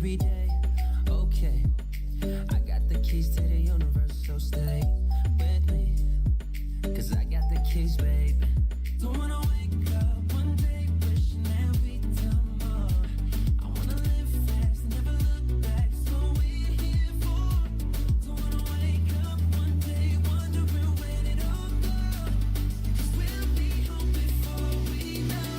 every day. Okay, I got the keys to the universe, so stay with me, 'cause I got the keys, baby. Don't wanna wake up one day wishing that we'd done more. I wanna live fast and never look back, so we're here for. Don't wanna wake up one day wondering where it all go, 'cause we'll be home before we know.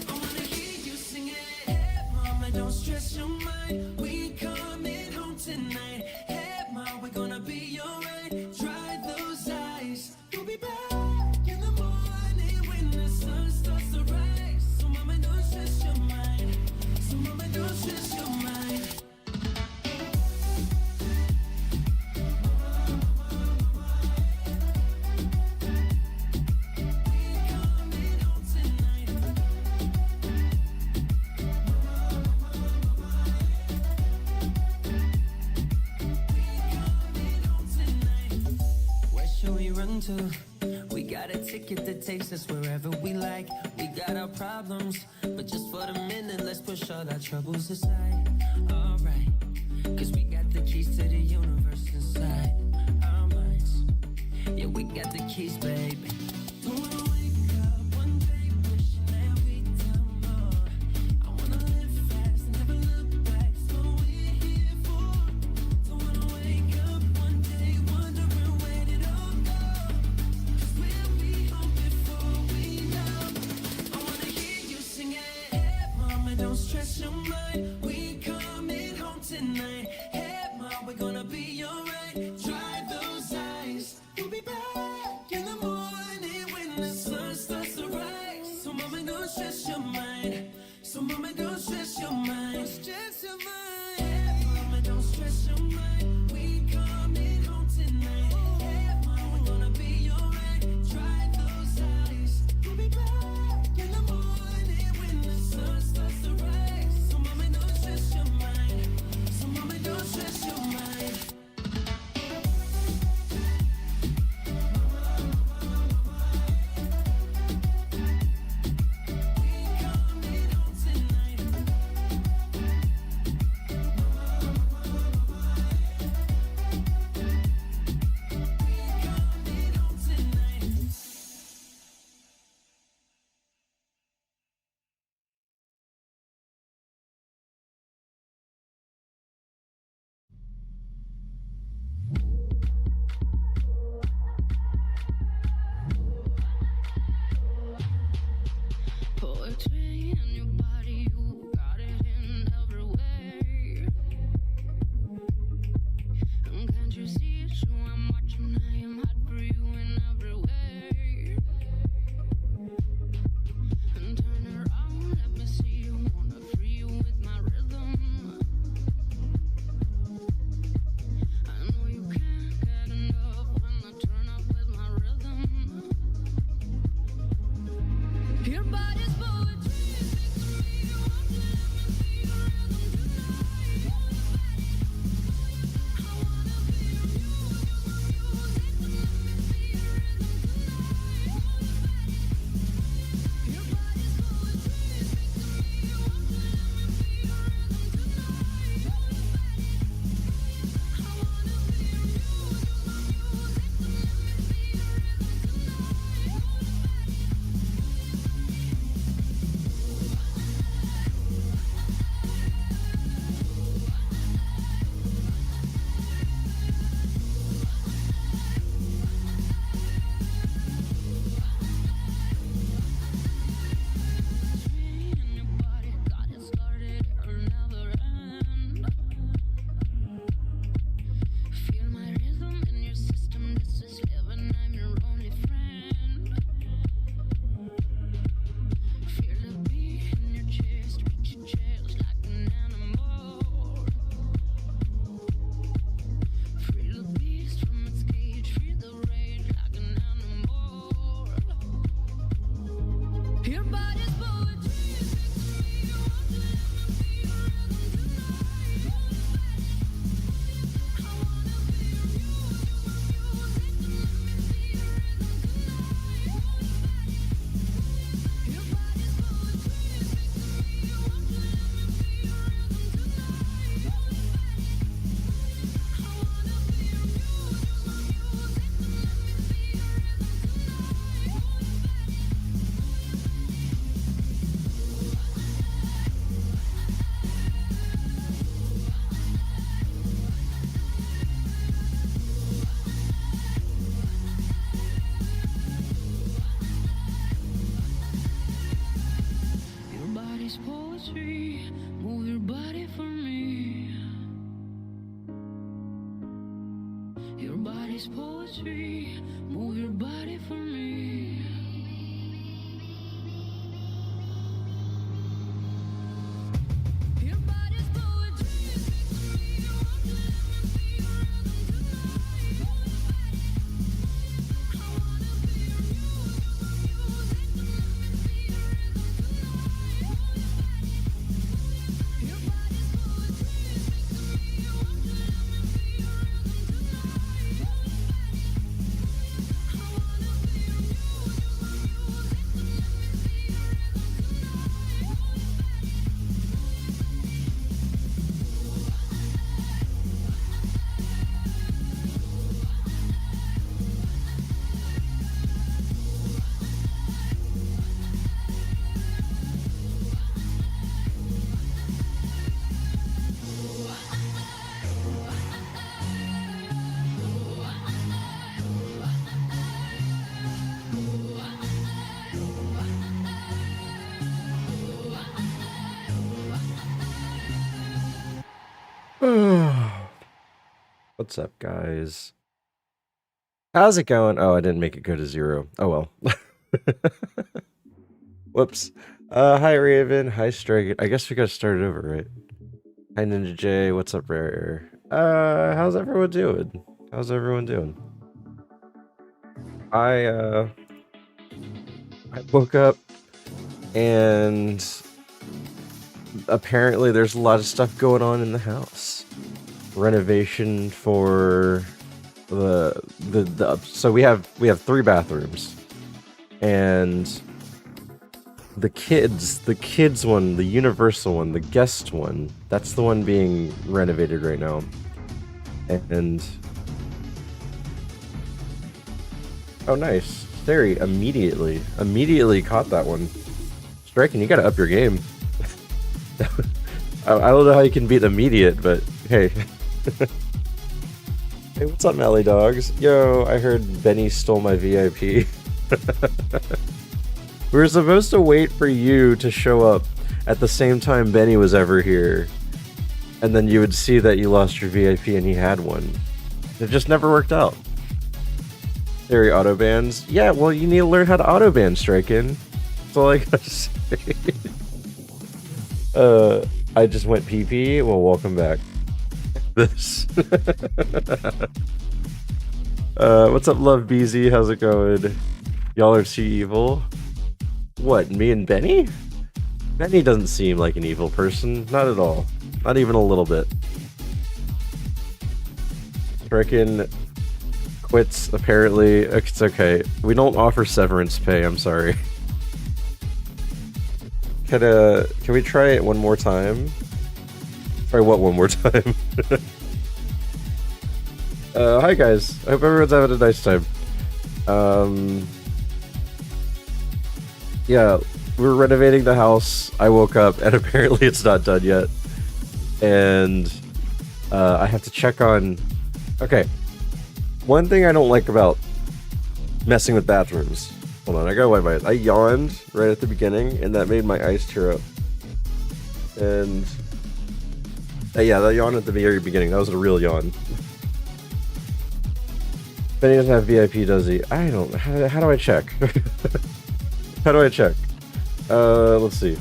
I wanna hear you sing it. Hey mama, don't stress your mind, we coming home tonight. Hey mama, we're gonna be alright. Dry those eyes, we'll be back in the morning when the sun starts to rise. So mama, don't stress your mind. So mama, don't stress your mind. To. We got a ticket that takes us wherever we like. We got our problems, but just for the minute, let's push all our troubles aside. Alright, 'cause we got the keys to the universe inside our minds. Yeah, we got the keys, baby. Don't wanna wake up one day wishing that we'd done more. I wanna live fast and never look back, so we're here for. Don't wanna wake up one day wondering where it all go. Don't stress your mind, we coming home tonight. Hey ma, we're gonna be alright. Dry those eyes, we'll be back in the morning when the sun starts to rise. So mama, don't stress your mind. So mama, don't stress your mind. Don't stress your mind. Hey mama, don't stress your mind, we coming home tonight. Hey ma, we're gonna be alright. Dry those eyes, we'll be back in the morning when the sun starts to rise. So mama, don't stress your mind. So mama, don't stress your mind. We coming home tonight. body's poetry. Move your body for me. Your body's poetry. What's up, guys? How's it going? Oh, I didn't make it go to 0. Oh well. Whoops. Hi Raven. Hi Strike. I guess we gotta start it over, right? Hi Ninja J. What's up, Rare? How's everyone doing? How's everyone doing? I woke up and apparently there's a lot of stuff going on in the house. Renovation for so we have 3 bathrooms, and the kids one, the universal one, the guest one, that's the one being renovated right now. And oh nice, Theory immediately caught that one. Striking, you gotta up your game. I don't know how you can beat immediate, but hey. Hey, what's up, Melly Dogs? Yo, I heard Benny stole my VIP. We were supposed to wait for you to show up at the same time Benny was ever here. And then you would see that you lost your VIP and he had one. It just never worked out. Theory auto bans? Yeah, well, you need to learn how to auto ban, Strikin'. That's all I gotta say. I just went PP. Well, welcome back. This. What's up, Love BZ? How's it going? Y'all are too evil. What, me and Benny? Benny doesn't seem like an evil person. Not at all. Not even a little bit. Frickin' quits, apparently. It's okay. We don't offer severance pay, I'm sorry. Can we try it one more time? Try what one more time? Hi guys. I hope everyone's having a nice time. Yeah, we're renovating the house. I woke up and apparently it's not done yet. And I have to check on... Okay. One thing I don't like about messing with bathrooms. Hold on, I gotta wipe my eyes. I yawned right at the beginning, and that made my eyes tear up. And... yeah, that yawn at the very beginning, that was a real yawn. Benny doesn't have VIP, does he? I don't... How do I check? How do I check? Let's see.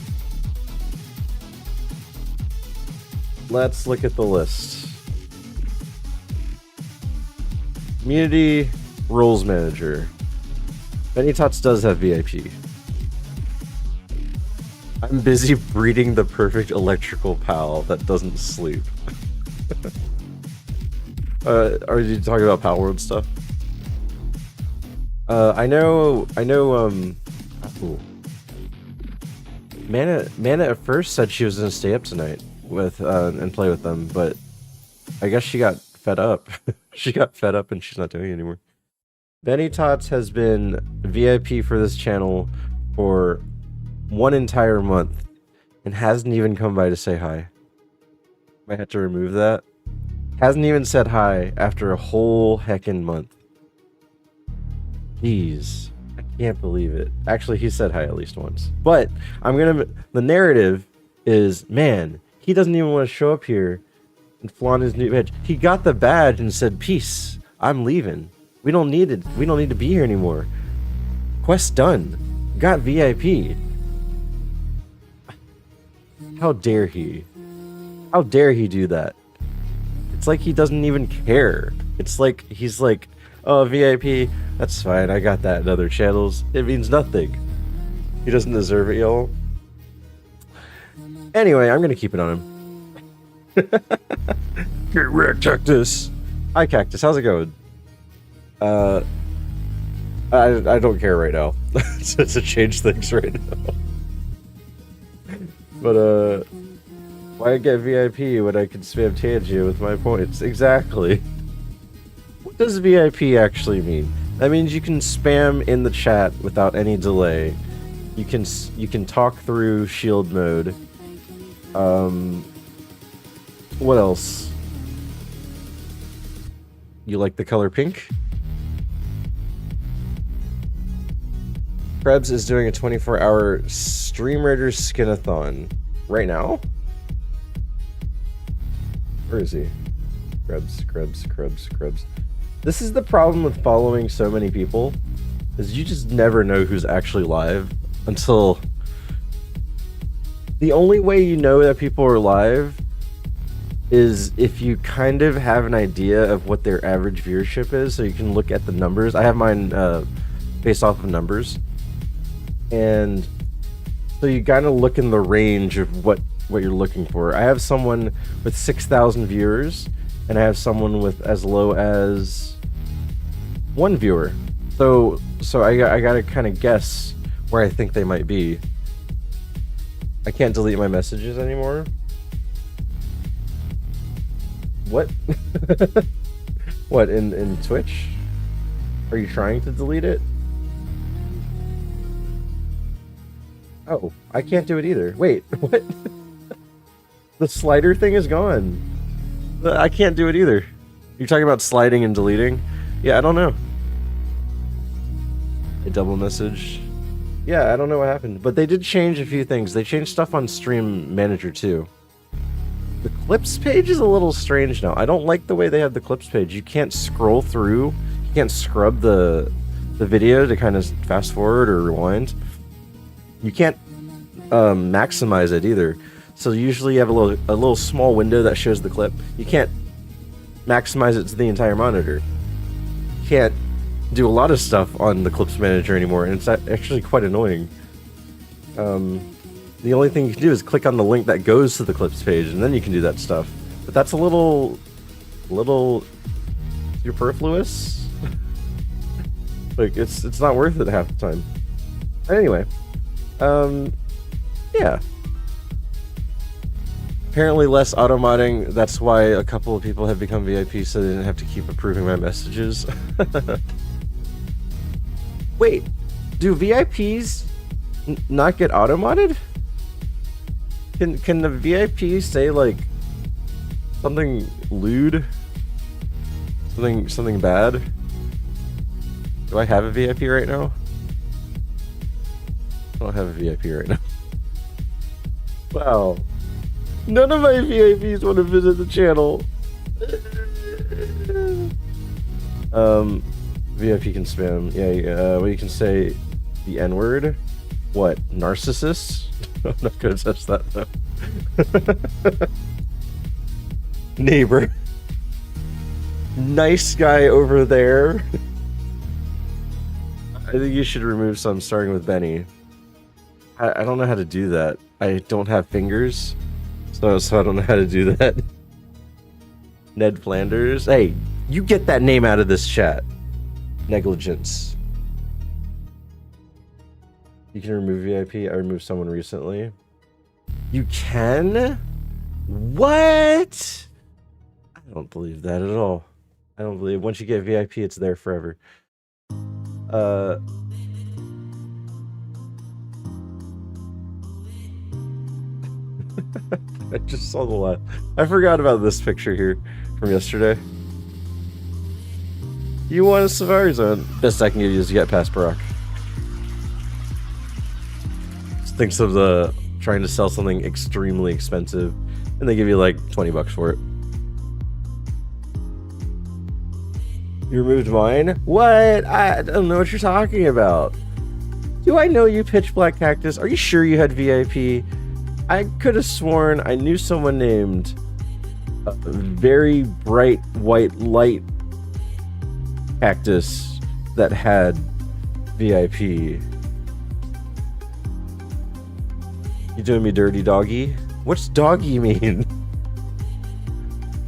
Let's look at the list. Community Roles Manager. Benny Tots does have VIP. I'm busy breeding the perfect electrical pal that doesn't sleep. Are you talking about Pal World stuff? I know, ooh. Mana at first said she was gonna stay up tonight with, and play with them, but I guess she got fed up. She got fed up and she's not doing it anymore. Benny Tots has been VIP for this channel for 1 entire month and hasn't even come by to say hi. Might have to remove that. Hasn't even said hi after a whole heckin' month. Jeez. I can't believe it. Actually, he said hi at least once. But the narrative is, man, he doesn't even want to show up here and flaunt his new badge. He got the badge and said, peace. I'm leaving. We don't need it. We don't need to be here anymore. Quest done. Got VIP. How dare he? How dare he do that? It's like he doesn't even care. It's like he's like, oh, VIP, that's fine. I got that in other channels. It means nothing. He doesn't deserve it, y'all. Anyway, I'm gonna keep it on him. Get wrecked, Cactus. Hi, Cactus. How's it going? I don't care right now. To change things right now. But why get VIP when I can spam Tangia with my points? Exactly. What does VIP actually mean? That means you can spam in the chat without any delay. You can talk through shield mode. What else? You like the color pink? Krebs is doing a 24-hour Stream Raiders skinathon right now. Where is he? Krebs. This is the problem with following so many people, is you just never know who's actually live until... The only way you know that people are live is if you kind of have an idea of what their average viewership is, so you can look at the numbers. I have mine based off of numbers. And so you gotta look in the range of what you're looking for. I have someone with 6,000 viewers, and I have someone with as low as 1 viewer. So I gotta kind of guess where I think they might be. I can't delete my messages anymore. What? What, in Twitch? Are you trying to delete it? Oh, I can't do it either. Wait, what? The slider thing is gone. I can't do it either. You're talking about sliding and deleting? Yeah, I don't know. A double message. Yeah, I don't know what happened. But they did change a few things. They changed stuff on Stream Manager too. The clips page is a little strange now. I don't like the way they have the clips page. You can't scroll through. You can't scrub the video to kind of fast forward or rewind. You can't maximize it either. So usually you have a little small window that shows the clip. You can't maximize it to the entire monitor. You can't do a lot of stuff on the clips manager anymore, and it's actually quite annoying. The only thing you can do is click on the link that goes to the clips page, and then you can do that stuff. But that's a little superfluous. Like it's not worth it half the time. Anyway, yeah. Apparently less auto-modding, that's why a couple of people have become VIP, so they didn't have to keep approving my messages. Wait, do VIPs not get auto-modded? Can the VIP say, like, something lewd? Something bad? Do I have a VIP right now? I don't have a VIP right now. Wow. None of my VIPs want to visit the channel. VIP can spam. Yeah, well, you can say the N-word. What? Narcissist? I'm not gonna touch that though. Neighbor. Nice guy over there. I think you should remove some, starting with Benny. I don't know how to do that. I don't have fingers. So I don't know how to do that. Ned Flanders. Hey, you get that name out of this chat. Negligence. You can remove VIP. I removed someone recently. You can? What? I don't believe that at all. I don't believe once you get VIP, it's there forever. I just saw the last. I forgot about this picture here from yesterday. You want a Safari Zone? Best I can give you is get past Barack. Just thinks of the trying to sell something extremely expensive, and they give you like $20 for it. You removed mine? What? I don't know what you're talking about. Do I know you, Pitch Black Cactus? Are you sure you had VIP? I could have sworn I knew someone named Very Bright White Light Cactus that had VIP. You doing me dirty, doggy? What's doggy mean?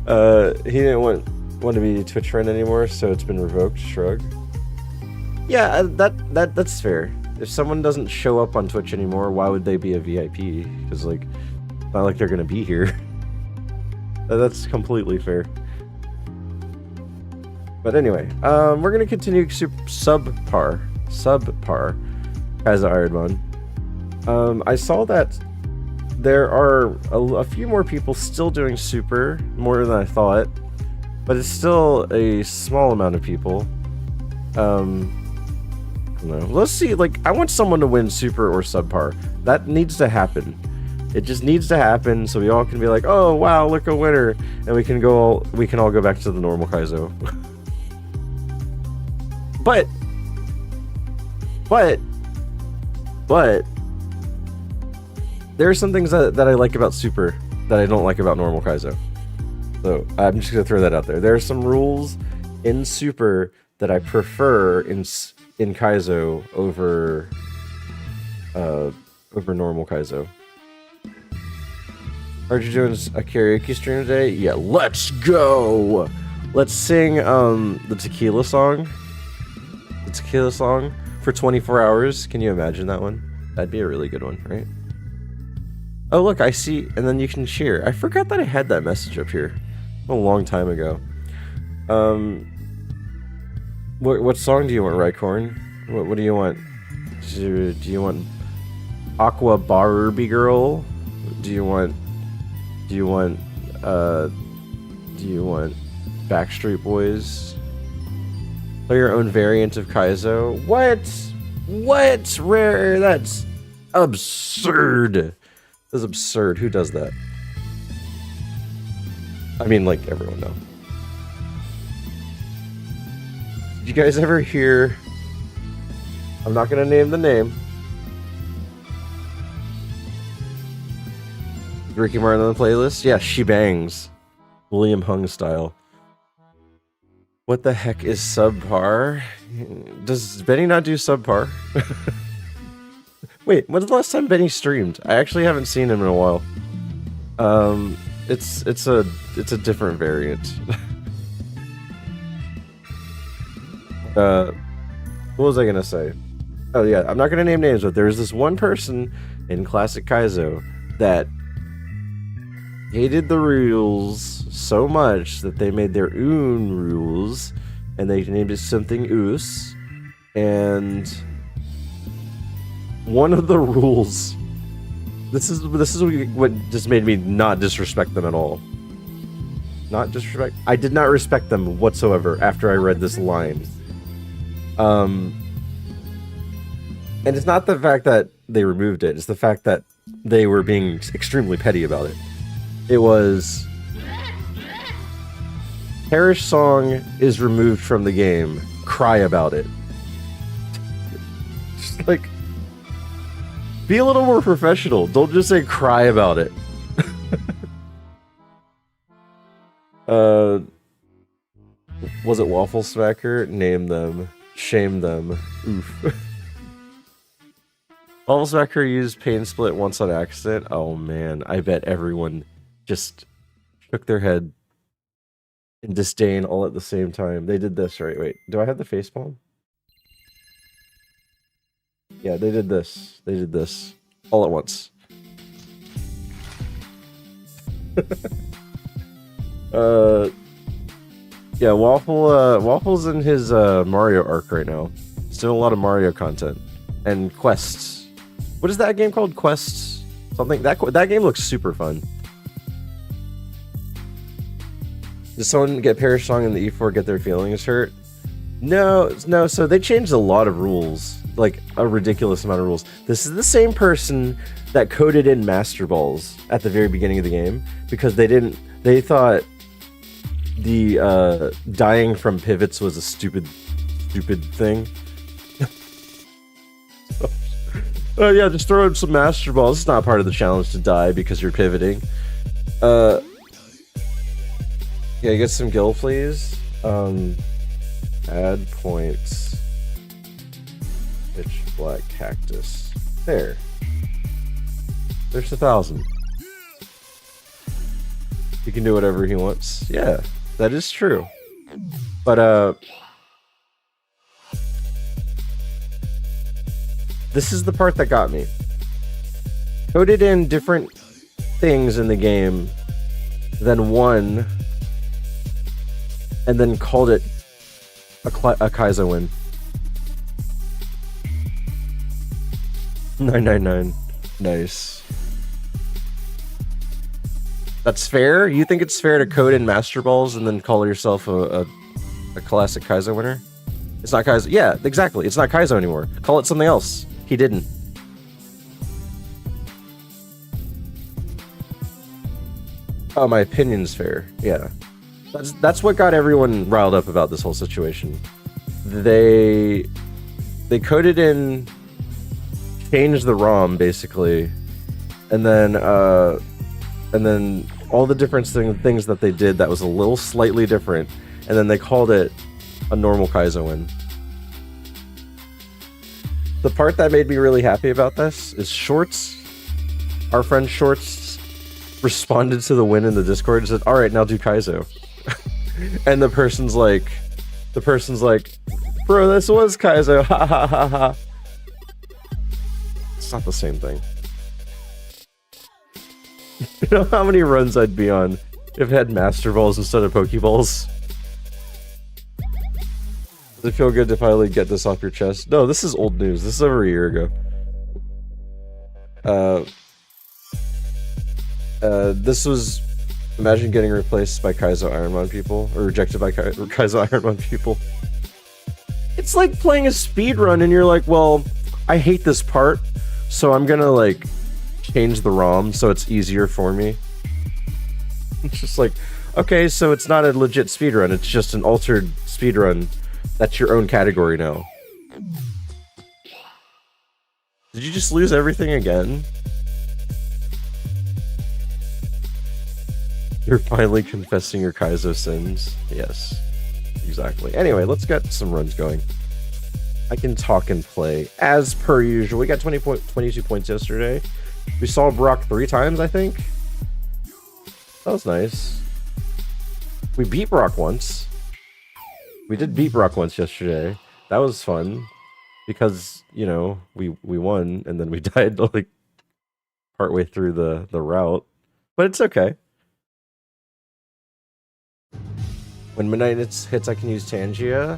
He didn't want to be Twitch friend anymore, so it's been revoked. Shrug. Yeah, that's fair. If someone doesn't show up on Twitch anymore, why would they be a VIP? Because like, it's not like they're gonna be here. That's completely fair. But anyway, we're gonna continue subpar Kaizo ironMON. I saw that there are a few more people still doing super, more than I thought, but it's still a small amount of people. I don't know. Let's see. Like, I want someone to win super or subpar. That needs to happen. It just needs to happen, so we all can be like, "Oh wow, look, a winner!" And we can all go back to the normal Kaizo. But there are some things that I like about super that I don't like about normal Kaizo. So I'm just gonna throw that out there. There are some rules in super that I prefer in Kaizo over normal Kaizo. Are you doing a karaoke stream today? Yeah, let's go. Let's sing the tequila song. The tequila song for 24 hours. Can you imagine that one? That'd be a really good one, right? Oh look, I see, and then you can cheer. I forgot that I had that message up here a long time ago. What song do you want, Rycorn? What do you want? Do you want Aqua Barbie Girl? Do you want Backstreet Boys? Play your own variant of Kaizo? What? Rare? That's absurd. That's absurd. Who does that? I mean, like, everyone knows. Did you guys ever hear... I'm not gonna name the name. Ricky Martin on the playlist? Yeah, She Bangs. William Hung style. What the heck is subpar? Does Benny not do subpar? Wait, when's the last time Benny streamed? I actually haven't seen him in a while. It's a different variant. What was I gonna say? Oh yeah, I'm not gonna name names, but there's this one person in Classic Kaizo that hated the rules so much that they made their own rules, and they named it something Oos. And one of the rules, this is what just made me not disrespect them at all. Not disrespect. I did not respect them whatsoever after I read this line. And it's not the fact that they removed it, it's the fact that they were being extremely petty about it. It was... Perish song is removed from the game. Cry about it. Just like... Be a little more professional. Don't just say cry about it. Was it Waffle Smacker? Name them. Shame them. Oof. Waffle Smacker used Pain Split once on accident. Oh man, I bet everyone just shook their head in disdain all at the same time. They did this, right? Wait, do I have the facepalm? Yeah, they did this. They did this all at once. Yeah, Waffle's in his Mario arc right now. Still a lot of Mario content and quests. What is that game called? Quests? Something that game looks super fun. Did someone get Perish Song in the E4 get their feelings hurt? No. So they changed a lot of rules, like a ridiculous amount of rules. This is the same person that coded in Master Balls at the very beginning of the game because they thought dying from pivots was a stupid thing. Yeah, just throw in some master balls. It's not part of the challenge to die because you're pivoting. Yeah, get some gil, please. Add points. Pitch black cactus. There. There's 1,000. He can do whatever he wants. Yeah, that is true. But this is the part that got me. Coded in different things in the game than one, and then called it a Kaizo win. 999. Nice. That's fair? You think it's fair to code in Master Balls and then call yourself a classic Kaizo winner? It's not Kaizo. Yeah, exactly. It's not Kaizo anymore. Call it something else. He didn't. Oh, my opinion's fair. Yeah. That's what got everyone riled up about this whole situation. They coded in, changed the ROM basically, and then all the different things that they did that was a little slightly different, and then they called it a normal Kaizo win. The part that made me really happy about this is Shorts, our friend Shorts, responded to the win in the Discord and said, "All right, now do Kaizo." And the person's like, "Bro, this was Kaizo." Ha ha ha ha. It's not the same thing. You know how many runs I'd be on if it had Master Balls instead of Pokeballs? Does it feel good to finally get this off your chest? No, this is old news. This is over a year ago. This was... Imagine getting replaced by Kaizo ironMON people, or rejected by Kaizo ironMON people. It's like playing a speedrun and you're like, well, I hate this part, so I'm gonna like change the ROM so it's easier for me. It's just like, okay, so it's not a legit speedrun, it's just an altered speedrun. That's your own category now. Did you just lose everything again? You're finally confessing your Kaizo sins. Yes, exactly. Anyway, let's get some runs going. I can talk and play as per usual. We got 22 points yesterday. We saw Brock 3 times, I think. That was nice. We beat Brock once. We did beat Brock once yesterday. That was fun. Because, you know, we won and then we died like partway through the route. But it's okay. When midnight hits, I can use Tangia.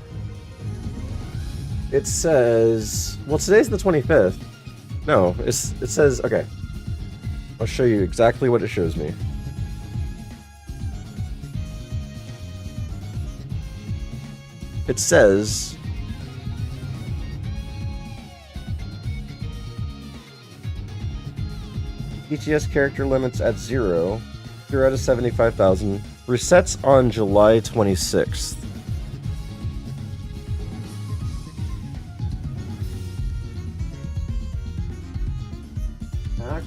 It says... Well, today's the 25th. No, it says... Okay. I'll show you exactly what it shows me. It says... ETS character limits at 0. You're at a 75,000. Resets on July 26th.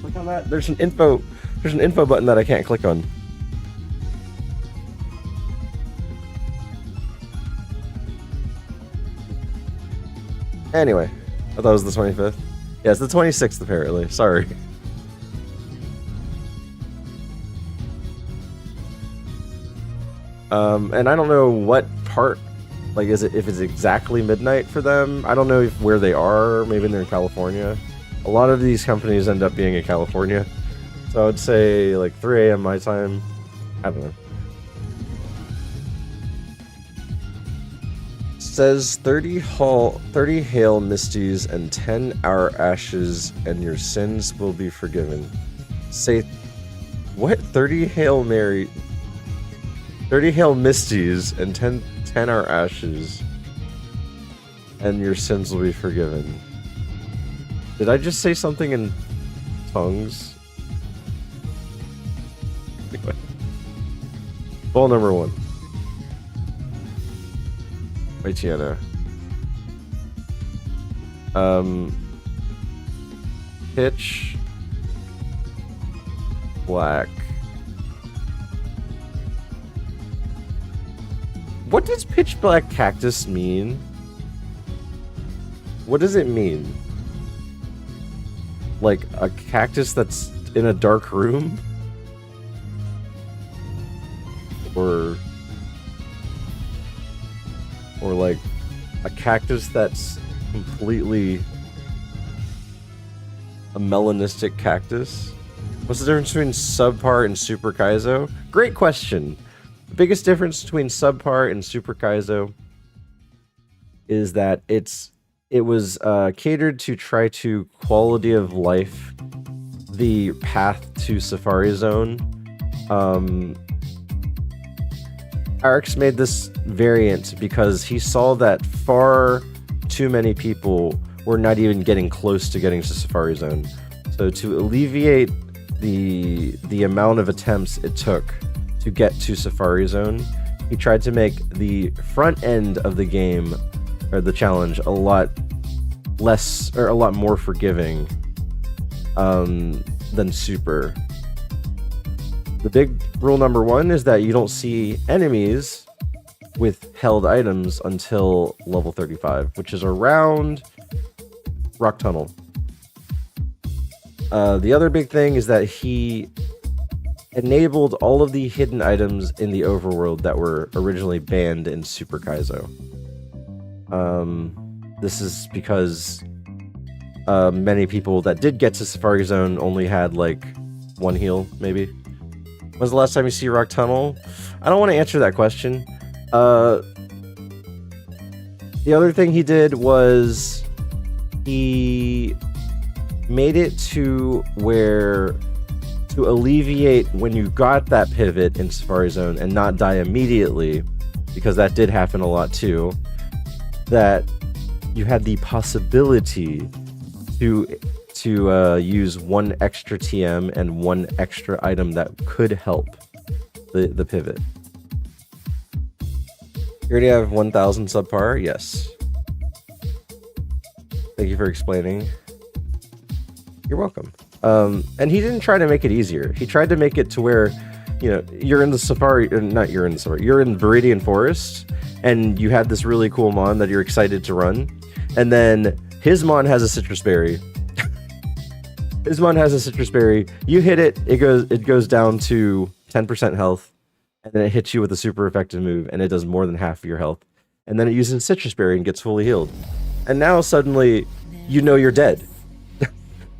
Click on that. There's an info button that I can't click on. Anyway, I thought it was the 25th. Yeah, it's the 26th apparently. Sorry. And I don't know what part, like, if it's exactly midnight for them. I don't know where they are. Maybe they're in California. A lot of these companies end up being in California. So I would say, like, 3 a.m. my time. I don't know. It says 30 hail misties and 10 hour ashes, and your sins will be forgiven. Say, what? 30 hail Mary... 30 hail misties and 10 hour ashes, and your sins will be forgiven. Did I just say something in tongues? Anyway. Ball number 1. Wait, Tiana. Pitch black. What does pitch black cactus mean? What does it mean? Like a cactus that's in a dark room? Or like a cactus that's completely a melanistic cactus? What's the difference between subpar and Super Kaizo? Great question. The biggest difference between subpar and Super Kaizo is that it was catered to try to quality of life the path to Safari Zone. Arx made this variant because he saw that far too many people were not even getting close to getting to Safari Zone. So to alleviate the amount of attempts it took to get to Safari Zone, he tried to make the front end of the game, or the challenge, a lot less, or a lot more forgiving than Super. The big rule number one is that you don't see enemies with held items until level 35, which is around Rock Tunnel. The other big thing is that he enabled all of the hidden items in the overworld that were originally banned in Super Kaizo. This is because many people that did get to Safari Zone only had like one heal, maybe. When's the last time you see Rock Tunnel? I don't want to answer that question. The other thing he did was he made it to where, to alleviate when you got that pivot in Safari Zone and not die immediately, because that did happen a lot too, that you had the possibility to use one extra TM and one extra item that could help the pivot. You already have 1,000 subpar? Yes. Thank you for explaining. You're welcome. And he didn't try to make it easier. He tried to make it to where, you know, you're in the Safari, not you're in the Safari, you're in Viridian Forest, and you had this really cool mon that you're excited to run, and then his mon has a citrus berry. His mon has a citrus berry. You hit it, it goes down to 10% health, and then it hits you with a super effective move, and it does more than half of your health. And then it uses citrus berry and gets fully healed. And now suddenly, you know you're dead.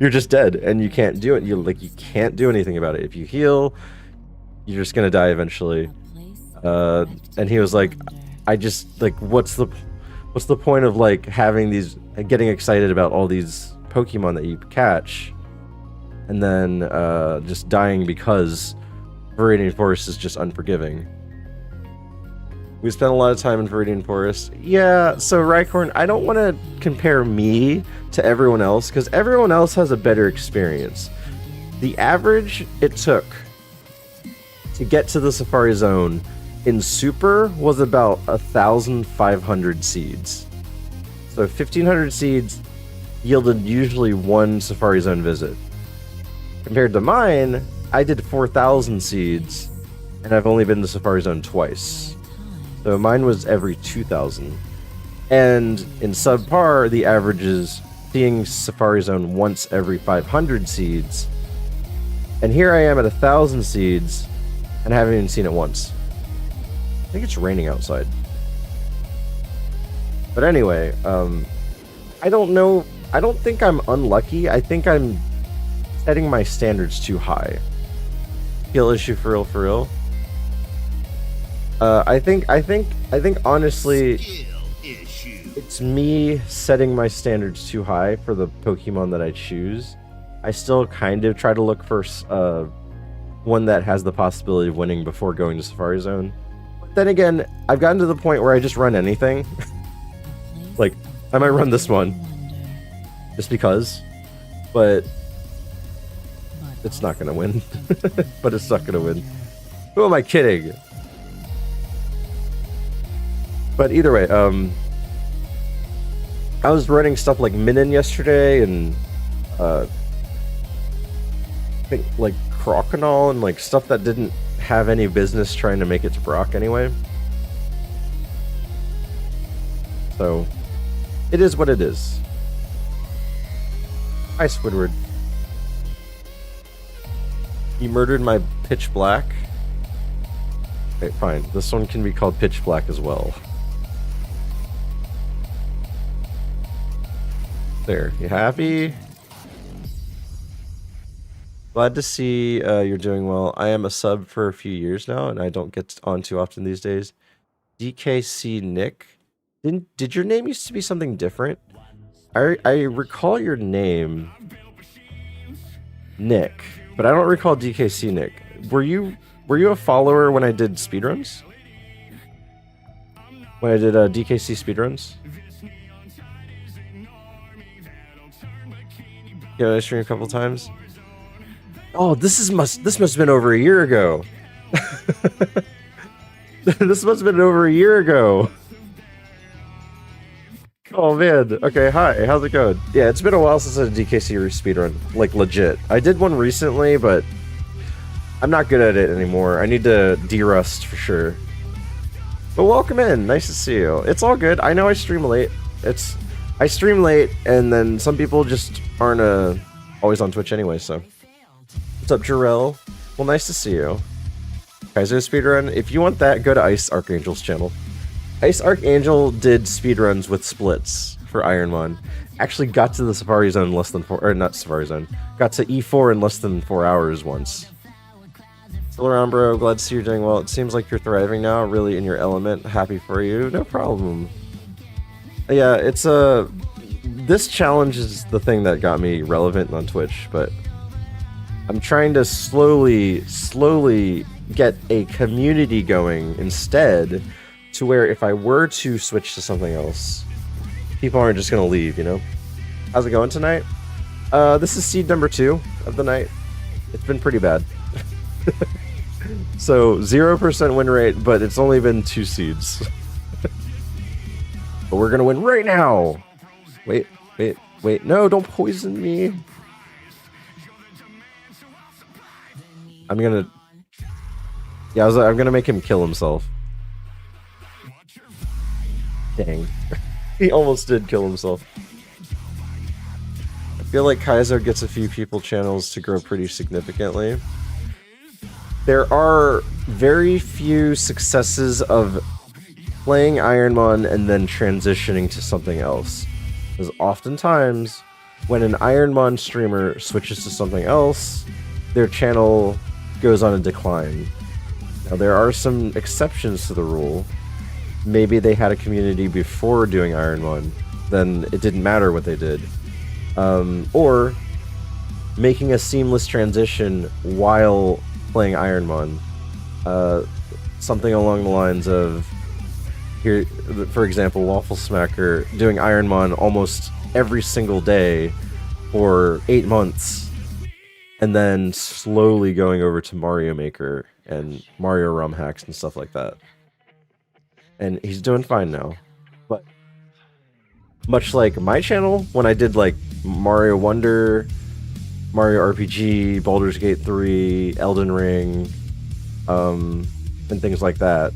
You're just dead, and you can't do it. You can't do anything about it. If you heal, you're just gonna die eventually. And he was like, I just like, what's the point of like having these, getting excited about all these Pokemon that you catch, and then just dying because Viridian Forest is just unforgiving. We spent a lot of time in Viridian Forest. Yeah, so Rhyhorn, I don't want to compare me to everyone else, because everyone else has a better experience. The average it took to get to the Safari Zone in Super was about 1,500 seeds. So 1,500 seeds yielded usually one Safari Zone visit. Compared to mine, I did 4,000 seeds, and I've only been to Safari Zone twice. So mine was every 2,000. And in subpar, the average is seeing Safari Zone once every 500 seeds. And here I am at 1,000 seeds, and I haven't even seen it once. I think it's raining outside. But anyway, I don't know. I don't think I'm unlucky. I think I'm setting my standards too high. Skill issue for real. I think honestly, it's me setting my standards too high for the Pokemon that I choose. I still kind of try to look for one that has the possibility of winning before going to Safari Zone. But then again, I've gotten to the point where I just run anything. Like, I might run this one just because, but it's not gonna win. But it's not gonna win. Who am I kidding? But either way, I was running stuff like Minin yesterday and I think like Crokinol and like stuff that didn't have any business trying to make it to Brock anyway. So it is what it is. Hi, Squidward. You murdered my Pitch Black. Okay, fine. This one can be called Pitch Black as well. There. You happy? Glad to see you're doing well. I am a sub for a few years now, and I don't get on too often these days. DKC Nick. Did your name used to be something different? I recall your name Nick, but I don't recall DKC Nick. Were you a follower when I did speedruns? When I did DKC speedruns? Yeah, I streamed a couple times. Oh, this must have been over a year ago. This must have been over a year ago. Oh man. Okay, hi. How's it going? Yeah, it's been a while since I did DKC speedrun. Like legit. I did one recently, but I'm not good at it anymore. I need to de-rust for sure. But welcome in. Nice to see you. It's all good. I know I stream late. I stream late, and then some people just aren't always on Twitch anyway, so. What's up, Jarrell? Well, nice to see you. Kaizo speedrun. If you want that, go to Ice Archangel's channel. Ice Archangel did speedruns with splits for ironMON. Actually got to the Safari Zone in less than not Safari Zone. Got to E4 in less than 4 hours once. Still around, bro. Glad to see you're doing well. It seems like you're thriving now, really in your element. Happy for you. No problem. Yeah, it's this challenge is the thing that got me relevant on Twitch, but I'm trying to slowly get a community going instead, to where if I were to switch to something else, people aren't just gonna leave, you know? How's it going tonight? This is seed number 2 of the night. It's been pretty bad. So 0% win rate, but it's only been 2 seeds. But we're gonna win right now! Wait, no, don't poison me! I'm gonna make him kill himself. Dang. He almost did kill himself. I feel like Kaizo gets a few people channels to grow pretty significantly. There are very few successes of playing ironMON and then transitioning to something else. Because oftentimes, when an ironMON streamer switches to something else, their channel goes on a decline. Now, there are some exceptions to the rule. Maybe they had a community before doing ironMON, then it didn't matter what they did. Or making a seamless transition while playing ironMON. Something along the lines of, here, for example, Waffle Smacker doing ironMON almost every single day for 8 months, and then slowly going over to Mario Maker and Mario ROM hacks and stuff like that. And he's doing fine now. But much like my channel, when I did like Mario Wonder, Mario RPG, Baldur's Gate 3, Elden Ring, and things like that.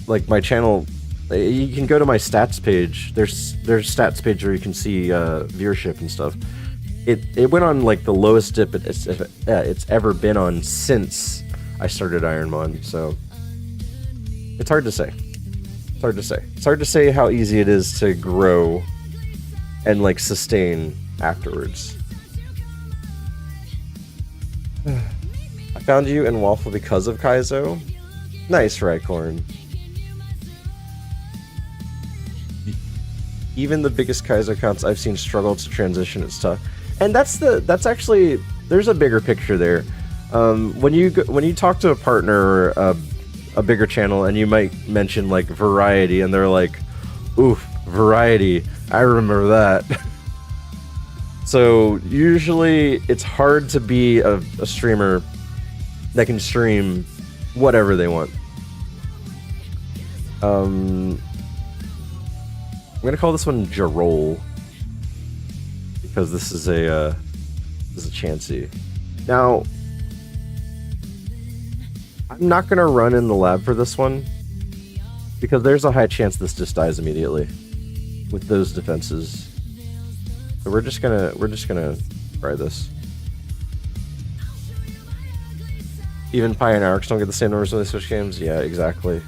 Like my channel, you can go to my stats page. There's stats page where you can see viewership and stuff. It went on like the lowest dip it's ever been on since I started ironMON. So it's hard to say. It's hard to say. It's hard to say how easy it is to grow and like sustain afterwards. I found you in Waffle because of Kaizo. Nice, Rhycorn. Even the biggest Kaizo accounts I've seen struggle to transition. It's tough, and that's actually, there's a bigger picture there. When you talk to a partner or a bigger channel, and you might mention like Variety, and they're like, "Oof, Variety, I remember that." So usually it's hard to be a streamer that can stream whatever they want. I'm gonna call this one Jarol because this is a Chansey. Now, I'm not gonna run in the lab for this one because there's a high chance this just dies immediately with those defenses. So we're just gonna try this. Even Pi and Arx don't get the same numbers when they switch games. Yeah, exactly.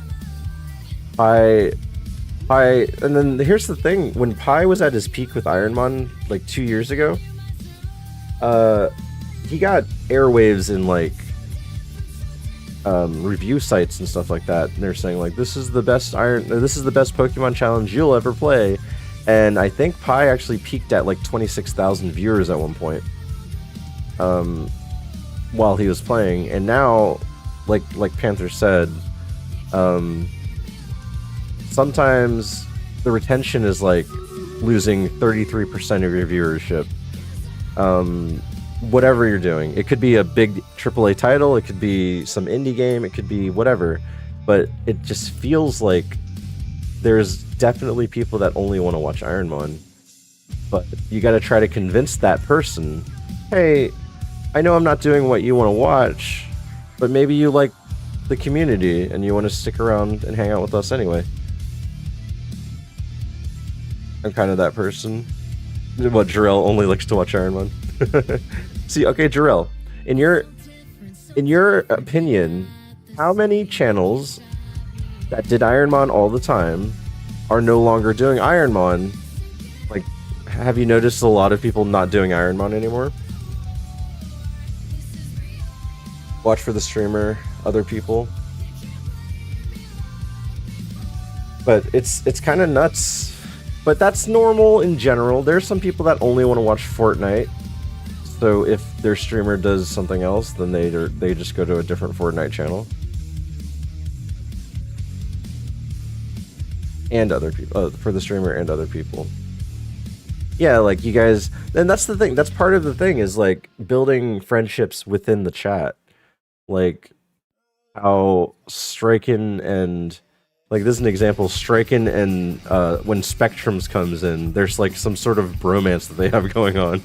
Pi, and then here's the thing: when Pi was at his peak with ironMON like 2 years ago, he got airwaves in like review sites and stuff like that, and they're saying like this is the best Pokemon challenge you'll ever play, and I think Pi actually peaked at like 26,000 viewers at one point. While he was playing, and now, like Panther said, sometimes the retention is like losing 33% of your viewership. Whatever you're doing, it could be a big AAA title, it could be some indie game, it could be whatever, but it just feels like there's definitely people that only want to watch ironMON, but you got to try to convince that person, hey, I know I'm not doing what you want to watch, but maybe you like the community and you want to stick around and hang out with us anyway. I'm kind of that person. What, Jarell only likes to watch ironMON? See, okay, Jarell, in your opinion, how many channels that did ironMON all the time are no longer doing ironMON? Like, have you noticed a lot of people not doing ironMON anymore? Watch for the streamer, other people. But it's kind of nuts. But that's normal in general. There's some people that only want to watch Fortnite. So if their streamer does something else, then they just go to a different Fortnite channel. And other people, for the streamer and other people. Yeah, like you guys, and that's the thing. That's part of the thing is like building friendships within the chat. Like how Striken and like this is an example. Striken and when Spectrums comes in, there's like some sort of bromance that they have going on.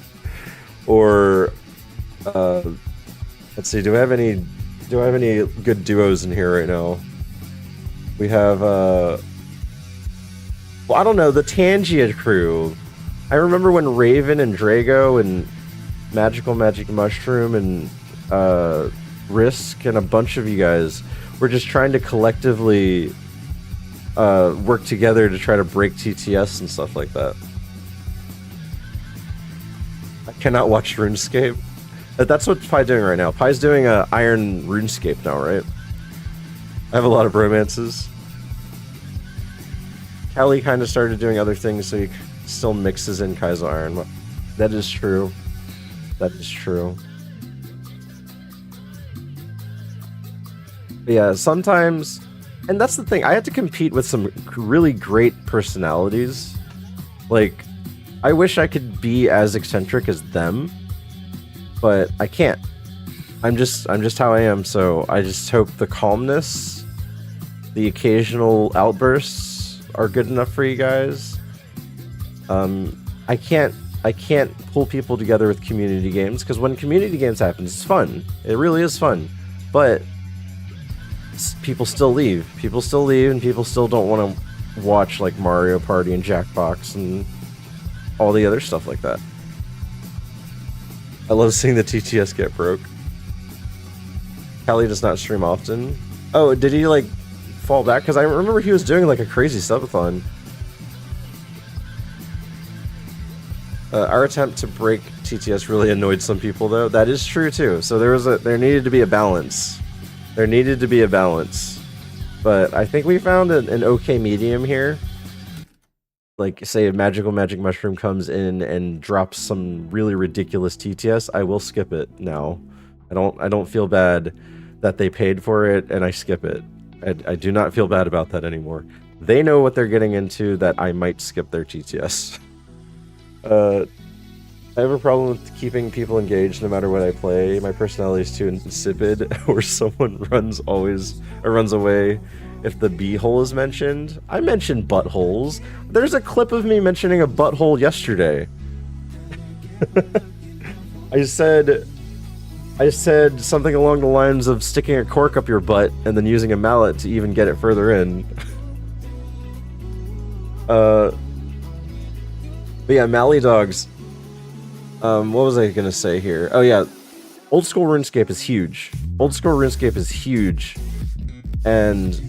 Or let's see, do I have any good duos in here right now? We have well, I don't know, the Tangia crew. I remember when Raven and Drago and Magic Mushroom and Risk and a bunch of you guys were just trying to collectively work together to try to break TTS and stuff like that. I cannot watch RuneScape. That's what Pi's doing right now. Pi's doing a Iron RuneScape now, right? I have a lot of bromances. Kelly kind of started doing other things, so he still mixes in Kaizo Iron. That is true. That is true. Yeah, sometimes, and that's the thing, I had to compete with some really great personalities. Like, I wish I could be as eccentric as them, but I can't. I'm just how I am, so I just hope the calmness, the occasional outbursts are good enough for you guys. I can't pull people together with community games, because when community games happen, it's fun. It really is fun. But people still leave. People still leave, and people still don't want to watch like Mario Party and Jackbox and all the other stuff like that. I love seeing the TTS get broke. Kelly does not stream often. Oh, did he like fall back? Because I remember he was doing like a crazy subathon. Our attempt to break TTS really annoyed some people, though. That is true too. So there needed to be a balance. There needed to be a balance, but I think we found an okay medium here. Like, say a Magic Mushroom comes in and drops some really ridiculous TTS, I will skip it now. I don't feel bad that they paid for it and I skip it. I do not feel bad about that anymore. They know what they're getting into, that I might skip their TTS. I have a problem with keeping people engaged no matter what I play. My personality is too insipid, or someone runs away if the b-hole is mentioned. I mentioned buttholes. There's a clip of me mentioning a butthole yesterday. I said something along the lines of sticking a cork up your butt and then using a mallet to even get it further in. But yeah, Mally Dogs. What was I gonna say here? Oh yeah, old school RuneScape is huge. Old school RuneScape is huge. And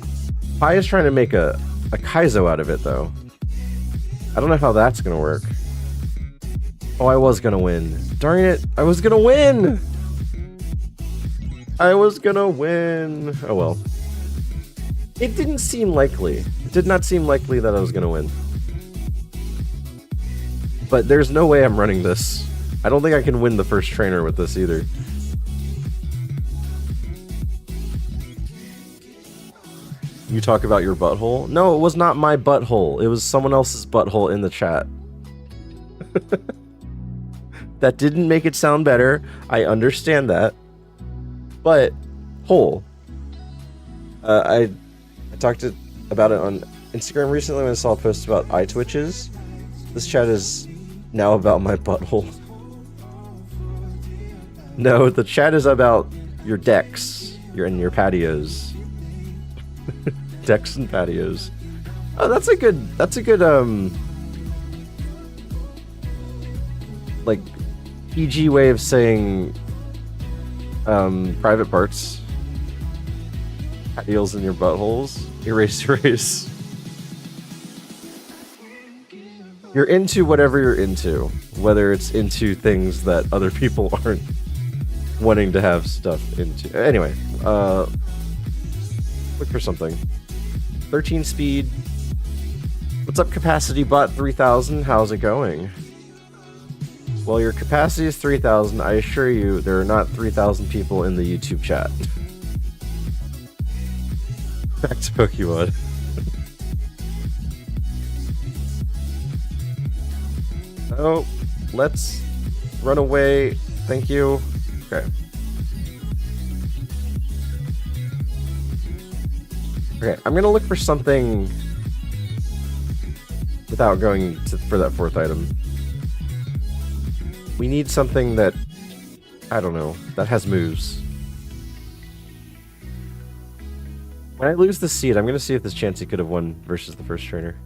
Pi is trying to make a Kaizo out of it, though. I don't know how that's gonna work. Oh, I was gonna win. Darn it, I was gonna win! I was gonna win. Oh well. It didn't seem likely. It did not seem likely that I was gonna win. But there's no way I'm running this. I don't think I can win the first trainer with this either. You talk about your butthole? No, it was not my butthole. It was someone else's butthole in the chat. That didn't make it sound better. I understand that. But, hole. I talked about it on Instagram recently when I saw a post about eye twitches. This chat is now about my butthole. No, the chat is about your decks, your patios. Decks and patios. Oh, that's a good like PG way of saying private parts. Patios in your buttholes. Erase, erase. You're into whatever you're into, whether it's into things that other people aren't wanting to have stuff into. Anyway, look for something. 13 speed. What's up, Capacity Bot 3000? How's it going? Well, your capacity is 3,000. I assure you, there are not 3,000 people in the YouTube chat. Back to Pokemon. Oh, let's run away. Thank you. Okay. Okay, I'm gonna look for something without going for that fourth item. We need something that, I don't know, that has moves. When I lose the seed, I'm gonna see if this Chansey could have won versus the first trainer.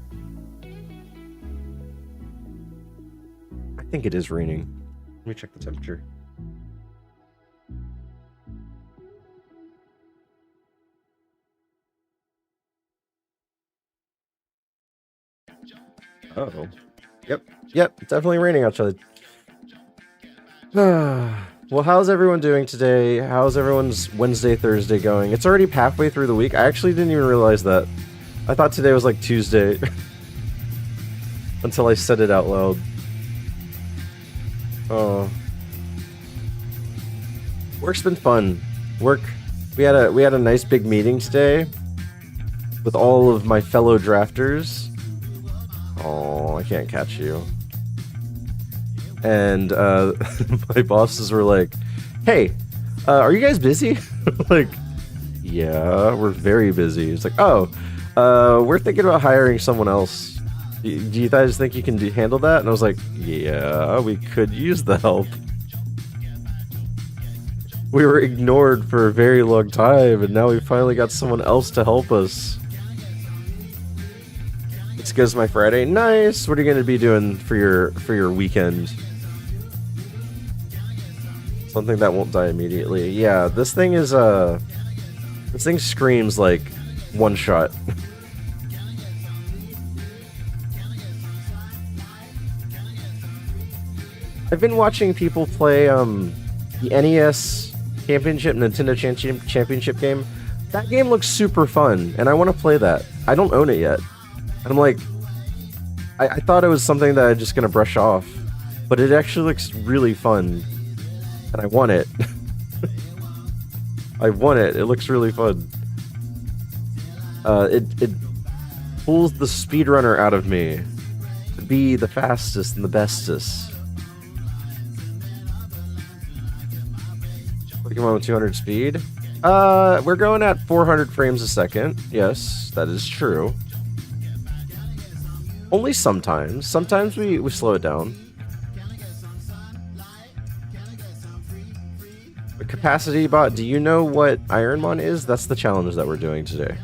I think it is raining. Let me check the temperature. Uh-oh. Yep, it's definitely raining outside. Well, how's everyone doing today? How's everyone's Wednesday, Thursday going? It's already halfway through the week. I actually didn't even realize that. I thought today was like Tuesday. Until I said it out loud. Oh. Work's been fun. We had a nice big meeting today with all of my fellow drafters. Oh, I can't catch you. And my bosses were like, "Hey, are you guys busy?" Like, yeah, we're very busy. It's like, oh, we're thinking about hiring someone else. Do you guys think you can handle that? And I was like, yeah, we could use the help. We were ignored for a very long time, and now we finally got someone else to help us. It's goes my Friday. Nice. What are you going to be doing for your weekend? Something that won't die immediately. Yeah, this thing is this thing screams like one shot. I've been watching people play the NES Championship, Nintendo Championship game. That game looks super fun, and I want to play that. I don't own it yet. And I'm like, I thought it was something that I'm just gonna brush off, but it actually looks really fun, and I want it. I want it. It looks really fun. It pulls the speedrunner out of me to be the fastest and the bestest. Pokemon with 200 speed. We're going at 400 frames a second. Yes, that is true. Only sometimes. Sometimes we slow it down. The capacity bot, do you know what ironMON is? That's the challenge that we're doing today.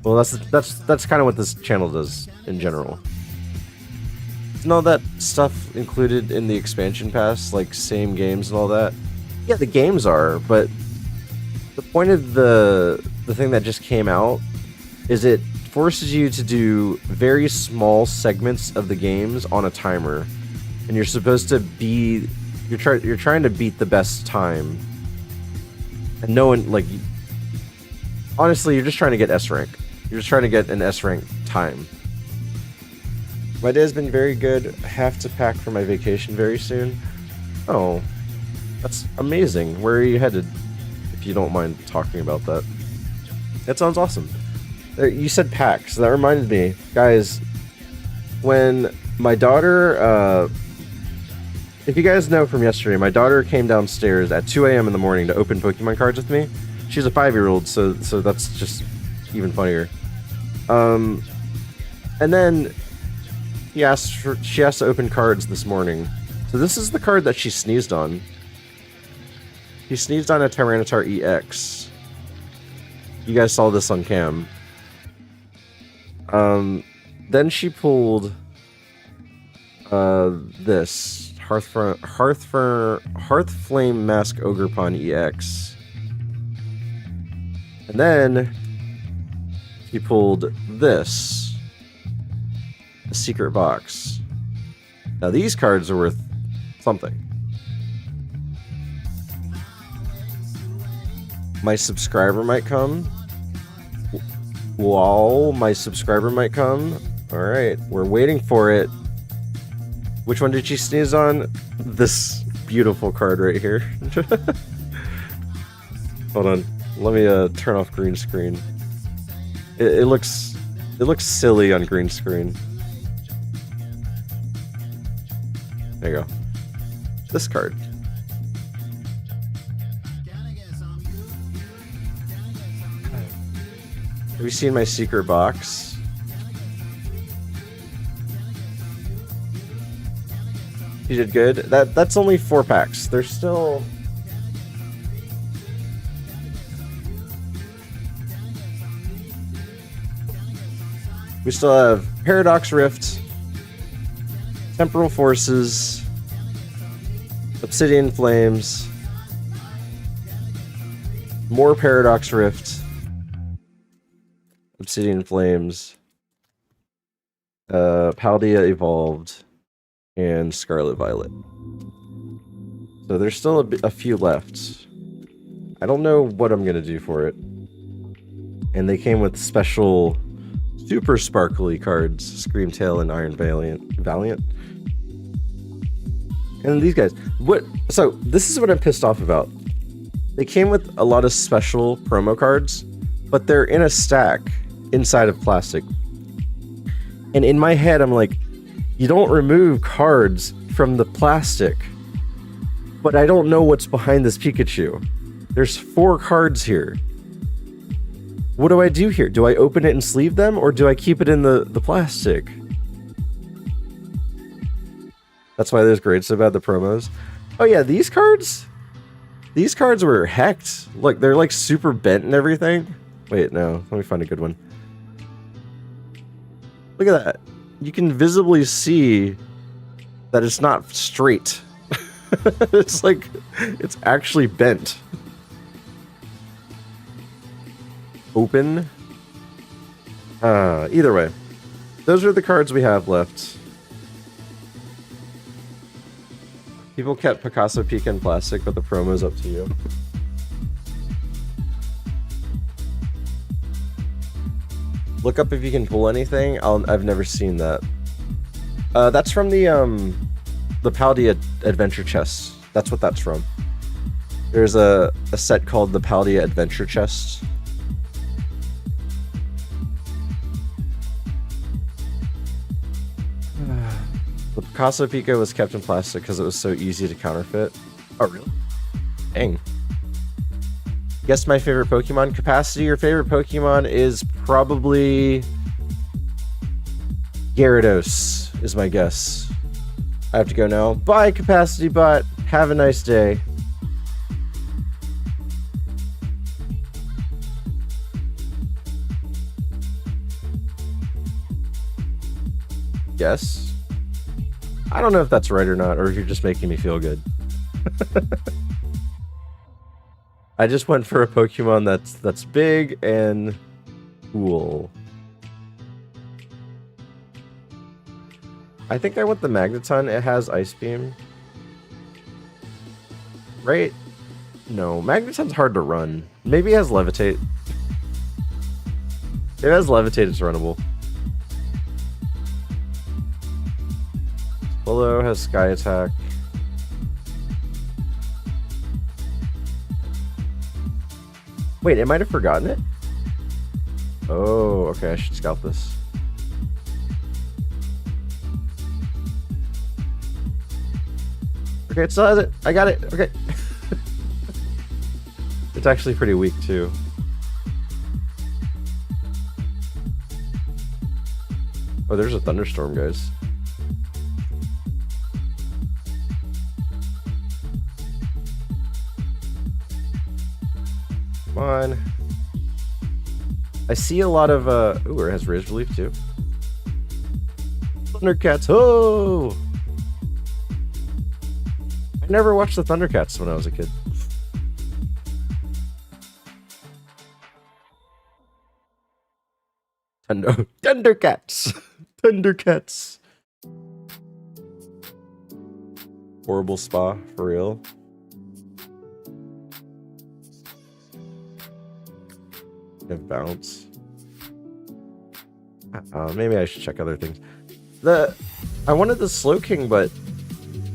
Well, that's kind of what this channel does in general. Isn't all that stuff included in the expansion pass, like same games and all that? Yeah, the games are, but the point of the thing that just came out is it forces you to do very small segments of the games on a timer, and you're supposed to be you're trying to beat the best time, and no one, like, honestly, you're just trying to get S rank. You're just trying to get an S rank time. My day has been very good. I have to pack for my vacation very soon. Oh, that's amazing. Where are you headed? If you don't mind talking about that. That sounds awesome. You said pack, so that reminded me, guys, when my daughter, if you guys know from yesterday, my daughter came downstairs at 2 a.m. in the morning to open Pokemon cards with me. She's a 5-year-old, so that's just even funnier. And then she asked to open cards this morning. So this is the card that she sneezed on. She sneezed on a Tyranitar EX. You guys saw this on cam. Then she pulled this Hearthflame Mask Ogrepon EX. And then he pulled this, a secret box. Now these cards are worth something. My subscriber might come. Wow, my subscriber might come. Alright, we're waiting for it. Which one did she sneeze on? This beautiful card right here. Hold on. Let me turn off green screen. It looks silly on green screen. There you go. This card. Have you seen my secret box? You did good. That's only 4 packs. There's still... We still have Paradox Rift, Temporal Forces, Obsidian Flames, more Paradox Rift, Obsidian Flames, Paldea Evolved, and Scarlet Violet. So there's still a few left. I don't know what I'm gonna do for it. And they came with special super sparkly cards, Screamtail and Iron Valiant. And these guys, so this is what I'm pissed off about. They came with a lot of special promo cards, but they're in a stack inside of plastic. And in my head, I'm like, you don't remove cards from the plastic. But I don't know what's behind this Pikachu. There's 4 cards here. What do I do here? Do I open it and sleeve them, or do I keep it in the plastic? That's why there's grades so bad, the promos. Oh yeah, these cards? These cards were hecked. Look, they're like super bent and everything. Wait, no. Let me find a good one. Look at that. You can visibly see that it's not straight. It's like, it's actually bent. Open. Either way, those are the cards we have left. People kept Picasso Pika in plastic, but the promo's up to you. Look up if you can pull anything. I've never seen that. That's from the Paldea Adventure Chest. That's what that's from. There's a set called the Paldea Adventure Chest. The Picasso Pika was kept in plastic because it was so easy to counterfeit. Oh, really? Dang. Guess my favorite Pokemon. Capacity, your favorite Pokemon is probably Gyarados, is my guess. I have to go now. Bye, Capacity Bot. Have a nice day. Yes. I don't know if that's right or not, or if you're just making me feel good. I just went for a Pokemon that's big and cool. I think I want the Magneton. It has Ice Beam. Right? No, Magneton's hard to run. Maybe it has Levitate. If it has Levitate, it's runnable. Willow has Sky Attack. Wait, I might have forgotten it? Oh, okay, I should scout this. Okay, it still has it. I got it. Okay. It's actually pretty weak, too. Oh, there's a thunderstorm, guys. Come on. I see a lot of, ooh, it has Ridge Relief, too. Thundercats, oh! I never watched the Thundercats when I was a kid. Thundercats! Thundercats! Horrible spa, for real. Have bounce. Maybe I should check other things. I wanted the Slow King, but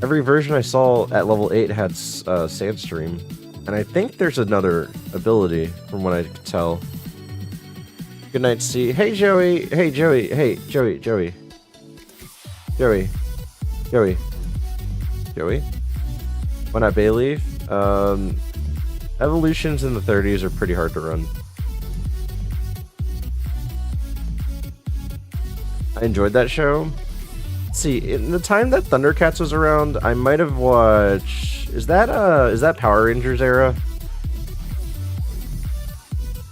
every version I saw at level 8 had Sandstream, and I think there's another ability from what I could tell. Good night, C. Hey, Joey. Hey, Joey. Hey, Joey. Joey. Joey. Joey. Joey. Why not Bayleaf? Evolutions in the 30s are pretty hard to run. I enjoyed that show. Let's see, in the time that Thundercats was around, I might have watched... Is that Power Rangers era?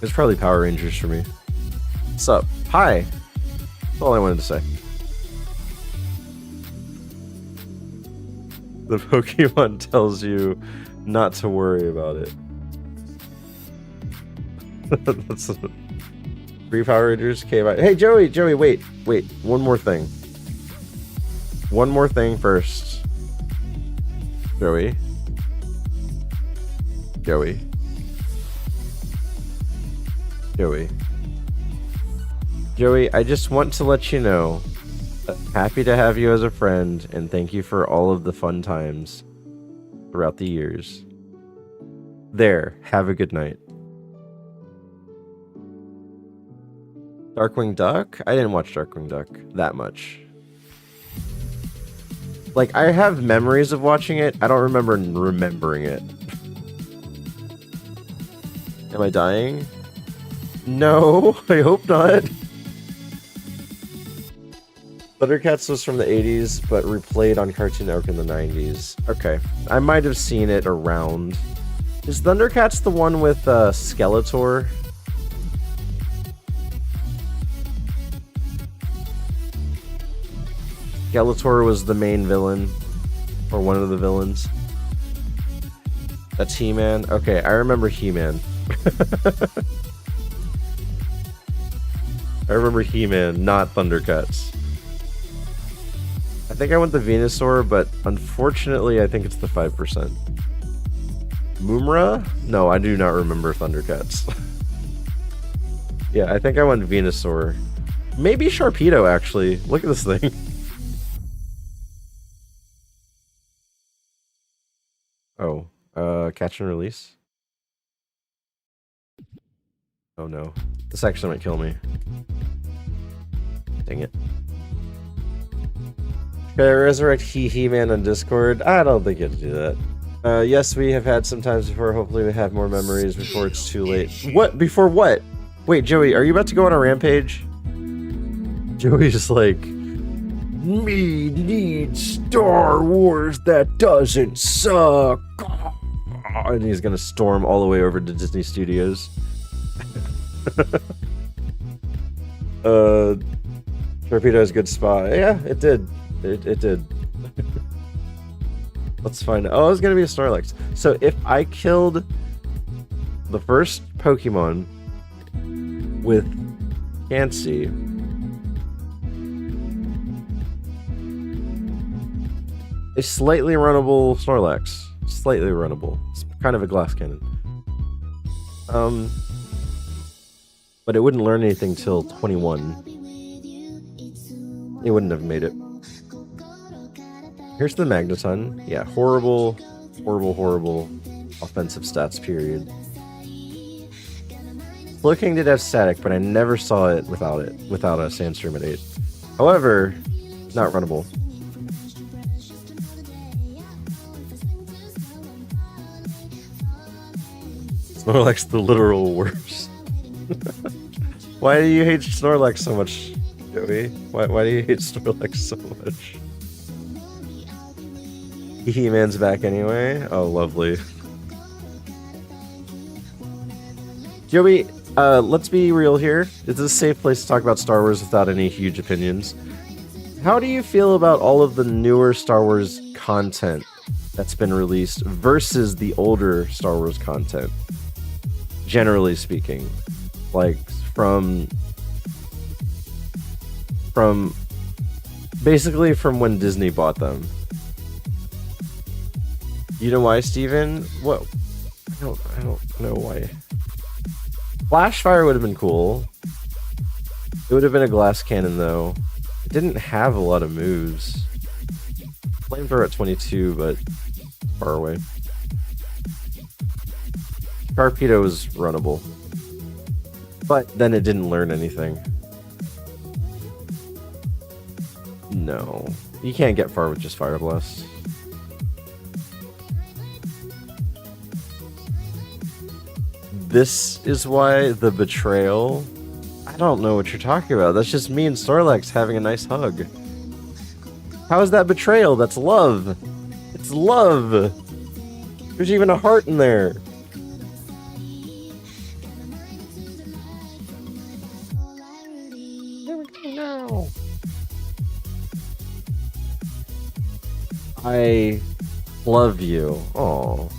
It's probably Power Rangers for me. What's up? Hi! That's all I wanted to say. The Pokemon tells you not to worry about it. That's... Free Power Rangers came out. Hey, Joey, wait, one more thing. One more thing first. Joey. Joey. Joey. Joey, I just want to let you know, I'm happy to have you as a friend, and thank you for all of the fun times throughout the years. There, have a good night. Darkwing Duck? I didn't watch Darkwing Duck that much. Like, I have memories of watching it. I don't remember remembering it. Am I dying? No, I hope not. Thundercats was from the 80s, but replayed on Cartoon Network in the 90s. Okay, I might have seen it around. Is Thundercats the one with Skeletor? Skeletor was the main villain, or one of the villains. That's He-Man? Okay, I remember He-Man. I remember He-Man, not Thundercats. I think I went the Venusaur, but unfortunately I think it's the 5%. Moomra? No, I do not remember Thundercats. Yeah, I think I went Venusaur. Maybe Sharpedo, actually. Look at this thing. Oh, catch and release? Oh no. This actually might kill me. Dang it. Should I resurrect He-Man on Discord? I don't think you have to do that. Yes, we have had some times before. Hopefully we have more memories before it's too late. What? Before what? Wait, Joey, are you about to go on a rampage? Joey's like, me needs Star Wars that doesn't suck. And he's gonna storm all the way over to Disney Studios. Torpedo's good spot. Yeah, it did. It did. Let's find out. Oh, it's gonna be a Snorlax. So if I killed the first Pokemon with Chansey, a slightly runnable Snorlax. Slightly runnable. It's kind of a glass cannon. But it wouldn't learn anything till 21. It wouldn't have made it. Here's the Magneton. Yeah, horrible, horrible, horrible offensive stats, period. Slowking did have static, but I never saw it without a Sandstorm at 8. However, not runnable. Snorlax the literal worst. Why do you hate Snorlax so much, Joey? Why do you hate Snorlax so much? He-Man's back anyway. Oh, lovely. Joey, let's be real here. It's a safe place to talk about Star Wars without any huge opinions. How do you feel about all of the newer Star Wars content that's been released versus the older Star Wars content? Generally speaking, like from basically from when Disney bought them. You know why, Steven? What? I don't know why. Flashfire would have been cool. It would have been a glass cannon though. It didn't have a lot of moves. Flamethrower at 22, but far away. Torpedo was runnable. But then it didn't learn anything. No. You can't get far with just Fire Blast. This is why the betrayal... I don't know what you're talking about. That's just me and Snorlax having a nice hug. How is that betrayal? That's love. It's love. There's even a heart in there. No. I love you. Oh.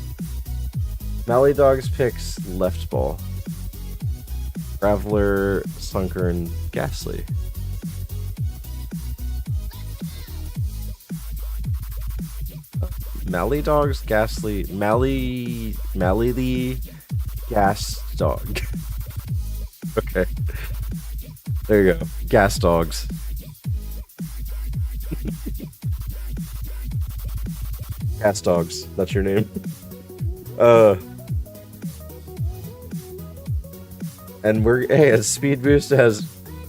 Mally Dogs picks left ball. Graveler, Sunker, and Ghastly. Mally Dogs, Ghastly, Mally the Gas Dog. Okay. There you go. Gas Dogs. Gas Dogs. That's your name. And we're, hey, as Speed Boost has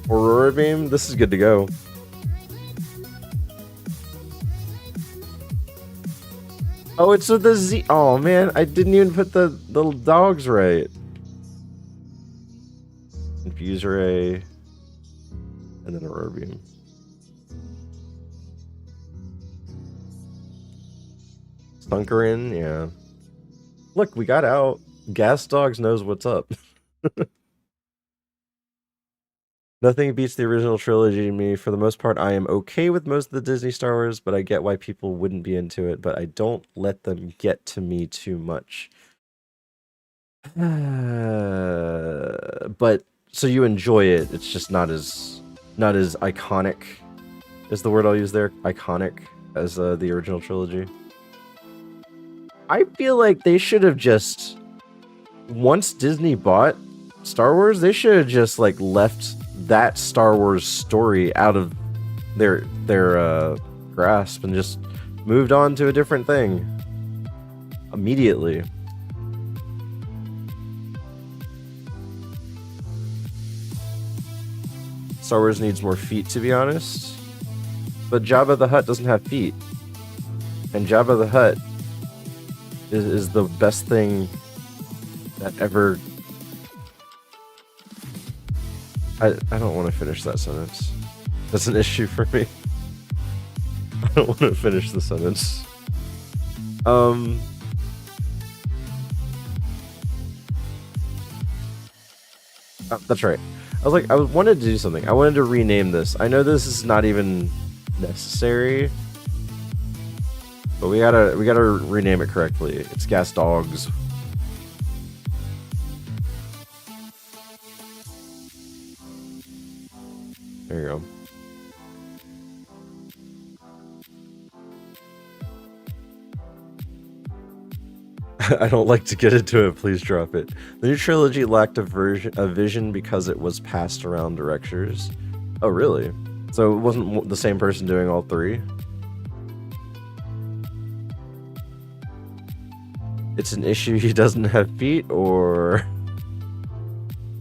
Aurora Beam, this is good to go. Oh, it's with the Z. Oh man, I didn't even put the dogs right. Infuse Ray, and then Aurora Beam. Sunkerin, yeah. Look, we got out. Gas Dogs knows what's up. Nothing beats the original trilogy to me. For the most part, I am okay with most of the Disney Star Wars, but I get why people wouldn't be into it, but I don't let them get to me too much. But, so you enjoy it, it's just not as iconic, is the word I'll use there, iconic, as the original trilogy. I feel like they should have just, once Disney bought Star Wars, they should have just like left that Star Wars story out of their grasp and just moved on to a different thing immediately. Star Wars needs more feet, to be honest, but Jabba the Hutt doesn't have feet, and Jabba the Hutt is the best thing that ever. I don't want to finish that sentence. That's an issue for me. I don't want to finish the sentence. Oh, that's right. I wanted to do something. I wanted to rename this. I know this is not even necessary, but we gotta rename it correctly. It's Gas Dogs. There you go. I don't like to get into it, please drop it. The new trilogy lacked a vision because it was passed around directors. Oh, really? So it wasn't the same person doing all three? It's an issue he doesn't have feet, or...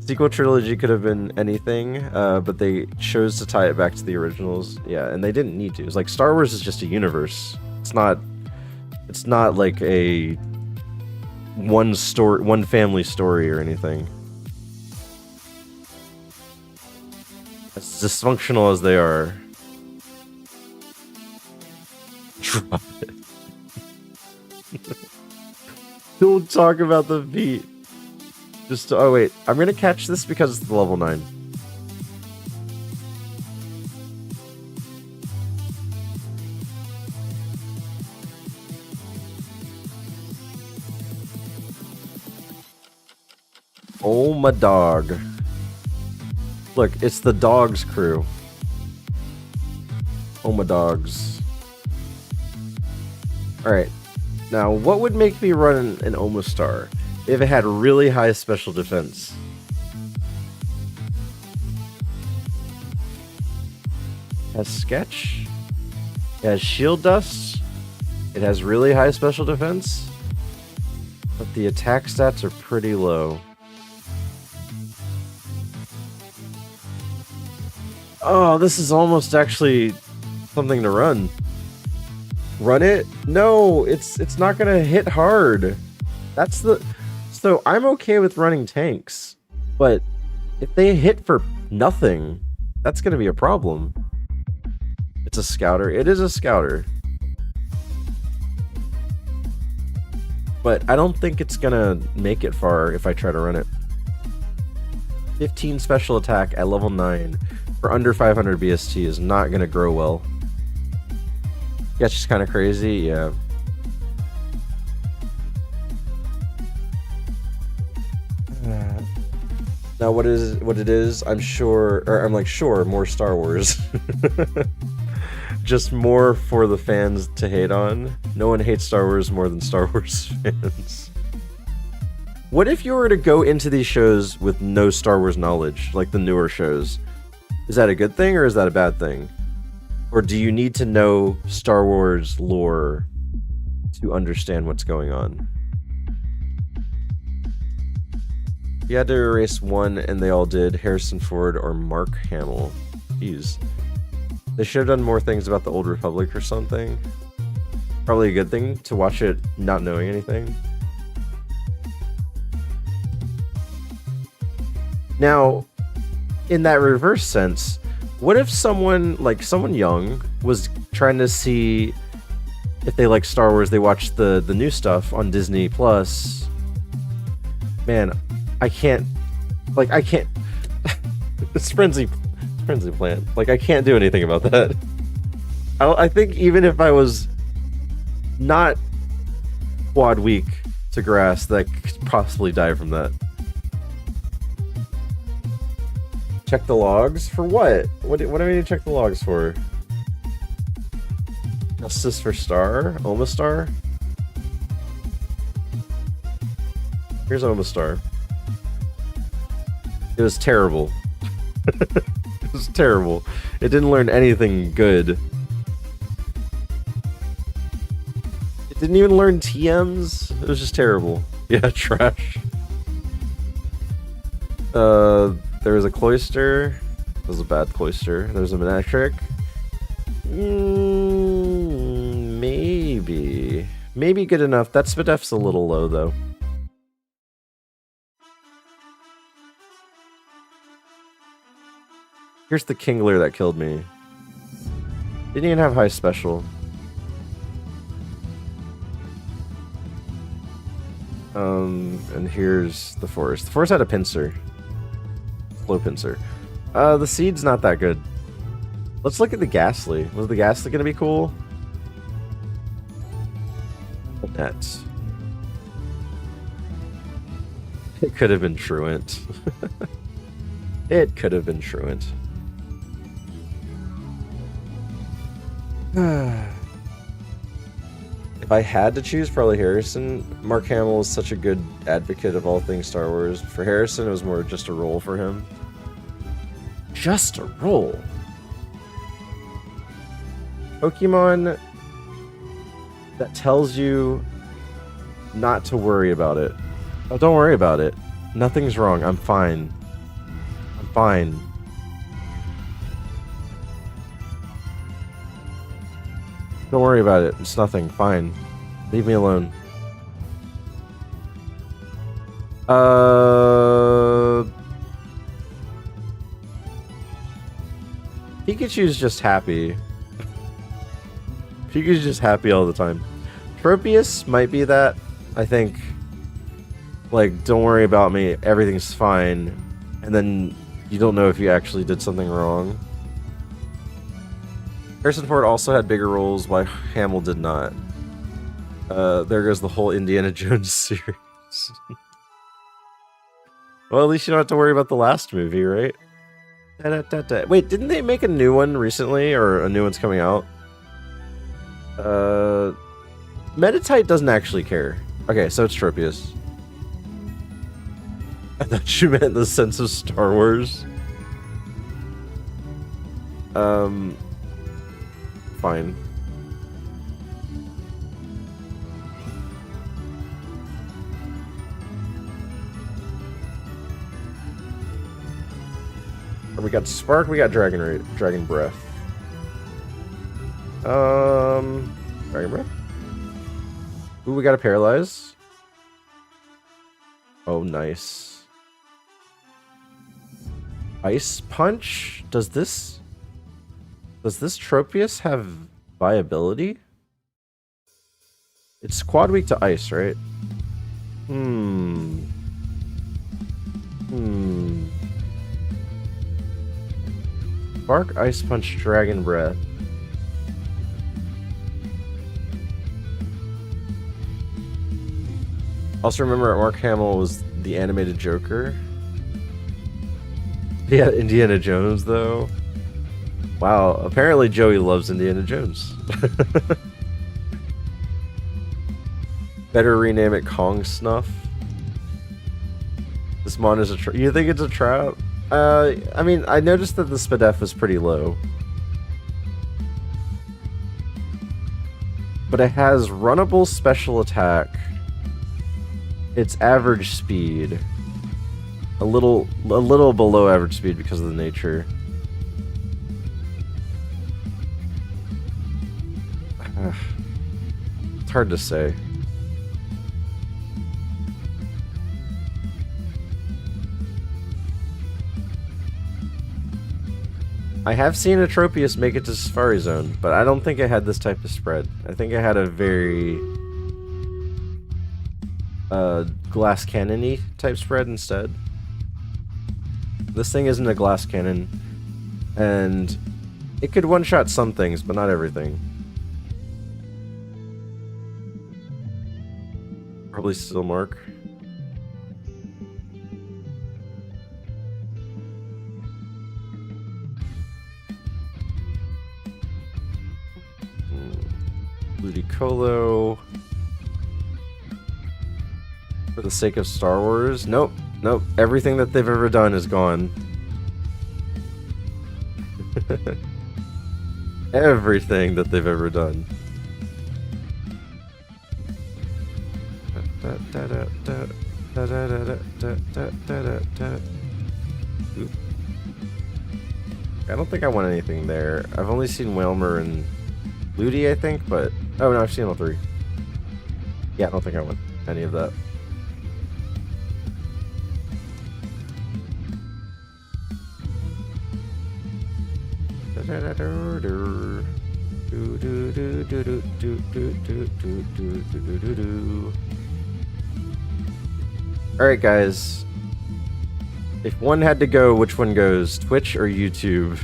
Sequel trilogy could have been anything, but they chose to tie it back to the originals. Yeah, and they didn't need to. It's like Star Wars is just a universe. It's not like a one family story or anything. As dysfunctional as they are. Drop it. Don't talk about the feet. Just oh wait, I'm gonna catch this because it's the level 9. Oh my dog. Look, it's the dogs crew. Oh my dogs. Alright. Now, what would make me run an Omastar if it had really high special defense? It has Sketch. It has Shield Dust. It has really high special defense. But the attack stats are pretty low. Oh, this is almost actually something to run. Run it? No, it's not gonna hit hard. That's the... So I'm okay with running tanks, but if they hit for nothing, that's gonna be a problem. It's a scouter. It is a scouter. But I don't think it's gonna make it far if I try to run it. 15 special attack at level 9 for under 500 BST is not gonna grow well. Yeah, it's just kind of crazy, yeah. Now what it is, I'm sure, or I'm like, sure, more Star Wars. Just more for the fans to hate on. No one hates Star Wars more than Star Wars fans. What if you were to go into these shows with no Star Wars knowledge, like the newer shows? Is that a good thing or is that a bad thing? Or do you need to know Star Wars lore to understand what's going on? You had to erase one and they all did, Harrison Ford or Mark Hamill. Jeez. They should have done more things about the Old Republic or something. Probably a good thing to watch it not knowing anything. Now, in that reverse sense, what if someone young was trying to see if they like Star Wars, they watched the new stuff on Disney Plus. Man, I can't it's frenzy plant. Like, I can't do anything about that. I think even if I was not quad weak to grass, that could possibly die from that. Check the logs? For what? What do I need to check the logs for? Justice for Star? Omastar? Here's Omastar. It was terrible. It was terrible. It didn't learn anything good. It didn't even learn TMs. It was just terrible. Yeah, trash. There was a cloister. It was a bad cloister. There's a metric. Maybe. Maybe good enough. That SPDEF's a little low, though. Here's the Kingler that killed me. Didn't even have high special. And here's the Forest. The Forest had a pincer. Slow pincer. The Seed's not that good. Let's look at the Ghastly. Was the Ghastly gonna be cool? Net. It could have been Truant. It could have been Truant. If I had to choose, probably Harrison. Mark Hamill is such a good advocate of all things Star Wars. For Harrison, it was more just a role for him. Just a role? Pokemon that tells you not to worry about it. Oh, don't worry about it. Nothing's wrong. I'm fine. I'm fine. Don't worry about it. It's nothing. Fine. Leave me alone. Pikachu's just happy. Pikachu's just happy all the time. Tropius might be that. I think, like, don't worry about me. Everything's fine. And then you don't know if you actually did something wrong. Harrison Ford also had bigger roles, while Hamill did not. There goes the whole Indiana Jones series. Well, at least you don't have to worry about the last movie, right? Wait, didn't they make a new one recently, or a new one's coming out? Meditite doesn't actually care. Okay, so it's Tropius. I thought you meant in the sense of Star Wars. Fine. We got Spark, we got Dragon Breath. Dragon Breath? Ooh, we got a Paralyze. Oh, nice. Ice Punch? Does this Tropius have viability? It's quad weak to ice, right? Spark, Ice Punch, Dragon Breath. Also remember Mark Hamill was the animated Joker. Yeah, Indiana Jones though. Wow, apparently Joey loves Indiana Jones. Better rename it Kong Snuff. This mon is a trap. You think it's a trap? I mean, I noticed that the SPDEF is pretty low. But it has runnable special attack. Its average speed. A little below average speed because of the nature. It's hard to say. I have seen a Tropius make it to Safari Zone, but I don't think it had this type of spread. I think it had a very glass cannon-y type spread instead. This thing isn't a glass cannon, and it could one-shot some things, but not everything. Probably still Mark. Ludicolo. For the sake of Star Wars? Nope. Nope. Everything that they've ever done is gone. Everything that they've ever done. Oop. I don't think I want anything there. I've only seen Whalmer and Ludi, I think, but... Oh, no, I've seen all three. Yeah, I don't think I want any of that. Alright, guys. If one had to go, which one goes? Twitch or YouTube?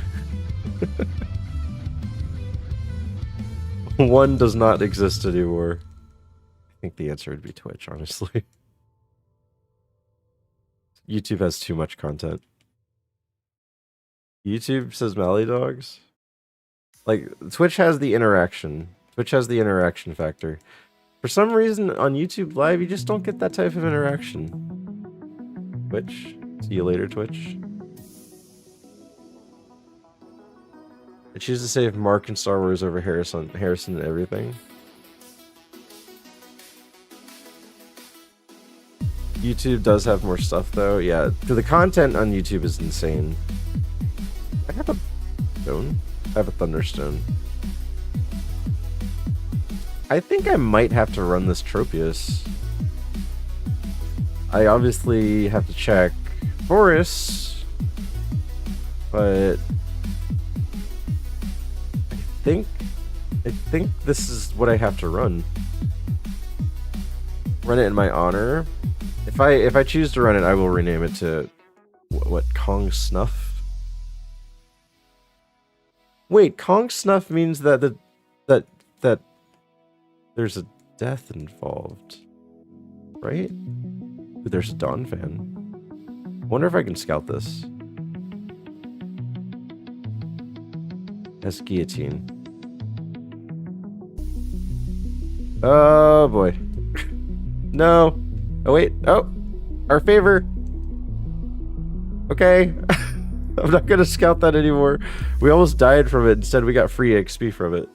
One does not exist anymore. I think the answer would be Twitch, honestly. YouTube has too much content. YouTube says Mally Dogs? Like, Twitch has the interaction. Twitch has the interaction factor. For some reason, on YouTube Live, you just don't get that type of interaction. Twitch? See you later, Twitch. I choose to save Mark and Star Wars over Harrison and everything. YouTube does have more stuff, though. Yeah, the content on YouTube is insane. I have a stone. I have a thunderstone. I think I might have to run this Tropius. I obviously have to check forests, but I think this is what I have to run. Run it in my honor. If I choose to run it, I will rename it to what, Kong Snuff. Wait, Kong Snuff means that that there's a death involved, right? Ooh, there's a Dawn fan. I wonder if I can scout this. That's guillotine. Oh boy. No. Oh wait. Oh, our favor. Okay. I'm not gonna scout that anymore. We almost died from it. Instead, we got free XP from it.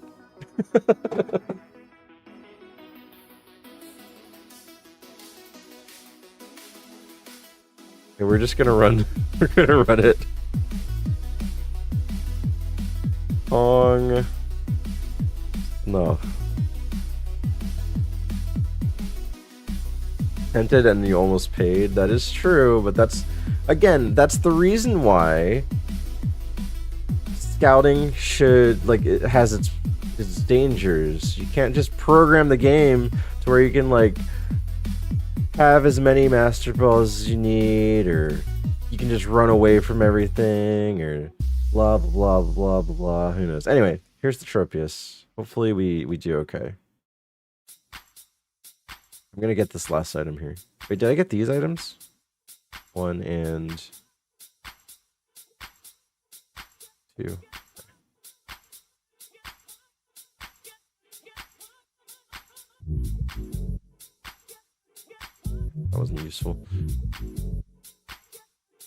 Okay, we're just gonna run. We're gonna run it. Kong. No. Tempted and you almost paid. That is true, but that's, again, that's the reason why scouting should, like, it has its dangers. You can't just program the game to where you can, like, have as many master balls as you need, or you can just run away from everything, or blah blah blah blah blah blah. Who knows? Anyway, here's the Tropius. Hopefully we do okay. I'm gonna get this last item here. Wait, did I get these items? 1 and 2. That wasn't useful.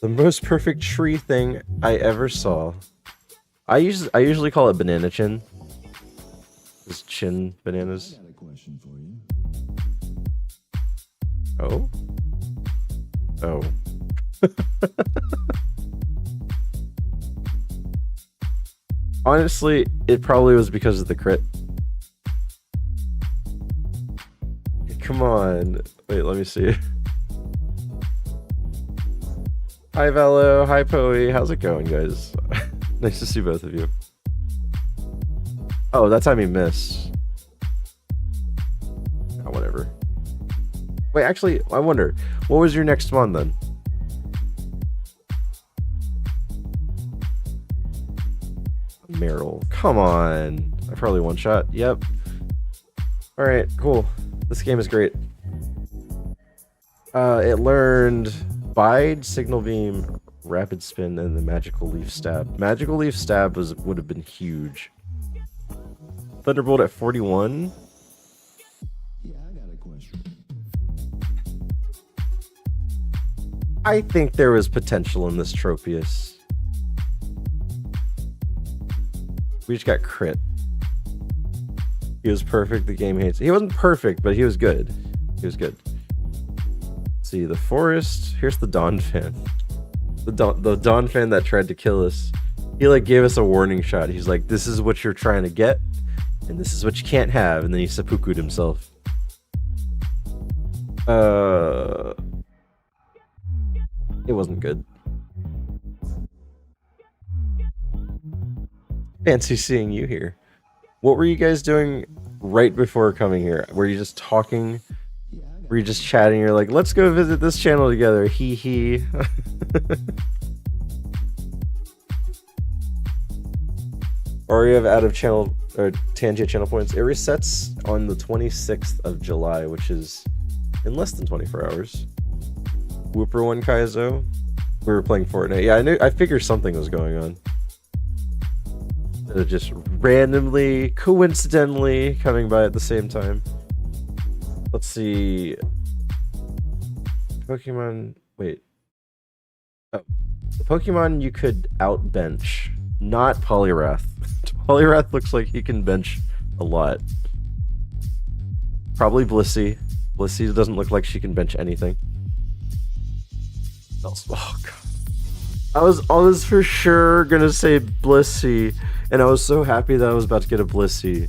The most perfect tree thing I ever saw. I usually call it banana chin. Just chin bananas. I got a question for you. Oh? Oh. Honestly, it probably was because of the crit. Come on. Wait, let me see. Hi, Velo. Hi, Poe. How's it going, guys? Nice to see both of you. Oh, that time he missed. Oh, whatever. Wait, actually, I wonder, what was your next one then? Meryl. Come on. I probably one shot. Yep. Alright, cool. This game is great. It learned Bide, Signal Beam, Rapid Spin, and the Magical Leaf Stab. Magical Leaf Stab would have been huge. Thunderbolt at 41. Yeah, I got a question. I think there was potential in this Tropius. We just got crit. He was perfect, the game hates. He wasn't perfect, but he was good. He was good. Let's see, the forest. Here's the Dawn fan. The Dawn fan that tried to kill us. He like gave us a warning shot. He's like, this is what you're trying to get, and this is what you can't have, and then he seppuku'd himself. It wasn't good. Fancy seeing you here. What were you guys doing right before coming here? Were you just talking? Were you just chatting? You're like, let's go visit this channel together. Hee hee. Or you have out of channel or tangent channel points. It resets on the 26th of July, which is in less than 24 hours. Whooper 1 Kaizo. We were playing Fortnite. Yeah, I figured something was going on. Just randomly, coincidentally coming by at the same time. Let's see. Pokemon. Wait. Oh. The Pokemon you could outbench. Not Poliwrath. Poliwrath looks like he can bench a lot. Probably Blissey. Blissey doesn't look like she can bench anything. Oh god. I was for sure gonna say Blissey, and I was so happy that I was about to get a Blissey.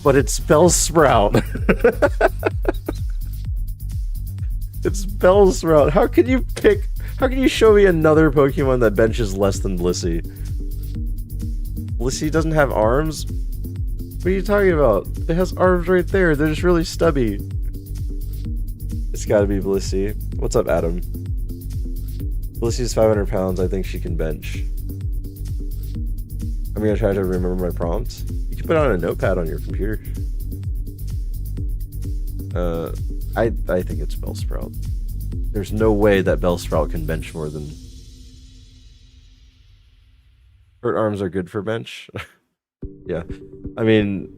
But it's Bellsprout. It's Bellsprout. How can you show me another Pokemon that benches less than Blissey? Blissey doesn't have arms? What are you talking about? It has arms right there. They're just really stubby. It's gotta be Blissey. What's up, Adam? Blissey's 500 pounds. I think she can bench. I'm gonna try to remember my prompts. You can put it on a notepad on your computer. I think it's Bellsprout. There's no way that Bellsprout can bench more than... Short arms are good for bench. Yeah. I mean,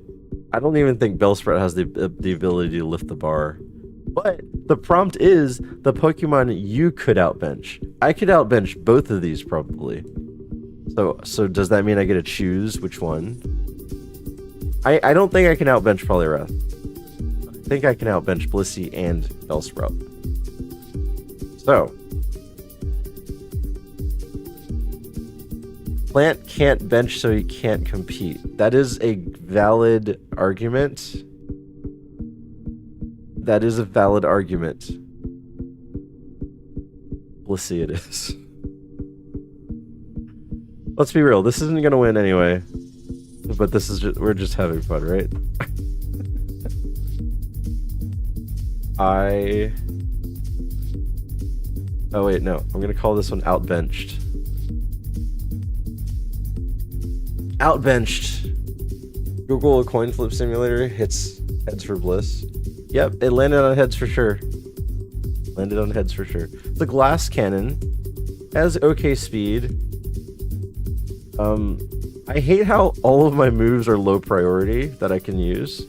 I don't even think Bellsprout has the ability to lift the bar. But the prompt is the Pokemon you could outbench. I could outbench both of these probably. So does that mean I get to choose which one? I don't think I can outbench Poliwrath. I think I can outbench Blissey and Bellsprout. So. Plant can't bench, so he can't compete. That is a valid argument. That is a valid argument. Blissey it is. Let's be real, this isn't gonna win anyway. But this is just, we're just having fun, right? Oh wait, no. I'm gonna call this one outbenched. Outbenched. Google a coin flip simulator, hits heads for bliss. Yep, it landed on heads for sure. Landed on heads for sure. The glass cannon has okay speed. I hate how all of my moves are low priority that I can use.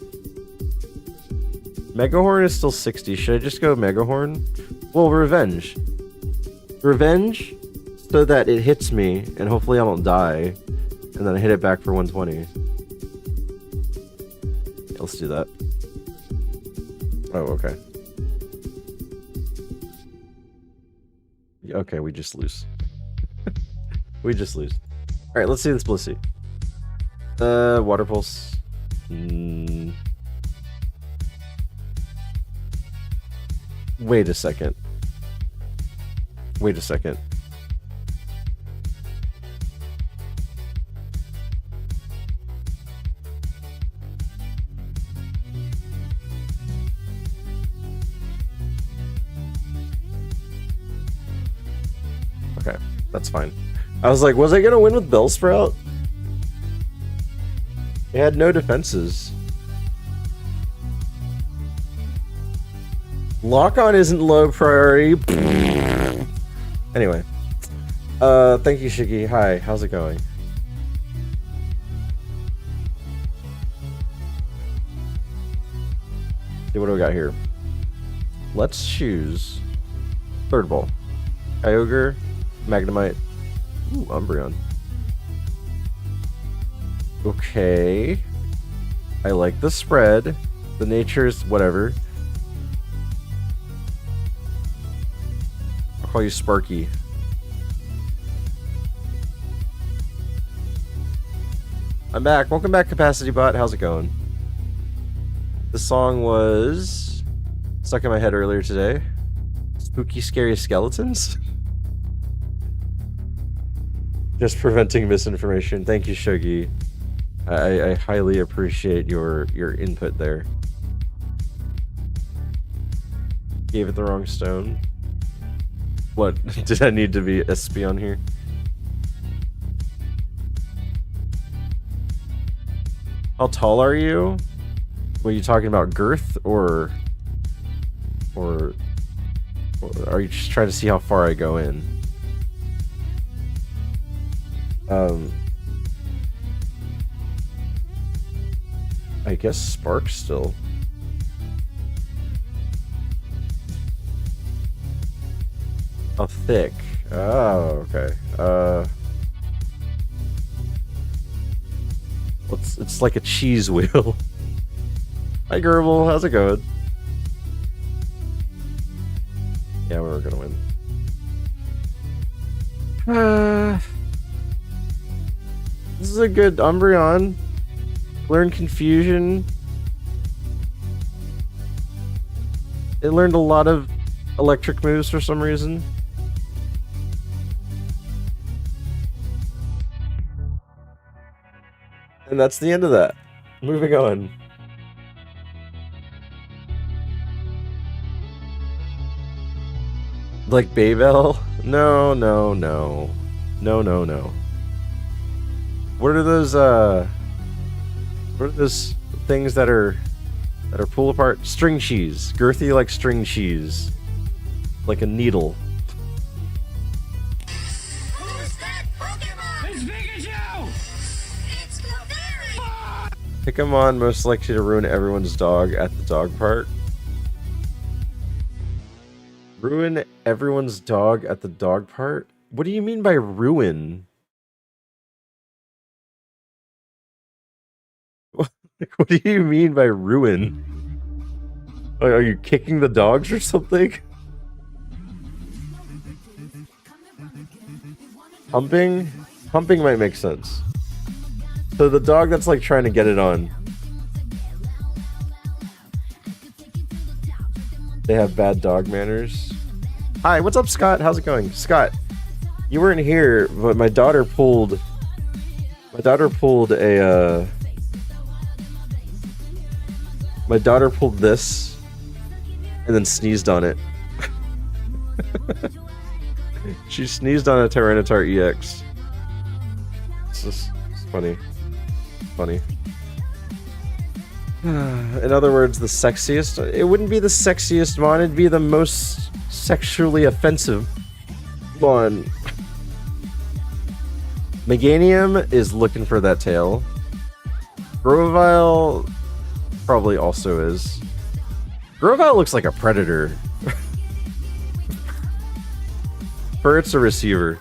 Megahorn is still 60. Should I just go Megahorn? Well, Revenge. Revenge so that it hits me and hopefully I don't die. And then I hit it back for 120. Yeah, let's do that. Oh, okay. Okay, we just lose. We just lose. Alright, let's see this Blissey. Water Pulse. Wait a second. Wait a second. Okay, that's fine. I was like, was I gonna win with Bellsprout? It had no defenses. Lock-on isn't low priority. Anyway. Thank you, Shiggy. Hi, how's it going? See, what do we got here? Let's choose third ball. Kyogre, Magnemite. Ooh, Umbreon. Okay. I like the spread. The nature's whatever. I'll call you Sparky. I'm back. Welcome back, Capacity Bot. How's it going? The song was stuck in my head earlier today. Spooky, scary skeletons? Just preventing misinformation. Thank you, Shogi. I highly appreciate your input there. Gave it the wrong stone. What? Did I need to be SP on here? How tall are you? Were you talking about girth or are you just trying to see how far I go in? I guess Spark still. Oh, thick. Oh, okay. It's like a cheese wheel. Hi, Gerbil. How's it going? Yeah, we're gonna win. This is a good Umbreon. Learn Confusion. It learned a lot of electric moves for some reason. And that's the end of that. Moving on. Like Babel? No, no, no. No, no, no. What are those things that are pull apart? String cheese. Girthy like string cheese. Like a needle. Who's that Pokemon? It's Pikachu! It's Clefairy! Pokemon most likely to ruin everyone's dog at the dog park. Ruin everyone's dog at the dog park? What do you mean by ruin? What do you mean by ruin? Like, are you kicking the dogs or something? Humping? Humping might make sense. So the dog that's like trying to get it on. They have bad dog manners. Hi, what's up, Scott? How's it going? Scott, you weren't here, but my daughter pulled a my daughter pulled this and then sneezed on it. She sneezed on a Tyranitar EX. It's funny. Funny. In other words, the sexiest. It wouldn't be the sexiest Mon, it'd be the most sexually offensive Mon. Meganium is looking for that tail. Grovyle probably also is. Grovyle looks like a predator. Furret's a receiver.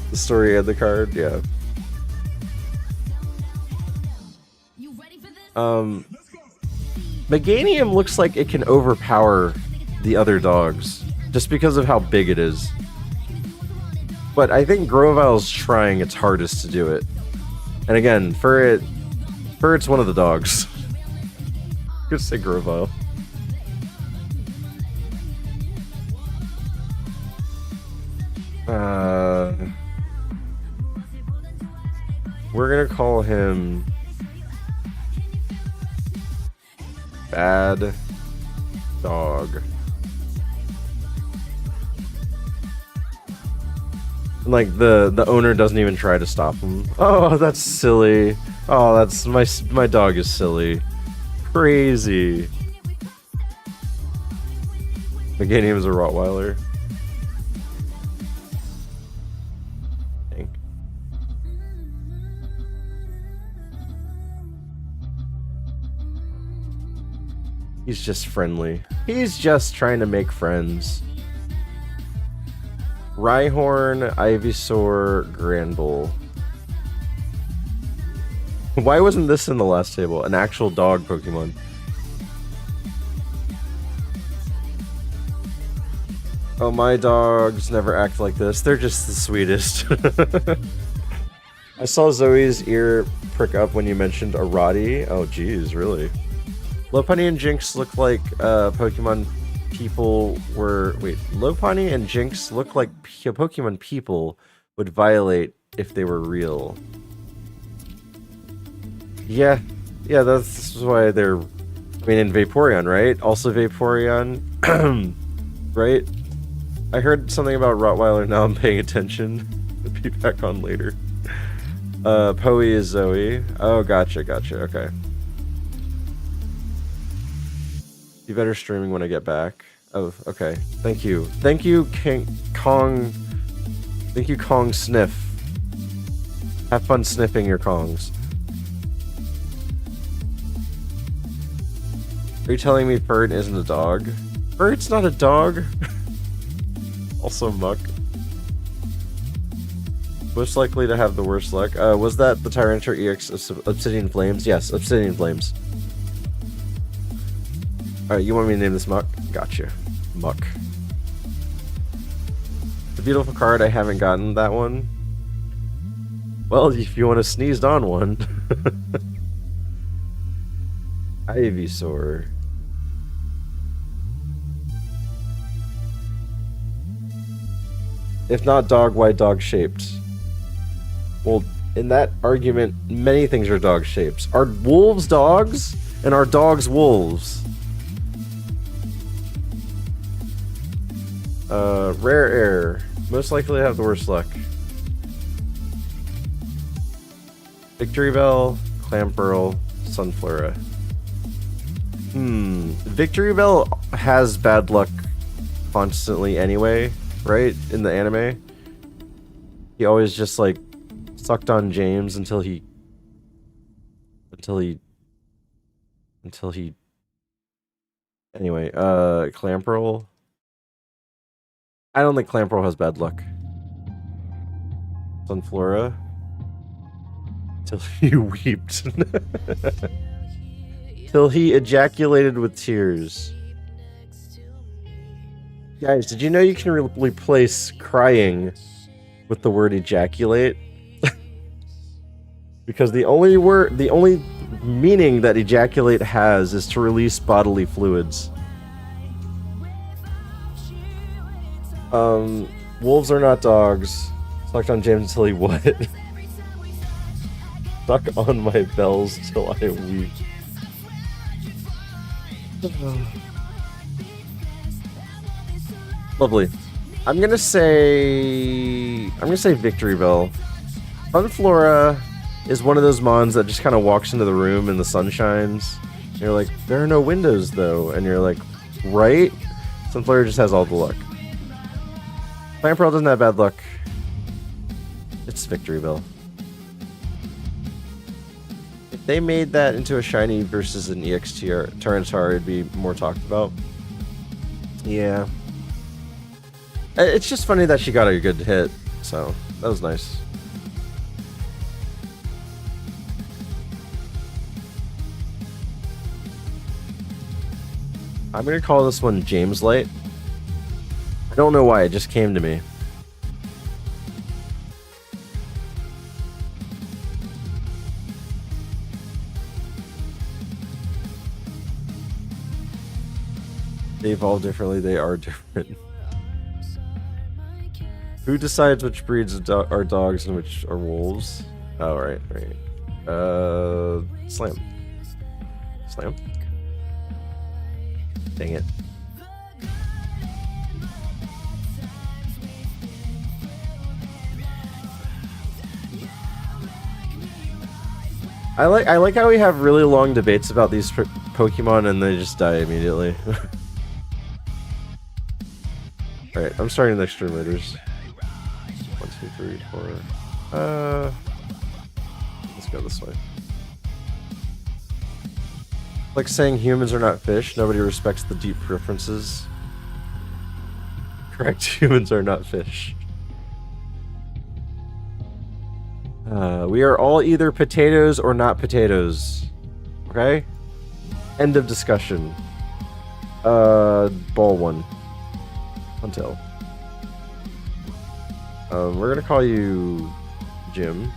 The story and the card, yeah. Meganium looks like it can overpower the other dogs just because of how big it is. But I think Grovyle's trying its hardest to do it. And again, Furret's one of the dogs. I'm gonna say Grovyle. We're gonna call him Bad Dog. Like the owner doesn't even try to stop him. Oh, that's silly. Oh, that's my dog is silly. Crazy. Meganium's a Rottweiler. Dang. He's just friendly. He's just trying to make friends. Rhyhorn, Ivysaur, Granbull. Why wasn't this in the last table? An actual dog Pokemon. Oh, my dogs never act like this. They're just the sweetest. I saw Zoe's ear prick up when you mentioned a Roddy. Oh, geez, really? Lopunny and Jinx look like Pokemon people were. Wait, Lopunny and Jinx look like Pokemon people would violate if they were real. Yeah, yeah, this is why they're. I mean, in Vaporeon, right? Also Vaporeon, right? I heard something about Rottweiler. Now I'm paying attention. I'll be back on later. Poe is Zoe. Oh, gotcha, okay. Be better streaming when I get back. Oh, okay. Thank you. Thank you, Kong. Thank you, Kong Sniff. Have fun sniffing your Kongs. Are you telling me Bird isn't a dog? Bird's not a dog. Also Muck. Most likely to have the worst luck. Was that the Tyranitar EX Obsidian Flames? Yes, Obsidian Flames. Alright, you want me to name this Muck? Gotcha. Muck. It's a beautiful card. I haven't gotten that one. Well, if you want to sneeze on one. Ivysaur. If not dog, why dog shaped? Well, in that argument, many things are dog shapes. Are wolves dogs? And are dogs wolves? Rare air. Most likely to have the worst luck. Victory Bell, Clamperl, Sunflora. Victory Bell has bad luck constantly anyway, right? In the anime. He always just like sucked on James until he anyway, Clamperl. I don't think Clamperl has bad luck. Sunflora. Till he wept. Till he ejaculated with tears. Guys, did you know you can replace crying with the word ejaculate? Because the only meaning that ejaculate has is to release bodily fluids. Wolves are not dogs. Sucked on James until he what? Suck on my bells till I weep. Lovely. I'm gonna say Victory Bell. Sunflora is one of those mons that just kind of walks into the room and the sun shines. And you're like, there are no windows though, and you're like, right? Sunflora just has all the luck. Clamperl doesn't have bad luck. It's Victory Bell. If they made that into a shiny versus an EXT Tyranitar, it'd be more talked about. Yeah. It's just funny that she got a good hit, so that was nice. I'm gonna call this one James Light. I don't know why, it just came to me. They evolve differently, they are different. Who decides which breeds are dogs and which are wolves? Oh, right. Slam. Slam? Dang it. I like how we have really long debates about these Pokemon and they just die immediately. Alright, I'm starting the next Murders. 1, 2, 3, 4. Let's go this way. Like saying humans are not fish, nobody respects the deep preferences. Correct, humans are not fish. We are all either potatoes or not potatoes. Okay? End of discussion. Ball 1. Until. We're gonna call you Jimmy.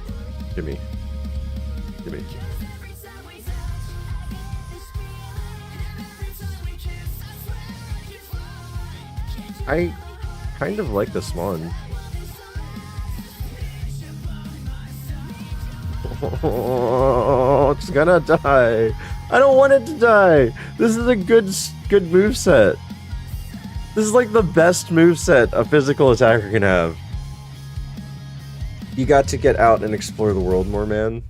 I kind of like this one. Oh, it's gonna die. I don't want it to die. This is a good moveset. This is like the best moveset a physical attacker can have. You got to get out and explore the world more, man.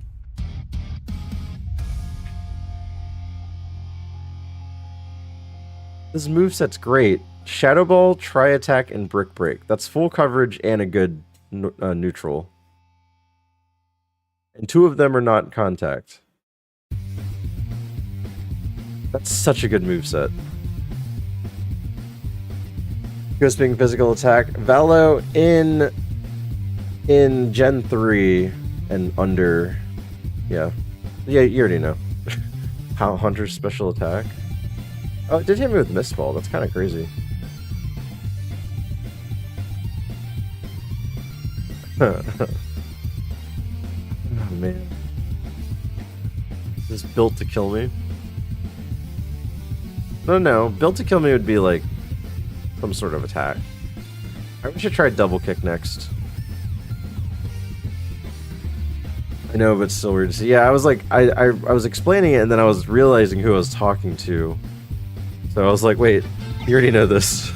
This moveset's great. Shadow Ball, Tri Attack, and Brick Break. That's full coverage and a good neutral. And 2 of them are not contact. That's such a good moveset. Ghost being physical attack. Valo in Gen 3 and under. Yeah. Yeah, you already know. How Hunter's special attack. Oh, it did hit me with Mistball. That's kind of crazy. Oh, man. This built to kill me? No. Built to kill me would be like some sort of attack. I should try double kick next. I know, but it's still weird to see. Yeah, I was like, I was explaining it, and then I was realizing who I was talking to. So I was like, wait, you already know this.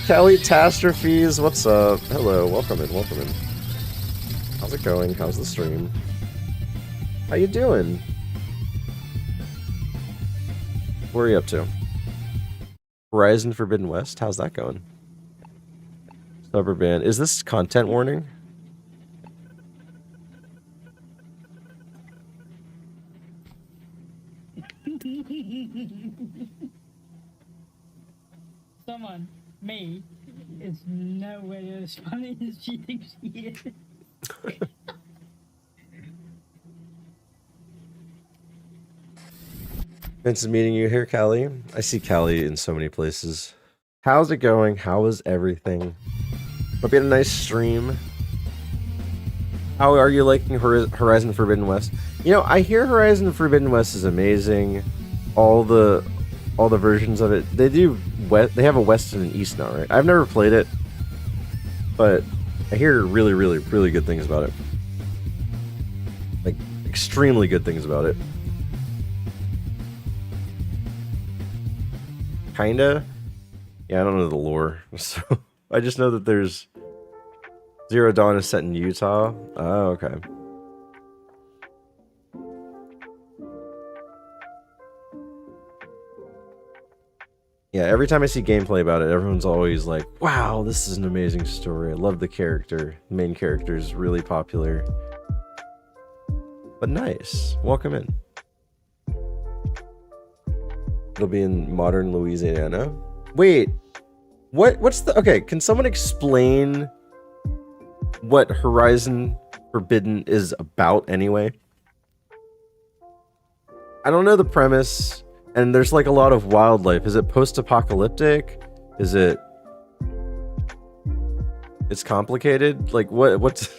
Catastrophes, what's up? Hello, welcome in. How's it going? How's the stream? How you doing? What are you up to? Horizon Forbidden West? How's that going? Rubber band. Is this content warning? Someone, me, is nowhere as funny as she thinks she is. Nice meeting you here, Callie. I see Callie in so many places. How's it going? How is everything? Hope you had a nice stream. How are you liking Horizon Forbidden West? You know, I hear Horizon Forbidden West is amazing. All the versions of it. They have a West and an East now, right? I've never played it, but I hear really, really, really good things about it. Like, extremely good things about it. Kinda. Yeah, I don't know the lore, so I just know that there's Zero Dawn is set in Utah. Oh, okay. Yeah, every time I see gameplay about it, everyone's always like, wow, this is an amazing story. I love the character. The main character is really popular. But nice. Welcome in. It'll be in modern Louisiana. Wait, what's the... Okay, can someone explain what Horizon Forbidden is about anyway? I don't know the premise, and there's like a lot of wildlife. Is it post-apocalyptic? Is it... It's complicated? Like, what's...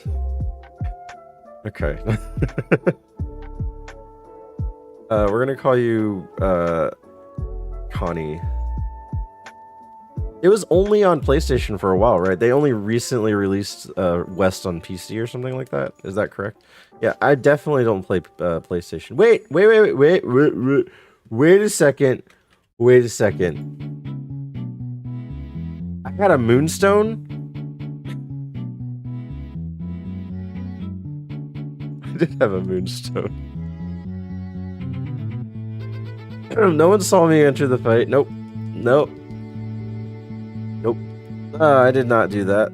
Okay. We're gonna call you, Connie. It was only on PlayStation for a while, right? They only recently released West on PC or something like that. Is that correct? Yeah, I definitely don't play PlayStation. Wait a second. Wait a second. I had a Moonstone? I did have a Moonstone. No one saw me enter the fight. Nope. Nope. Nope. I did not do that.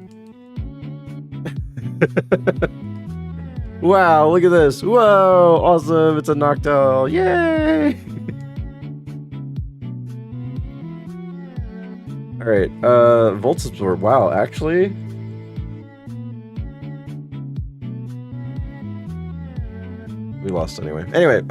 Wow, look at this. Whoa, awesome. It's a Noctowl. Yay! Alright, Volt Absorb. Wow, actually... We lost anyway. Anyway,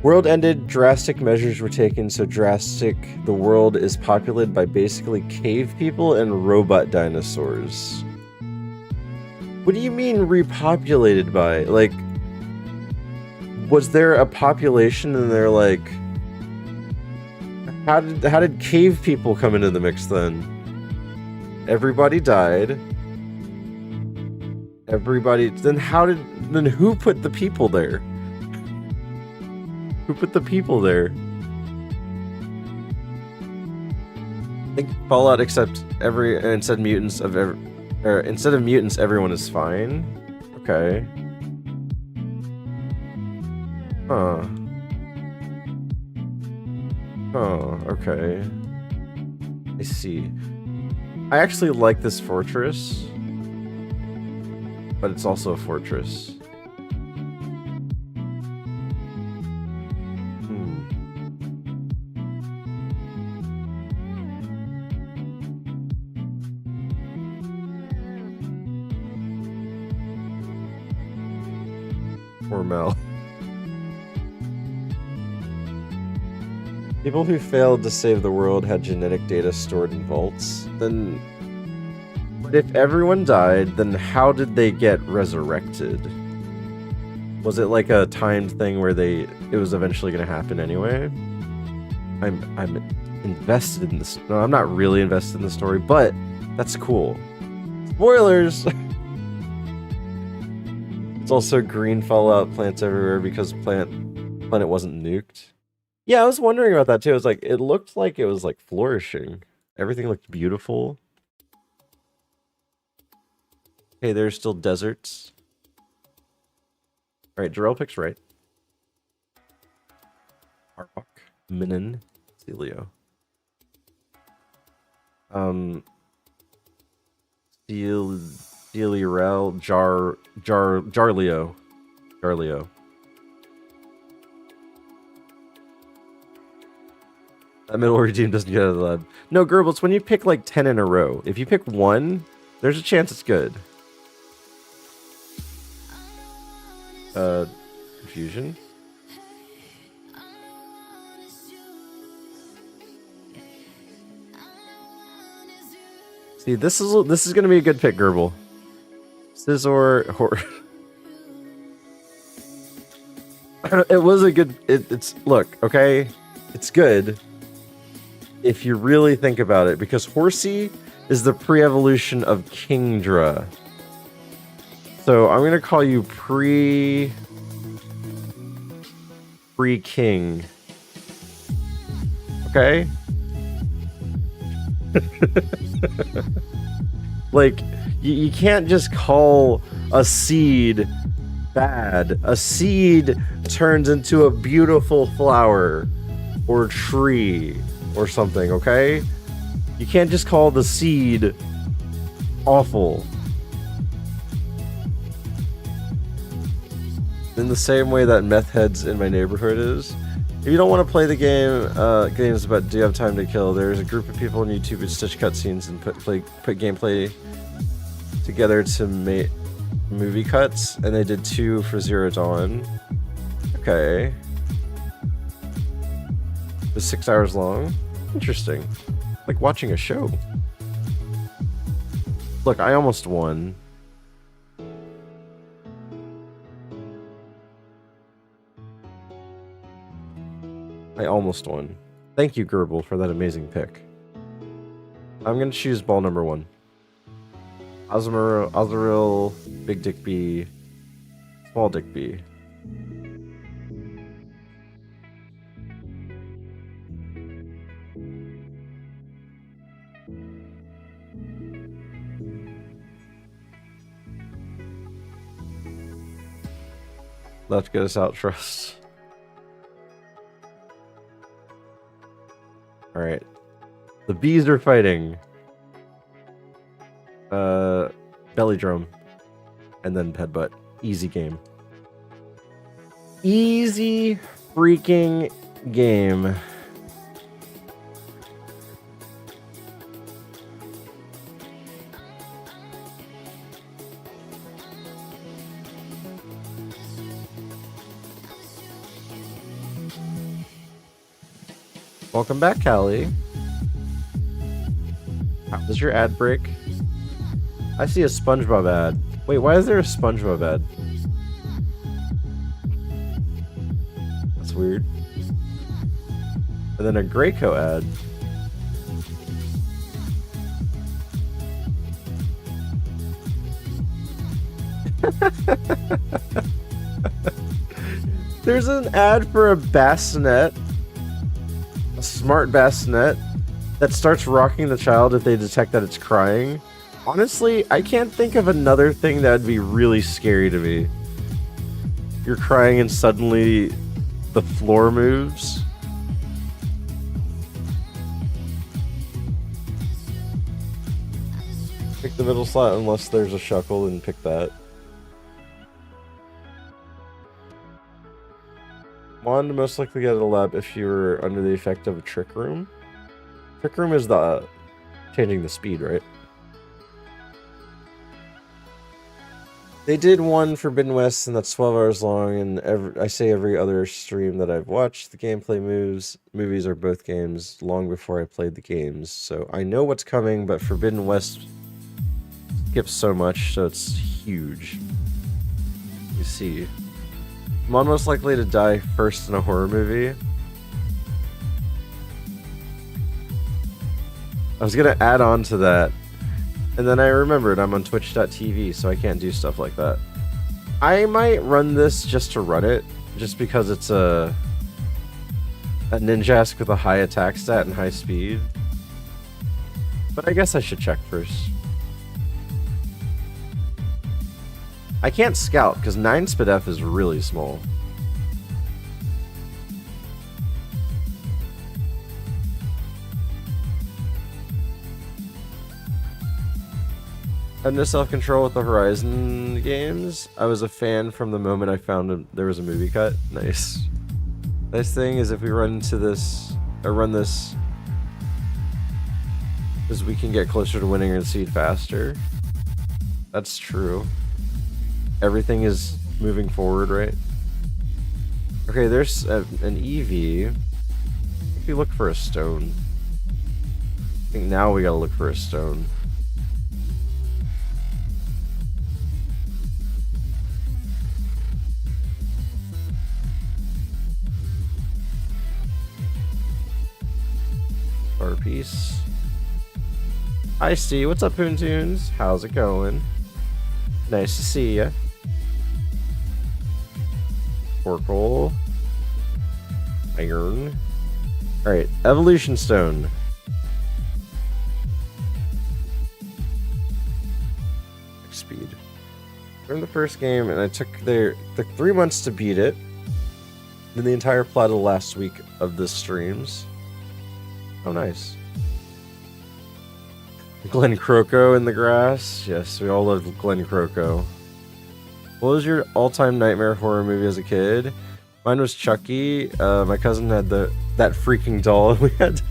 world ended, drastic measures were taken, so drastic the world is populated by basically cave people and robot dinosaurs. What do you mean repopulated by? Like, was there a population and they're like, How did cave people come into the mix then? Everybody died. Everybody. Then who put the people there? Who put the people there? I think Fallout instead of mutants, everyone is fine. Okay. Huh. Oh, okay. I see. I actually like this fortress, but it's also a fortress. Poor Mel. People who failed to save the world had genetic data stored in vaults. Then, but if everyone died, then how did they get resurrected? Was it like a timed thing where it was eventually going to happen anyway? I'm invested in this. No, I'm not really invested in the story, but that's cool. Spoilers! It's also green Fallout, plants everywhere because planet wasn't nuked. Yeah, I was wondering about that too. It was like, it looked like it was like flourishing. Everything looked beautiful. Hey, there's still deserts. Alright, Jarrell picks right. Arbok, Minin, Celio. Celirel, Jarlio. That middle redeem doesn't get out of the lab. No, Gerbil, it's when you pick like 10 in a row. If you pick one, there's a chance it's good. Confusion. See, this is gonna be a good pick, Gerbil. Scizor, it was a good. It's look, okay, it's good. If you really think about it, because Horsey is the pre-evolution of Kingdra. So I'm gonna call you pre-King. Okay? Like, you can't just call a seed bad. A seed turns into a beautiful flower or tree or something, okay? You can't just call the seed awful. In the same way that meth heads in my neighborhood is. If you don't want to play the game, games about do you have time to kill, there's a group of people on YouTube who stitch cutscenes and put gameplay together to make movie cuts, and they did 2 for Zero Dawn. Okay. It was 6 hours long. Interesting. Like watching a show. Look, I almost won. I almost won. Thank you, Gerbil, for that amazing pick. I'm gonna choose ball number 1. Azrael, Big Dick B, Small Dick B. Let's get us out, Trust. Alright. The bees are fighting. Belly drum. And then headbutt. Easy game. Easy freaking game. Welcome back, Callie. How was your ad break? I see a SpongeBob ad. Wait, why is there a SpongeBob ad? That's weird. And then a Graco ad. There's an ad for a bassinet, a smart bassinet, that starts rocking the child if they detect that it's crying. Honestly, I can't think of another thing that would be really scary to me. You're crying and suddenly the floor moves. Pick the middle slot unless there's a shuckle and pick that. Wand most likely get a lab if you were under the effect of a trick room. Trick room is the changing the speed, right? They did one Forbidden West, and that's 12 hours long, and I say every other stream that I've watched, the gameplay movies are both games long before I played the games, so I know what's coming, but Forbidden West skips so much, so it's huge. You see. I'm most likely to die first in a horror movie. I was gonna add on to that, and then I remembered I'm on twitch.tv, so I can't do stuff like that. I might run this just to run it, just because it's a Ninjask with a high attack stat and high speed. But I guess I should check first. I can't scout, because 9 SPDF is really small. I have no self-control with the Horizon games. I was a fan from the moment I found there was a movie cut. Nice. Nice thing is if we run into this, or run this, is we can get closer to winning and seed faster. That's true. Everything is moving forward, right? Okay, there's an EV. If you look for a stone. I think now we gotta look for a stone. Star piece. Hi Steve, what's up Poontoons? How's it going? Nice to see ya. Oracle. Iron. Alright, Evolution Stone. Speed. From the first game, and I took 3 months to beat it. Then the entire plot of the last week of the streams. Oh, nice. Glenn Croco in the grass. Yes, we all love Glenn Croco. What was your all-time nightmare horror movie as a kid? Mine was Chucky. My cousin had that freaking doll. We had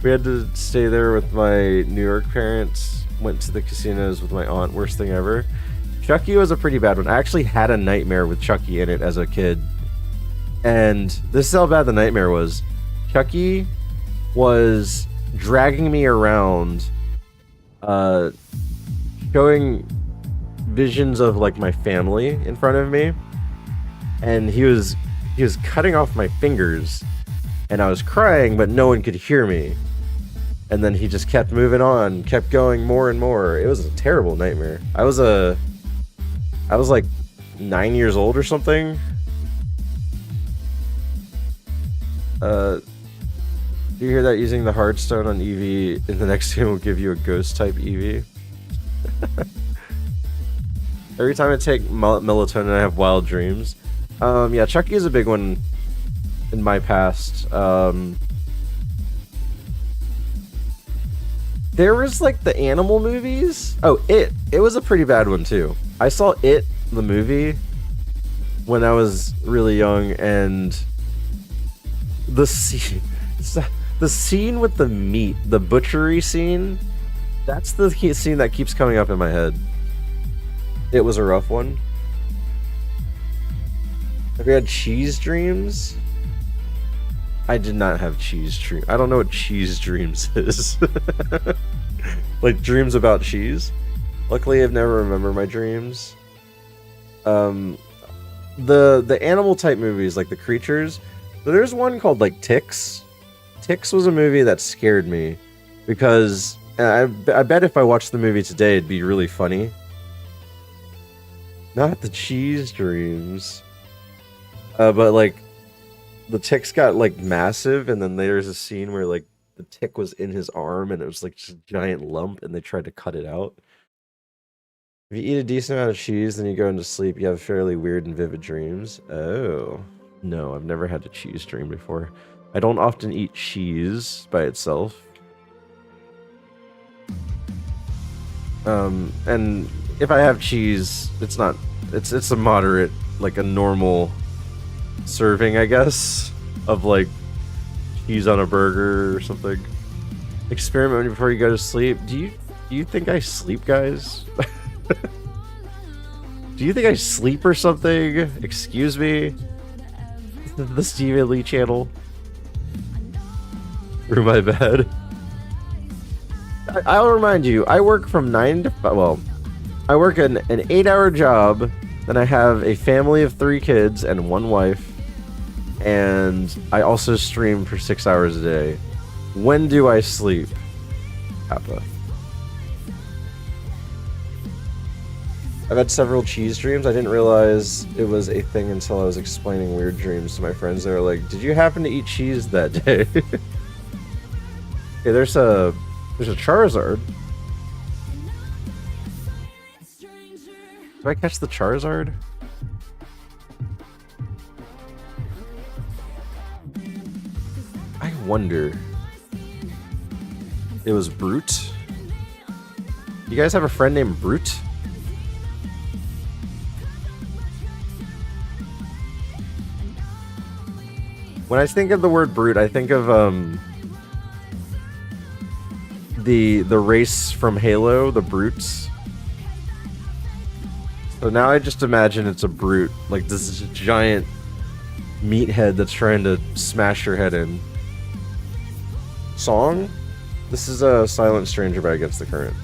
to stay there with my New York parents. Went to the casinos with my aunt. Worst thing ever. Chucky was a pretty bad one. I actually had a nightmare with Chucky in it as a kid. And this is how bad the nightmare was. Chucky was dragging me around, showing visions of like my family in front of me, and he was cutting off my fingers, and I was crying, but no one could hear me. And then he just kept moving on, kept going more and more. It was a terrible nightmare. I was like 9 years old or something. Do you hear that? Using the hardstone on EV in the next game will give you a ghost type EV. Every time I take melatonin, I have wild dreams. Yeah, Chucky is a big one in my past. There was like the animal movies. Oh, It was a pretty bad one too. I saw It, the movie, when I was really young, and the scene with the meat, the butchery scene, that's the scene that keeps coming up in my head. It was a rough one. Have you had cheese dreams? I did not have cheese dreams. I don't know what cheese dreams is. Like dreams about cheese? Luckily, I've never remembered my dreams. The animal type movies, like the creatures, So there's one called like Ticks. Ticks was a movie that scared me because I bet if I watched the movie today, it'd be really funny. Not the cheese dreams. But like the ticks got like massive, and then there's a scene where like the tick was in his arm and it was like just a giant lump and they tried to cut it out. If you eat a decent amount of cheese, then you go into sleep, you have fairly weird and vivid dreams. Oh. No, I've never had a cheese dream before. I don't often eat cheese by itself. And if I have cheese, it's a moderate, like a normal serving, I guess, of like cheese on a burger or something. Experiment before you go to sleep. Do you think I sleep, guys? Do you think I sleep or something? Excuse me? The Stephen Lee channel? Through my bed? I'll remind you, I work from 9 to 5, well, I work an 8-hour job, then I have a family of 3 kids and 1 wife, and I also stream for 6 hours a day. When do I sleep? Kappa. I've had several cheese dreams. I didn't realize it was a thing until I was explaining weird dreams to my friends. They were like, did you happen to eat cheese that day? Okay, there's a Charizard. Do I catch the Charizard? I wonder. It was Brute. You guys have a friend named Brute? When I think of the word Brute, I think of the race from Halo, the Brutes. So now I just imagine it's a Brute, like this is a giant meathead that's trying to smash your head in. Song? This is a Silent Stranger by Against the Current.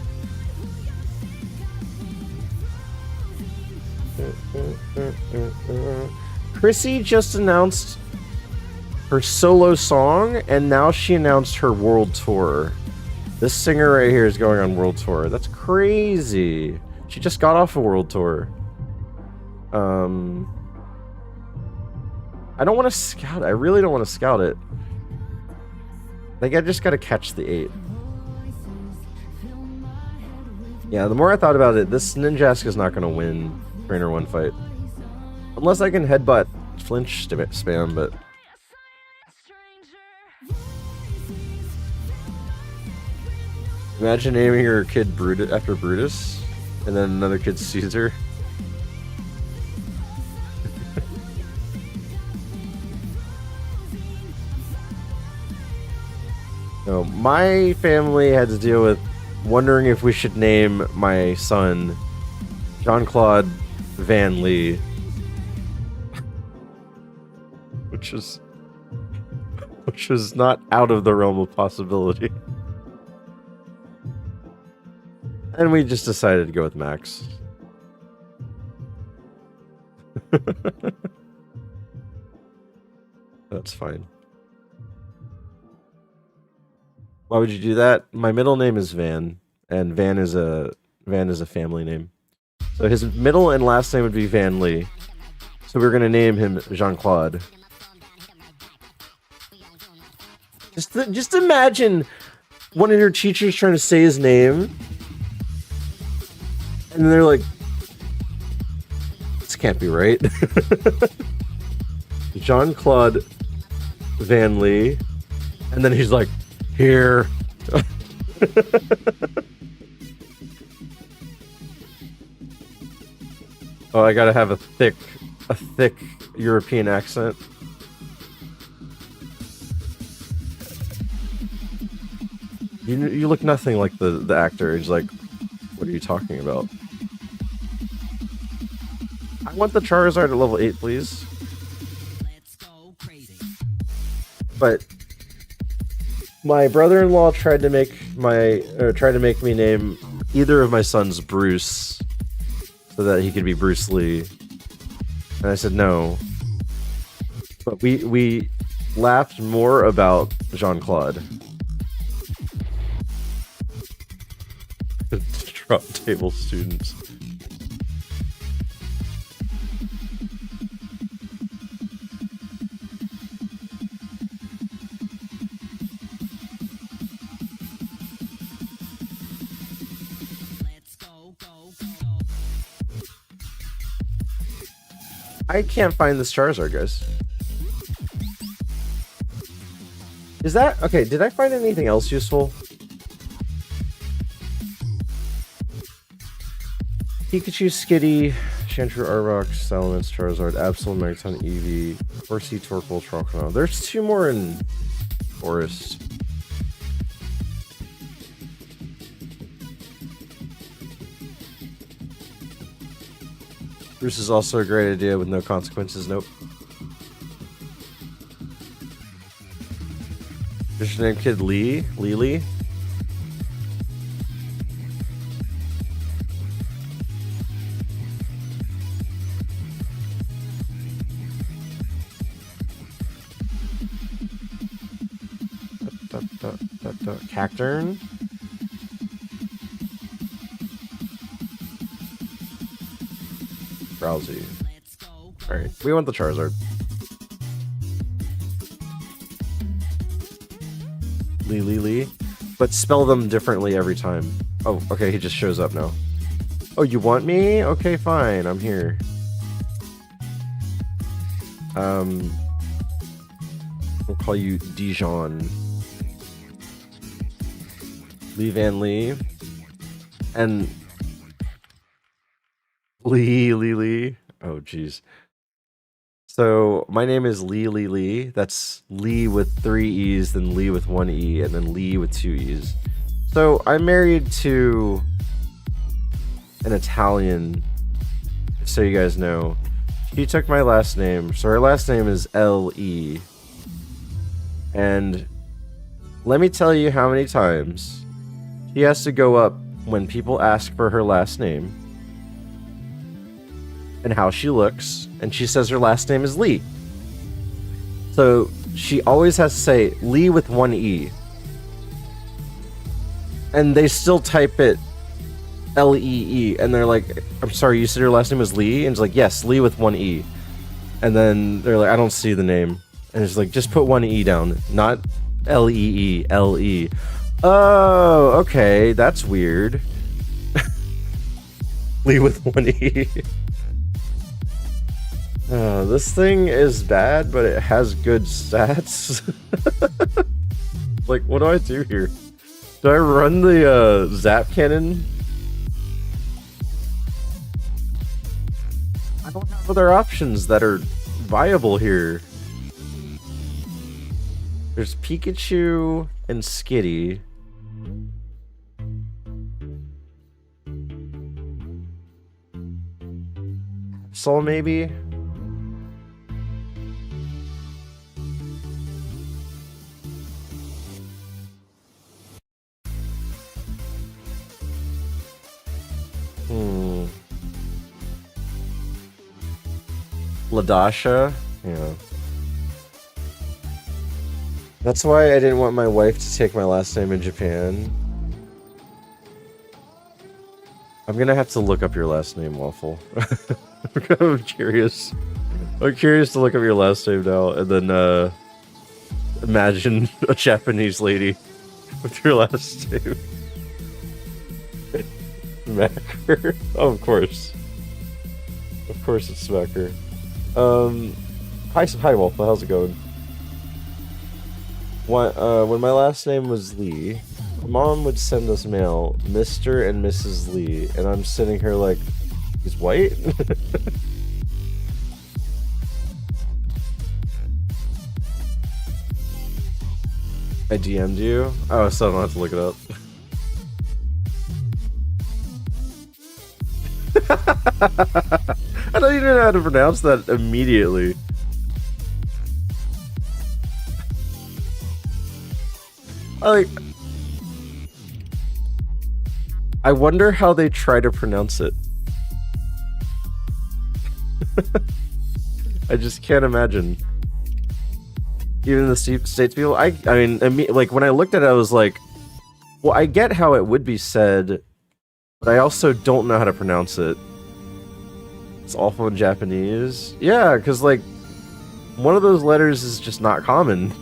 Chrissy just announced her solo song, and now she announced her world tour. This singer right here is going on world tour. That's crazy. She just got off a world tour. I don't want to scout it. I really don't want to scout it. Like, I just gotta catch the 8. Yeah, the more I thought about it, this Ninjask is not gonna win Trainer 1 fight. Unless I can headbutt flinch spam, but... Imagine naming your kid Brutus after Brutus, and then another kid Caesar. No, my family had to deal with wondering if we should name my son Jean-Claude Van Lee, which was not out of the realm of possibility. And we just decided to go with Max. That's fine. Why would you do that? My middle name is Van, and Van is a family name. So his middle and last name would be Van Lee. So we're gonna name him Jean-Claude. Just imagine one of your teachers trying to say his name, and they're like, "This can't be right." Jean-Claude Van Lee, and then he's like, "Here." Oh, I gotta have a thick European accent. You look nothing like the actor. He's like, what are you talking about? I want the Charizard at level 8, please. But my brother-in-law tried to make me name either of my sons Bruce, so that he could be Bruce Lee, and I said no. But we laughed more about Jean-Claude. Drop table students. I can't find this Charizard, guys. Is that... Okay, did I find anything else useful? Pikachu, Skitty, Chantru, Arbok, Salamence, Charizard, Absol, Magneton, Eevee, Horsey, Torkoal, Crocodile. There's 2 more in Forest. Bruce is also a great idea with no consequences. Nope. There's your name kid Lee? Lily? Cacturn? Drowsy. Alright, we want the Charizard. Lee. But spell them differently every time. Oh, okay, he just shows up now. Oh, you want me? Okay, fine, I'm here. We'll call you Dijon. Lee Van Lee. And Lee. Oh, jeez. So, my name is Lee. That's Lee with 3 E's, then Lee with 1 E, and then Lee with 2 E's. So, I'm married to an Italian, so you guys know. She took my last name, so her last name is L.E. And let me tell you how many times she has to go up when people ask for her last name and how she looks, and she says her last name is Lee. So she always has to say Lee with 1 E. And they still type it L-E-E, and they're like, I'm sorry, you said your last name was Lee? And it's like, yes, Lee with 1 E. And then they're like, I don't see the name. And it's like, just put 1 E down, not L-E-E, L-E. Oh, okay, that's weird. Lee with 1 E. This thing is bad, but it has good stats. Like, what do I do here? Do I run the Zap Cannon? I don't have other options that are viable here. There's Pikachu and Skitty. Soul maybe? Ladasha? Yeah. That's why I didn't want my wife to take my last name in Japan. I'm gonna have to look up your last name, Waffle. I'm curious. I'm curious to look up your last name now, and then, imagine a Japanese lady with your last name. Smacker? Oh, of course. Of course it's Smacker. Hi Waffle, how's it going? When my last name was Lee, my mom would send us mail, Mr. and Mrs. Lee, and I'm sitting here like, he's white? I DM'd you? Oh, so I don't have to look it up. I don't even know how to pronounce that immediately. I wonder how they try to pronounce it. I just can't imagine. Even the States people, I mean, like when I looked at it, I was like, well, I get how it would be said, but I also don't know how to pronounce it. It's awful in Japanese. Yeah, because like one of those letters is just not common.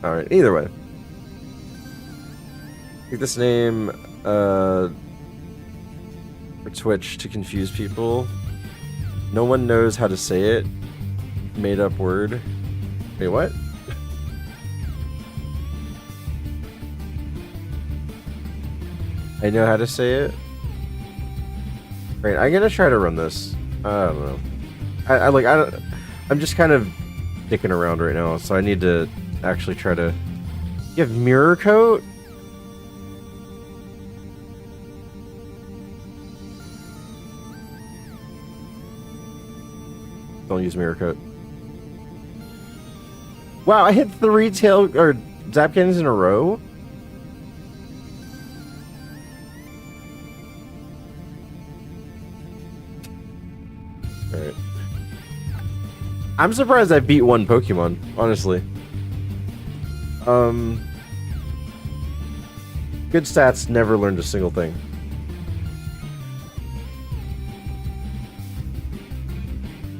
All right. Either way, pick this name for Twitch to confuse people. No one knows how to say it. Made up word. Wait, what? I know how to say it. Right, I'm gonna try to run this. I don't know. I'm just kind of dicking around right now, so I need to actually try to. You have mirror coat? Don't use mirror coat. Wow, I hit 3 tail or zap cannons in a row. Alright. I'm surprised I beat one Pokemon, honestly. Good stats, never learned a single thing.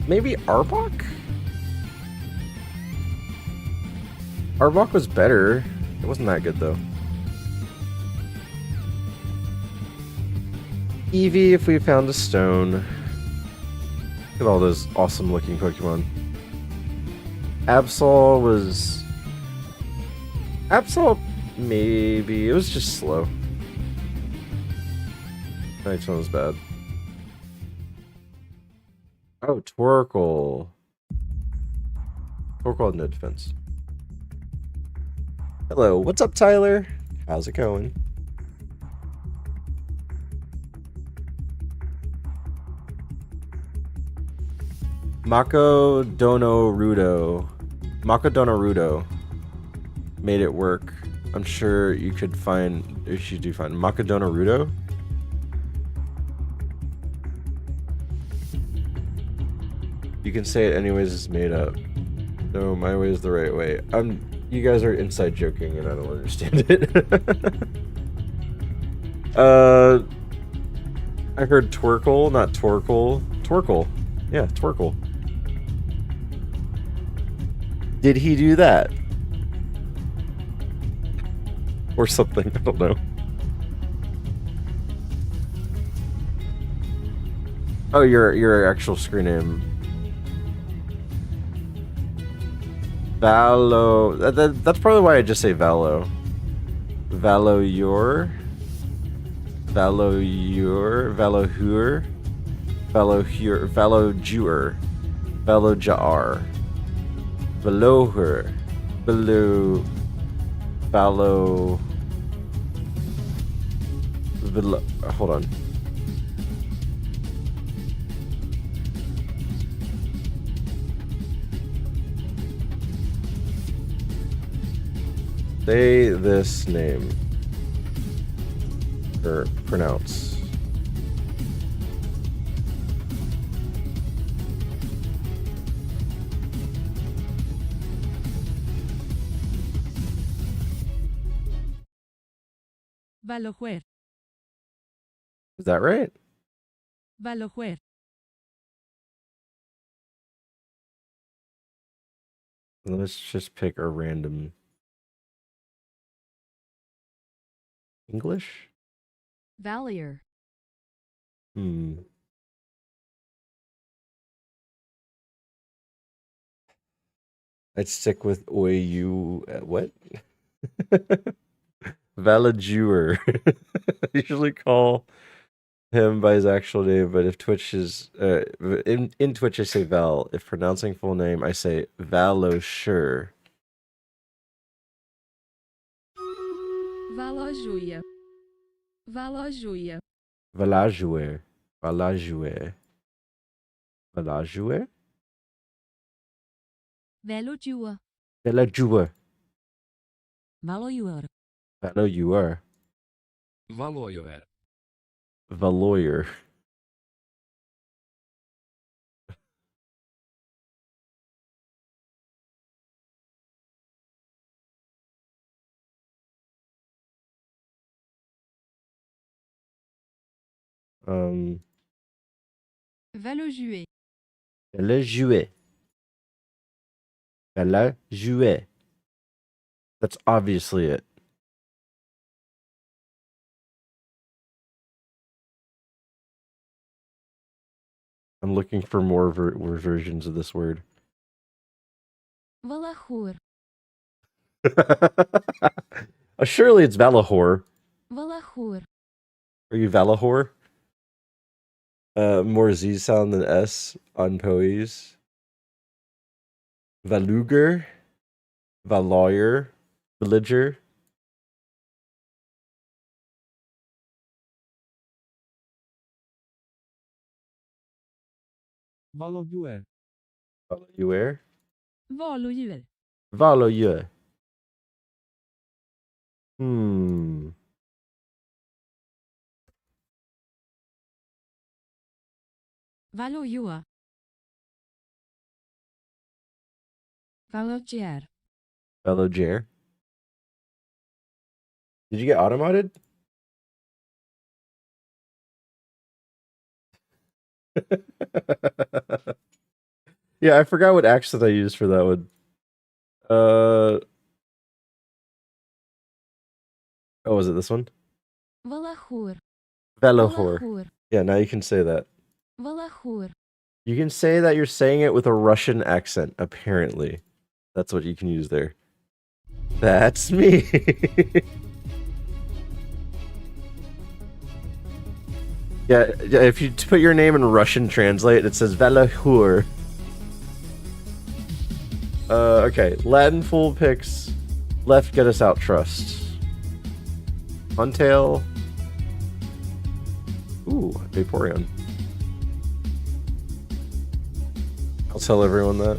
Maybe Arbok? Arbok was better. It wasn't that good though. Eevee if we found a stone. Look at all those awesome looking Pokemon. Absol was... Absol, maybe. It was just slow. Next one was bad. Oh, Torkoal. Torkoal had no defense. Hello, what's up, Tyler? How's it going? Mako Dono Rudo. Mako Dono Rudo made it work. I'm sure you could find, if you do find Mako Dono Rudo. You can say it anyways, it's made up. No, my way is the right way. You guys are inside joking and I don't understand it. I heard Twerkle, not Torkoal. Twerkle. Yeah, Twerkle. Did he do that? Or something, I don't know. Oh, your actual screen name. Valo. That's probably why I just say Valo. Valour. Valour. Valohur. Valohur. Valojuer. Valojar. Valoher. Hold on. Say this name. Or pronounce. Valojuer. Is that right? Valojuer. Let's just pick a random English? Valier. I'd stick with OAU. What? Valajuer. I usually call him by his actual name, but if Twitch is in Twitch I say Val. If pronouncing full name I say Valosure. Valojuia. Valojuia. Valajuer. Valajuer. Valajuer? Velojua. Valajuer. Valojuer. Valojuer. Valoyer. Valoyer. Va le jouer. Elle a joué. Elle a joué. That's obviously it. I'm looking for more versions of this word. Valahor. Surely it's Valahor. Valahor. Are you Valahor? More Z sound than S on Poes. Valuger. Valawyer. Villager. Valodue. Valawyer. Valodjur. Valawyer. Hmm. Valojua. Valogjer. Valogere. Did you get automodded? Yeah, I forgot what accent I used for that one. Oh, was it this one? Valahor. Velohor. Yeah, now you can say that. Valahor. You can say that you're saying it with a Russian accent, apparently. That's what you can use there. That's me. Yeah, if you put your name in Russian translate, it says Velahur. Okay. Latin full picks. Left get us out trust. Untail. Ooh, Vaporeon. I'll tell everyone that.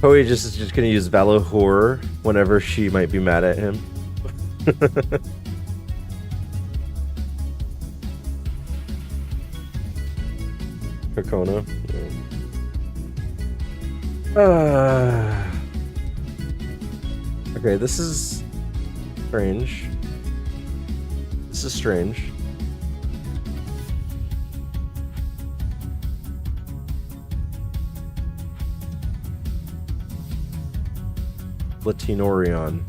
Poe just is just gonna use Valahor whenever she might be mad at him. Kokona. Okay, this is strange. This is strange. Latinorion.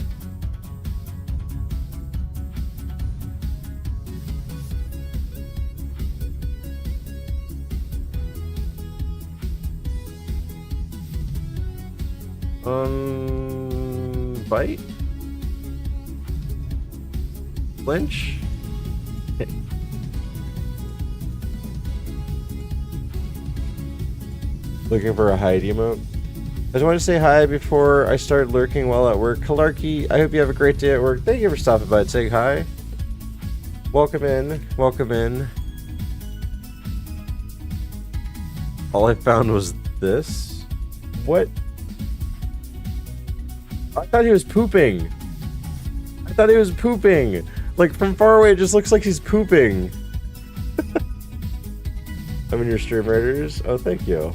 Bite? Flinch? Looking for a hide emote? I just wanted to say hi before I start lurking while at work. Kalarki, I hope you have a great day at work. Thank you for stopping by and saying hi. Welcome in. Welcome in. All I found was this. What? I thought he was pooping. I thought he was pooping. Like, from far away, it just looks like he's pooping. I'm in your stream writers. Oh, thank you.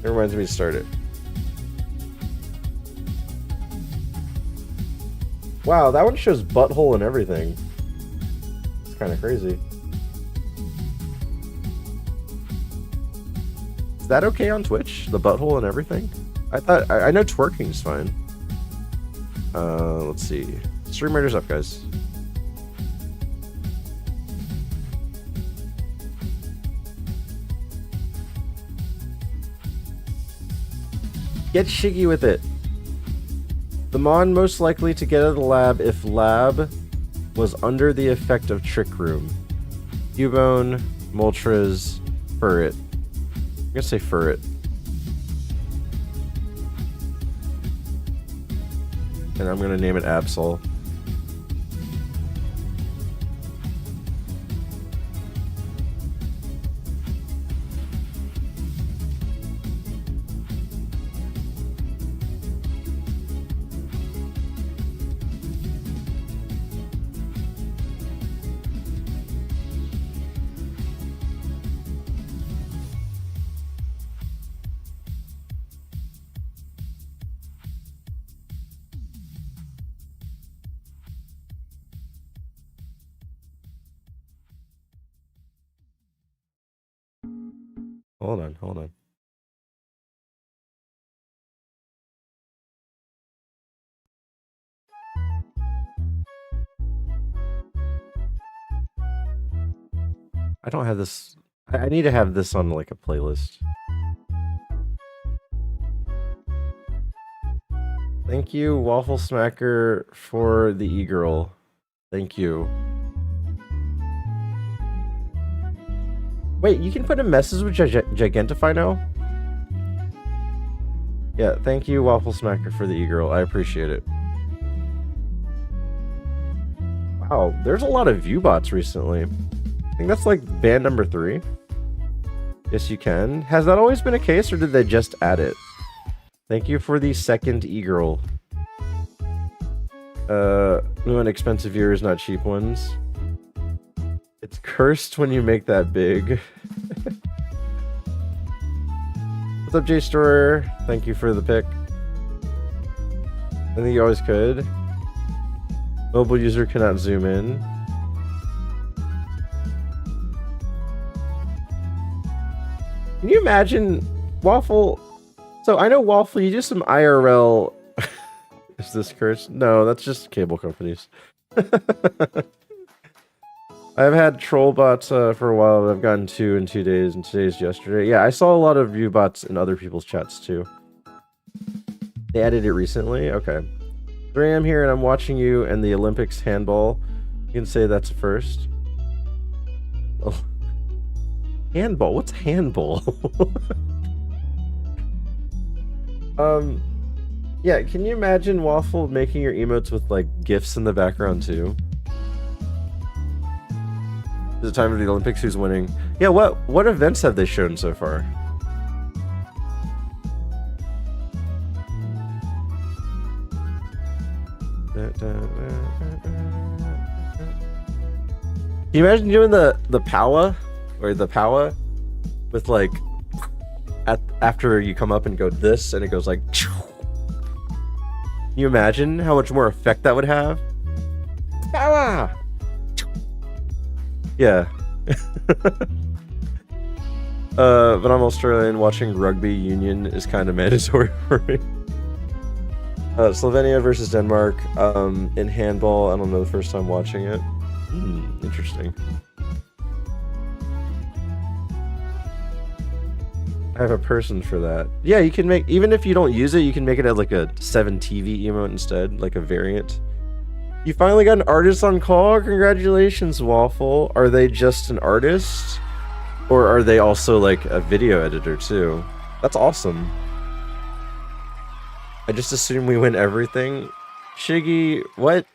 It reminds me to start it. Wow, that one shows butthole and everything. It's kind of crazy. Is that okay on Twitch? The butthole and everything? I know twerking's fine. Let's see. Stream Raiders up, guys. Get shiggy with it. The Mon most likely to get out of the lab if lab was under the effect of Trick Room. Cubone, Moltres, Furret. I'm gonna say Furret. And I'm gonna name it Absol. Hold on, hold on. I don't have this. I need to have this on like a playlist. Thank you, Waffle Smacker, for the e-girl. Thank you. Wait, you can put a message with Gigantify now? Yeah, thank you, Waffle Smacker, for the e-girl. I appreciate it. Wow, there's a lot of viewbots recently. I think that's like band number 3. Yes, you can. Has that always been a case, or did they just add it? Thank you for the second e-girl. We want expensive viewers, not cheap ones. It's cursed when you make that big. What's up, J-Store? Thank you for the pick. I think you always could. Mobile user cannot zoom in. Can you imagine Waffle? So I know Waffle, you do some IRL. Is this cursed? No, that's just cable companies. I've had troll bots for a while, but I've gotten 2 in 2 days, and today's yesterday. Yeah, I saw a lot of view bots in other people's chats too. They added it recently? Okay. 3 AM here, and I'm watching you and the Olympics handball. You can say that's a first. Oh. Handball? What's handball? Yeah, can you imagine Waffle making your emotes with like GIFs in the background too? Is it time for the Olympics? Who's winning? Yeah, what events have they shown so far? Can you imagine doing the power or the power with like after you come up and go this and it goes like. Can you imagine how much more effect that would have? Power! Yeah. But I'm Australian. Watching rugby union is kind of mandatory for me. Slovenia versus Denmark. In handball, I don't know the first time watching it. Interesting. I have a person for that. Yeah, you can make, even if you don't use it, you can make it as like a 7TV emote instead, like a variant. You finally got an artist on call? Congratulations, Waffle. Are they just an artist? Or are they also like a video editor too? That's awesome. I just assume we win everything. Shiggy, what?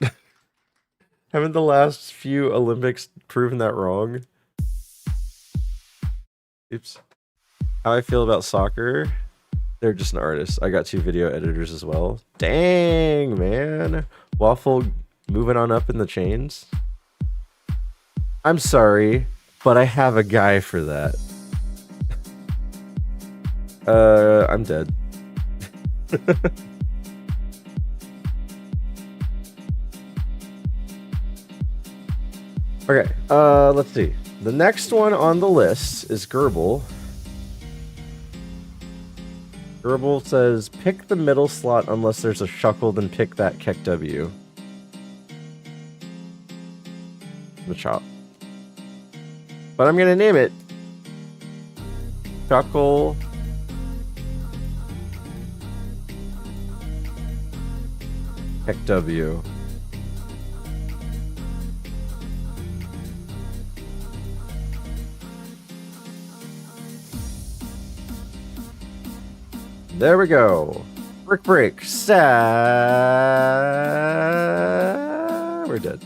Haven't the last few Olympics proven that wrong? Oops. How I feel about soccer? They're just an artist. I got 2 video editors as well. Dang, man. Waffle moving on up in the chains. I'm sorry, but I have a guy for that. I'm dead. Okay, let's see. The next one on the list is Gerbil. Gerbil says, pick the middle slot unless there's a shuckle, then pick that Keck W. The chop. But I'm gonna name it Shuckle Keck W. There we go. Brick break. We're dead.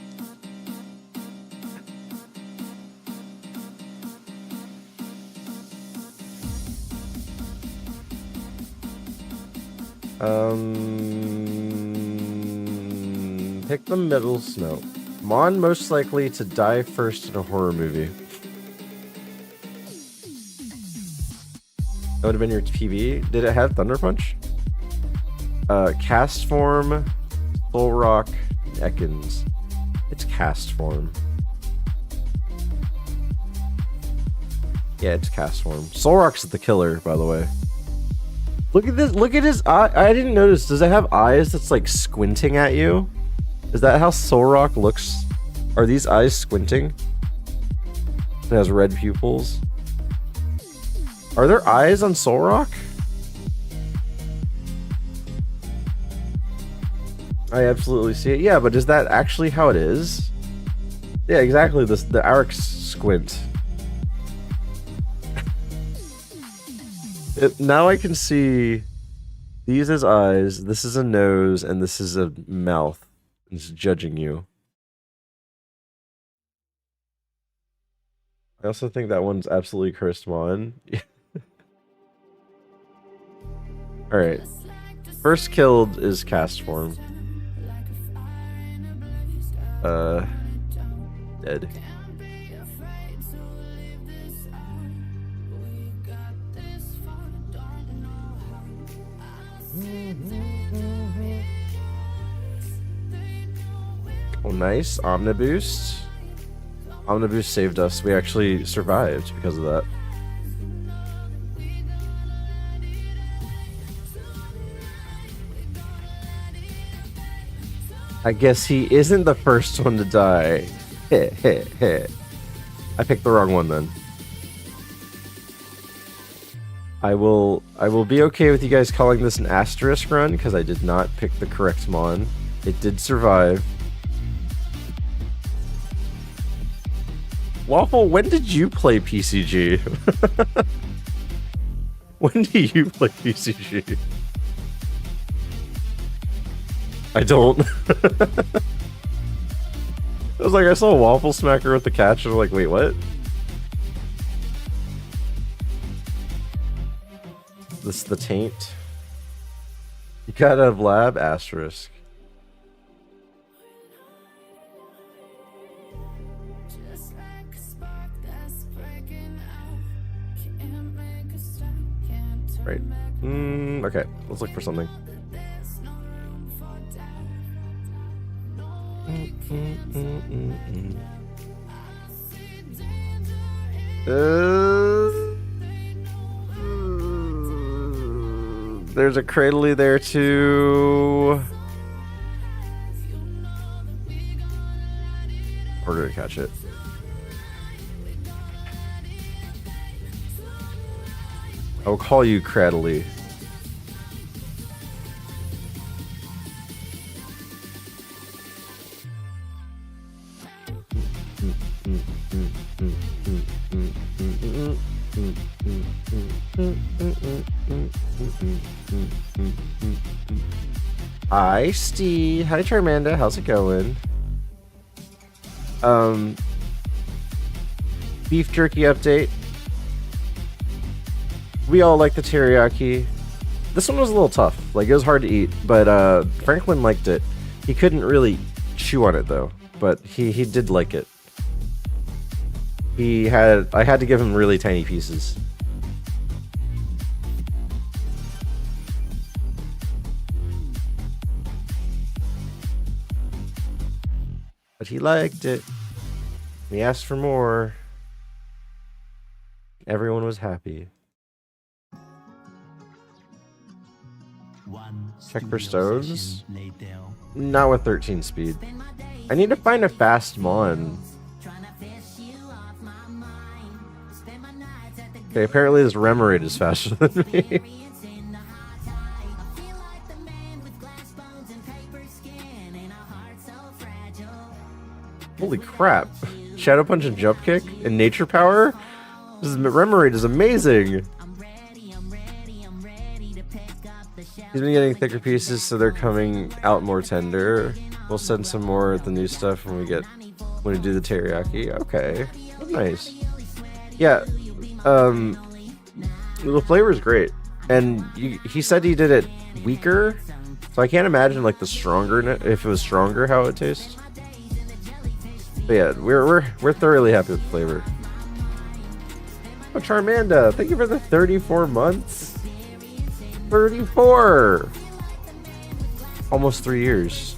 Pick the middle snow. Mon most likely to die first in a horror movie. That would have been your PB. Did it have Thunder Punch? Cast Form, Soul Rock, Ekans. It's Cast Form. Yeah, it's cast form. Solrock's the killer, by the way. Look at this. Look at his eye. I didn't notice. Does it have eyes that's like squinting at you? Is that how Solrock looks? Are these eyes squinting? It has red pupils. Are there eyes on Solrock? I absolutely see it. Yeah, but is that actually how it is? Yeah, exactly. The Arc squint. Now I can see these as eyes, this is a nose, and this is a mouth. It's judging you. I also think that one's absolutely cursed mon. Alright. First killed is cast form. Dead. Oh, nice. Omniboost. Omniboost saved us. We actually survived because of that. I guess he isn't the first one to die. Heh heh heh. I picked the wrong one then. I will be okay with you guys calling this an asterisk run because I did not pick the correct mon. It did survive. Waffle, when did you play PCG? When do you play PCG? I don't. I was like, I saw a Waffle Smacker with the catch, and I'm like, wait, what? This is the taint. You gotta have lab asterisk. Right. Okay, let's look for something. There's a Cradley there too. Harder to catch it. I'll call you Cradley. Hi, Steve. Hi, Charmander. How's it going? Beef jerky update. We all like the teriyaki. This one was a little tough. Like, it was hard to eat, but Franklin liked it. He couldn't really chew on it though, but he did like it. I had to give him really tiny pieces. But he liked it. He asked for more. Everyone was happy. Check for stones. Not with 13 speed. I need to find a fast mon. Okay, apparently this Remoraid is faster than me. Holy crap. Shadow Punch and Jump Kick and Nature Power? Remoraid is amazing! He's been getting thicker pieces, so they're coming out more tender. We'll send some more of the new stuff when we do the teriyaki. Okay. Nice. Yeah. The flavor is great. And he said he did it weaker, so I can't imagine like the stronger, if it was stronger, how it would taste. But yeah, we're thoroughly happy with the flavor. Oh, Charmanda, thank you for the 34 months. 34! Almost 3 years.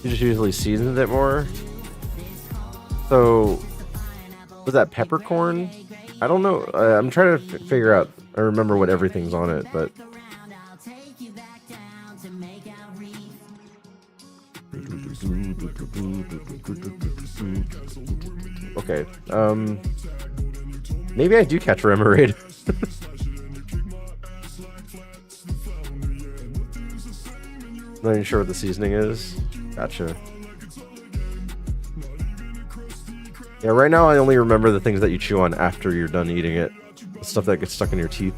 You just usually seasoned it more? So, was that peppercorn? I don't know. I'm trying to figure out. I remember what everything's on it, but. Okay. Maybe I do catch Remoraid. Not even sure what the seasoning is. Gotcha. Yeah, right now I only remember the things that you chew on after you're done eating it. The stuff that gets stuck in your teeth.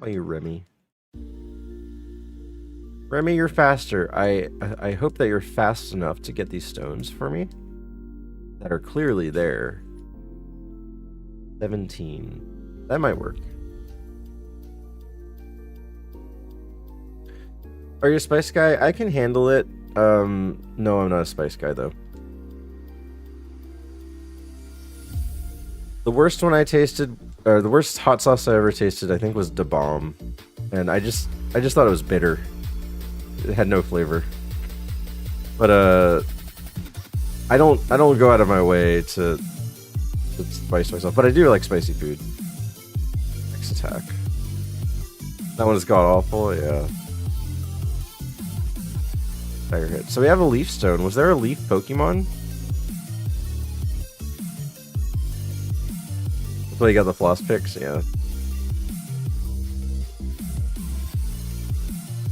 Oh, you Remy. Remy, you're faster. I hope that you're fast enough to get these stones for me. That are clearly there. 17. That might work. Are you a spice guy? I can handle it. No, I'm not a spice guy though. The worst one I tasted, or the worst hot sauce I ever tasted, I think was Da Bomb, and I just thought it was bitter. It had no flavor. But I don't go out of my way to spice myself, but I do like spicy food. Next attack. That one is god awful, yeah. Fire hit. So we have a leaf stone. Was there a leaf Pokemon? That's why you got the floss picks, yeah.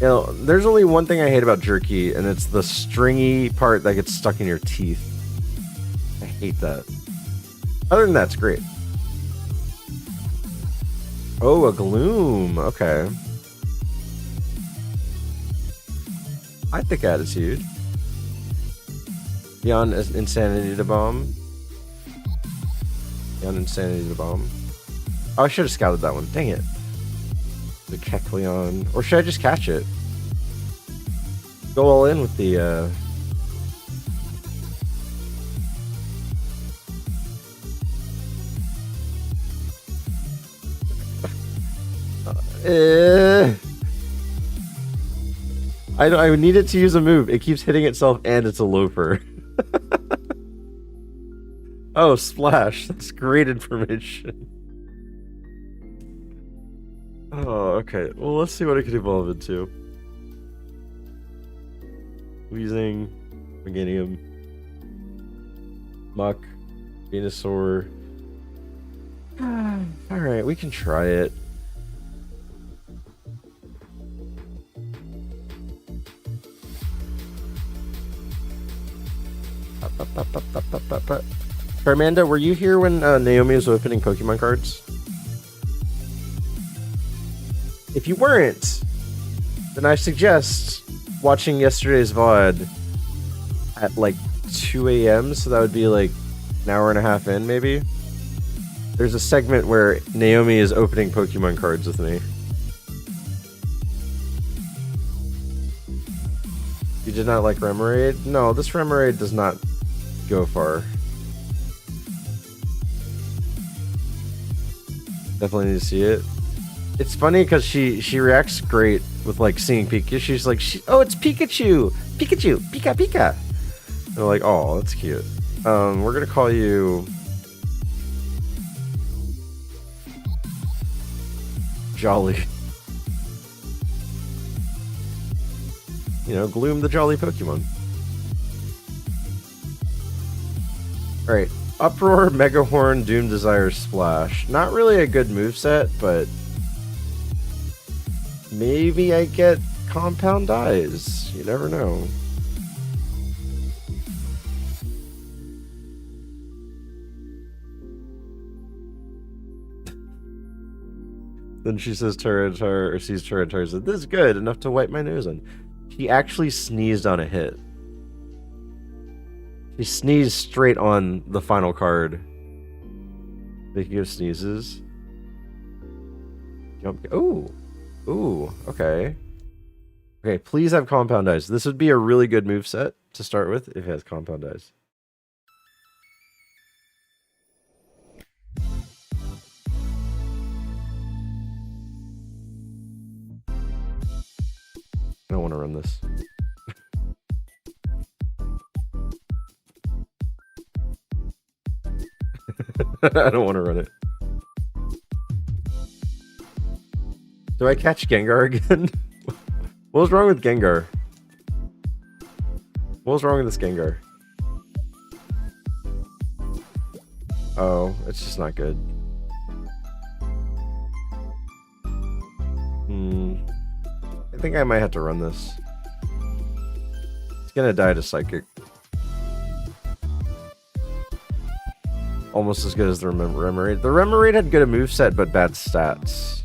You know, there's only one thing I hate about jerky, and it's the stringy part that gets stuck in your teeth. I hate that. Other than that, it's great. Oh, a Gloom. Okay. I think attitude. Beyond Insanity to Bomb. Beyond Insanity to Bomb. Oh, I should have scouted that one. Dang it. The Kecleon. Or should I just catch it? Go all in with the, I need it to use a move. It keeps hitting itself and it's a loafer. Oh, splash. That's great information. Oh, okay. Well, let's see what it could evolve into. Weezing, Meganium, Muck, Venusaur. Alright, we can try it. Charmander, were you here when Naomi was opening Pokemon cards? If you weren't, then I suggest watching yesterday's VOD at like 2 a.m. So that would be like an hour and a half in, maybe. There's a segment where Naomi is opening Pokemon cards with me. You did not like Remoraid? No, this Remoraid does not go far. Definitely need to see it. It's funny because she reacts great with like seeing Pikachu. She's like, oh, it's Pikachu! Pikachu! Pika Pika! And they're like, oh, that's cute. We're gonna call you Jolly. You know, Gloom the Jolly Pokemon. Alright. Uproar, Megahorn, Doom Desire, Splash. Not really a good moveset, but maybe I get Compound Eyes. You never know. Then she says Tyranitar, or sees Tyranitar, says, this is good, enough to wipe my nose on. She actually sneezed on a hit. He sneezed straight on the final card. Speaking of sneezes. Jump. Ooh. Ooh. Okay. Okay, please have Compound Eyes. This would be a really good moveset to start with if it has Compound Eyes. I don't want to run this. I don't want to run it. Do I catch Gengar again? What was wrong with Gengar? What was wrong with this Gengar? Oh, it's just not good. I think I might have to run this. It's gonna die to Psychic. Almost as good as the Remoraid. The Remoraid had good a moveset, but bad stats.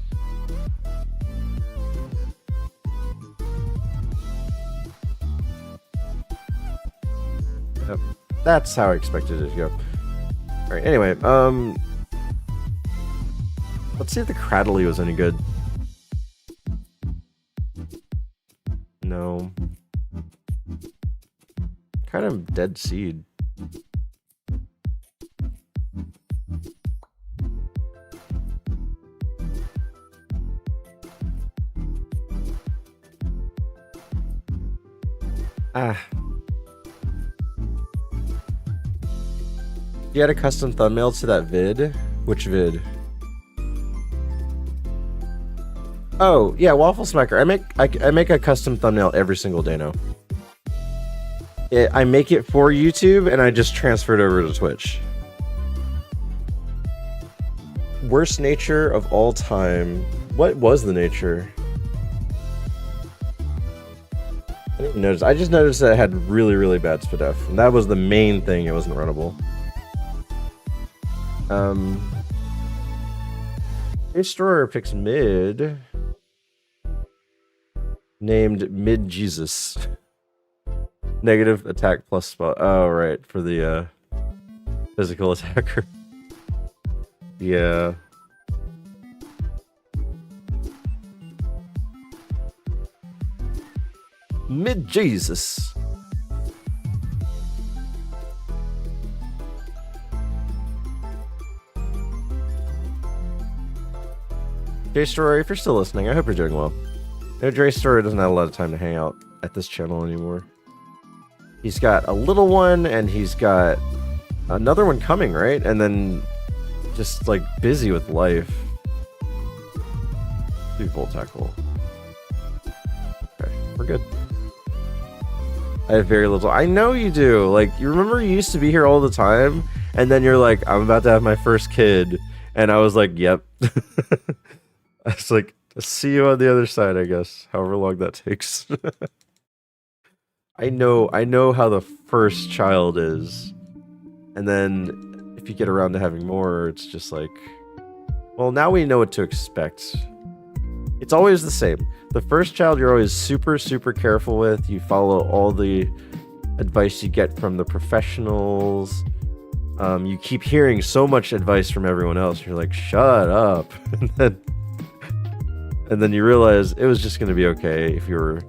Yep. That's how I expected it to go. Alright, anyway, let's see if the Cradley was any good. No. Kind of dead seed. Ah. You had a custom thumbnail to that vid? Which vid? Oh, yeah, Waffle Smacker. I make a custom thumbnail every single day now. I make it for YouTube and I just transfer it over to Twitch. Worst nature of all time. What was the nature? I didn't notice. I just noticed that it had really, really bad SPDF. And that was the main thing. It wasn't runnable. Destroyer picks mid. Named Mid Jesus. Negative attack plus spot. Oh, right. For the physical attacker. Yeah. Mid Jesus. J-Story, if you're still listening, I hope you're doing well. No, J-Story doesn't have a lot of time to hang out at this channel anymore. He's got a little one, and he's got another one coming, right? And then just, like, busy with life. Do Volt Tackle. Okay, we're good. I have very little. I know you do. Like, you remember you used to be here all the time, and then you're like, I'm about to have my first kid. And I was like, yep. I was like, see you on the other side, I guess. However long that takes. I know how the first child is. And then if you get around to having more, it's just like, well, now we know what to expect. It's always the same. The first child you're always super, super careful with. You follow all the advice you get from the professionals. You keep hearing so much advice from everyone else. You're like, shut up. And then you realize it was just going to be okay if you were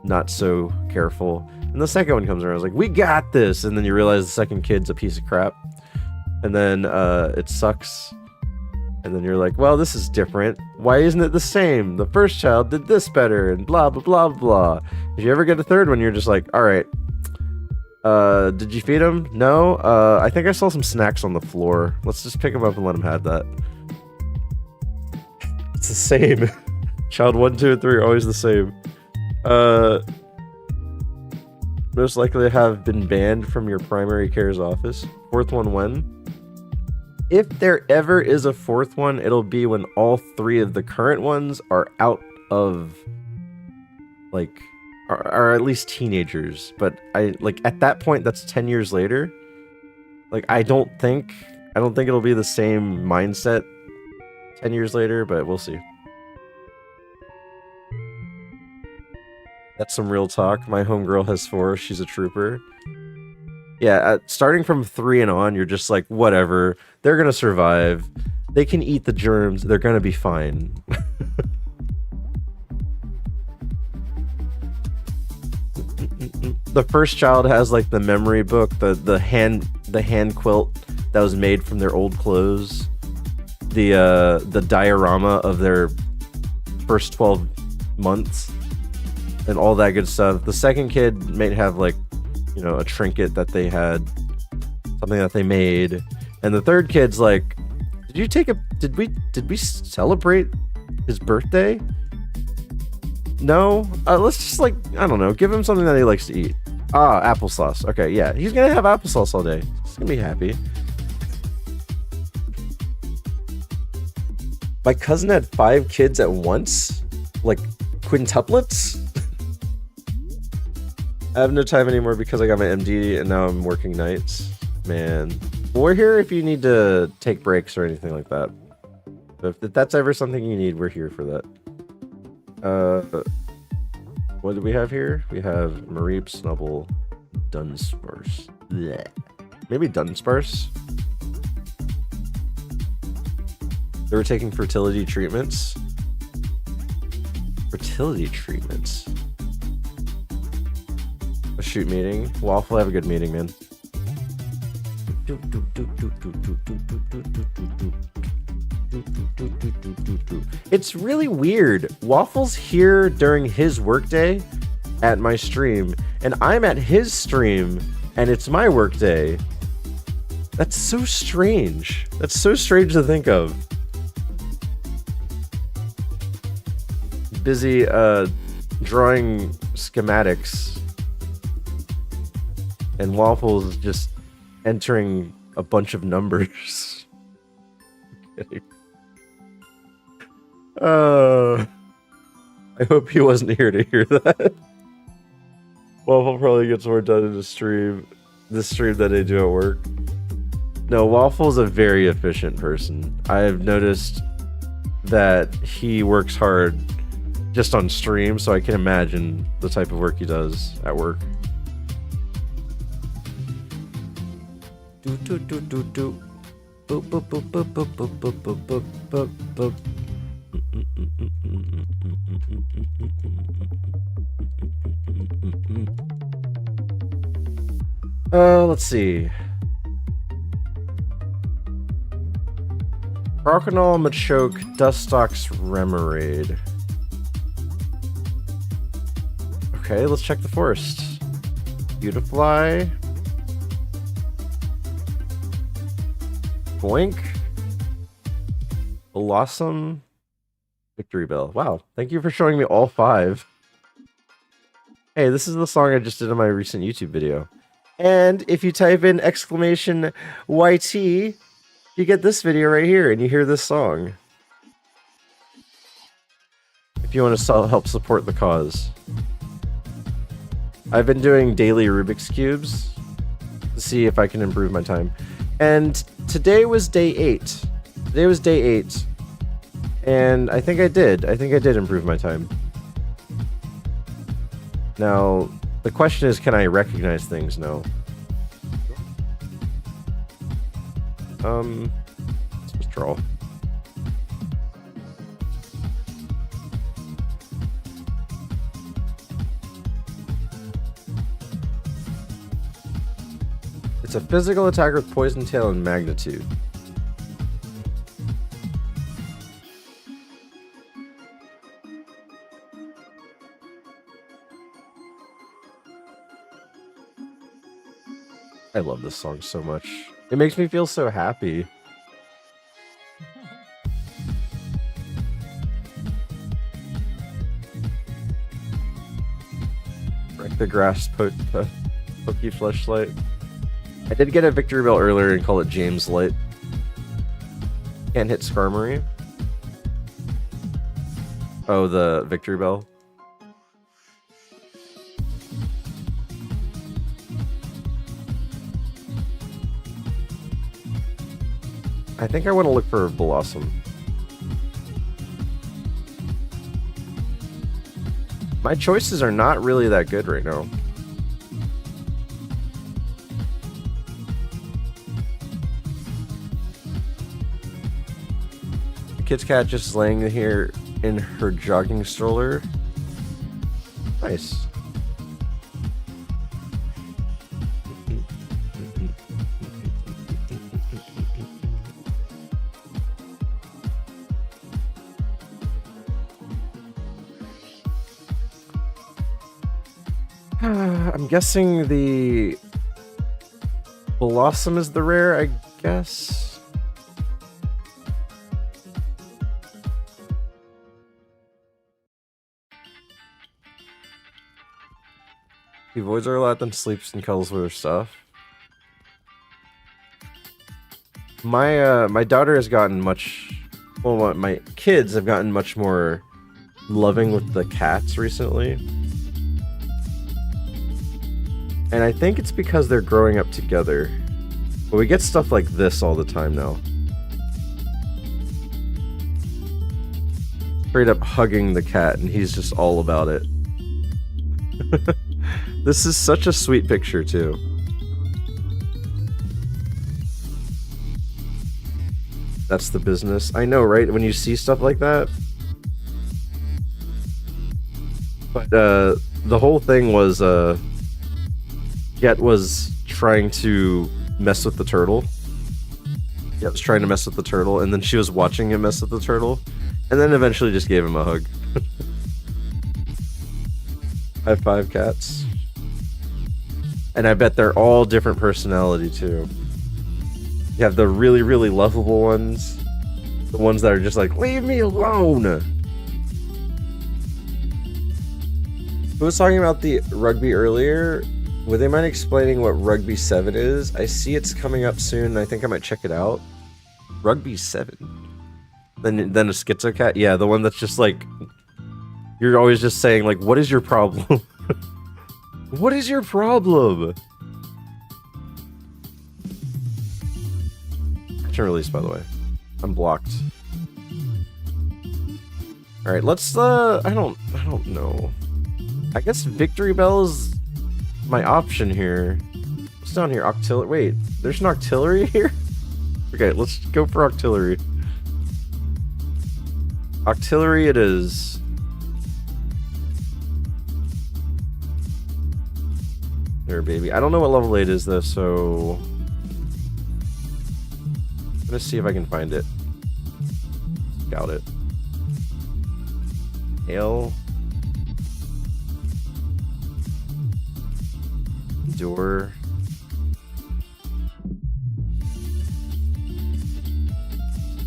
not so careful. And the second one comes around, it's like, we got this. And then you realize the second kid's a piece of crap. And then it sucks. And then you're like, well, this is different. Why isn't it the same? The first child did this better and blah, blah, blah, blah. If you ever get a third one, you're just like, all right. Did you feed him? No? I think I saw some snacks on the floor. Let's just pick him up and let him have that. It's the same. Child 1, 2, and 3 are always the same. Most likely to have been banned from your primary care's office. Fourth one when? If there ever is a fourth one, it'll be when all 3 of the current ones are out of, like, are at least teenagers. But at that point, that's 10 years later. Like, I don't think it'll be the same mindset 10 years later, but we'll see. That's some real talk. My homegirl has 4. She's a trooper. Yeah, starting from 3 and on, you're just like, whatever. They're gonna survive. They can eat the germs. They're gonna be fine. The first child has like the memory book, the hand quilt that was made from their old clothes, the diorama of their first 12 months, and all that good stuff. The second kid may have like, you know, a trinket that they had, something that they made, and the third kid's like, did we celebrate his birthday? No? Let's just, like, I don't know, give him something that he likes to eat. Ah, applesauce. Okay, yeah, he's gonna have applesauce all day. He's gonna be happy. My cousin had 5 kids at once? Like, quintuplets? I have no time anymore because I got my MD and now I'm working nights. Man. We're here if you need to take breaks or anything like that. If that's ever something you need, we're here for that. What do we have here? We have Mareep, Snubble, Dunsparce. Blech. Maybe Dunsparce? They were taking fertility treatments. Fertility treatments. A shoot meeting. Waffle, have a good meeting, man. It's really weird. Waffle's here during his workday at my stream, and I'm at his stream, and it's my workday. That's so strange. That's so strange to think of. Busy drawing schematics, and Waffle's just entering a bunch of numbers. I hope he wasn't here to hear that. Waffle probably gets more done in the stream than they do at work. No, Waffle's a very efficient person. I've noticed that he works hard just on stream, so I can imagine the type of work he does at work. Do do do do do. Boop boop boop boop boop boop boop boop boop boop. Let's see. Croconol, Machoke, Dustox, Remoraid. Okay, let's check the forest. Beautifly. Boink. Blossom. Victory Bell. Wow, thank you for showing me all 5. Hey, this is the song I just did in my recent YouTube video. And if you type in exclamation YT, you get this video right here and you hear this song. If you want to help support the cause. I've been doing daily Rubik's Cubes to see if I can improve my time. And today was day 8. Today was day 8. And I think I did. I think I did improve my time. Now, the question is, can I recognize things? No. Let's just draw. It's a physical attack with Poison Tail and Magnitude. I love this song so much. It makes me feel so happy. Break the grass pokey fleshlight. I did get a Victory Bell earlier and call it James Light. Can't hit Skarmory. Oh, the Victory Bell. I think I want to look for Blossom. My choices are not really that good right now. Kit Kat just laying here in her jogging stroller. Nice. I'm guessing the Blossom is the rare, I guess. He avoids her a lot, then sleeps and cuddles with her stuff. My daughter has gotten much... Well, my kids have gotten much more loving with the cats recently. And I think it's because they're growing up together. But we get stuff like this all the time now. Straight up hugging the cat, and he's just all about it. This is such a sweet picture, too. That's the business. I know, right? When you see stuff like that. But, the whole thing was, Get was trying to mess with the turtle. Get was trying to mess with the turtle, and then she was watching him mess with the turtle, and then eventually just gave him a hug. I have 5 cats. And I bet they're all different personality, too. You have the really, really lovable ones. The ones that are just like, leave me alone! Who was talking about the rugby earlier? Would they mind explaining what Rugby 7 is? I see it's coming up soon, and I think I might check it out. Rugby 7? Then a Schizo Cat? Yeah, the one that's just like... You're always just saying, like, what is your problem? What is your problem? Action release, by the way. I'm blocked. Alright, let's, I don't know. I guess Victory Bell is my option here. What's down here? Auxiliary. Wait, there's an auxiliary here? Okay, let's go for auxiliary. Auxiliary it is. There, baby. I don't know what level 8 is, though, so... I'm gonna see if I can find it. Doubt it. Hail. Endure.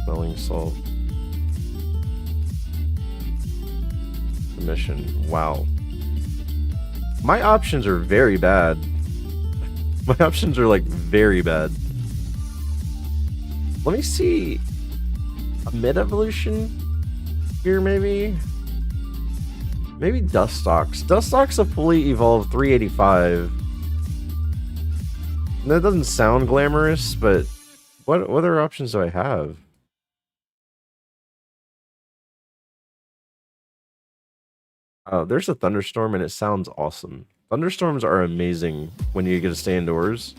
Smelling salt. Mission. Wow. My options are very bad. My options are like very bad. Let me see. A mid-evolution here, maybe? Maybe Dustox. Dustox a fully evolved 385. That doesn't sound glamorous, but what other options do I have? Oh, there's a thunderstorm and it sounds awesome. Thunderstorms are amazing when you get to stay indoors.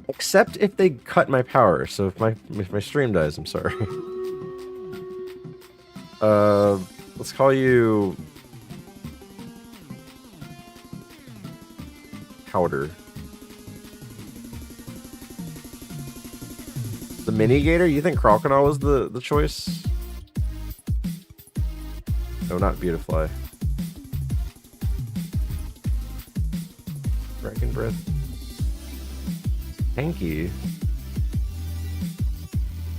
Except if they cut my power, so if my stream dies, I'm sorry. Let's call you... Powder. The mini gator? You think Crocodile was the choice? No, not Beautifly. Dragon Breath. Hanky. I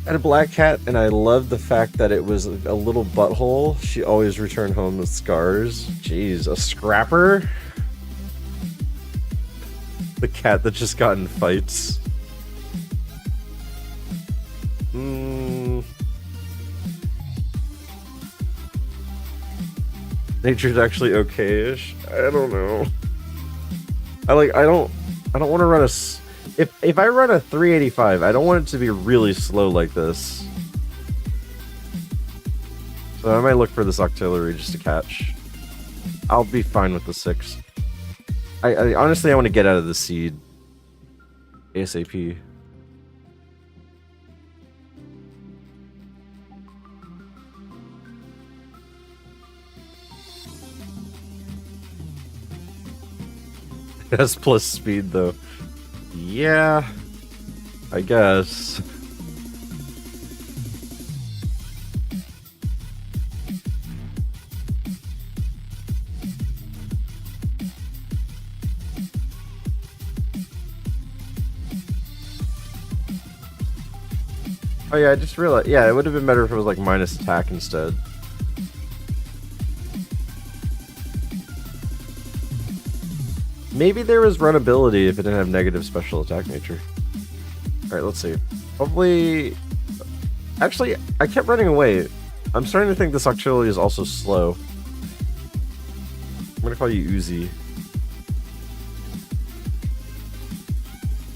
had a black cat, and I loved the fact that it was a little butthole. She always returned home with scars. Jeez, a scrapper? The cat that just got in fights. Nature's actually okay-ish. I don't know. I don't want to run a... If I run a 385, I don't want it to be really slow like this. So I might look for this auxiliary just to catch. I'll be fine with the 6. I honestly, I want to get out of the seed. ASAP. Has plus speed though. Yeah, I guess. Oh yeah, I just realized. Yeah, it would have been better if it was like minus attack instead. Maybe there was runability if it didn't have negative special attack nature. Alright, let's see. Hopefully... Actually, I kept running away. I'm starting to think this auxiliary is also slow. I'm gonna call you Uzi.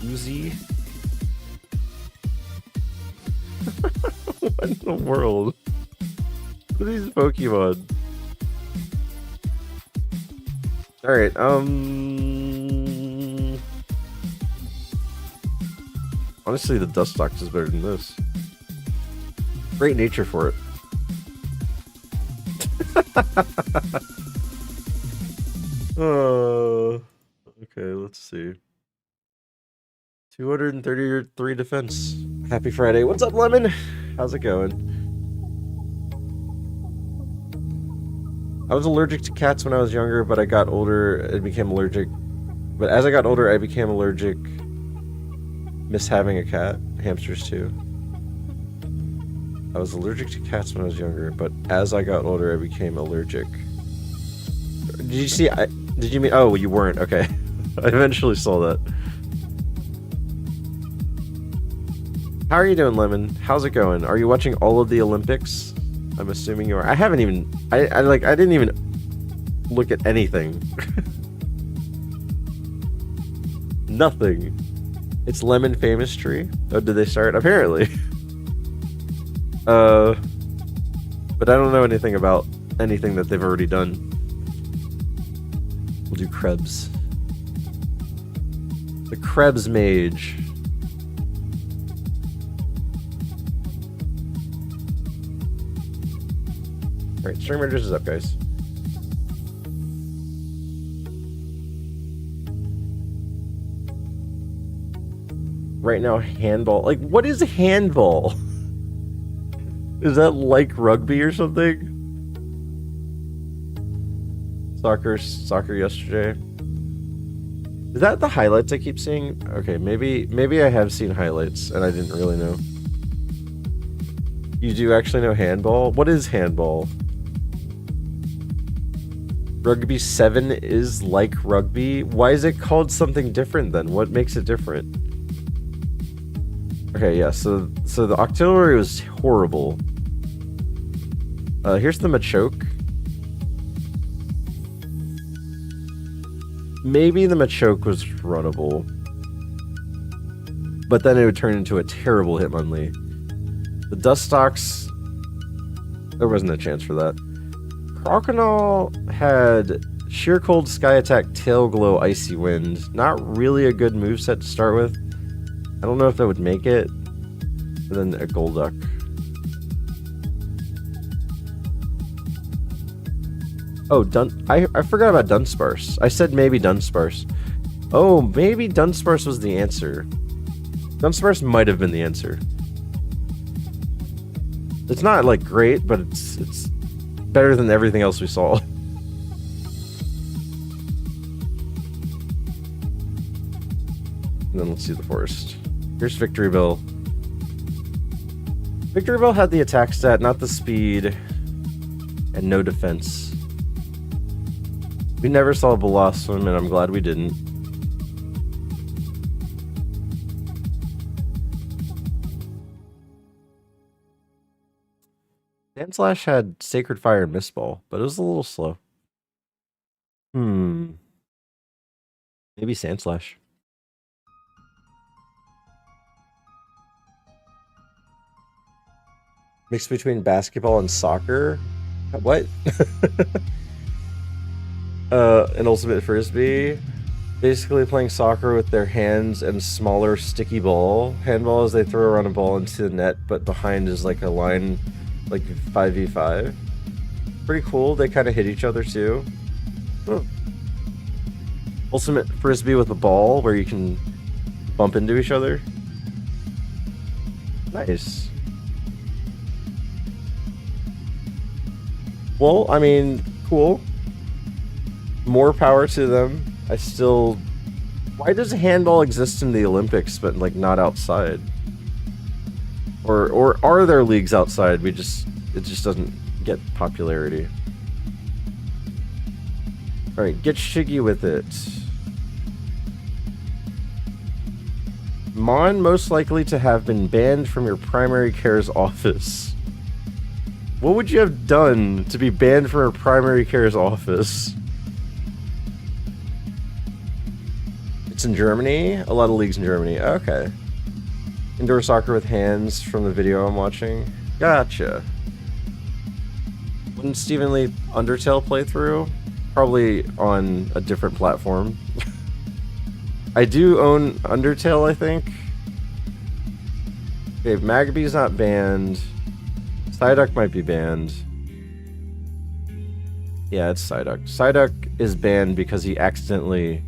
Uzi? What in the world? What are these Pokemon? Alright, honestly, the Dustox is better than this. Great nature for it. Okay, let's see. 233 defense. Happy Friday. What's up, Lemon? How's it going? I was allergic to cats when I was younger, but I got older and became allergic. But as I got older, I became allergic. Miss having a cat. Hamsters too. I was allergic to cats when I was younger, but as I got older, I became allergic. Did you see? Did you mean? Oh, you weren't. Okay. I eventually saw that. How are you doing, Lemon? How's it going? Are you watching all of the Olympics? I'm assuming you are. I haven't even... I didn't even look at anything. Nothing. It's Lemon Famous Tree. Oh, did they start? Apparently. But I don't know anything about anything that they've already done. We'll do Krebs. The Krebs Mage. Alright, String Mergers is up, guys. Right now, handball. Like, what is handball? Is that like rugby or something? Soccer yesterday. Is that the highlights I keep seeing? Okay, maybe I have seen highlights and I didn't really know. You do actually know handball? What is handball? Rugby 7 is like rugby? Why is it called something different then? What makes it different? Okay, yeah, so the auxiliary was horrible. Here's the Machoke. Maybe the Machoke was runnable. But then it would turn into a terrible Hitmonlee. The Dustox... There wasn't a chance for that. Croconaw had Sheer Cold, Sky Attack, Tail Glow, Icy Wind. Not really a good moveset to start with. I don't know if that would make it. And then a Golduck. Oh, I forgot about Dunsparce. I said maybe Dunsparce. Oh, maybe Dunsparce was the answer. Dunsparce might have been the answer. It's not, like, great, but it's better than everything else we saw. And then let's see the forest. Here's Victory Bell. Victory Bell had the attack stat, not the speed, and no defense. We never saw Blossom, and I'm glad we didn't. Sandslash had Sacred Fire and Mist Ball, but it was a little slow. Maybe Sandslash. Mixed between basketball and soccer? What? An Ultimate Frisbee. Basically playing soccer with their hands and smaller sticky ball. Handball is they throw around a ball into the net, but behind is like a line, like 5v5. Pretty cool. They kind of hit each other too. Oh. Ultimate frisbee with a ball where you can bump into each other. Nice. Well, I mean, cool. More power to them. I still... Why does handball exist in the Olympics but like not outside? Or are there leagues outside? It just doesn't get popularity. Alright, get shiggy with it. Mon most likely to have been banned from your primary care's office. What would you have done to be banned from your primary care's office? It's in Germany? A lot of leagues in Germany. Okay. Indoor soccer with hands from the video I'm watching. Gotcha. Wouldn't Stephen Lee Undertale playthrough? Probably on a different platform. I do own Undertale, I think. Okay, Magaby's not banned. Psyduck might be banned. Yeah, it's Psyduck. Psyduck is banned because he accidentally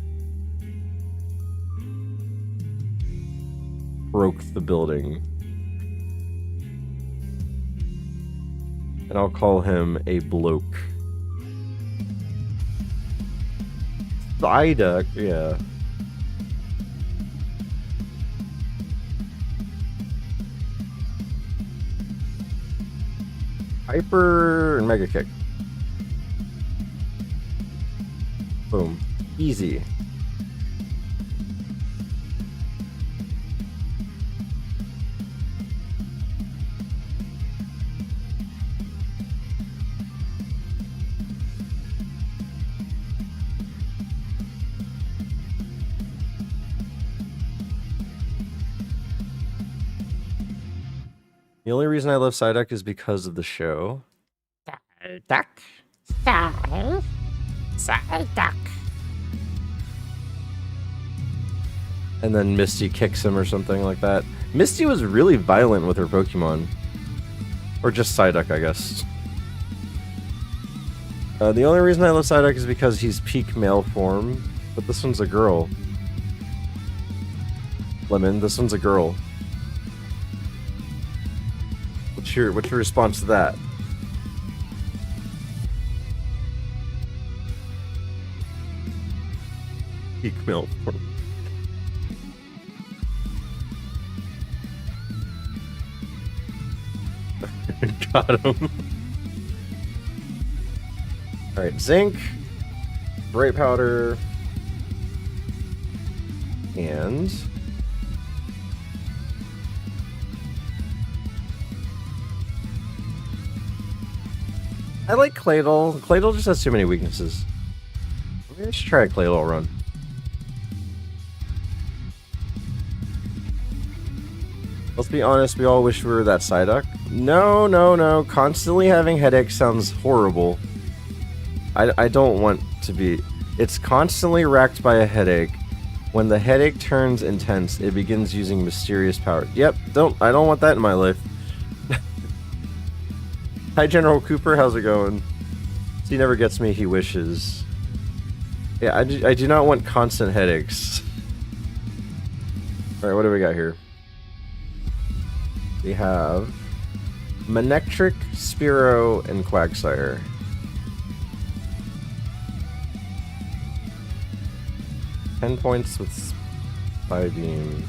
broke the building. And I'll call him a bloke. Psyduck, yeah. Hyper and Mega Kick. Boom. Easy. The only reason I love Psyduck is because of the show. Psyduck. Psyduck. And then Misty kicks him or something like that. Misty was really violent with her Pokemon. Or just Psyduck, I guess. The only reason I love Psyduck is because he's peak male form. But this one's a girl. Lemon, this one's a girl. What's your response to that? Peak male form. Got him. Alright, zinc, bright powder, and I like Claydol. Claydol just has too many weaknesses. Maybe I should try a Claydol run. Let's be honest, we all wish we were that Psyduck. No, no, no. Constantly having headaches sounds horrible. I don't want to be... It's constantly racked by a headache. When the headache turns intense, it begins using mysterious power. Yep, I don't want that in my life. Hi, General Cooper. How's it going? He never gets me, he wishes. Yeah, I do not want constant headaches. Alright, what do we got here? We have Manectric, Spearow, and Quagsire. Ten points with Spy Beam.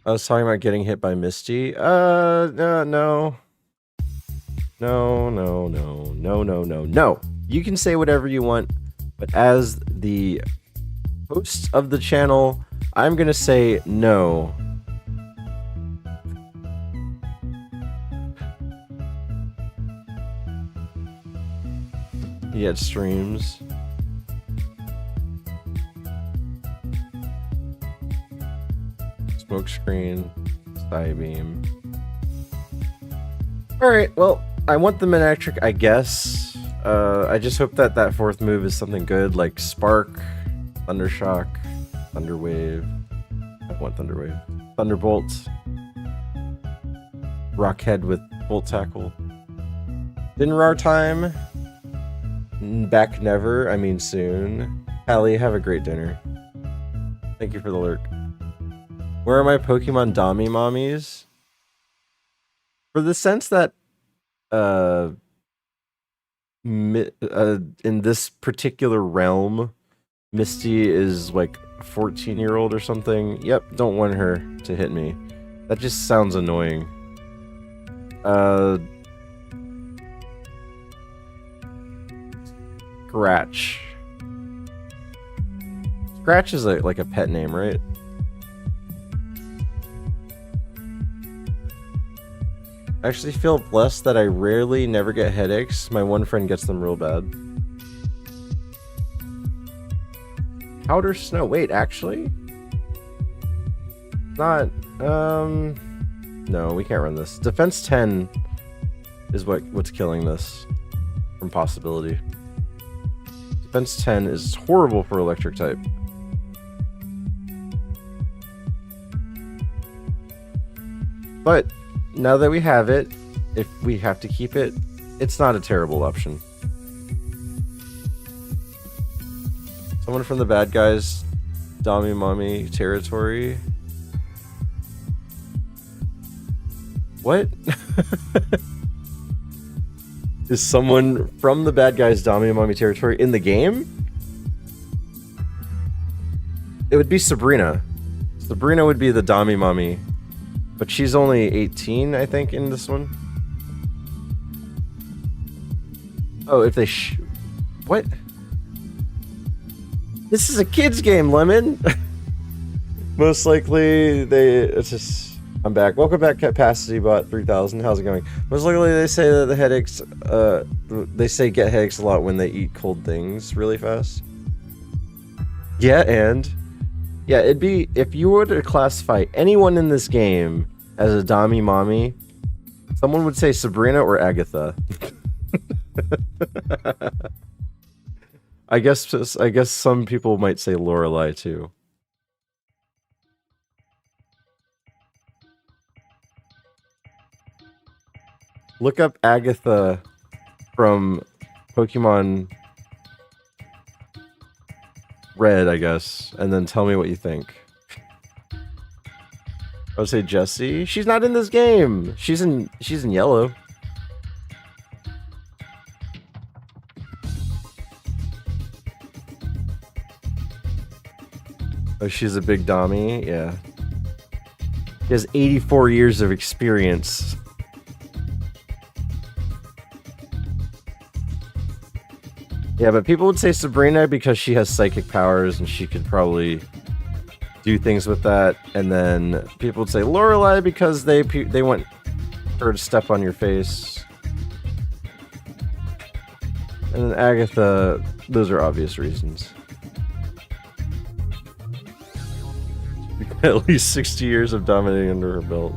I was talking about getting hit by Misty. No. No, no, no, no, no, no, no. You can say whatever you want, but as the host of the channel, I'm gonna say no. He had streams. Smoke screen, Sky Beam. Alright, well, I want the Manectric, I guess. I just hope that that fourth move is something good, like Spark, Thundershock, Thunderwave. I want Thunderwave. Thunderbolt. Rockhead with Bolt Tackle. Dinner time. Back never. I mean soon. Hallie, have a great dinner. Thank you for the lurk. Where are my Pokemon Dami mommies? For the sense that in this particular realm, Misty is like a 14-year-old or something. Yep, don't want her to hit me. That just sounds annoying. Scratch. Scratch is like a pet name, right? I actually feel blessed that I rarely never get headaches. My one friend gets them real bad. Powder snow. Wait, actually? Not, no, we can't run this. Defense 10 is what's killing this from possibility. Defense 10 is horrible for electric type. But now that we have it, if we have to keep it, it's not a terrible option. Someone from the bad guys, Dami Mommy territory. What? Is someone from the bad guys, Dami Mommy territory in the game? It would be Sabrina. Sabrina would be the Dami Mommy. But she's only 18, I think, in this one. Oh, if they what? This is a kid's game, Lemon! Most likely, it's just... I'm back. Welcome back, Capacity Bot 3000. How's it going? Most likely, they say that the headaches... they say get headaches a lot when they eat cold things really fast. Yeah, and... Yeah, it'd be... If you were to classify anyone in this game as a Dami Mommy, someone would say Sabrina or Agatha. I guess some people might say Lorelei too. Look up Agatha from Pokemon Red, I guess, and then tell me what you think. I would say Jessie. She's not in this game. She's in yellow. Oh, she's a big Dami? Yeah. She has 84 years of experience. Yeah, but people would say Sabrina because she has psychic powers and she could probably do things with that. And then people would say Lorelei because they want her to step on your face. And then Agatha, those are obvious reasons. At least 60 years of dominating under her belt.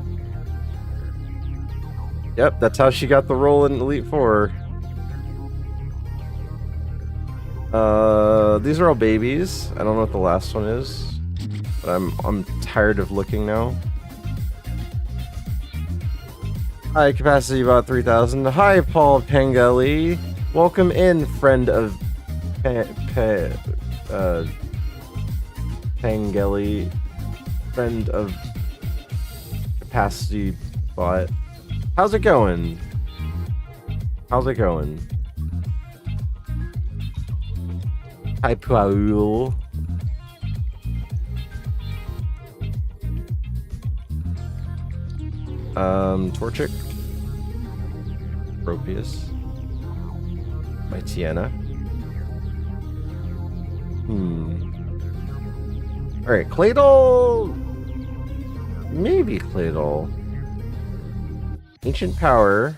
Yep, that's how she got the role in Elite Four. These are all babies. I don't know what the last one is, but I'm tired of looking now. Hi, Capacity Bot 3000. Hi, Paul Pangeli. Welcome in, friend of Pangeli. Friend of Capacity Bot. How's it going? How's it going? Hi, Paul. Torchic. Propius. My Tiana. Alright, Claydol. Maybe Claydol. Ancient Power.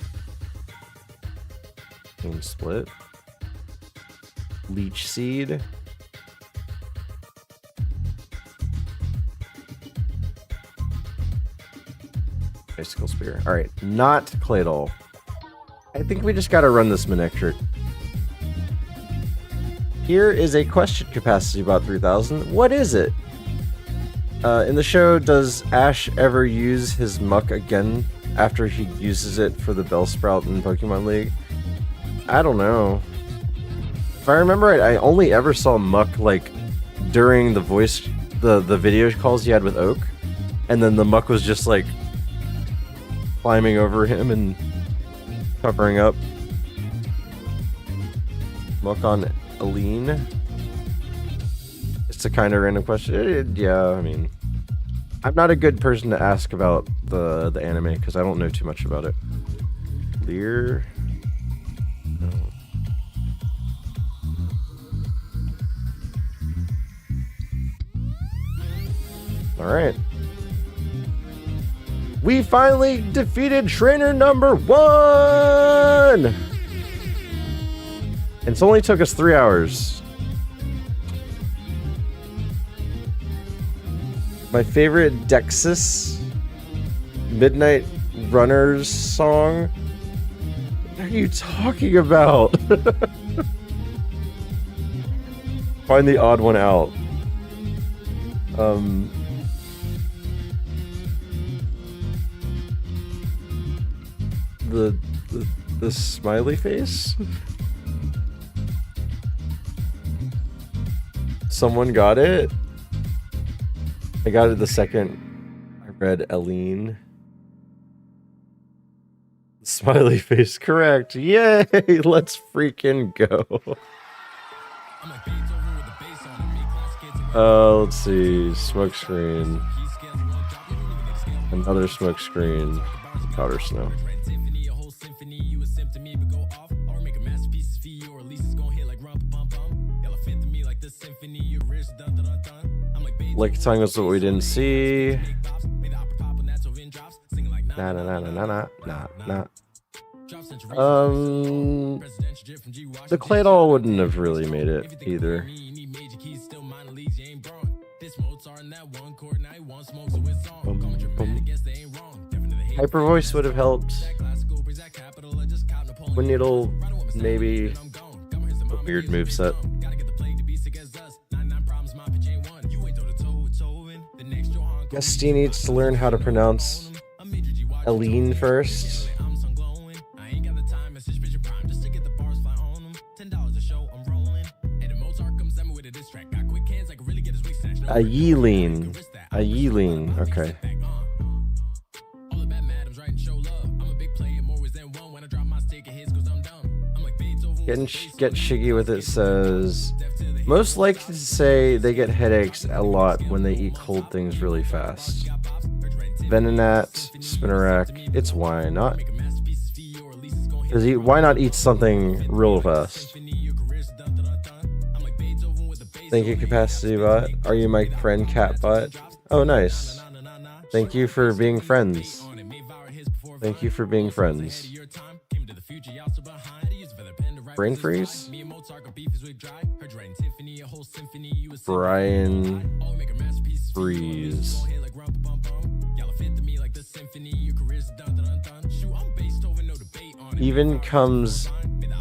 Team Split. Leech Seed. Icicle Spear. Alright, not Claydol. I think we just gotta run this Manectric. Here is a question, Capacity Bot 3000. What is it? In the show, does Ash ever use his Muck again after he uses it for the Bellsprout in Pokemon League? I don't know. If I remember right, I only ever saw Muck like during the video calls he had with Oak, and then the Muck was just like climbing over him and covering up. Muck on Aline. It's a kind of random question. Yeah, I mean, I'm not a good person to ask about the anime because I don't know too much about it. Lear. No. Alright. We finally defeated trainer number 1! And it's only took us 3 hours. My favorite Dexys Midnight Runners song? What are you talking about? Find the odd one out. The smiley face? Someone got it? I got it the second I read Aline. Smiley face, correct. Yay! Let's freaking go. Let's see. Smoke screen. Another smoke screen. Powder snow. Like telling us what we didn't see. Nah, nah, nah, nah, nah, nah, nah. The clay doll wouldn't have really made it either. Hyper voice would have helped. Wind needle, maybe. A weird moveset. Guess Steve needs to learn how to pronounce Aline first. Ayeline. Ayeline, okay. Get shiggy with it says, most likely to say they get headaches a lot when they eat cold things really fast. Venonat, Spinnerack, it's why not? Why not eat something real fast? Thank you, Capacity Bot. Are you my friend, Cat Bot? Oh, nice. Thank you for being friends. Thank you for being friends. Brain freeze? Brian Freeze. Even comes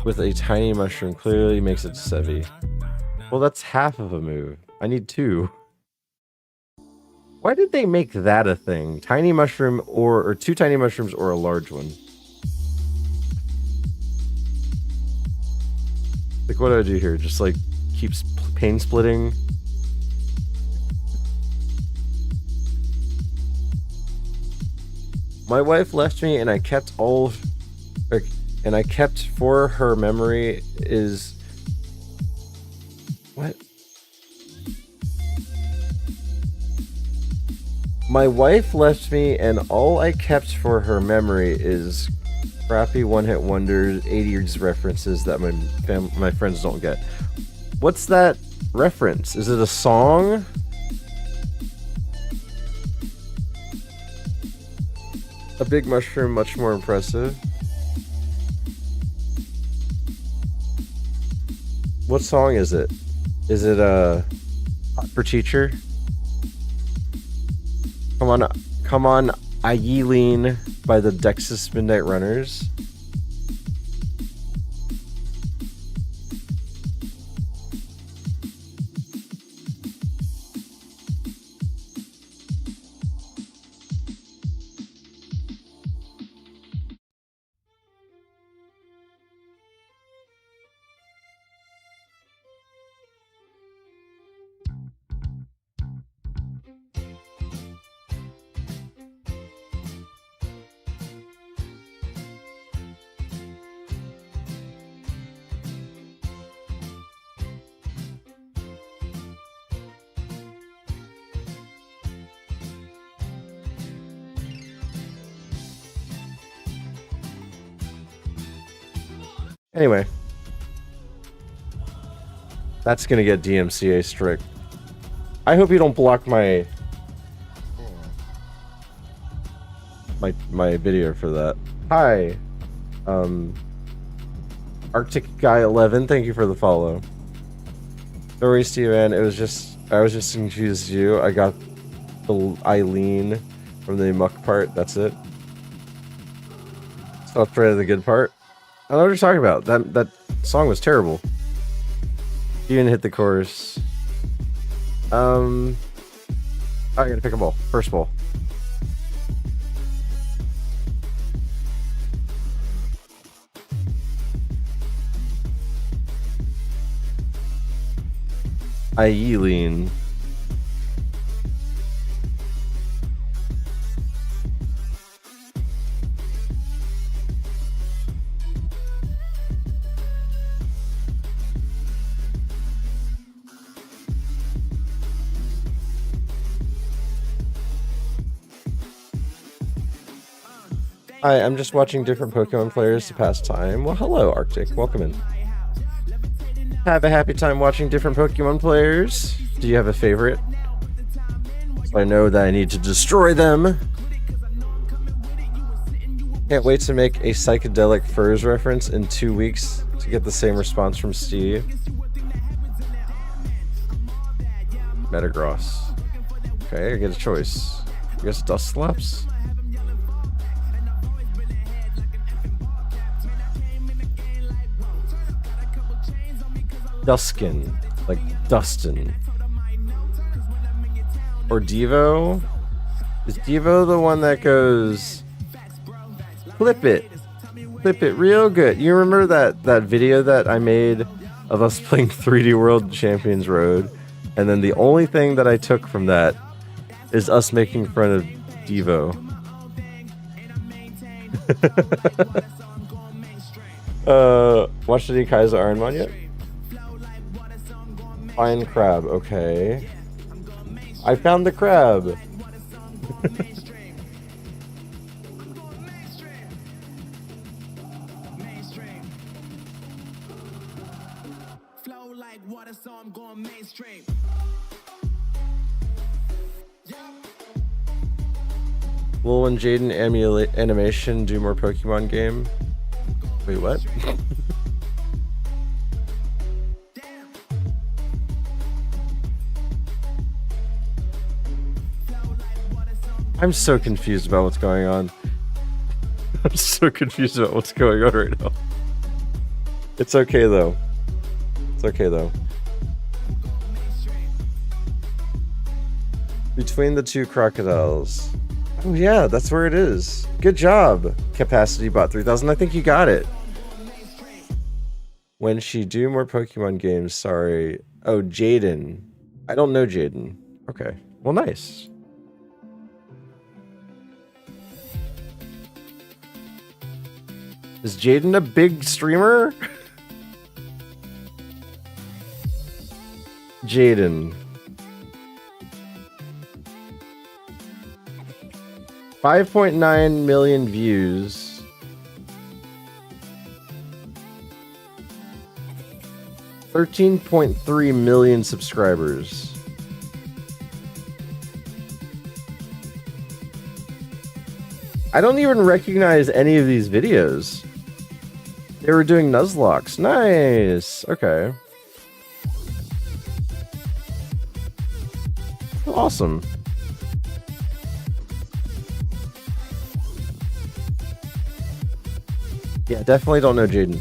with a tiny mushroom, clearly makes it Sevi. Well, that's half of a move. I need 2. Why did they make that a thing? Tiny mushroom or 2 tiny mushrooms or a large one? Like, what do I do here? Just like keeps pain splitting? My wife left me and I kept for her memory is what? My wife left me and all I kept for her memory is crappy one-hit wonders, 80s references that my friends don't get. What's that reference? Is it a song? A big mushroom, much more impressive. What song is it? Is it Hot for Teacher? Come on, Ayeline by the Dexys Midnight Runners. Anyway. That's gonna get DMCA strict. I hope you don't block my video for that. Hi. Arctic Guy 11, thank you for the follow. No worries to you, man. I was just confused as you. I got the Eileen from the muck part, that's it. So afraid of the good part. I don't know what you're talking about. That song was terrible. You didn't hit the chorus. I gotta pick a ball. First ball. Eileen. Hi, I'm just watching different Pokemon players to pass time. Well, hello, Arctic. Welcome in. Have a happy time watching different Pokemon players. Do you have a favorite? So I know that I need to destroy them. Can't wait to make a psychedelic furs reference in 2 weeks to get the same response from Steve. Metagross. Okay, I get a choice. I guess Dusclops? Duskin, like Dustin. Or Devo? Is Devo the one that goes flip it real good? You remember that video that I made of us playing 3D World Champions Road, and then the only thing that I took from that is us making fun of Devo. Watched any Kaizo ironMON yet? Find crab, okay. I found the crab. Will when Jaden animation do more Pokemon game? Wait, what? I'm so confused about what's going on. I'm so confused about what's going on right now. It's okay though. It's okay though. Between the two crocodiles. Oh yeah, that's where it is. Good job, Capacity Bot 3000. I think you got it. When she do more Pokemon games, sorry. Oh, Jaden. I don't know Jaden. Okay. Well, nice. Is Jaden a big streamer? Jaden. 5.9 million views. $13.3 million subscribers. I don't even recognize any of these videos. They were doing Nuzlocks. Nice. Okay. Awesome. Yeah, definitely don't know Jaden.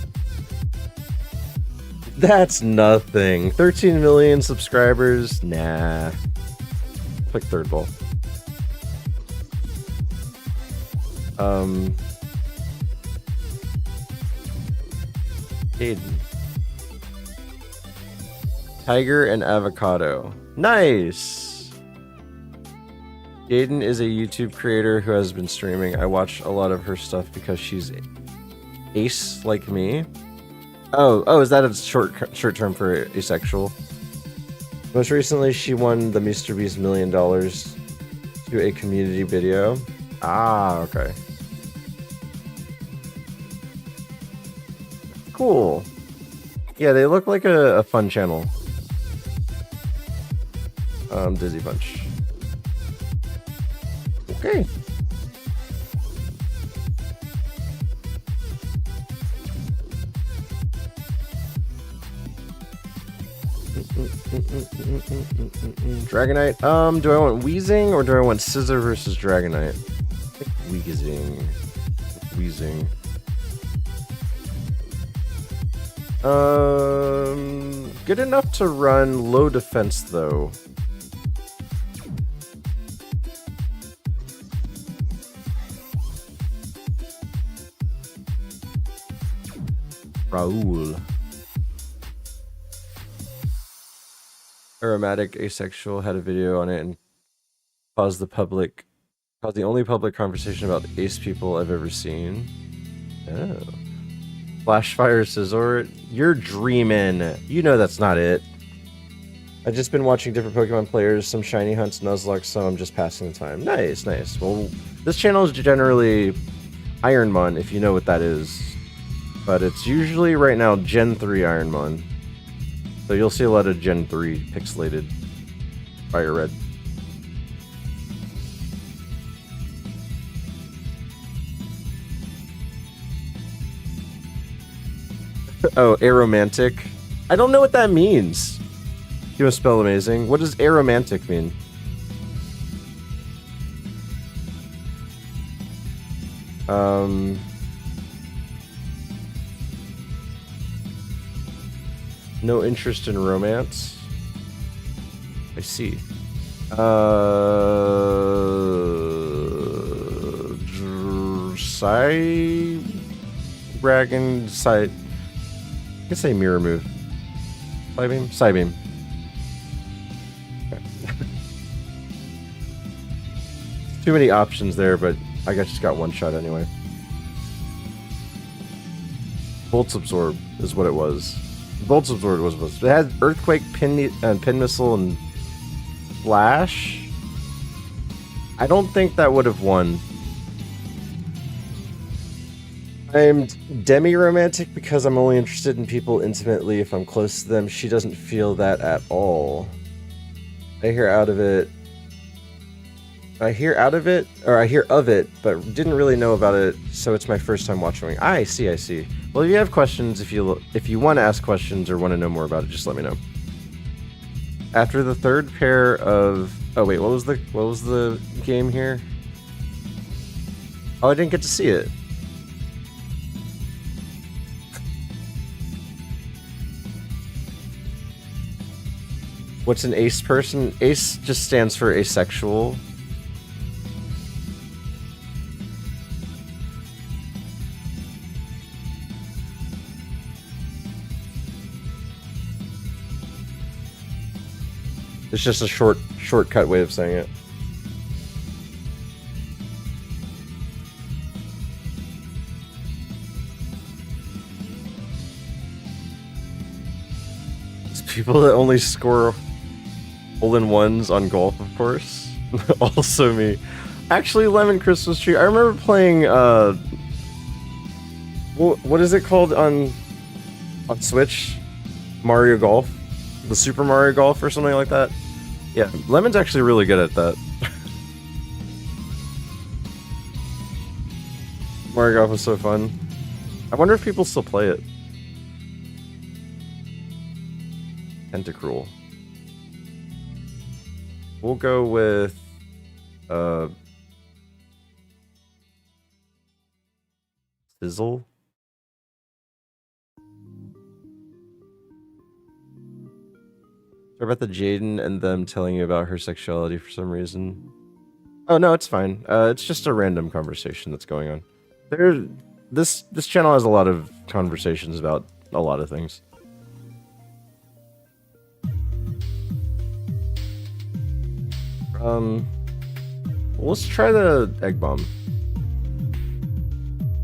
That's nothing. 13 million subscribers? Nah. Click third ball. Jaden. Tiger and avocado. Nice! Jaden is a YouTube creator who has been streaming. I watch a lot of her stuff because she's ace like me. Oh, is that a short term for asexual? Most recently, she won the MrBeast $1 million to a community video. Ah, okay. cool. Yeah, they look like a fun channel. Dizzy Bunch. Okay. Dragonite. Do I want Wheezing or do I want Scissor versus Dragonite? I think Wheezing. Wheezing. Good enough to run low defense though. Raul. Aromatic Asexual had a video on it and caused the only public conversation about ace people I've ever seen. Oh. Flashfire Scizor, you're dreaming. You know that's not it. I've just been watching different Pokemon players, some shiny hunts, Nuzlocke, so I'm just passing the time. Nice, nice. Well, this channel is generally ironMON, if you know what that is. But it's usually right now Gen 3 ironMON. So you'll see a lot of Gen 3 pixelated Fire Red. Oh, aromantic. I don't know what that means. You must spell amazing. What does aromantic mean? No interest in romance. I see. Dragon side. I can say mirror move. Psybeam? Psybeam. Okay. Too many options there, but I just got one shot anyway. Bolts Absorb is what it was. Bolts Absorb was it had Earthquake, Pin Missile, and Flash. I don't think that would have won. I'm demi-romantic because I'm only interested in people intimately if I'm close to them. She doesn't feel that at all. I hear of it, but didn't really know about it, so it's my first time watching. I see. Well, if you have questions, if you want to ask questions or want to know more about it, just let me know. After the third pair of... Oh wait, what was the game here? Oh, I didn't get to see it. What's an ace person? Ace just stands for asexual. It's just a shortcut way of saying it. It's people that only score hole-in-ones on golf, of course. Also me. Actually, Lemon Christmas Tree. I remember playing what is it called on Switch? Mario Golf? The Super Mario Golf or something like that? Yeah, Lemon's actually really good at that. Mario Golf was so fun. I wonder if people still play it. Tentacruel. We'll go with Sizzle. Sorry about the Jaden and them telling you about her sexuality for some reason. Oh no, it's fine. It's just a random conversation that's going on. This channel has a lot of conversations about a lot of things. Let's try the egg bomb.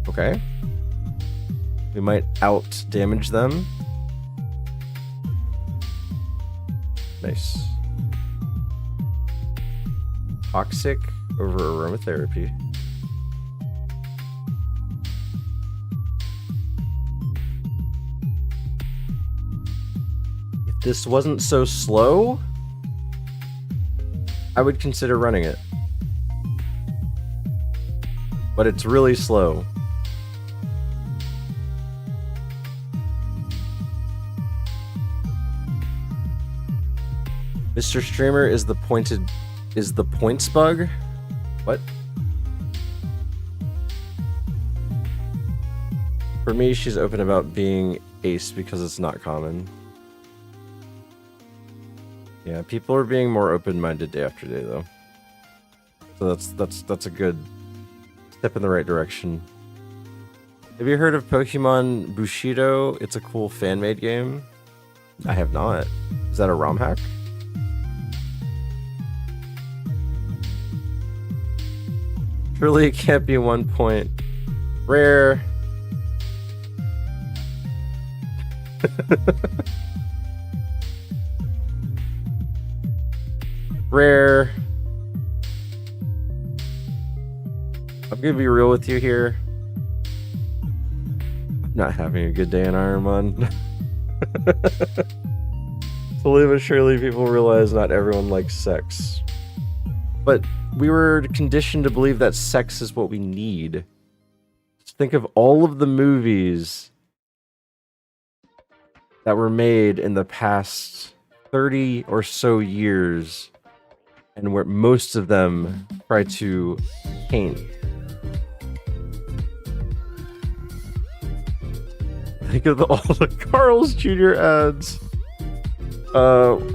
Okay. We might out damage them. Nice. Toxic over aromatherapy. this wasn't so slow, I would consider running it. But it's really slow. Mr. Streamer is the points bug? What? For me, she's open about being ace because it's not common. Yeah, people are being more open-minded day after day, though. So that's a good step in the right direction. Have you heard of Pokemon Bushido? It's a cool fan-made game. I have not. Is that a ROM hack? Surely it can't be 1 point. Rare. Rare. I'm gonna be real with you here. I'm not having a good day in ironMON. Slowly but surely people realize not everyone likes sex. But we were conditioned to believe that sex is what we need. Just think of all of the movies that were made in the past 30 or so years, and where most of them try to paint. Think of all the Carl's Jr. ads.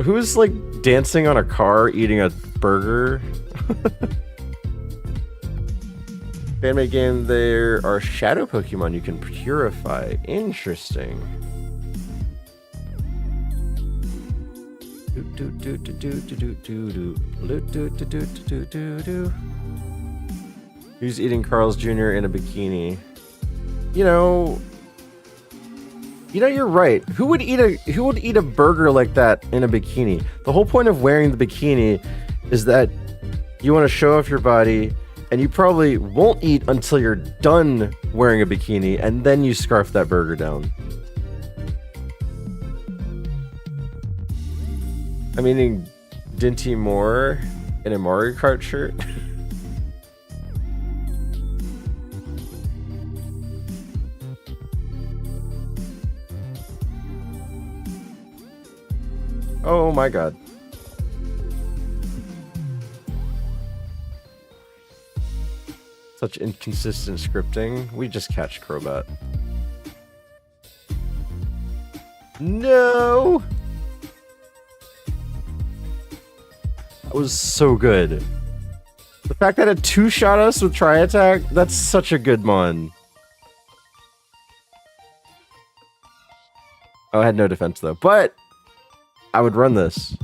Who's like dancing on a car eating a burger? Fan-made game, there are shadow Pokemon you can purify. Interesting. Who's eating Carl's Jr. in a bikini? You know, you're right. Who would eat a burger like that in a bikini? The whole point of wearing the bikini is that you want to show off your body, and you probably won't eat until you're done wearing a bikini, and then you scarf that burger down. I'm eating Dinty Moore in a Mario Kart shirt. Oh my god. Such inconsistent scripting. We just catch Crobat. No! That was so good. The fact that it two-shot us with Tri-Attack, that's such a good mon. Oh, I had no defense though, but I would run this.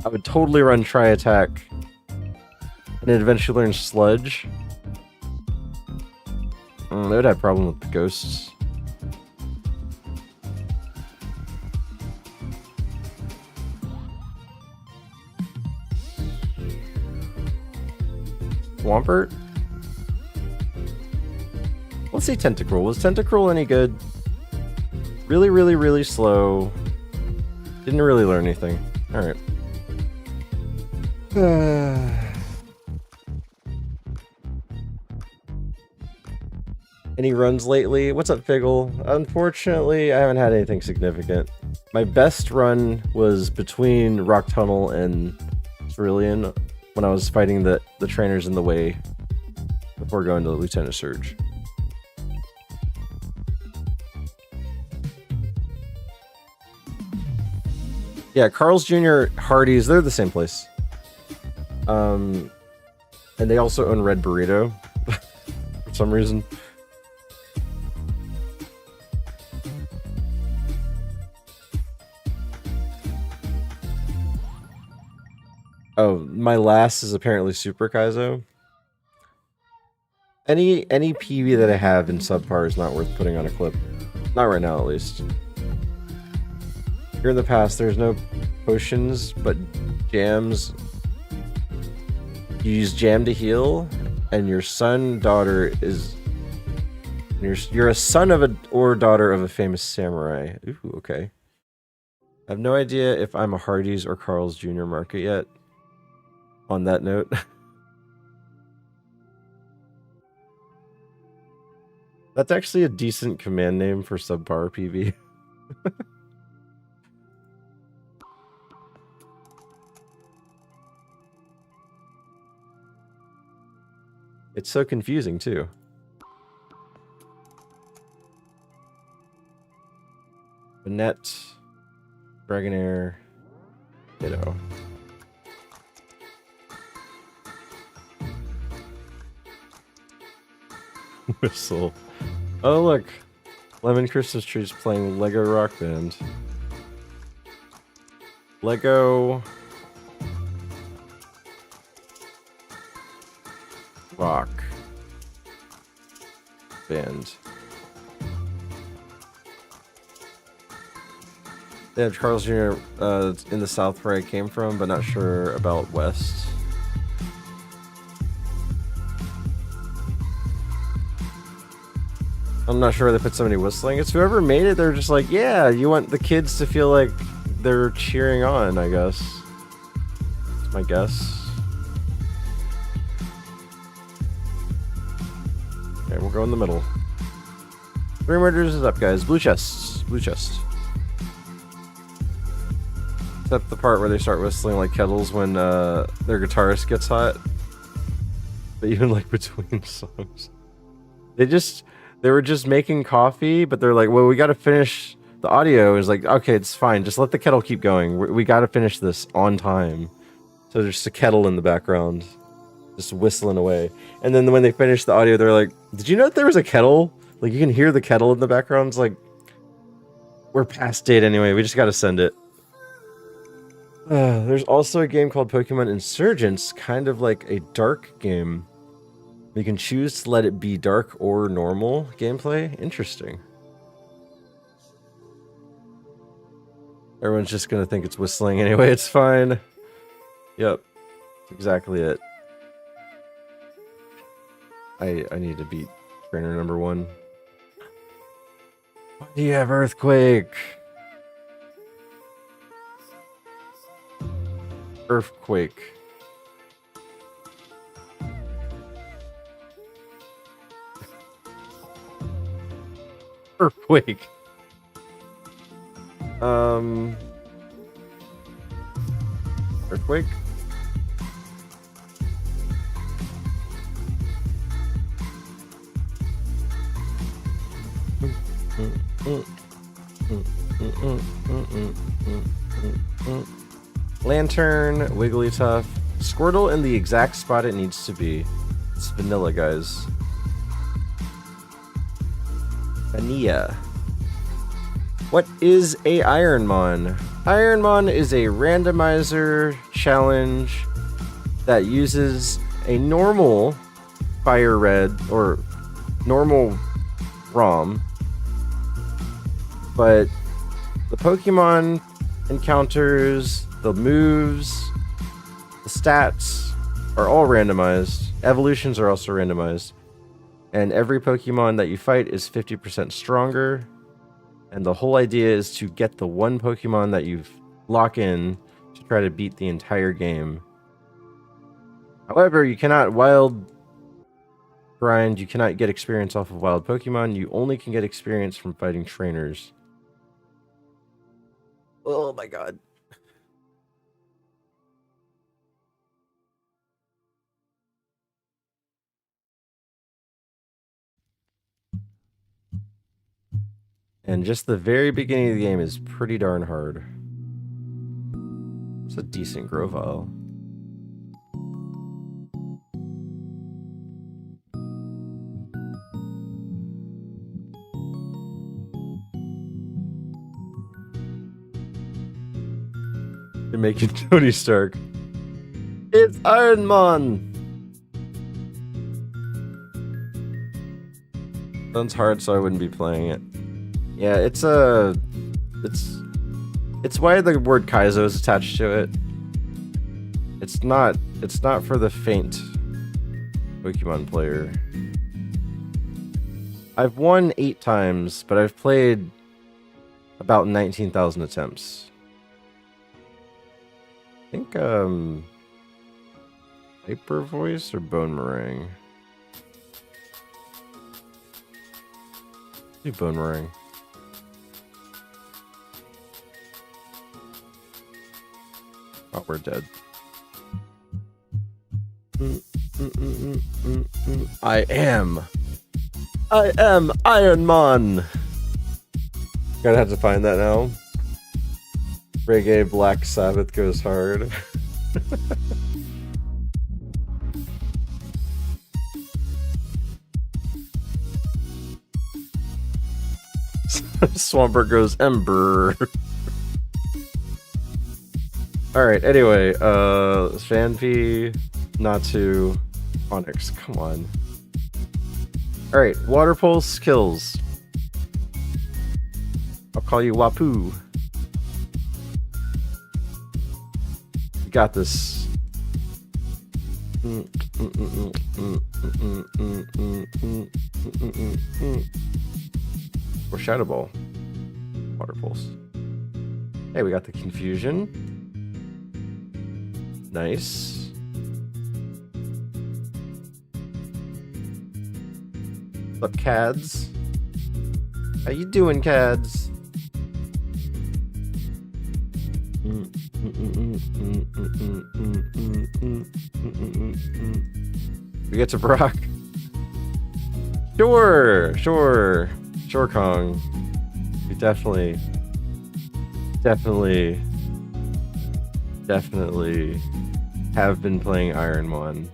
I would totally run Tri-Attack and then eventually learn Sludge. They would have a problem with the ghosts. Swampert? Let's see Tentacruel. Was Tentacruel any good? Really, really, really slow. Didn't really learn anything. Alright. Any runs lately? What's up, Figgle? Unfortunately, I haven't had anything significant. My best run was between Rock Tunnel and Cerulean when I was fighting the trainers in the way before going to Lieutenant Surge. Yeah, Carl's Jr., Hardee's, they're the same place. And they also own Red Burrito for some reason. Oh, my last is apparently Super Kaizo. Any PV that I have in subpar is not worth putting on a clip. Not right now, at least. Here in the past, there's no potions, but jams. You use jam to heal, and your son, daughter is... You're a son of or daughter of a famous samurai. Ooh, okay. I have no idea if I'm a Hardee's or Carl's Jr. market yet. On that note. That's actually a decent command name for subpar PV. It's so confusing too. Annette, Dragonair, Ditto. Whistle. Oh look, Lemon Christmas Tree's playing Lego Rock Band. Lego Rock Band. They have Carl's Jr. In the south where I came from, but not sure about west. I'm not sure where they put somebody whistling. It's whoever made it, they're just like, yeah, you want the kids to feel like they're cheering on, I guess. That's my guess. Okay, we'll go in the middle. 3 murders is up, guys. Blue chests. Blue chest. Except the part where they start whistling like kettles when their guitarist gets hot. But even like between songs. They were just making coffee, but they're like, well, we gotta finish the audio. Is like, okay, it's fine. Just let the kettle keep going. We gotta finish this on time. So there's just a kettle in the background, just whistling away. And then when they finish the audio, they're like, did you know that there was a kettle? Like, you can hear the kettle in the background. It's like, we're past date anyway. We just gotta send it. There's also a game called Pokemon Insurgents, kind of like a dark game. You can choose to let it be dark or normal gameplay. Interesting. Everyone's just gonna think it's whistling anyway. It's fine. Yep. That's exactly it. I need to beat trainer number 1. Why do you have Earthquake? Earthquake. Earthquake. Earthquake? Lantern, Wigglytuff, Squirtle in the exact spot it needs to be. It's vanilla, guys. Vanilla. What is a ironMON? ironMON is a randomizer challenge that uses a normal Fire Red or normal ROM, but the Pokemon encounters, the moves, the stats are all randomized. Evolutions are also randomized. And every Pokemon that you fight is 50% stronger. And the whole idea is to get the one Pokemon that you lock in to try to beat the entire game. However, you cannot wild grind, you cannot get experience off of wild Pokemon, you only can get experience from fighting trainers. Oh my god. And just the very beginning of the game is pretty darn hard. It's a decent Grovyle. They're making Tony Stark. It's ironMON! Sounds hard, so I wouldn't be playing it. Yeah, it's why the word Kaizo is attached to it. It's not for the faint Pokemon player. I've won 8 times, but I've played about 19,000 attempts. think hyper voice or bone meringue. Do bone meringue. Oh, we're dead. I am ironMON. Gonna have to find that now. Reggae Black Sabbath goes hard. Swamper goes Ember. Alright, anyway, Shanpy, Natu, Onyx, come on. Alright, Water Pulse kills. I'll call you Wapu. You got this. Or Shadow Ball. Water Pulse. Hey, we got the Confusion. Nice. What's up, Cads? How you doing, Cads? We get to Brock. Sure, Kong. We definitely have been playing ironMON.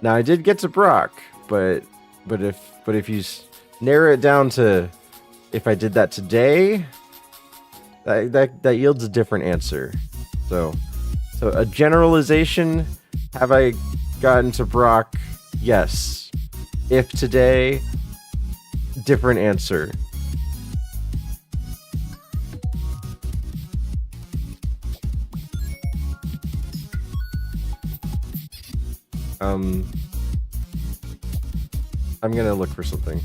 Now I did get to Brock, but if you narrow it down to if I did that today, that yields a different answer. So a generalization: have I gotten to Brock? Yes. If today, different answer. I'm gonna look for something.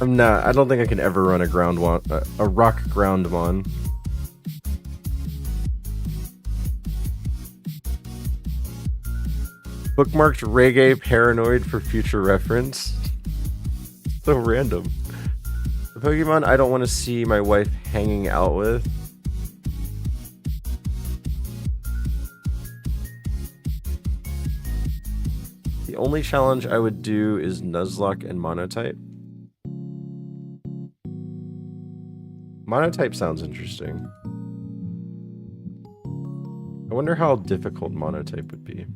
I don't think I can ever run a rock ground mon. Bookmarked reggae paranoid for future reference. So random. The Pokemon I don't want to see my wife hanging out with. The only challenge I would do is Nuzlocke and Monotype. Monotype sounds interesting. I wonder how difficult Monotype would be.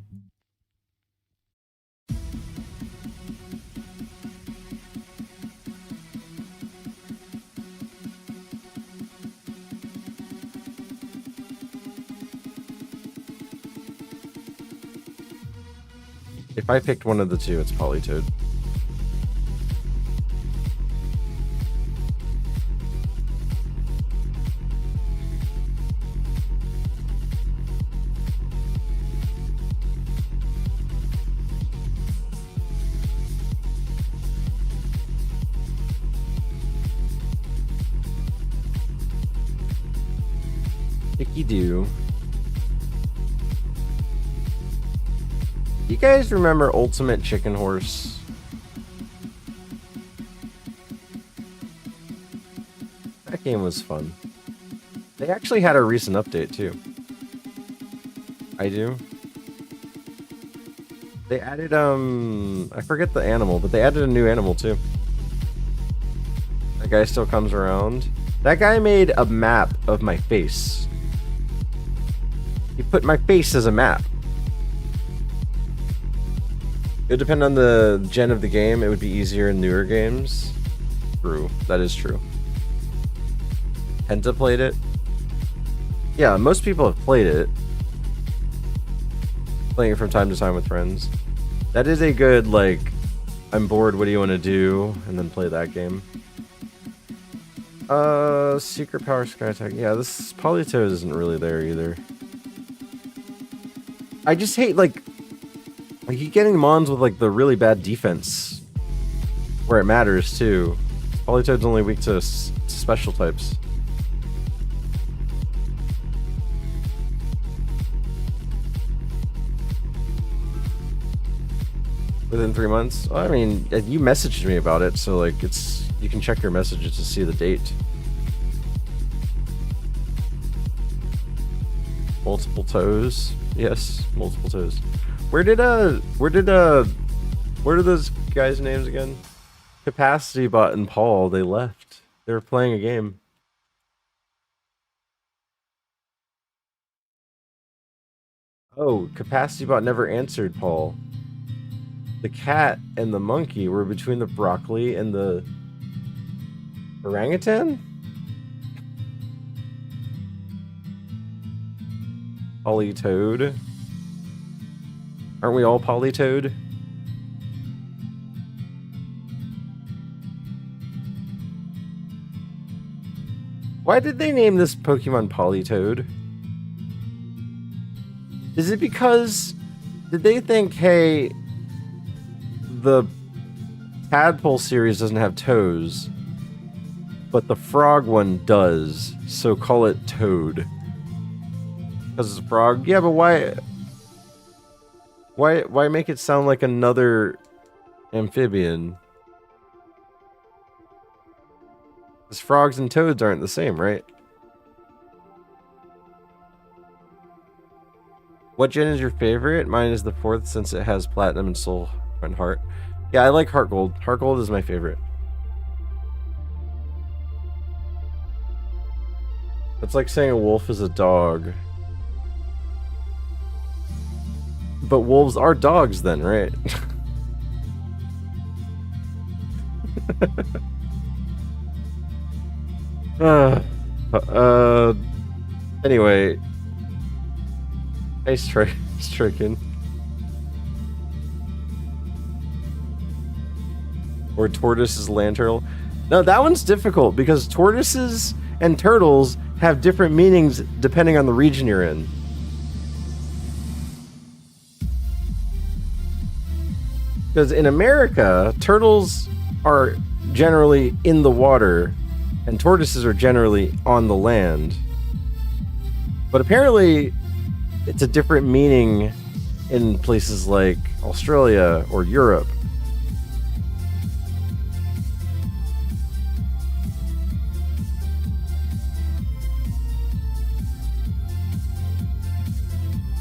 If I picked one of the two, it's Politoed. Icky-doo. You guys remember Ultimate Chicken Horse? That game was fun. They actually had a recent update too. I do. They added I forget the animal, but they added a new animal too. That guy still comes around. That guy made a map of my face. He put my face as a map. It would depend on the gen of the game. It would be easier in newer games. True. That is true. Penta played it. Yeah, most people have played it. Playing it from time to time with friends. That is a good, like, I'm bored, what do you want to do? And then play that game. Secret Power Sky Attack. Yeah, this Politoed isn't really there either. I just hate, like you getting Mons with, like, the really bad defense. Where it matters, too. Politoed's only weak to special types. Within 3 months? Well, I mean, you messaged me about it, so like you can check your messages to see the date. Multiple toes. Yes, multiple toes. Where did what are those guys' names again? Capacity Bot and Paul, they left. They were playing a game. Oh, Capacity Bot never answered Paul. The cat and the monkey were between the broccoli and the orangutan? Polytoad. Aren't we all Polytoad? Why did they name this Pokemon Polytoad? Is it because... Did they think, hey... The Tadpole series doesn't have toes, but the frog one does, so call it Toad. Because it's a frog? Yeah, but why make it sound like another amphibian? Because frogs and toads aren't the same, right? What gen is your favorite? Mine is the 4th since it has platinum and soul and heart. Yeah, I like heart gold. Heart gold is my favorite. It's like saying a wolf is a dog. But wolves are dogs then, right? Anyway. Nice tricking. Or tortoise is land turtle. No, that one's difficult because tortoises and turtles have different meanings depending on the region you're in. Because in America, turtles are generally in the water and tortoises are generally on the land. But apparently, it's a different meaning in places like Australia or Europe.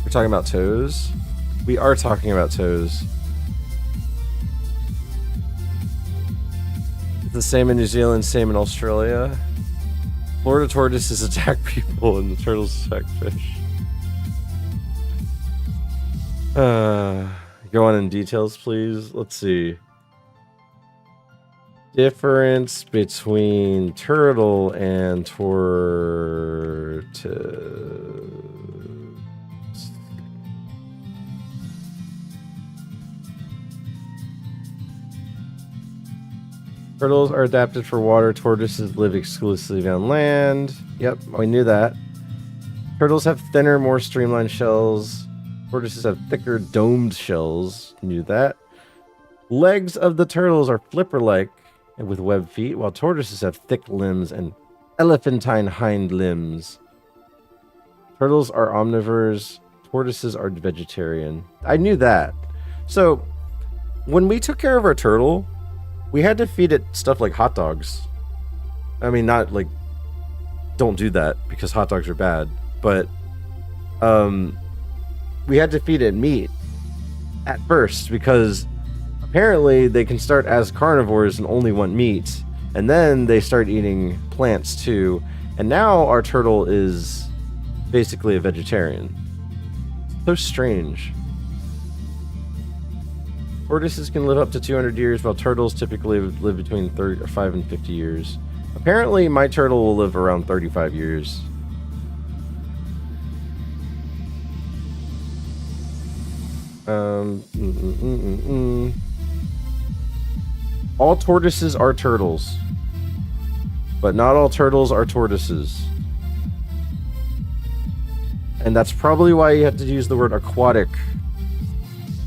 We're talking about toes? We are talking about toes. It's the same in New Zealand, same in Australia. Florida tortoises attack people and the turtles attack fish. Go on in details, please. Let's see. Difference between turtle and tortoise. Turtles are adapted for water. Tortoises live exclusively on land. Yep, we knew that. Turtles have thinner, more streamlined shells. Tortoises have thicker, domed shells. Knew that. Legs of the turtles are flipper-like and with webbed feet, while tortoises have thick limbs and elephantine hind limbs. Turtles are omnivores. Tortoises are vegetarian. I knew that. So, when we took care of our turtle, we had to feed it stuff like hot dogs. I mean, not like, don't do that because hot dogs are bad, but we had to feed it meat at first because apparently they can start as carnivores and only want meat, and then they start eating plants too, and now our turtle is basically a vegetarian. So strange. Tortoises can live up to 200 years, while turtles typically live between 35 and 50 years. Apparently, my turtle will live around 35 years. All tortoises are turtles, but not all turtles are tortoises. And that's probably why you have to use the word aquatic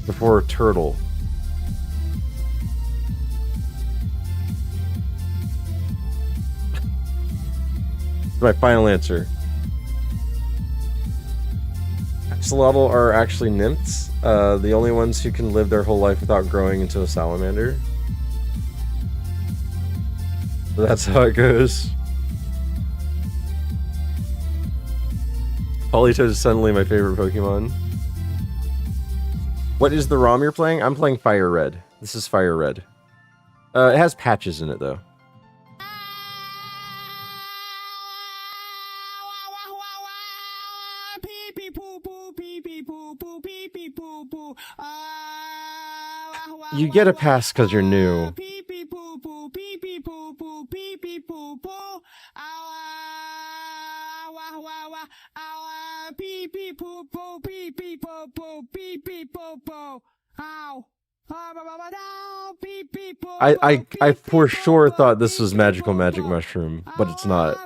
before turtle. My final answer. Axolotl are actually nymphs. The only ones who can live their whole life without growing into a salamander. So that's how it goes. Politoed is suddenly my favorite Pokemon. What is the ROM you're playing? I'm playing Fire Red. This is Fire Red. It has patches in it though. You get a pass because you're new. I for sure thought this was Magical Magic Mushroom, but it's not.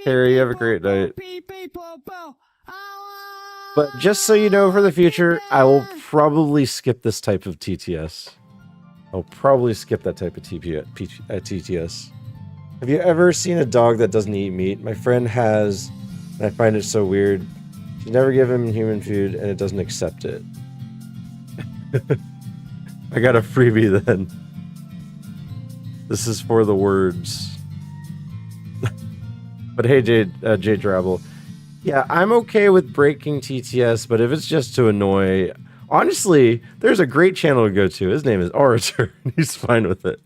Harry, you have a great night. But just so you know for the future, I will probably skip this type of TTS. I'll probably skip that type of TTS. Have you ever seen a dog that doesn't eat meat? My friend has, and I find it so weird. You never give him human food, and it doesn't accept it. I got a freebie then. This is for the words. But hey, Jade Drabble. Yeah, I'm okay with breaking TTS, but if it's just to annoy... Honestly, there's a great channel to go to. His name is Orator, and he's fine with it.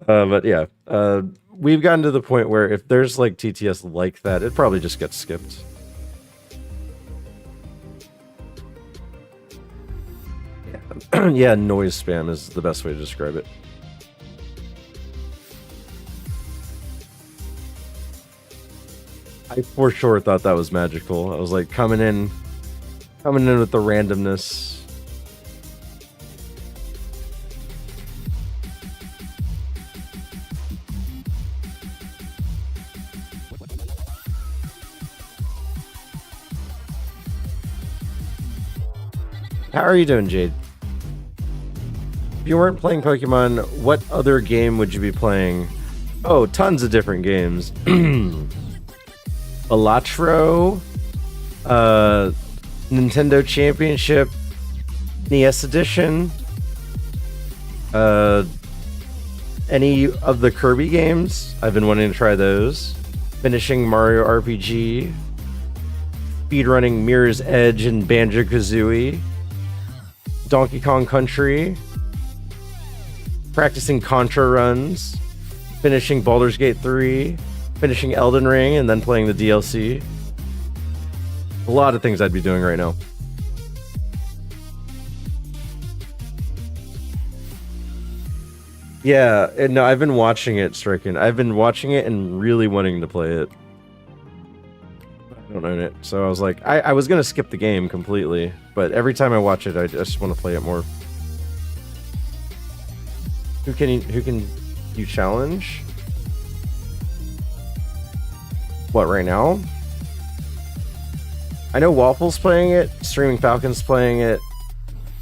But yeah, we've gotten to the point where if there's like TTS like that, it probably just gets skipped. Yeah, yeah, noise spam is the best way to describe it. I for sure thought that was magical. I was like coming in with the randomness. How are you doing, Jade? If you weren't playing Pokemon, what other game would you be playing? Oh, tons of different games. Elatro, Nintendo Championship, NES Edition, any of the Kirby games. I've been wanting to try those. Finishing Mario RPG, speedrunning Mirror's Edge and Banjo-Kazooie, Donkey Kong Country, practicing Contra runs, finishing Baldur's Gate 3, finishing Elden Ring, and then playing the DLC. A lot of things I'd be doing right now. Yeah, and no, I've been watching it, Stricken. I've been watching it and really wanting to play it. I don't own it, so I was like, I was gonna skip the game completely, but every time I watch it, I just want to play it more. Who can you challenge? What, right now? I know Waffle's playing it, Streaming Falcon's playing it,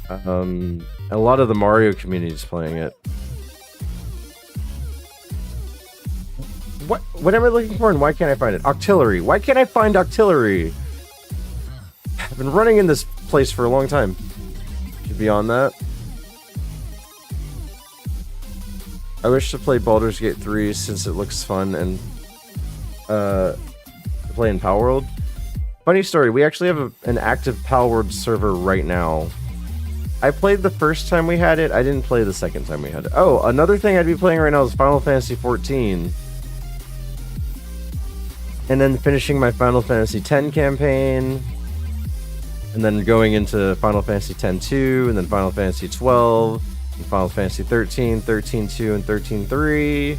a lot of the Mario community's playing it. What am I looking for and why can't I find it? Octillery. Why can't I find Octillery? I've been running in this place for a long time. Should be on that. I wish to play Baldur's Gate 3 since it looks fun and to play in Palworld. Funny story, we actually have an active Palworld server right now. I played the first time we had it, I didn't play the second time we had it. Oh, another thing I'd be playing right now is Final Fantasy XIV. And then finishing my Final Fantasy X campaign. And then going into Final Fantasy X-2, and then Final Fantasy XII, and Final Fantasy 13, 13-2, and 13-3.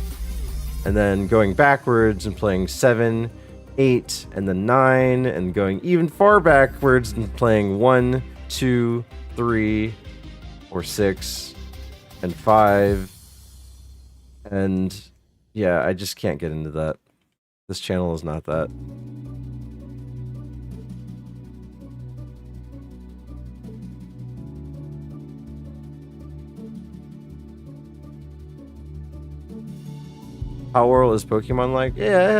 And then going backwards and playing 7, 8, and then 9, and going even far backwards and playing 1, 2, 3, or 6, and 5. And yeah, I just can't get into that. This channel is not that. How World is Pokemon like? Yeah, it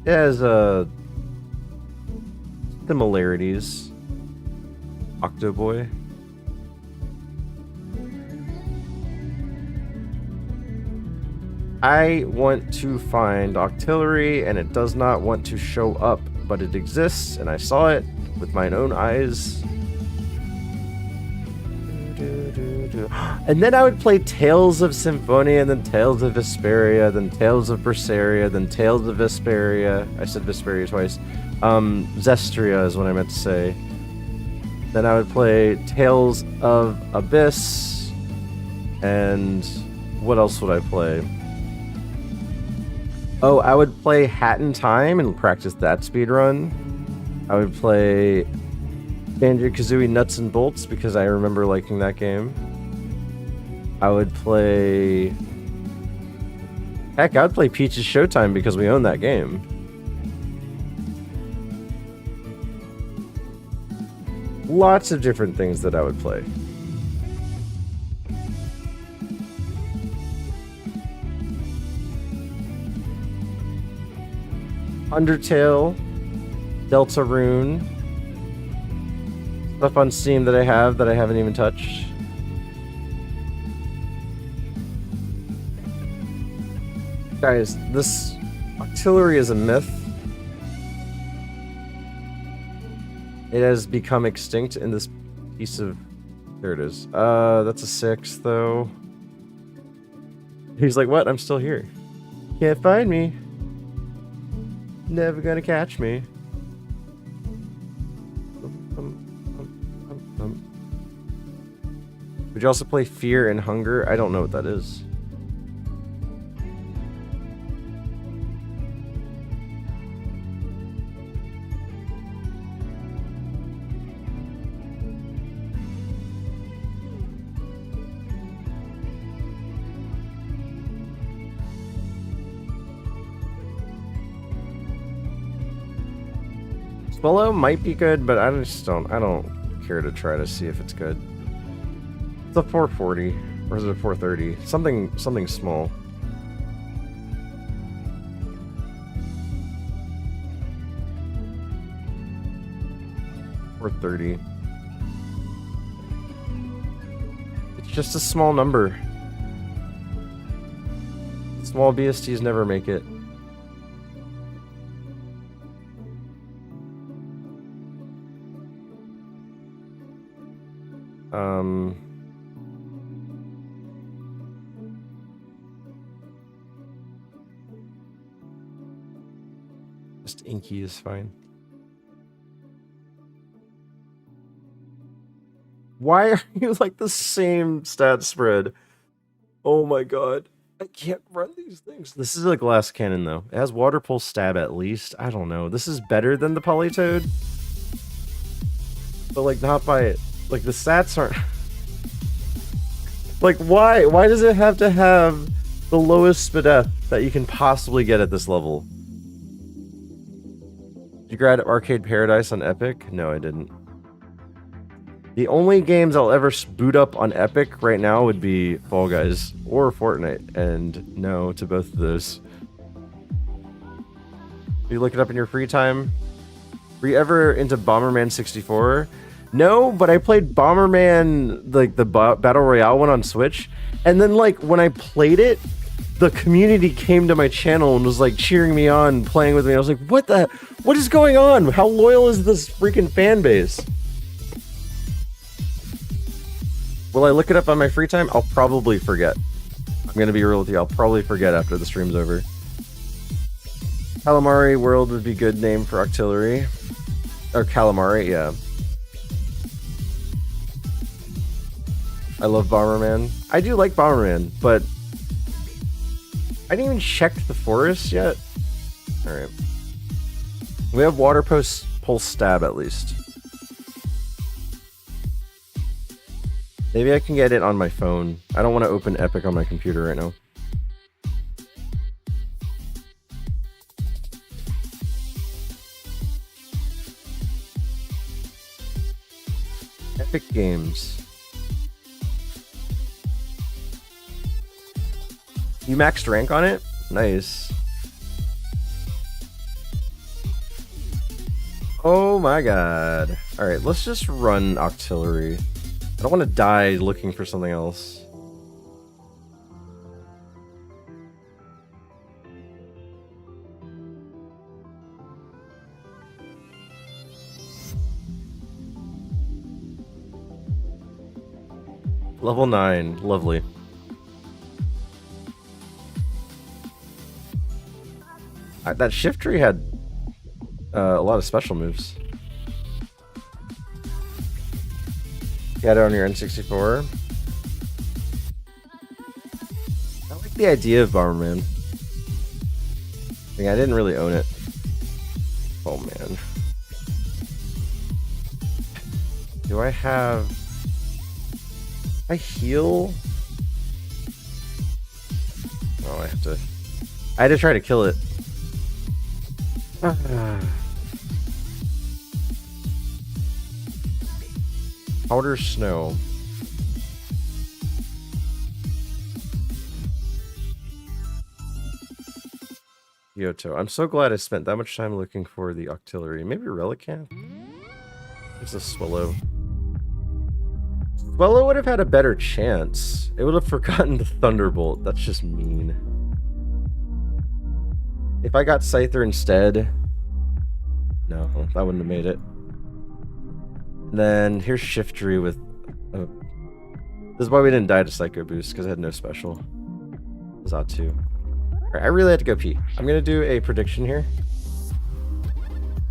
has similarities. Octoboy. I want to find Octillery, and it does not want to show up, but it exists, and I saw it with my own eyes. And then I would play Tales of Symphonia, then Tales of Vesperia, then Tales of Berseria, then Tales of Vesperia. I said Vesperia twice. Zestria is what I meant to say. Then I would play Tales of Abyss, and what else would I play? Oh, I would play Hat in Time and practice that speedrun. I would play Banjo-Kazooie Nuts and Bolts because I remember liking that game. I would play... Heck, I would play Peach's Showtime because we own that game. Lots of different things that I would play. Undertale, Deltarune, stuff on Steam that I haven't even touched. Guys, this Octillery is a myth. It has become extinct in this piece of... There it is. That's a 6, though. He's like, what? I'm still here. Can't find me. Never gonna catch me. Would you also play Fear and Hunger? I don't know what that is. Swallow might be good, but I don't care to try to see if it's good. It's a 440, or is it a 430? Something small. $430. It's just a small number. Small BSTs never make it. Just inky is fine. Why are you like the same stat spread? Oh my god. I can't run these things. This is a glass cannon though. It has water pulse stab at least. I don't know. This is better than the Polytoad. But like not by it. Like the stats aren't... Like why? Why does it have to have the lowest SPDF that you can possibly get at this level? Did you grab Arcade Paradise on Epic? No, I didn't. The only games I'll ever boot up on Epic right now would be Fall Guys or Fortnite, and no to both of those. You look it up in your free time? Were you ever into Bomberman 64? No, but I played Bomberman, like the Battle Royale one on Switch, and then like when I played it, the community came to my channel and was like cheering me on, playing with me. I was like, what is going on? How loyal is this freaking fan base? Will I look it up on my free time? I'll probably forget. I'm gonna be real with you, I'll probably forget after the stream's over. Calamari World would be a good name for Octillery. Or Calamari, yeah. I love Bomberman. I do like Bomberman, but I didn't even check the forest yet. Alright. We have water pulse stab at least. Maybe I can get it on my phone. I don't want to open Epic on my computer right now. Epic Games. You maxed rank on it? Nice. Oh my god. Alright, let's just run Octillery. I don't want to die looking for something else. Level 9, lovely. That shift tree had a lot of special moves. You had it on your N64. I like the idea of Bomberman. I mean, I didn't really own it. Oh man. Do I have... I heal? Oh, I had to try to kill it. Powder snow. Yoto. I'm so glad I spent that much time looking for the Octillery. Maybe Relicanth? It's a Swallow. Swallow would have had a better chance. It would have forgotten the Thunderbolt. That's just mean. If I got Scyther instead... No, that wouldn't have made it. And then here's Shiftry with... this is why we didn't die to Psycho Boost, because I had no special. Zatu. Alright, I really had to go pee. I'm gonna do a prediction here.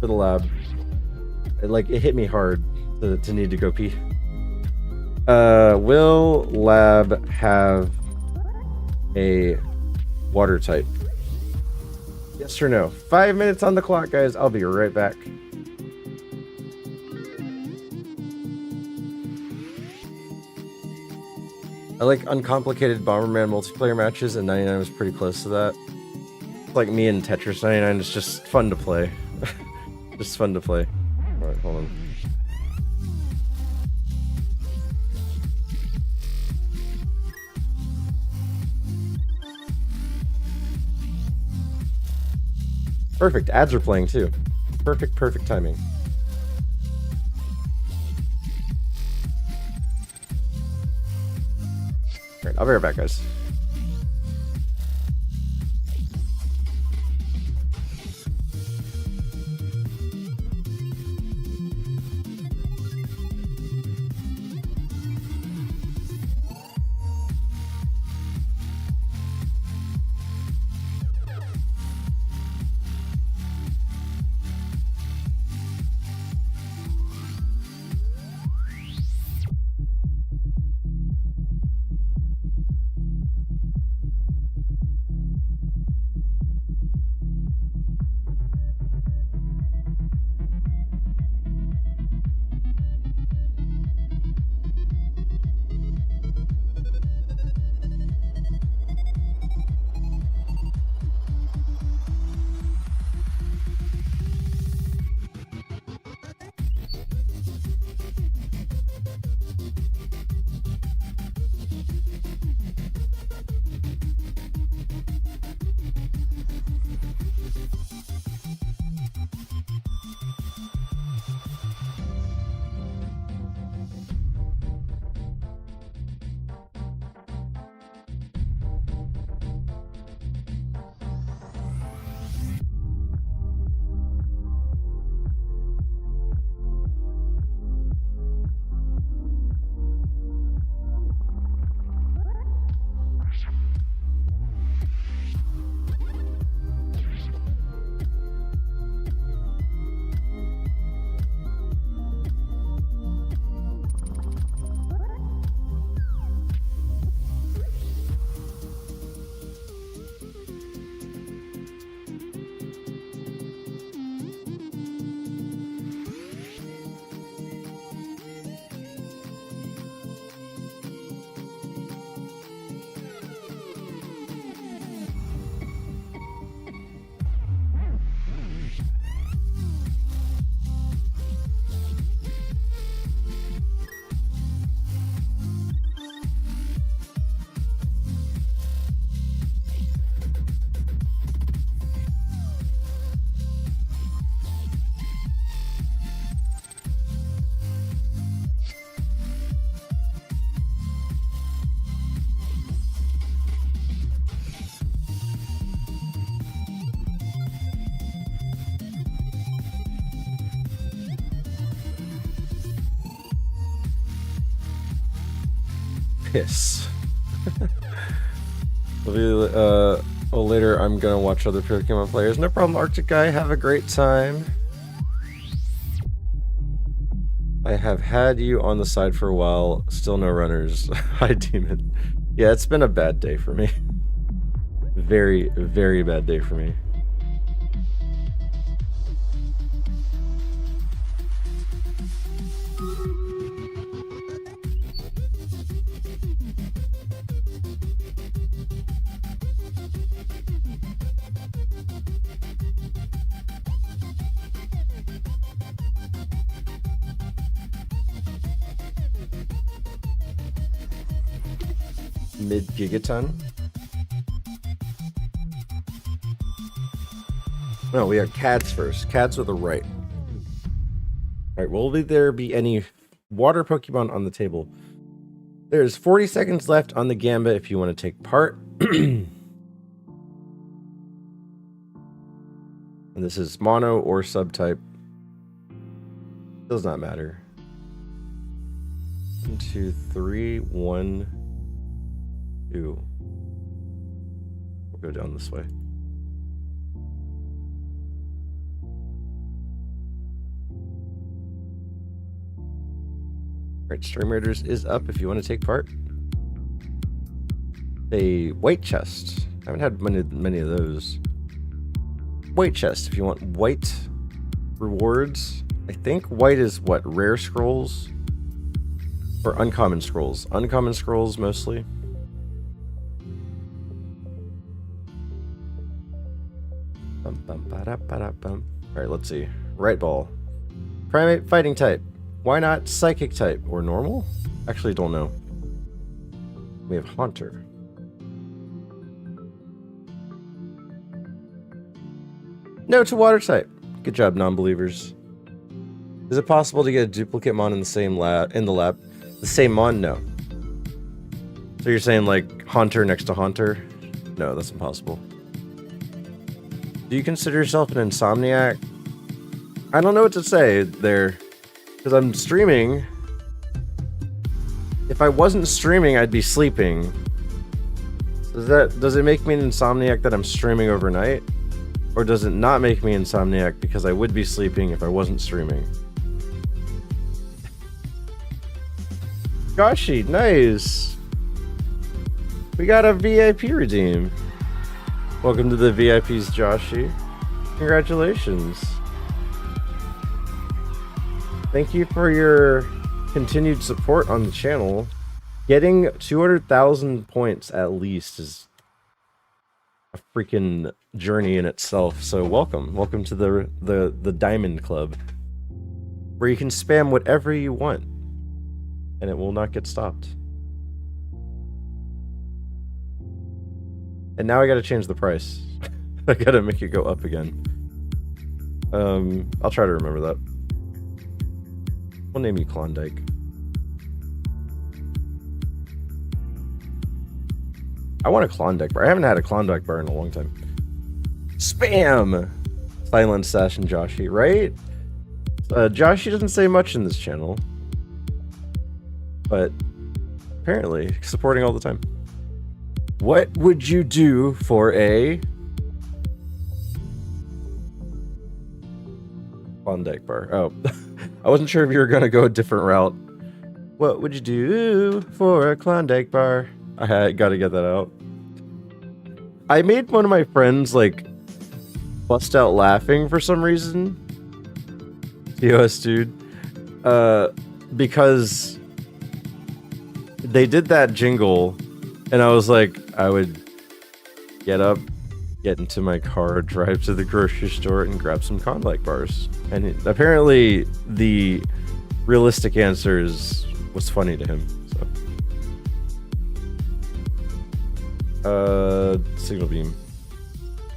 For the lab. It hit me hard to need to go pee. Will lab have a water type? Yes or no? 5 minutes on the clock, guys. I'll be right back. I like uncomplicated Bomberman multiplayer matches, and 99 was pretty close to that. Like me and Tetris 99 is just fun to play. Just fun to play. Alright, hold on. Perfect. Ads are playing too. Perfect timing. Alright, I'll be right back, guys. piss. Later I'm gonna watch other Pokemon players. No problem, Arctic Guy. Have a great time. I have had you on the side for a while. Still no runners. Hi, Demon. Yeah, it's been a bad day for me. Very, very bad day for me. Mid-gigaton? No, we have cats first. Cats are the right. Alright, will there be any water Pokemon on the table? There's 40 seconds left on the Gamba if you want to take part. And this is mono or subtype. Does not matter. 1, 2, 3, 1, 2. We'll go down this way. Alright, Stream Raiders is up if you want to take part. A white chest. I haven't had many of those. White chest if you want white rewards. I think white is what? Rare scrolls? Or uncommon scrolls? Uncommon scrolls mostly. Alright, let's see. Right ball. Primate fighting type. Why not psychic type or normal? Actually, don't know. We have Haunter. No to water type. Good job, non-believers. Is it possible to get a duplicate mon in the same lab? The same mon? No. So you're saying like Haunter next to Haunter? No, that's impossible. Do you consider yourself an insomniac? I don't know what to say there. Because I'm streaming. If I wasn't streaming, I'd be sleeping. Does it make me an insomniac that I'm streaming overnight? Or does it not make me insomniac because I would be sleeping if I wasn't streaming? Goshi, nice! We got a VIP redeem. Welcome to the VIPs, Joshi. Congratulations. Thank you for your continued support on the channel. Getting 200,000 points at least is a freaking journey in itself. So welcome to the Diamond Club, where you can spam whatever you want, and it will not get stopped. And now I got to change the price. I got to make it go up again. I'll try to remember that. We'll name you Klondike. I want a Klondike bar. I haven't had a Klondike bar in a long time. Spam! Silent Assassin Joshi, right? Joshi doesn't say much in this channel. But apparently supporting all the time. What would you do for a Klondike bar? Oh. I wasn't sure if you were going to go a different route. What would you do for a Klondike bar? I had got to get that out. I made one of my friends, like, bust out laughing for some reason. TOS, dude. Because they did that jingle, and I was like, I would get up, get into my car, drive to the grocery store, and grab some Klondike bars. And apparently, the realistic answer was funny to him. So, signal beam.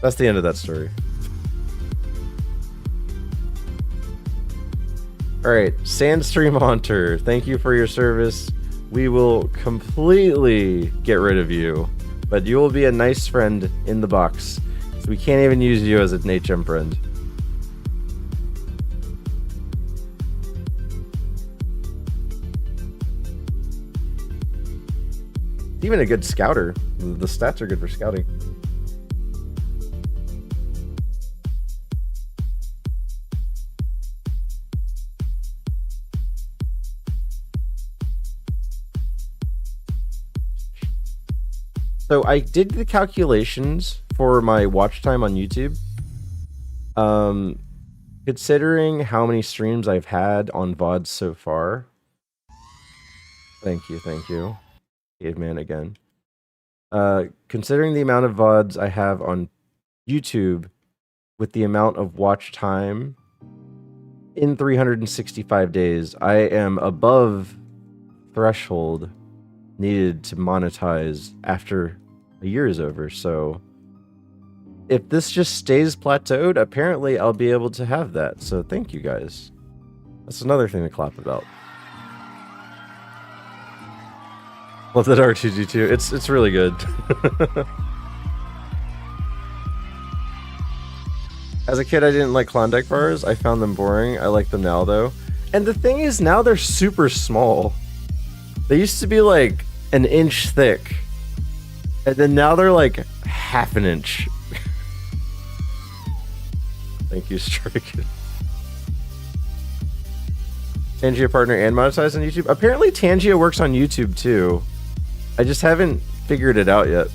That's the end of that story. All right, Sandstream Haunter. Thank you for your service. We will completely get rid of you, but you will be a nice friend in the box. So we can't even use you as an HM friend. Even a good scouter. The stats are good for scouting. So I did the calculations for my watch time on YouTube. Considering how many streams I've had on VODs so far. Thank you. Caveman again. Considering the amount of VODs I have on YouTube with the amount of watch time in 365 days, I am above threshold needed to monetize after a year is over. So if this just stays plateaued, apparently I'll be able to have that. So thank you guys. That's another thing to clap about. Love that R2D2. It's really good. As a kid, I didn't like Klondike bars. I found them boring. I like them now though. And the thing is, now they're super small. They used to be like an inch thick. And then now they're like half an inch. Thank you, Strike. Tangia partner and monetize on YouTube. Apparently Tangia works on YouTube too. I just haven't figured it out yet.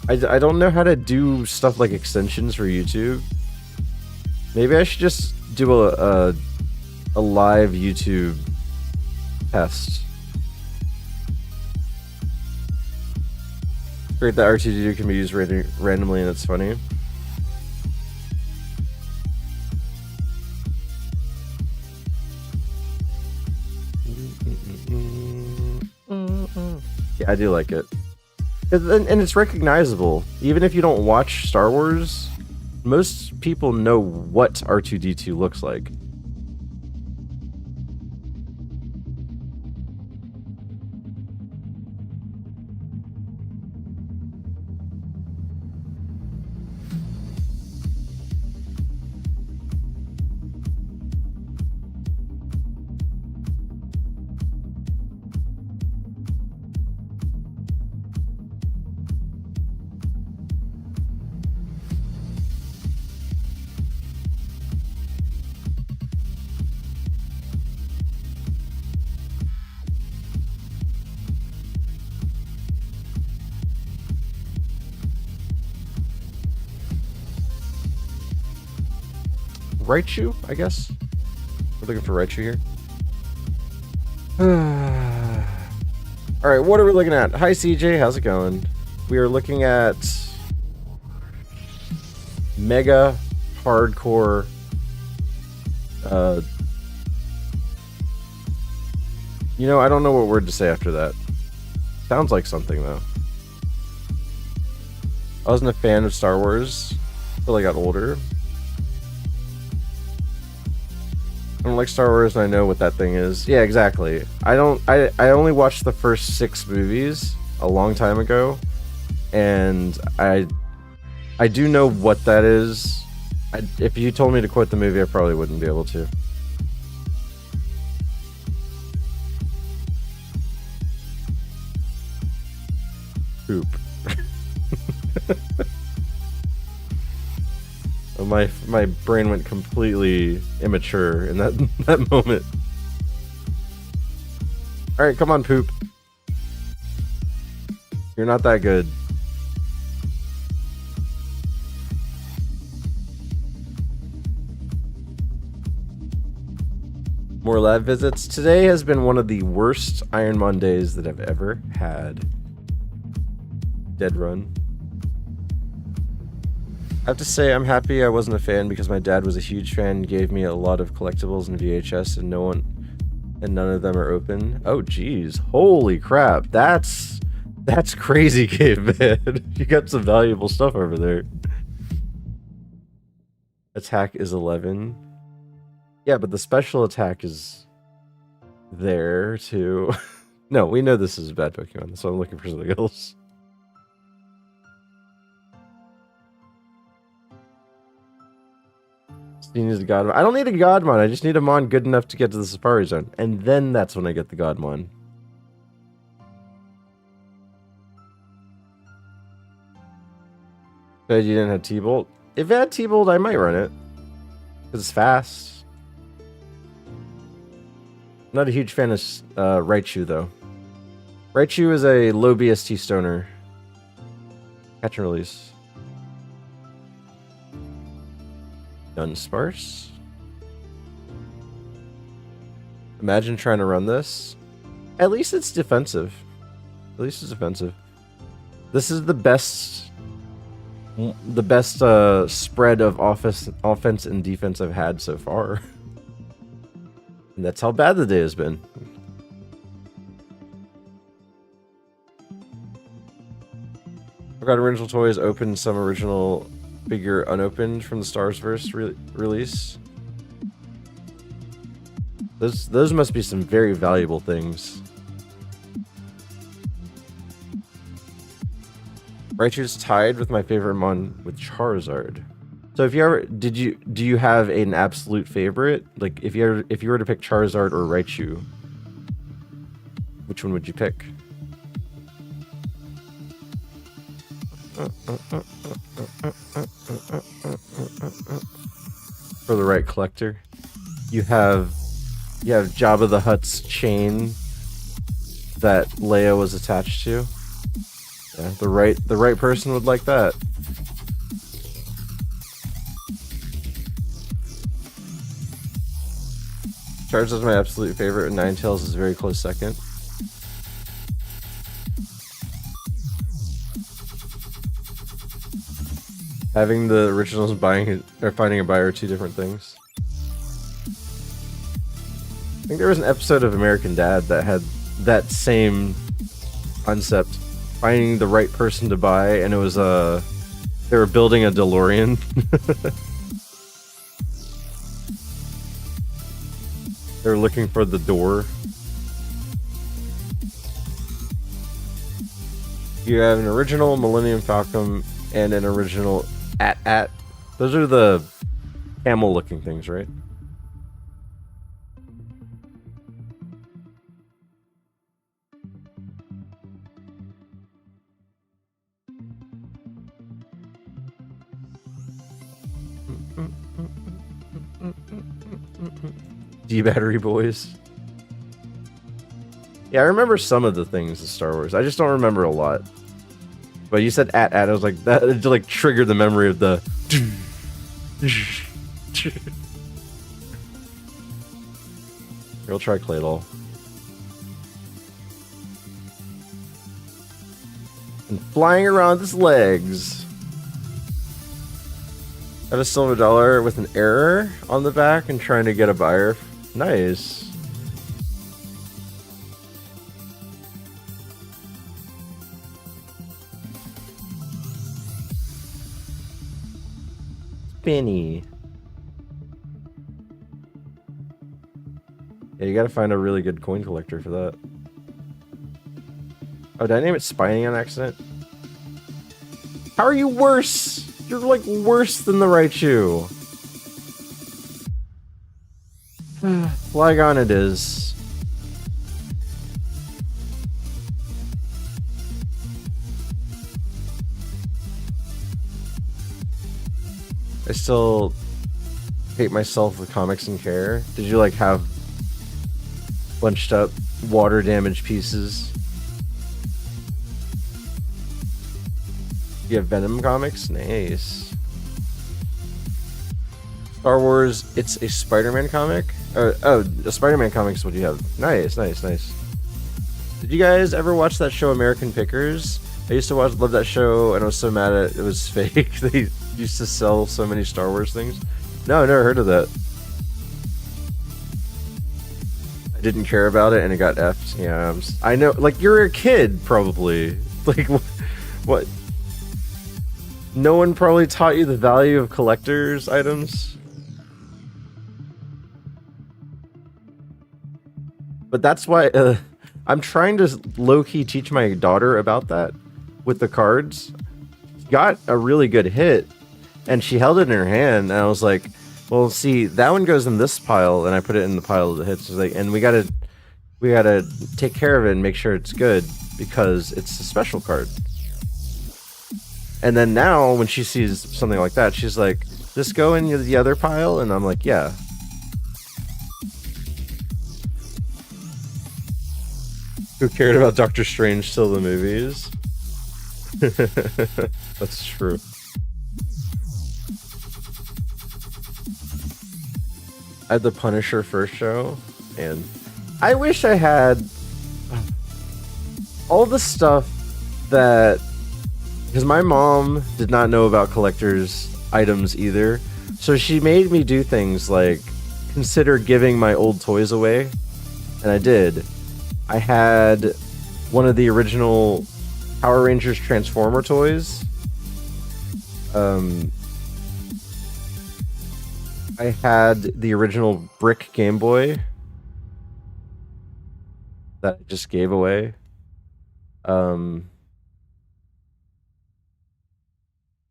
I don't know how to do stuff like extensions for YouTube. Maybe I should just do a live YouTube test. Great that R2D2 can be used randomly and it's funny. Yeah, I do like it. And it's recognizable. Even if you don't watch Star Wars, most people know what R2D2 looks like. Raichu, I guess. We're looking for Raichu here. Alright, what are we looking at? Hi CJ, how's it going? We are looking at mega hardcore you know, I don't know what word to say after that. Sounds like something though. I wasn't a fan of Star Wars until I got older. I don't like Star Wars and I know what that thing is. Yeah, exactly. I only watched the first 6 movies a long time ago, and I do know what that is. If you told me to quote the movie, I probably wouldn't be able to. Poop. My brain went completely immature in that moment. All right, come on, poop. You're not that good. More lab visits. Today has been one of the worst ironMON days that I've ever had. Dead run. I have to say I'm happy I wasn't a fan because my dad was a huge fan and gave me a lot of collectibles and VHS and none of them are open. Oh geez. Holy crap. That's crazy, caveman. You got some valuable stuff over there. Attack is 11. Yeah, but the special attack is there too. No, we know this is a bad Pokemon, so I'm looking for something else. He needs a God Mon. I don't need a God Mon. I just need a Mon good enough to get to the Safari Zone. And then that's when I get the God Mon. Said you didn't have T-Bolt? If I had T-Bolt, I might run it. Because it's fast. Not a huge fan of Raichu, though. Raichu is a low BST stoner. Catch and release. Dunsparce. Imagine trying to run this. At least it's defensive. At least it's defensive. This is the best spread of offense and defense I've had so far. And that's how bad the day has been. Forgot original toys, opened some original figure unopened from the Starsverse release. Those must be some very valuable things. Raichu's tied with my favorite Mon with Charizard. So if you ever do you have an absolute favorite? Like if you were to pick Charizard or Raichu, which one would you pick? For the right collector, you have Jabba the Hutt's chain that Leia was attached to. Yeah, the right person would like that. Charizard's my absolute favorite, and Ninetales is a very close second. Having the originals and finding a buyer are two different things. I think there was an episode of American Dad that had that same concept. Finding the right person to buy, and it was they were building a DeLorean. They were looking for the door. You have an original Millennium Falcon and an original AT-AT. Those are the camel-looking things, right? D-Battery Boys. Yeah, I remember some of the things in Star Wars. I just don't remember a lot. But you said AT-AT, I was like, that it like triggered the memory of the... We'll try Claydol. And flying around his legs. Got a silver dollar with an error on the back and trying to get a buyer. Nice. Spinny. Yeah, you gotta find a really good coin collector for that. Oh, did I name it Spiny on accident? How are you worse? You're like worse than the Raichu. Flygon it is. I still hate myself with comics and care. Did you like have bunched up water damaged pieces? You have Venom comics? Nice. Star Wars, it's a Spider-Man comic? Oh, a Spider-Man comic is what you have. Nice, nice, nice. Did you guys ever watch that show American Pickers? I used to love that show, and I was so mad at it was fake. They used to sell so many Star Wars things. No, I never heard of that. I didn't care about it, and it got effed. Yeah, I know. Like, you're a kid, probably. Like, what? No one probably taught you the value of collector's items. But that's why I'm trying to low-key teach my daughter about that with the cards. Got a really good hit, and she held it in her hand, and I was like, Well, see, that one goes in this pile, and I put it in the pile that hits. Like, and we gotta take care of it and make sure it's good because it's a special card. And then now, when she sees something like that, she's like, "This go in the other pile," and I'm like, "Yeah." Who cared about Doctor Strange till the movies? That's true. I had the Punisher first show, and I wish I had all the stuff that, because my mom did not know about collector's items either, so she made me do things like consider giving my old toys away, and I did. I had one of the original Power Rangers Transformer toys. I had the original brick Game Boy that I just gave away.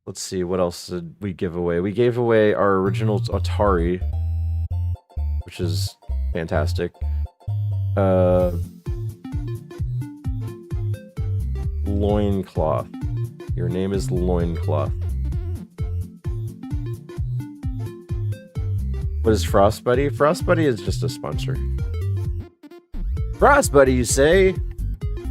Let's see, what else did we give away? We gave away our original Atari, which is fantastic. Loincloth. Your name is Loincloth. What is Frost Buddy? Frost Buddy is just a sponsor. Frost Buddy, you say?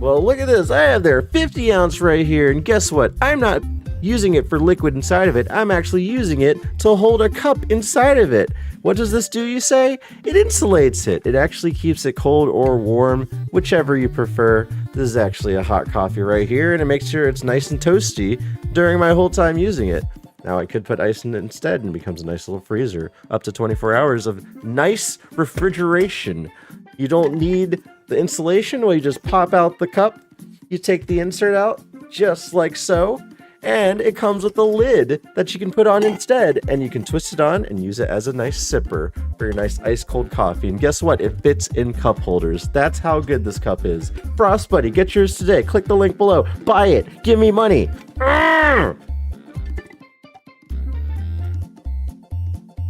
Well, look at this. I have their 50 ounce right here, and guess what? I'm not using it for liquid inside of it. I'm actually using it to hold a cup inside of it. What does this do, you say? It insulates it. It actually keeps it cold or warm, whichever you prefer. This is actually a hot coffee right here, and it makes sure it's nice and toasty during my whole time using it. Now I could put ice in it instead, and it becomes a nice little freezer. Up to 24 hours of nice refrigeration. You don't need the insulation, well, you just pop out the cup, you take the insert out, just like so, and it comes with a lid that you can put on instead, and you can twist it on and use it as a nice sipper for your nice ice cold coffee. And guess what? It fits in cup holders. That's how good this cup is. Frost Buddy, get yours today. Click the link below. Buy it. Give me money.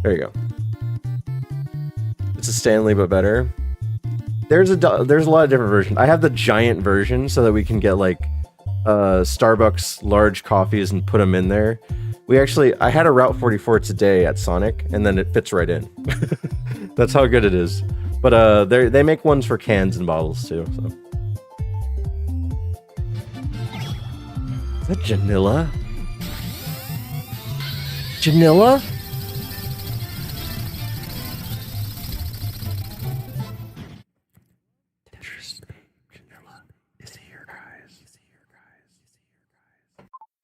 There you go. It's a Stanley, but better. There's a lot of different versions. I have the giant version so that we can get like Starbucks large coffees and put them in there. I had a Route 44 today at Sonic, and then it fits right in. That's how good it is. But they make ones for cans and bottles too. So. Is that Janilla? Janilla?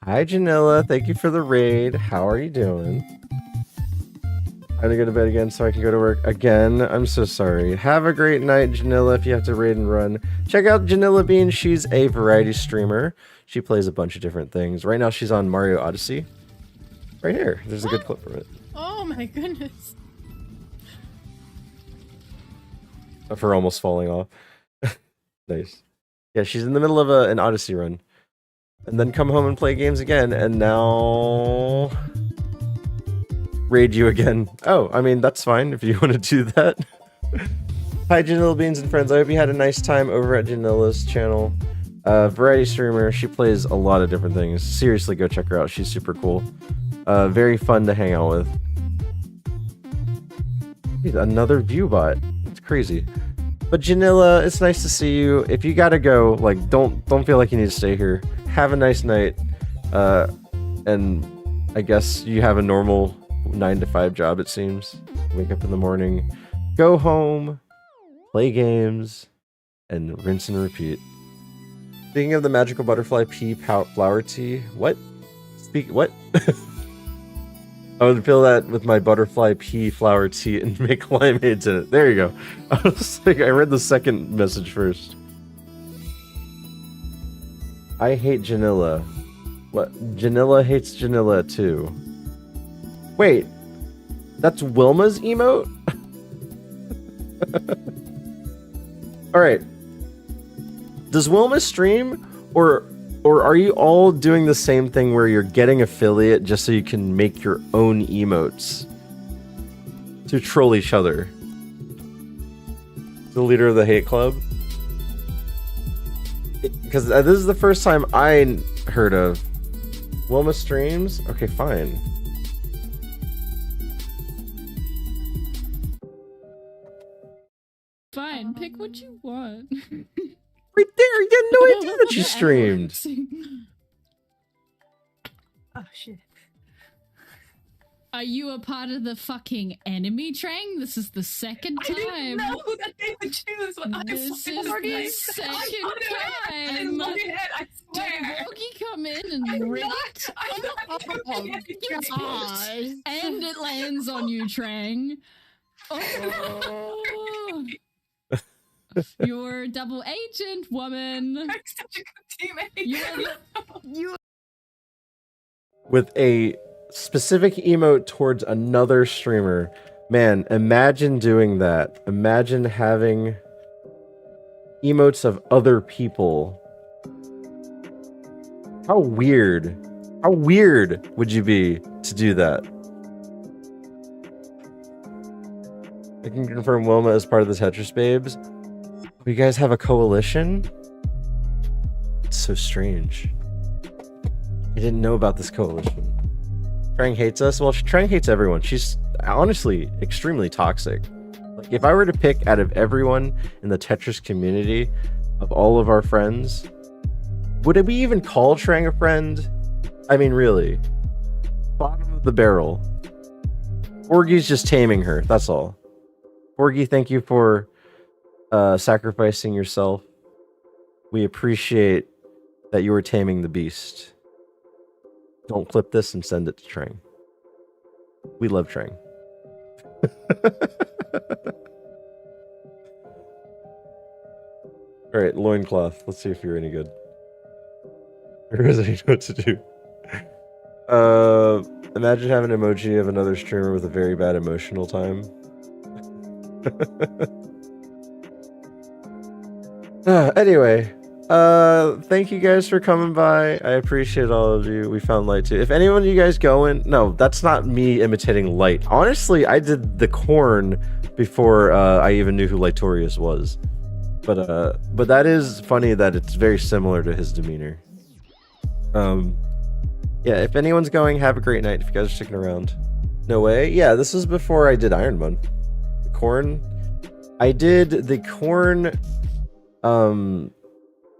Hi, Janilla. Thank you for the raid. How are you doing? I have to go to bed again so I can go to work again. I'm so sorry. Have a great night, Janilla, if you have to raid and run. Check out Janilla Bean. She's a variety streamer. She plays a bunch of different things. Right now, she's on Mario Odyssey. Right here. There's a good clip from it. Oh my goodness. Of her almost falling off. Nice. Yeah, she's in the middle of an Odyssey run. And then come home and play games again, and now raid you again. Oh, I mean, that's fine if you want to do that. Hi, Janilla Beans and friends. I hope you had a nice time over at Janilla's channel. Variety streamer. She plays a lot of different things. Seriously, go check her out. She's super cool. Very fun to hang out with. Dude, another view bot. It's crazy. But Janilla, it's nice to see you. If you gotta go, like, don't feel like you need to stay here. Have a nice night, and I guess you have a normal 9-to-5 job, it seems. Wake up in the morning, go home, play games, and rinse and repeat. Speaking of the magical butterfly pea flower tea, what? What? I would fill that with my butterfly pea flower tea and make limeades in it. There you go. I was like, I read the second message first. I hate Janilla. What? Janilla hates Janilla too. Wait, that's Wilma's emote? Alright. Does Wilma stream? Or are you all doing the same thing where you're getting affiliate just so you can make your own emotes? to troll each other. The leader of the hate club. Because this is the first time I heard of Wilma streams. Okay, fine. Fine, pick what you want. Right there, you had no idea that you streamed. Oh shit. Are you a part of the fucking enemy train? This is the second time. I didn't know that they would choose what I This is fucking the organized. second I didn't time. look ahead, I Did swear. Wookie come in I'm and rip not, it? I'm not looking at your gosh. And it lands on you, Trang. Oh. You're a double agent, woman. I'm such a good teammate. You're With a specific emote towards another streamer. Man, imagine doing that. Imagine having emotes of other people. How weird. How weird would you be to do that? I can confirm Wilma is part of the Tetris Babes. You guys have a coalition? It's so strange. I didn't know about this coalition. Trang hates us? Well, Trang hates everyone. She's honestly extremely toxic. Like, if I were to pick out of everyone in the Tetris community, of all of our friends, would we even call Trang a friend? I mean, really. Bottom of the barrel. Orgy's just taming her, that's all. Orgy, thank you for sacrificing yourself. We appreciate that you are taming the beast. Don't clip this and send it to Trang. We love Trang. Alright, loincloth. Let's see if you're any good. Or does he know what to do? Imagine having an emoji of another streamer with a very bad emotional time. Anyway, thank you guys for coming by. I appreciate all of you. We found Light too. If anyone of you guys going, no, that's not me imitating Light. Honestly, I did the corn before I even knew who Lightorius was. But that is funny that it's very similar to his demeanor. Yeah, if anyone's going, have a great night. If you guys are sticking around. No way. Yeah, this was before I did ironMON. The corn. I did the corn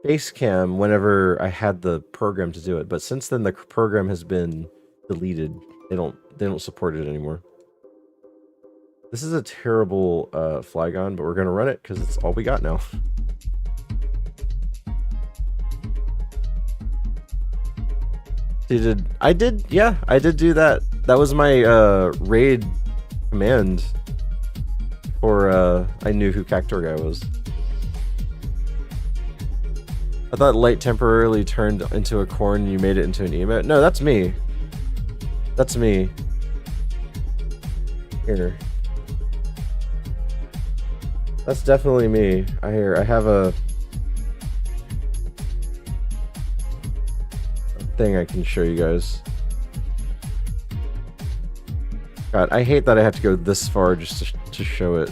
face cam whenever I had the program to do it, but since then the program has been deleted. They don't support it anymore. This is a terrible Flygon, but we're gonna run it because it's all we got now. I did do that. That was my raid command before I knew who Cactor guy was. I thought Light temporarily turned into a corn and you made it into an emote. No, that's me. That's me. Here. That's definitely me. I have a thing I can show you guys. God, I hate that I have to go this far just to show it.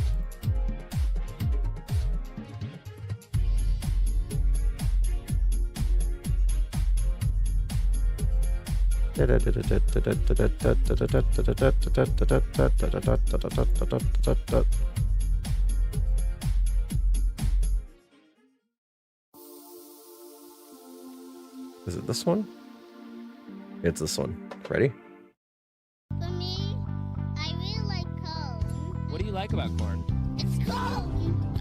Is it this one? It's this one. Ready? For me, I really like corn. What do you like about corn? It's corn!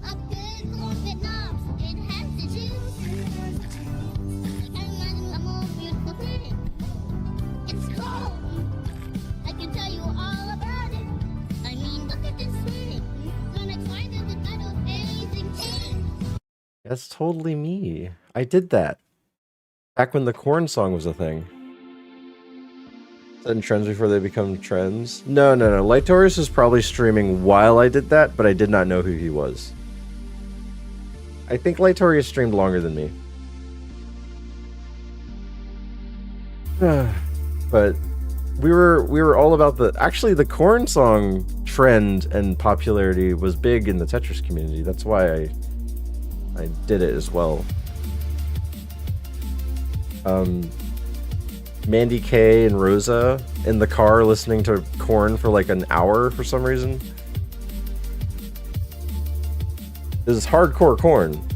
A good corn Vietnam. It has the juice. And a more beautiful thing. It's corn! I can tell you all about it. I mean, look at this thing. Gonna find it the title of anything king. That's totally me. I did that. Back when the corn song was a thing. Setting trends before they become trends? No. Lightorius was probably streaming while I did that, but I did not know who he was. I think Lightorius streamed longer than me. But we were all about the... Actually, the corn song trend and popularity was big in the Tetris community. That's why I did it as well. Mandy K and Rosa in the car listening to Korn for like an hour for some reason. This is hardcore Korn.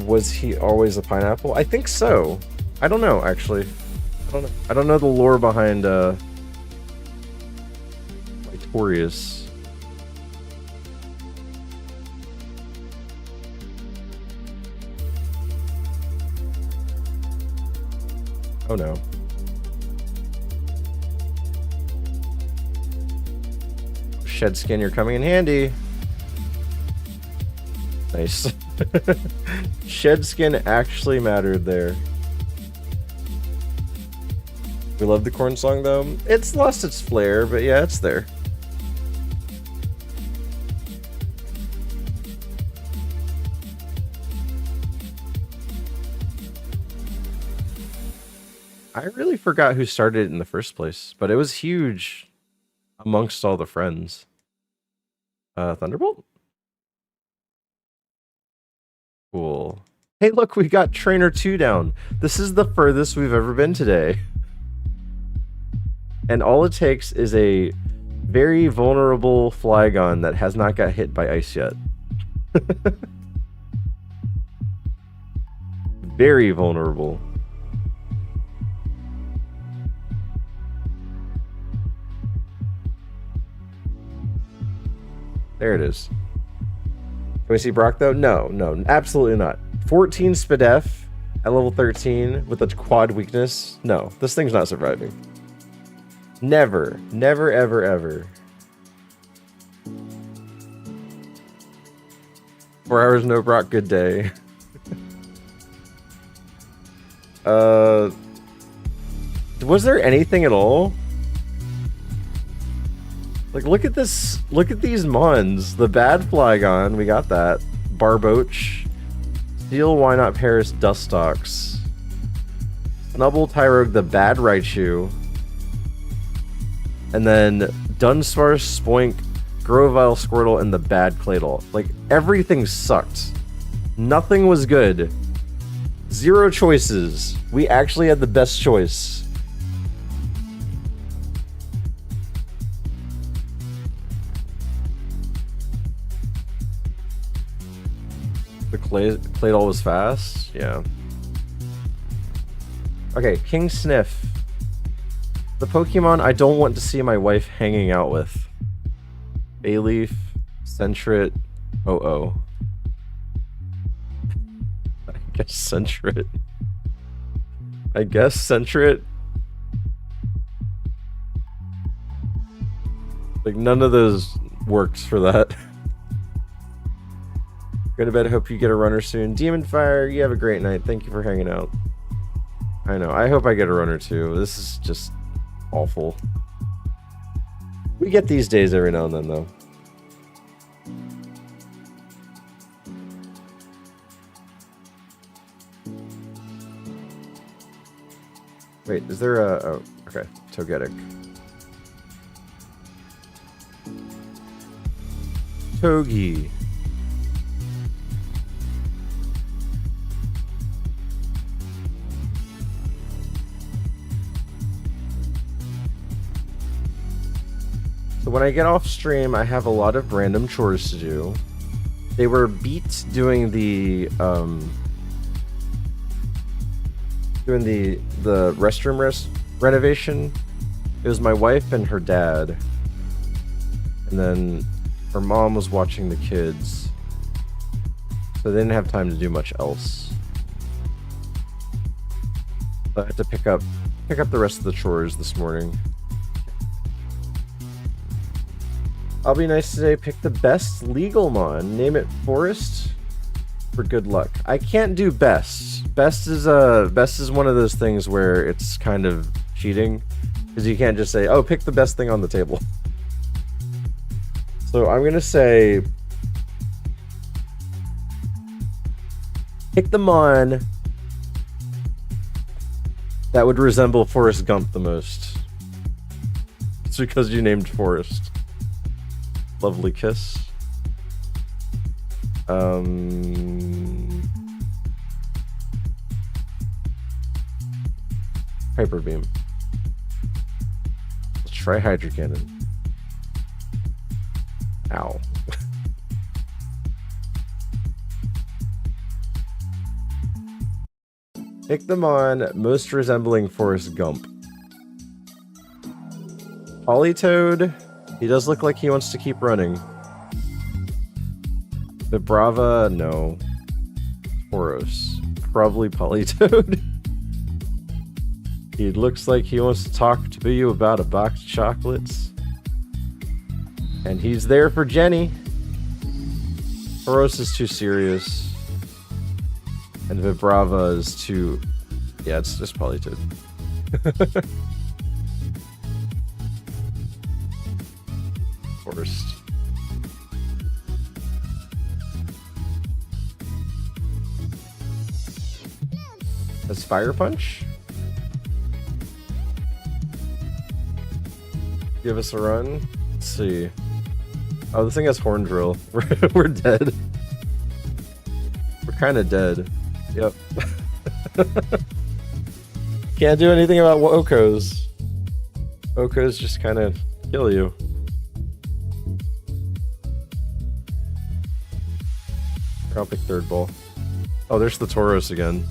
Was he always a pineapple? I think so. I don't know, actually. I don't know the lore behind Victorious. Oh no. Shed skin, you're coming in handy. Nice. Shed skin actually mattered there. We love the Korn song though. It's lost its flair, but yeah, it's there. I really forgot who started it in the first place, but it was huge amongst all the friends. Thunderbolt? Cool. Hey, look, we got Trainer 2 down. This is the furthest we've ever been today. And all it takes is a very vulnerable Flygon that has not got hit by ice yet. Very vulnerable. There it is. Can we see Brock though? No, no, absolutely not. 14 Spadef at level 13 with a quad weakness. No, this thing's not surviving. Never, never, ever, ever. 4 hours no Brock, good day. Was there anything at all? Like, look at this. Look at these mons. The bad Flygon, we got that. Barboach. Steel, Why Not Paris, Dustox. Snubble, Tyrogue, the bad Raichu. And then Dunsparce, Spoink, Grovyle, Squirtle, and the bad Claydol. Like, everything sucked. Nothing was good. 0 choices. We actually had the best choice. The Claydol was fast? Yeah. Okay, King Sniff. The Pokemon I don't want to see my wife hanging out with. Bayleaf, Sentret, Oh-Oh. I guess Sentret. I guess Sentret. Like, none of those works for that. Go to bed, hope you get a runner soon. Demon Fire, you have a great night. Thank you for hanging out. I know, I hope I get a runner too. This is just awful. We get these days every now and then, though. Wait, is there a... Oh, okay. Togetic. Togi. So when I get off stream, I have a lot of random chores to do. They were beat doing the restroom renovation. It was my wife and her dad, and then her mom was watching the kids, so they didn't have time to do much else. So I had to pick up the rest of the chores this morning. I'll be nice today. Pick the best legal mon. Name it Forest for good luck. I can't do best. Best is one of those things where it's kind of cheating, because you can't just say, "Oh, pick the best thing on the table." So I'm gonna say, pick the mon that would resemble Forrest Gump the most. It's because you named Forrest. Lovely kiss. Hyper beam. Let's try Hydro Cannon. Ow. Pick them on most resembling Forrest Gump. Polytoad. He does look like he wants to keep running. The Brava, no. Tauros. Probably Polytoad. He looks like he wants to talk to you about a box of chocolates. And he's there for Jenny. Tauros is too serious. And Vibrava is too... Yeah, it's just Polytoad. Forest. That's Fire Punch? Give us a run. Let's see. Oh, this thing has Horn Drill. We're dead. We're kind of dead. Yep. Can't do anything about Okos. Okos just kind of kill you. I'll pick third ball. Oh, there's the Tauros again.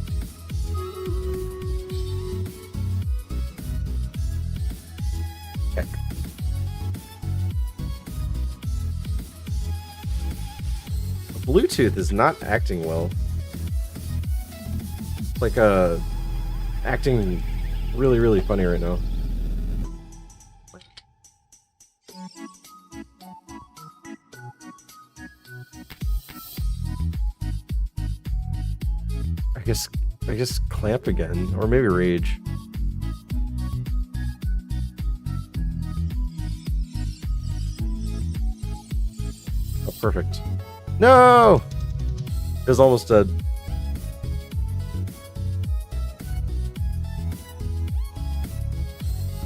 Heck. Bluetooth is not acting well. It's like acting really, really funny right now. I guess clamp again, or maybe rage. Oh, perfect. No! It was almost dead.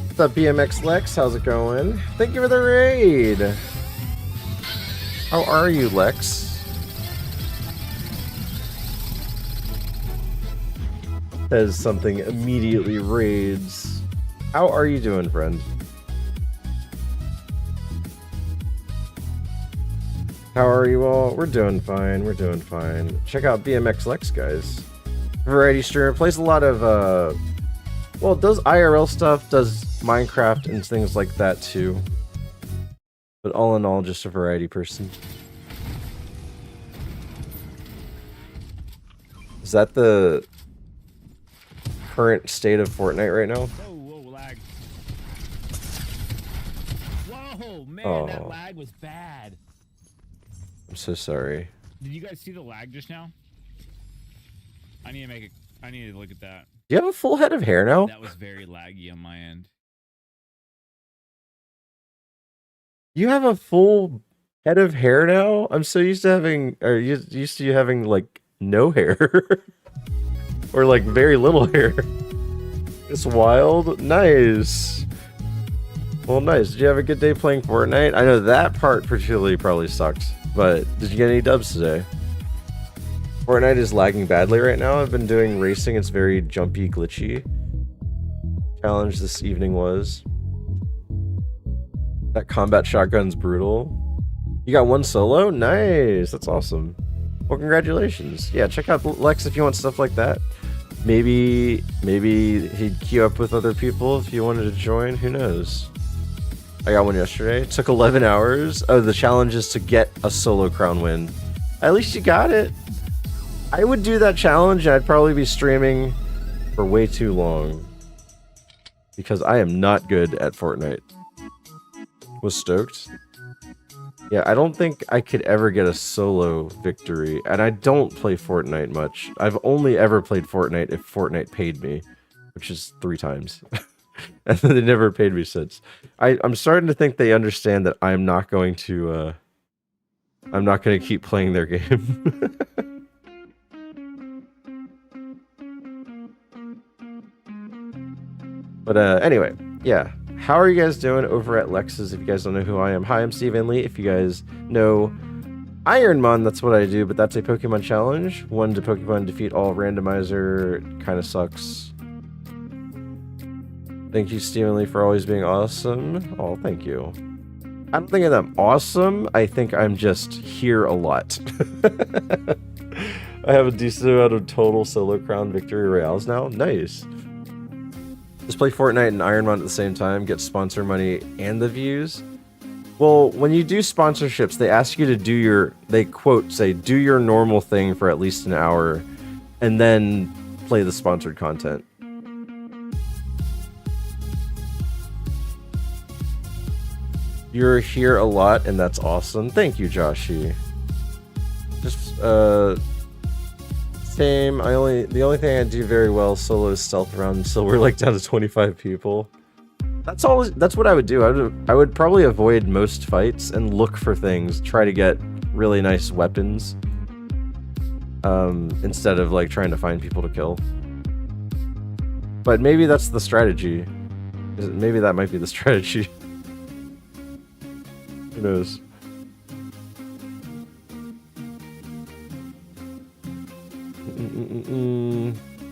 What's up, BMX Lex? How's it going? Thank you for the raid! How are you, Lex? Says something immediately raids. How are you doing, friend? How are you all? We're doing fine. We're doing fine. Check out BMX Lex, guys. Variety streamer. Plays a lot of, well, does IRL stuff, does Minecraft and things like that too. But all in all, just a variety person. Is that the current state of Fortnite right now? Whoa, lag. Whoa, man, Oh. that lag was bad. I'm so sorry. Did you guys see the lag just now? I need to look at that. Do you have a full head of hair now? That was very laggy on my end. You have a full head of hair now? I'm so used to having, or used to you having like no hair. Or like very little hair. It's wild. Nice. Well, nice. Did you have a good day playing Fortnite? I know that part particularly probably sucked. But did you get any dubs today? Fortnite is lagging badly right now. I've been doing racing. It's very jumpy, glitchy. Challenge this evening was... That combat shotgun's brutal. You got one solo? Nice. That's awesome. Well, congratulations. Yeah, check out Lex if you want stuff like that. Maybe he'd queue up with other people if you wanted to join. Who knows? I got one yesterday. It took 11 hours. Oh, the challenge is to get a solo crown win. At least you got it. I would do that challenge and I'd probably be streaming for way too long. Because I am not good at Fortnite. Was stoked. Yeah, I don't think I could ever get a solo victory, and I don't play Fortnite much. I've only ever played Fortnite if Fortnite paid me, which is 3 times. And they never paid me since. I'm starting to think they understand that I'm not going to keep playing their game. But anyway, yeah. how are you guys doing over at Lex's? If you guys don't know who I am, hi, I'm Steven Lee. If you guys know ironMON, that's what I do, but that's a Pokemon challenge. 1 to Pokemon defeat all randomizer. Kind of sucks. Thank you, Steven Lee, for always being awesome. Oh, thank you. I don't think I'm awesome. I think I'm just here a lot. I have a decent amount of total solo crown victory royales now. Nice. Just play Fortnite and ironMON at the same time, get sponsor money and the views. Well, when you do sponsorships, they ask you to do your, they quote say, do your normal thing for at least an hour, and then play the sponsored content. You're here a lot, and that's awesome. Thank you, Joshi. Just, same. The only thing I do very well solo is stealth around, so we're like down to 25 people. That's what I would do. I would probably avoid most fights and look for things, try to get really nice weapons, instead of like trying to find people to kill. But maybe that's the strategy. Maybe that might be the strategy. Who knows?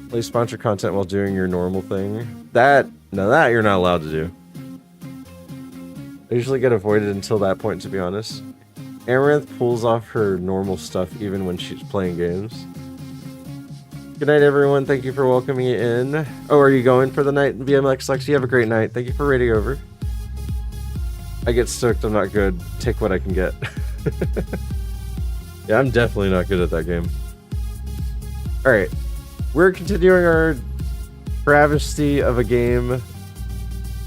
Play sponsor content while doing your normal thing. That you're not allowed to do. I usually get avoided until that point, to be honest. Amaranth pulls off her normal stuff even when she's playing games. Good night, everyone. Thank you for welcoming me in. Oh, are you going for the night, BMX Lex? You have a great night. Thank you for raiding over. I get stoked. I'm not good. Take what I can get. Yeah, I'm definitely not good at that game. Alright. We're continuing our travesty of a game.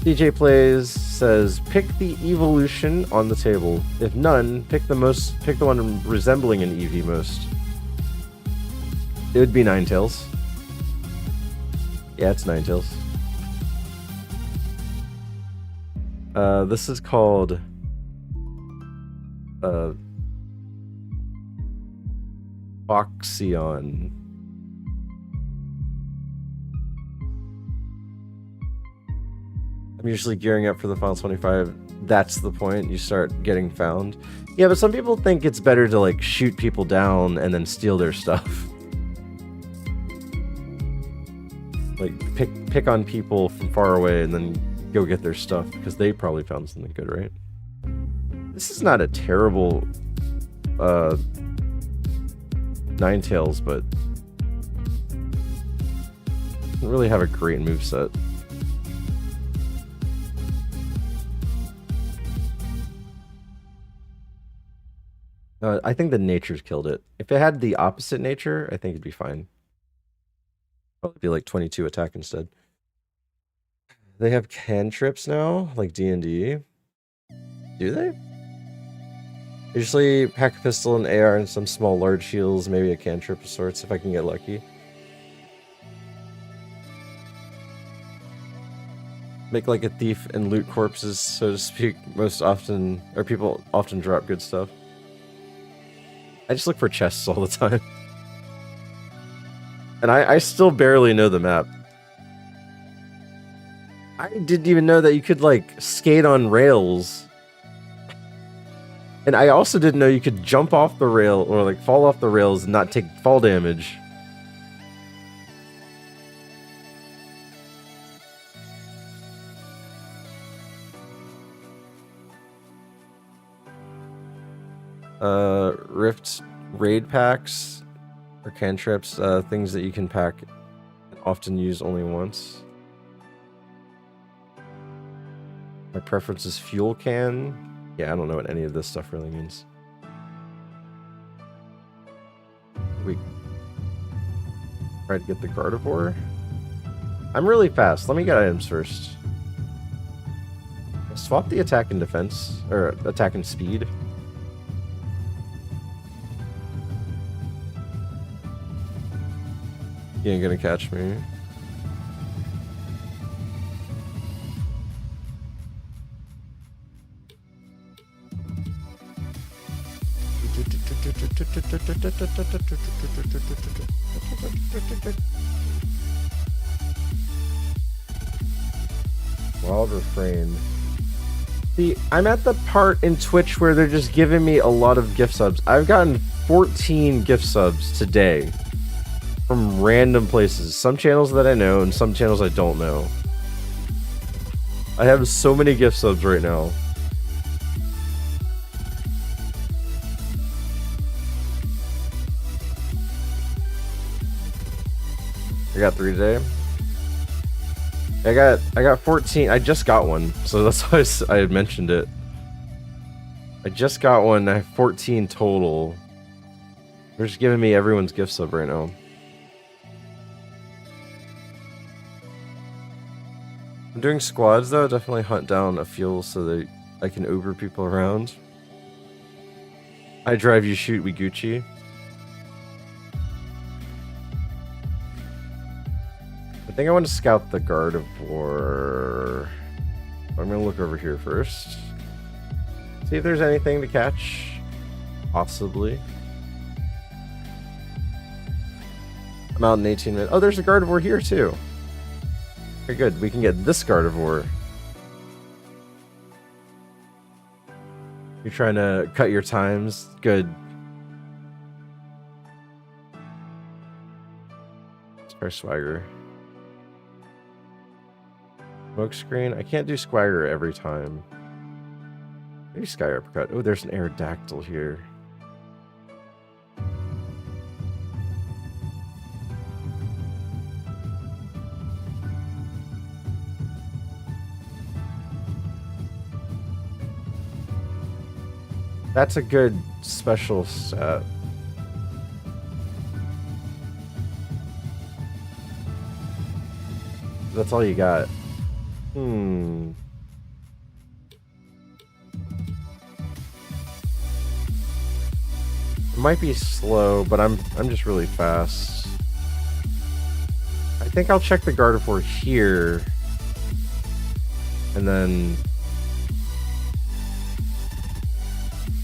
DJ Plays says, pick the evolution on the table. If none, pick the one resembling an Eevee most. It would be Ninetales. Yeah, it's Ninetales. This is called Boxeon. I'm usually gearing up for the final 25. That's the point. You start getting found. Yeah, but some people think it's better to like shoot people down and then steal their stuff. Like pick on people from far away and then go get their stuff because they probably found something good, right? This is not a terrible Ninetales, but doesn't really have a great moveset. I think the nature's killed it. If it had the opposite nature, I think it'd be fine. Probably be like 22 attack instead. They have cantrips now, like D&D. Do they? Usually pack a pistol, an AR, and some small large heals, maybe a cantrip of sorts if I can get lucky. Make like a thief and loot corpses, so to speak, most often, or people often drop good stuff. I just look for chests all the time. And I still barely know the map. I didn't even know that you could, like, skate on rails. And I also didn't know you could jump off the rail, or, like, fall off the rails and not take fall damage. Rift raid packs or cantrips, things that you can pack and often use only once. My preference is fuel can. Yeah, I don't know what any of this stuff really means. We try to get the Gardevoir. I'm really fast. Let me get items first. Swap the attack and defense, or attack and speed. You ain't gonna catch me. Wild refrain. See, I'm at the part in Twitch where they're just giving me a lot of gift subs. I've gotten 14 gift subs today from random places. Some channels that I know and some channels I don't know. I have so many gift subs right now. I got 3 today. I got 14. I just got one, so that's why I had mentioned it. I just got one. I have 14 total. They're just giving me everyone's gift sub right now. I'm doing squads though. Definitely hunt down a fuel so that I can Uber people around. I drive, you shoot, we Gucci. I think I want to scout the Guard of War. I'm going to look over here first. See if there's anything to catch. Possibly. I'm out in 18 minutes. Oh, there's a Guard of War here too. Very good. We can get this Guard of War. You're trying to cut your times. Good. Spare swagger. Smoke screen. I can't do swagger every time. Maybe sky uppercut. Oh, there's an Aerodactyl here. That's a good special set. That's all you got. It might be slow, but I'm just really fast. I think I'll check the Guard of War here. And then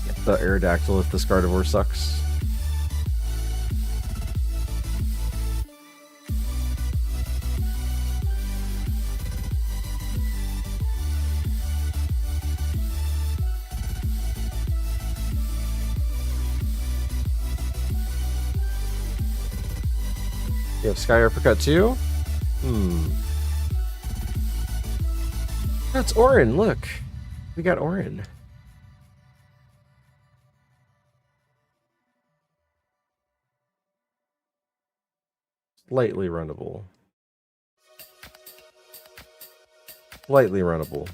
get the Aerodactyl if this Guard of War sucks. You have Sky Uppercut too? That's Orin, look. We got Orin. Slightly runnable. Slightly runnable.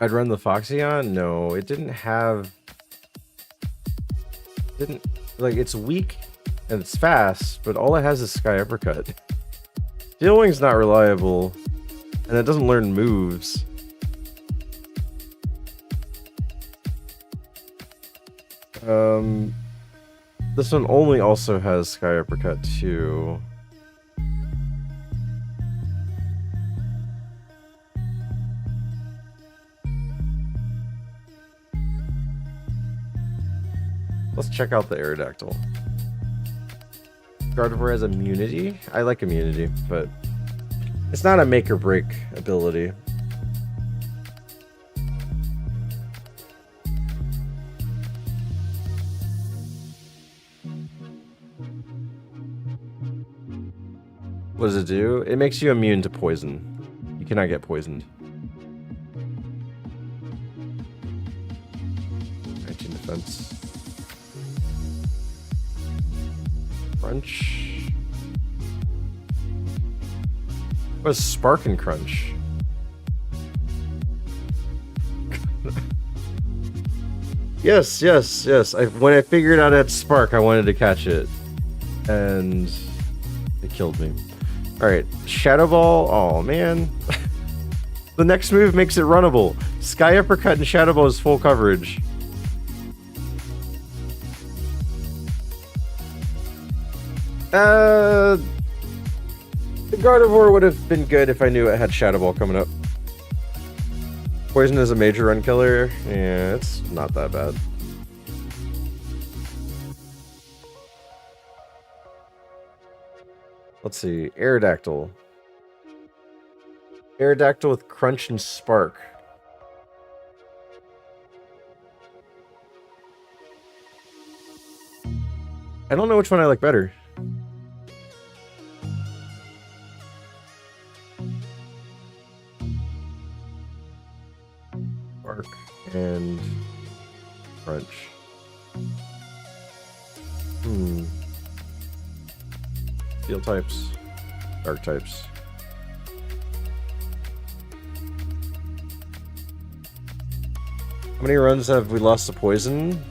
I'd run the Foxeon? No, it didn't have... Like, it's weak and it's fast, but all it has is Sky Uppercut. Steel Wing's not reliable, and it doesn't learn moves. This one only also has Sky Uppercut too. Let's check out the Aerodactyl. Gardevoir has immunity. I like immunity, but it's not a make or break ability. What does it do? It makes you immune to poison. You cannot get poisoned. 19 defense. Crunch. What is Spark and Crunch? Yes. When I figured out that Spark, I wanted to catch it. And it killed me. Alright, Shadow Ball. Oh, man. The next move makes it runnable. Sky Uppercut and Shadow Ball is full coverage. The Gardevoir would have been good if I knew it had Shadow Ball coming up. Poison is a major run killer. Yeah, it's not that bad. Let's see. Aerodactyl. Aerodactyl with Crunch and Spark. I don't know which one I like better. Spark and Crunch. Steel types, dark types. How many runs have we lost to poison?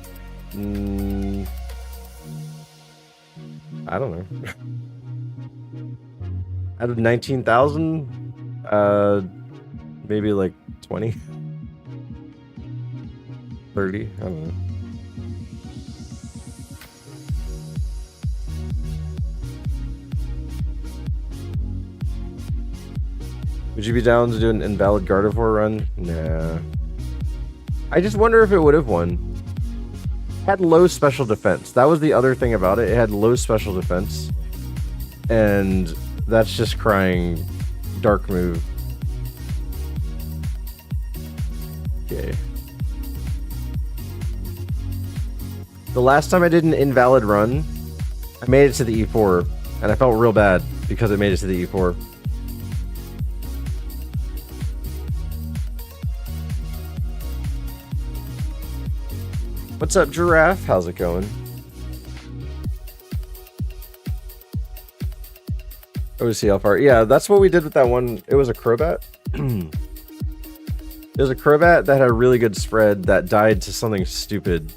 I don't know. Out of 19,000, maybe like 20, 30. I don't know. Would you be down to do an invalid Gardevoir run? Nah. I just wonder if it would have won. Had low special defense. That was the other thing about it. It had low special defense. And that's just crying dark move. Okay. The last time I did an invalid run, I made it to the E4. And I felt real bad because I made it to the E4. What's up, Giraffe? How's it going? Oh, see how far. Yeah, that's what we did with that one. It was a Crobat. It was a Crobat that had a really good spread that died to something stupid.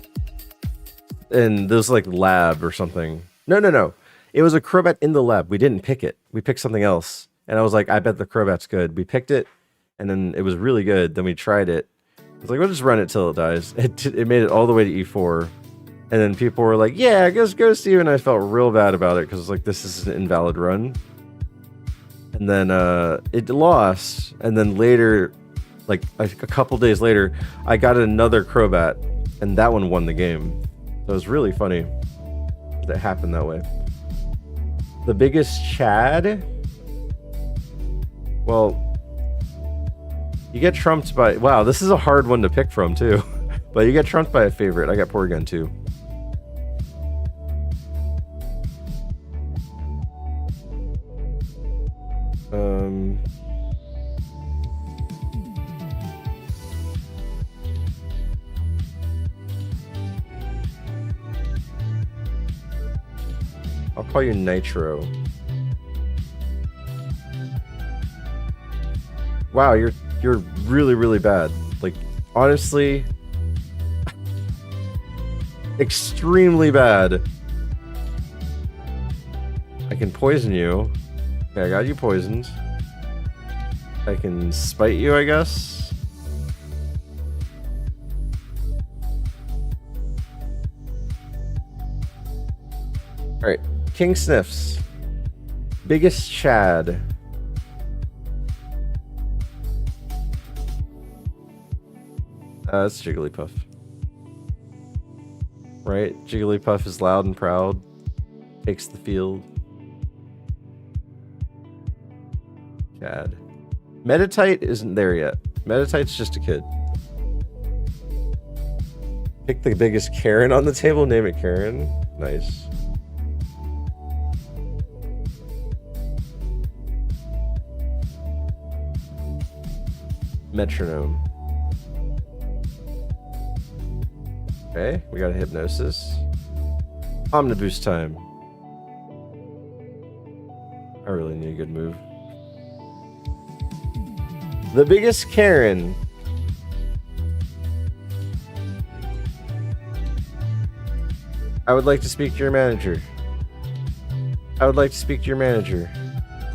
And this was like lab or something. No. It was a Crobat in the lab. We didn't pick it. We picked something else. And I was like, I bet the Crobat's good. We picked it, and then it was really good. Then we tried it. I was like, we'll just run it till it dies. It made it all the way to E4. And then people were like, yeah, go Steve. And I felt real bad about it because like, this is an invalid run. And then it lost. And then later, like a couple days later, I got another Crobat. And that one won the game. So it was really funny that it happened that way. The biggest Chad? Well... You get trumped by... Wow, this is a hard one to pick from, too. But you get trumped by a favorite. I got Porygon, too. I'll call you Nitro. Wow, you're really, really bad. Like, honestly, extremely bad. I can poison you. Okay, I got you poisoned. I can spite you, I guess. Alright, King Sniffs. Biggest Chad. It's Jigglypuff. Right? Jigglypuff is loud and proud. Takes the field. Chad. Meditite isn't there yet. Meditite's just a kid. Pick the biggest Karen on the table, name it Karen. Nice. Metronome. Okay, we got a Hypnosis. Omniboost time. I really need a good move. The biggest Karen. I would like to speak to your manager. I would like to speak to your manager.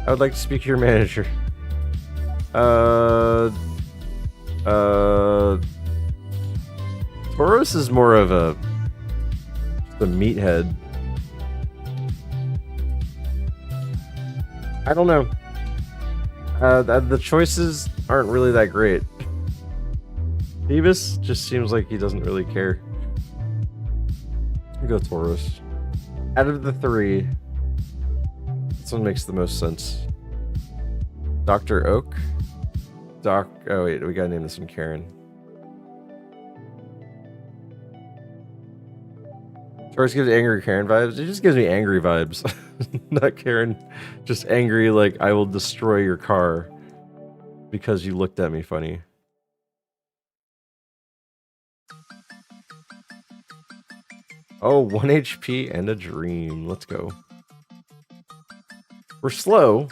I would like to speak to your manager. Tauros is more of the meathead. I don't know. The choices aren't really that great. Phoebus just seems like he doesn't really care. I'll go Tauros. Out of the three, This one makes the most sense. Dr. Oak? Oh wait, we gotta name this one Karen. First gives angry Karen vibes. It just gives me angry vibes. Not Karen. Just angry, like, I will destroy your car because you looked at me funny. Oh, 1 HP and a dream. Let's go. We're slow.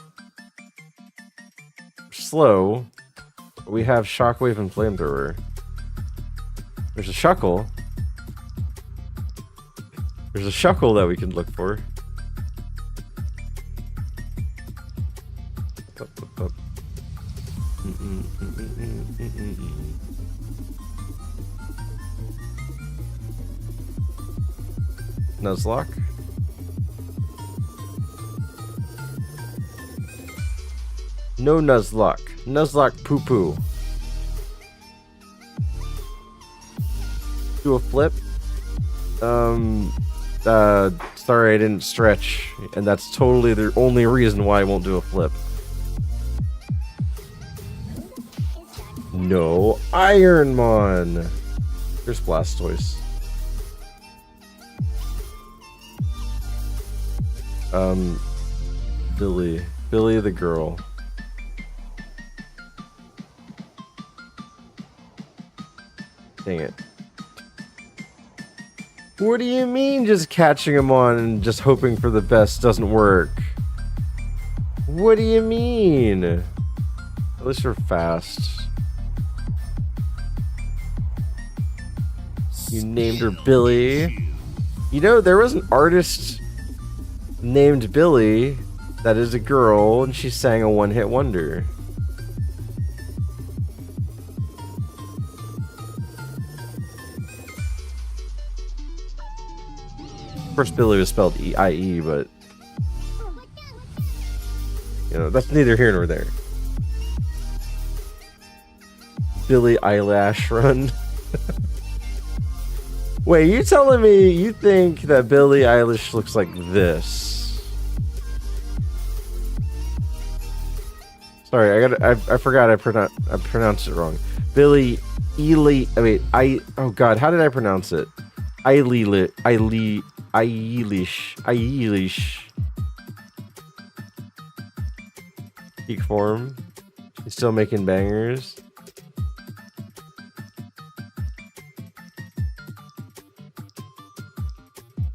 We're slow. But we have Shockwave and Flamethrower. There's a Shuckle. There's a Shuckle that we can look for. Up. Nuzlocke. No Nuzlocke. Nuzlocke poo poo. Do a flip. Sorry I didn't stretch, and that's totally the only reason why I won't do a flip. No ironMON. Here's Blastoise. Billy the girl. Dang it. What do you mean just catching him on and just hoping for the best doesn't work? What do you mean? At least we're fast. You named her Billy. You know, there was an artist named Billy that is a girl, and she sang a one-hit wonder. Of course, Billy was spelled E-I-E, but you know, that's neither here nor there. Billy Eyelash Run. Wait, you telling me you think that Billie Eilish looks like this? Sorry, I forgot I pronounced it wrong. Billie Eilish. Oh god, how did I pronounce it? Eilish. Peak form. He's still making bangers.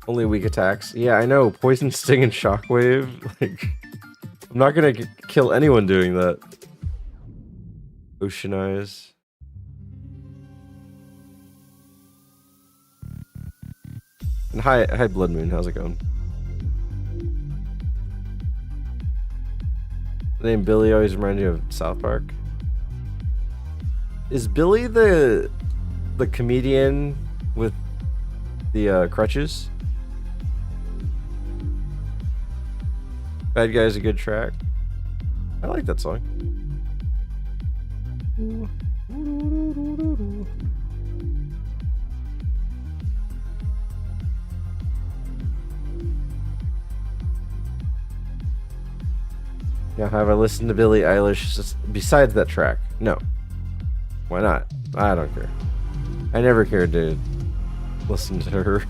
Only weak attacks. Yeah, I know. Poison, Sting, and Shockwave. Like, I'm not gonna kill anyone doing that. Ocean Eyes. And hi, Blood Moon. How's it going? The name Billy always reminds you of South Park. Is Billy the comedian with the crutches? Bad Guy's a good track. I like that song. Now, have I listened to Billie Eilish besides that track? No. Why not? I don't care. I never cared to listen to her.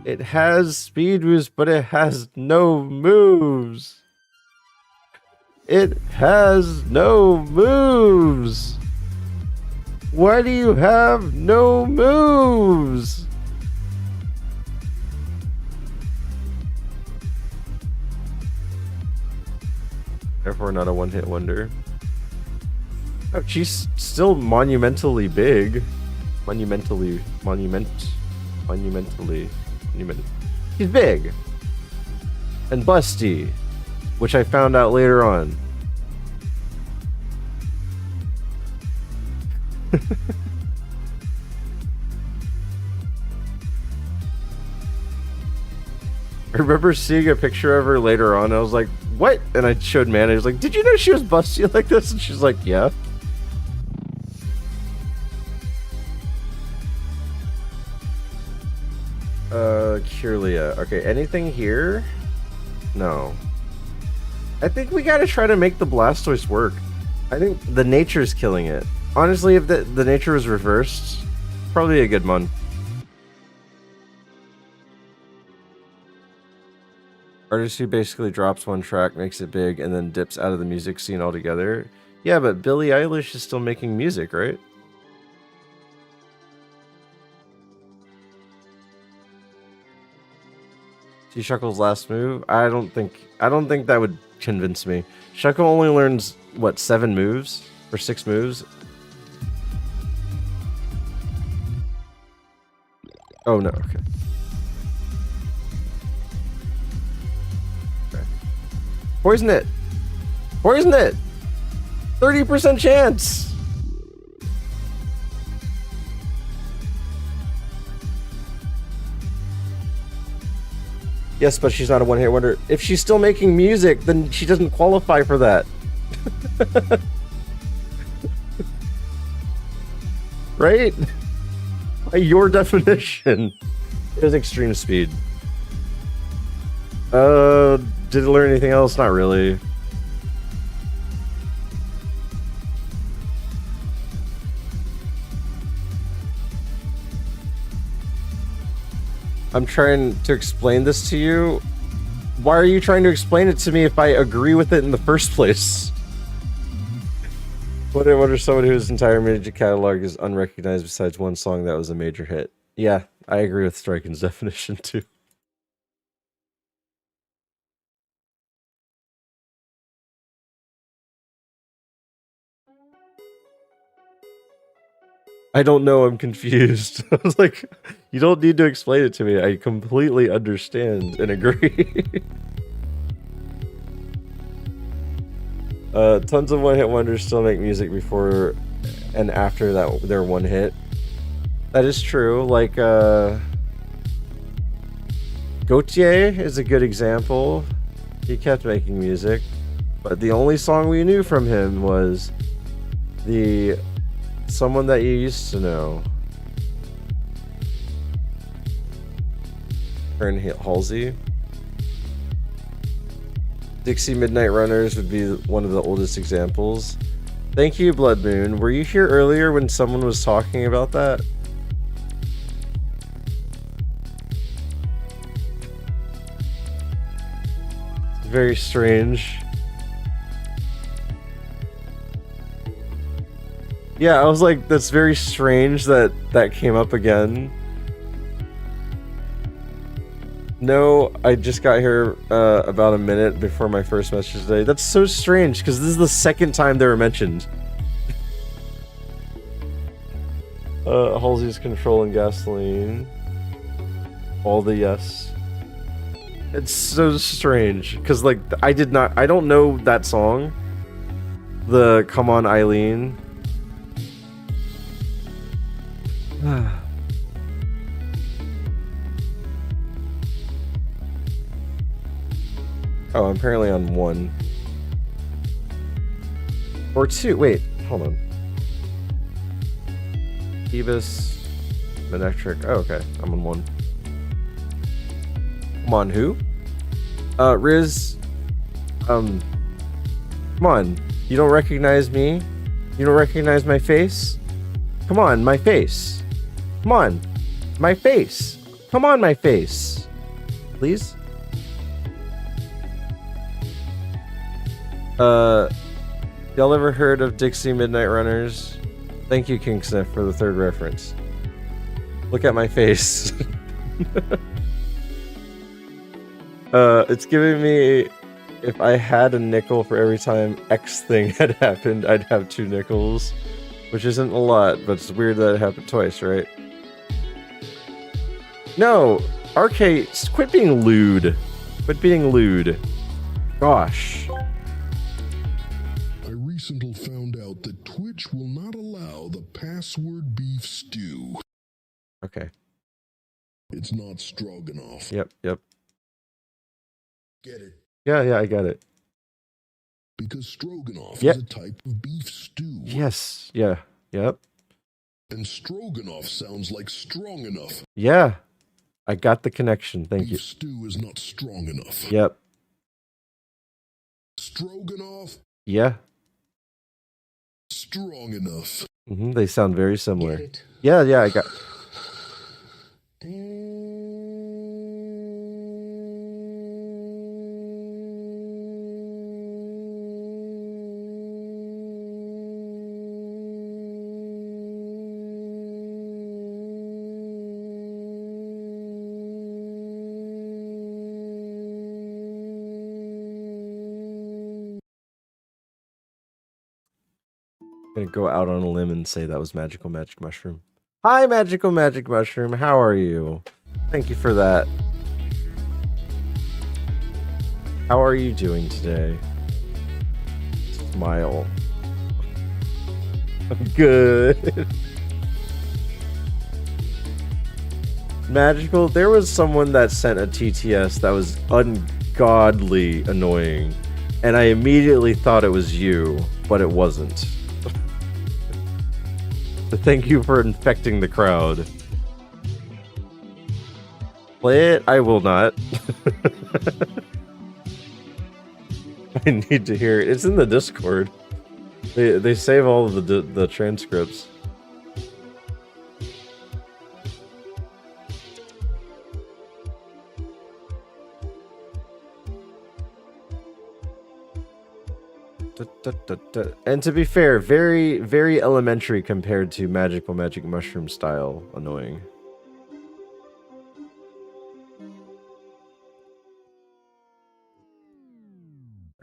It has speed boost, but it has no moves. It has no moves. Why do you have no moves? Therefore not a one-hit wonder. Oh, she's still monumentally big. Monumentally. She's big. And busty. Which I found out later on. I remember seeing a picture of her later on. I was like, what? And I showed Manny. I was like, did you know she was busty like this? And she's like, yeah. purely a... Okay, anything here? No. I think we gotta try to make the Blastoise work. I think the nature's killing it. Honestly, if the nature was reversed, probably a good mon. Artist who basically drops one track, makes it big, and then dips out of the music scene altogether. Yeah, but Billie Eilish is still making music, right? See Shuckle's last move? I don't think that would convince me. Shuckle only learns what, 7 moves or 6 moves? Oh no, okay. Poison it! Poison it! 30% chance! Yes, but she's not a one-hit wonder. If she's still making music, then she doesn't qualify for that. Right? By your definition. It is extreme speed. Did it learn anything else? Not really. I'm trying to explain this to you. Why are you trying to explain it to me if I agree with it in the first place? What are someone whose entire music catalog is unrecognized besides one song that was a major hit? Yeah, I agree with Striken's definition too. I don't know, I'm confused. I was like, you don't need to explain it to me. I completely understand and agree. Tons of one-hit wonders still make music before and after that their one hit. That is true. Like, Gautier is a good example. He kept making music, but the only song we knew from him was the Someone That You Used to Know. Ern Halsey. Dixie Midnight Runners would be one of the oldest examples. Thank you, Blood Moon. Were you here earlier when someone was talking about that? It's very strange. Yeah, I was like, that's very strange that that came up again. No, I just got here about a minute before my first message today. That's so strange, because this is the second time they were mentioned. Halsey's controlling gasoline. All the yes. It's so strange, because like, I don't know that song. The Come On Eileen. Oh, I'm apparently on 1. Or 2. Wait, hold on. Phoebus, Manectric. Oh, okay. I'm on 1. Come on, who? Riz. Come on. You don't recognize me? You don't recognize my face? Come on, my face. Come on. My face. Come on, my face. Please? Y'all ever heard of Dixie Midnight Runners? Thank you, King Sniff, for the 3rd reference. Look at my face. It's giving me... If I had a nickel for every time X thing had happened, I'd have 2 nickels. Which isn't a lot, but it's weird that it happened twice, right? No! RK, quit being lewd. Quit being lewd. Gosh. I recently found out that Twitch will not allow the password beef stew. Okay. It's not stroganoff. Yep. Get it? Yeah, I got it. Because stroganoff Yep. is a type of beef stew. Yes. Yeah. Yep. And stroganoff sounds like strong enough. Yeah. I got the connection. Thank you. Beef stew is not strong enough. Yep. Stroganoff, Yeah. strong enough. They sound very similar. Get it? Yeah, yeah, I got. Gonna go out on a limb and say that was Magical Magic Mushroom. Hi, Magical Magic Mushroom. How are you? Thank you for that. How are you doing today? Smile. Good. Magical, there was someone that sent a TTS that was ungodly annoying, and I immediately thought it was you, but it wasn't. Thank you for infecting the crowd. Play it? I will not. I need to hear it. It's in the Discord. They save all of the transcripts. And to be fair, very, very elementary compared to Magical Magic Mushroom style annoying.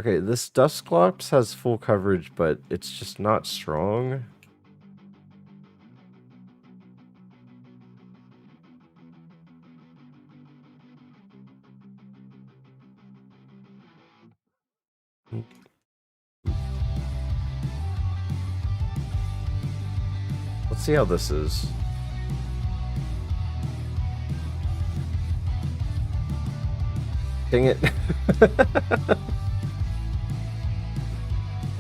Okay, this Dusclops has full coverage, but it's just not strong. Let's see how this is. Dang it.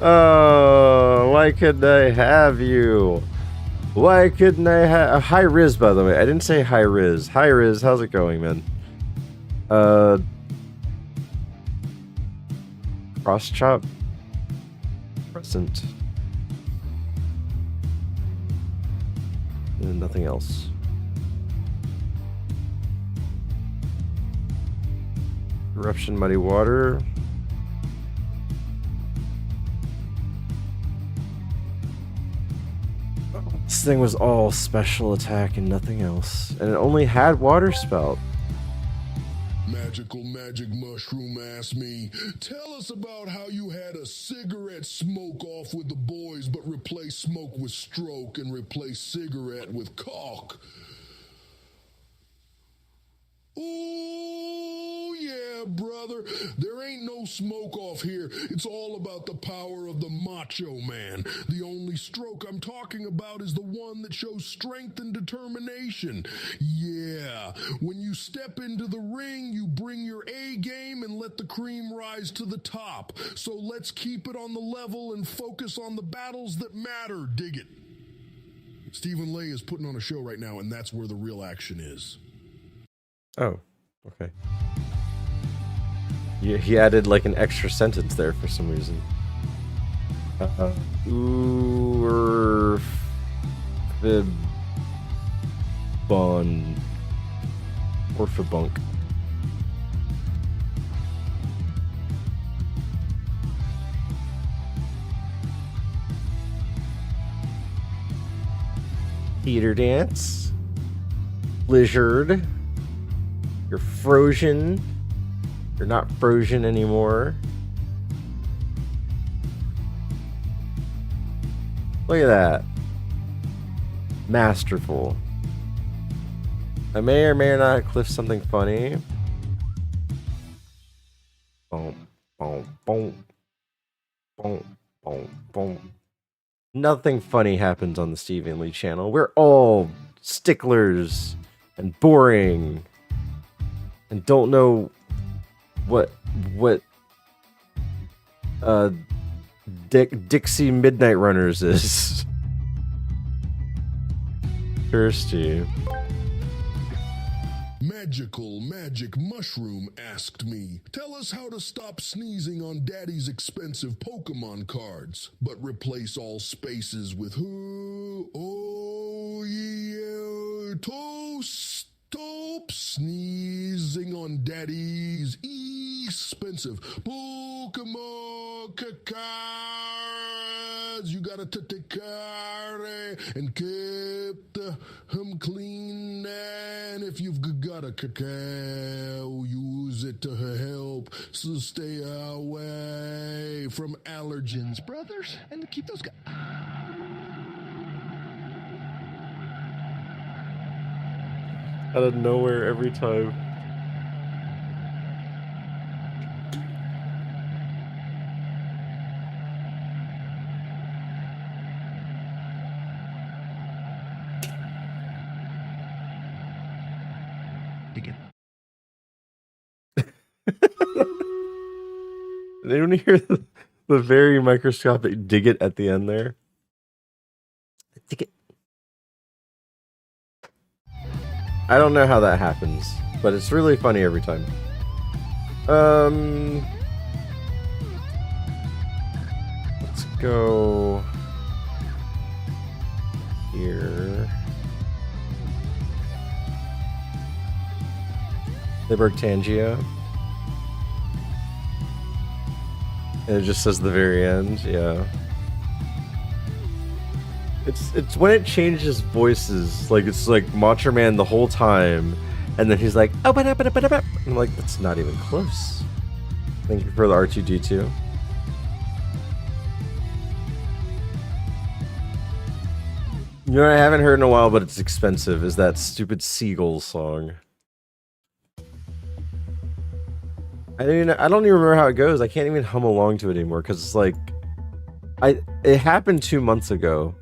Oh, why couldn't I have you? Why couldn't I have... Hi, Riz, by the way. I didn't say hi, Riz. Hi, Riz. How's it going, man? Cross chop. Present. And nothing else. Eruption, muddy water. This thing was all special attack and nothing else. And it only had water spout. Magical Magic Mushroom asked me, tell us about how you had a cigarette smoke off with the boys, but replace smoke with stroke and replace cigarette with cock. Ooh, yeah, brother. There ain't no smoke off here. It's all about the power of the macho man. The only stroke I'm talking about is the one that shows strength and determination. Yeah, when you step into the ring, you bring your A game and let the cream rise to the top. So let's keep it on the level and focus on the battles that matter. Dig it. Stephen Lay is putting on a show right now, and that's where the real action is. Oh, okay. Yeah, he added like an extra sentence there for some reason. Orphibunk. Theater dance. Lizard. You're frozen. You're not frozen anymore. Look at that. Masterful. I may or may not cliff something funny. Boom, boom, boom. Boom, boom, boom. Nothing funny happens on the Stephen Lee channel. We're all sticklers and boring. And don't know what Dixie Midnight Runners is. Thirsty. Magical Magic Mushroom asked me, tell us how to stop sneezing on Daddy's expensive Pokemon cards, but replace all spaces with oh yeah, stop sneezing on Daddy's expensive Pokemon cards. You gotta take care and keep them clean, and if you've got a cacao, use it to help so stay away from allergens, brothers, and keep those guys. Out of nowhere every time. Did anyone hear the very microscopic dig it at the end there? Dig it. I don't know how that happens, but it's really funny every time. Let's go here. Libertangia. And it just says the very end, yeah. It's when it changes voices, like it's like Macho Man the whole time, and then he's like, oh, and I'm like, that's not even close. Thank you for the R2D2. You know what I haven't heard in a while, but it's expensive, is that stupid Seagull song. I don't even remember how it goes. I can't even hum along to it anymore because it's like, it happened 2 months ago,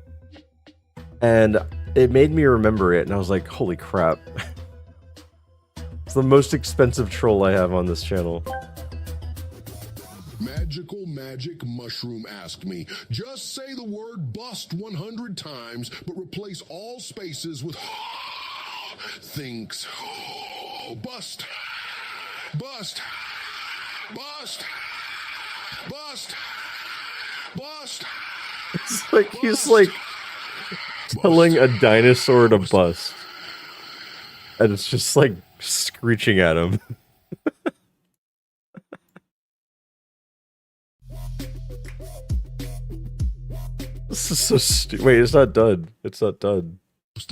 and it made me remember it, and I was like, holy crap. It's the most expensive troll I have on this channel. Magical Magic Mushroom asked me, just say the word bust 100 times, but replace all spaces with thinks. Bust. Bust. Bust. Bust. Bust. It's like he's like telling a dinosaur to bust. And it's just like screeching at him. This is so stupid. Wait, it's not done. It's not done. Bust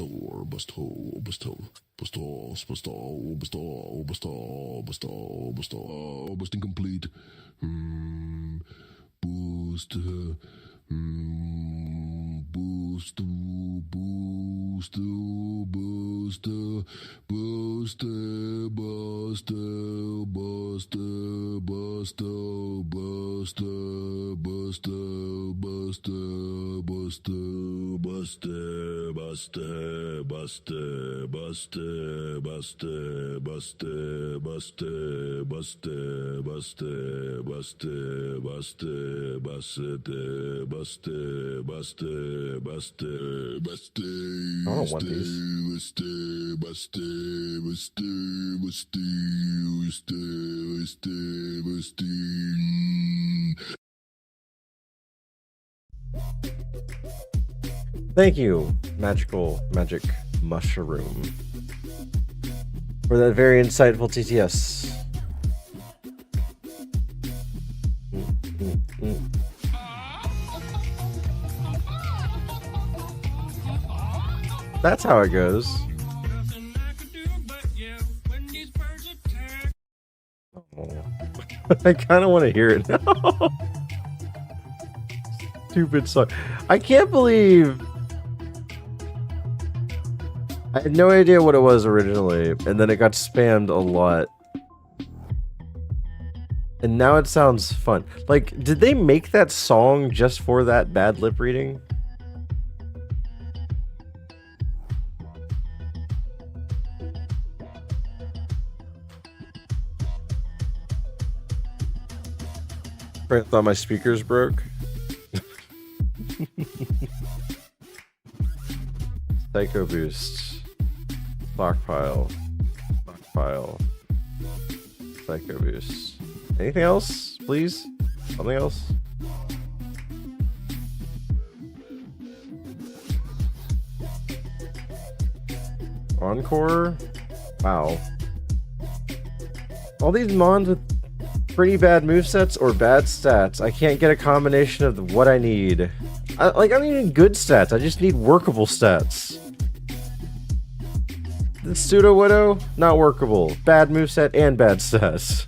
incomplete. Boost. Boost. Boost. Boost. Boost. Boost. Boost. Boost. Boost. Boost. Boost. Boost. Bust, bust, bust, bust, bust, bust, bust, bust, bust, bust, bust, bust, bust, bust, bust. I don't want these. Thank you, Magic Mushroom, for that very insightful TTS. That's how it goes. Oh. I kind of want to hear it now. Stupid song. I can't believe... I had no idea what it was originally, and then it got spammed a lot. And now it sounds fun. Like, did they make that song just for that bad lip reading? I thought my speakers broke. Psycho Boost. Stockpile. file. Psycho boost. Anything else, please? Something else? Encore? Wow. All these mons with pretty bad movesets or bad stats. I can't get a combination of what I need. I don't even need good stats. I just need workable stats. The Pseudo Widow, not workable. Bad moveset and bad stats.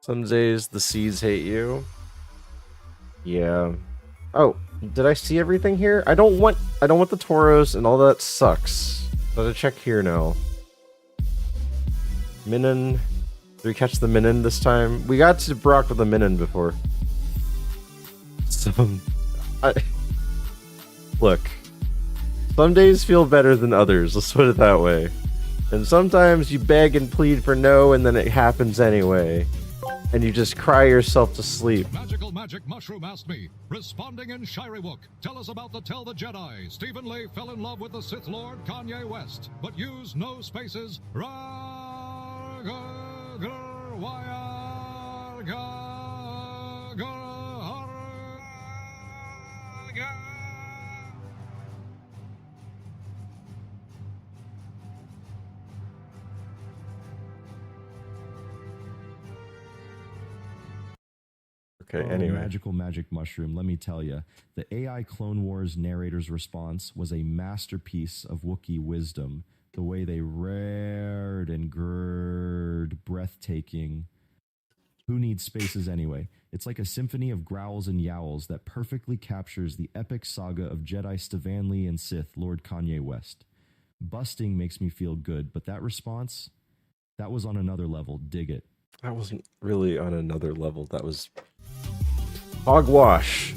Some days the seeds hate you. Yeah. Oh, did I see everything here? I don't want the Tauros and all that sucks. Gotta check here now. Minin. Did we catch the Minin this time? We got to Brock with the Minin before. Look. Some days feel better than others, let's put it that way. And sometimes you beg and plead for no and then it happens anyway. And you just cry yourself to sleep. Magical Magic Mushroom asked me, responding in Shirywook, tell us about the Tell the Jedi. Stephen Lee fell in love with the Sith Lord Kanye West, but used no spaces. Okay, anyway. Magical Magic Mushroom, let me tell you, the AI Clone Wars narrator's response was a masterpiece of Wookiee wisdom. The way they reared and grrred, breathtaking. Who needs spaces anyway? It's like a symphony of growls and yowls that perfectly captures the epic saga of Jedi Stephen Lee and Sith Lord Kanye West. Busting makes me feel good, but that response, that was on another level. Dig it. That wasn't really on another level. That was hogwash.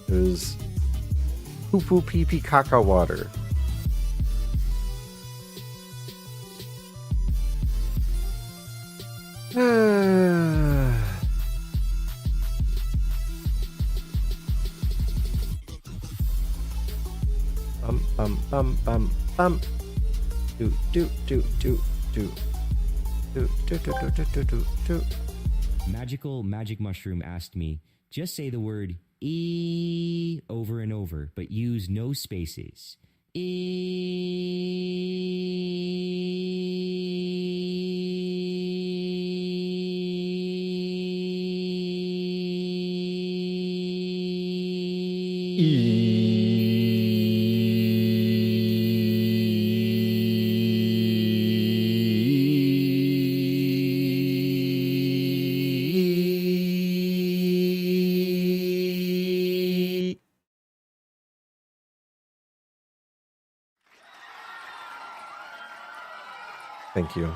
It was poo poo pee pee caca water. Bum. Do. Magical Magic Mushroom asked me, just say the word E over and over, but use no spaces. Thank you.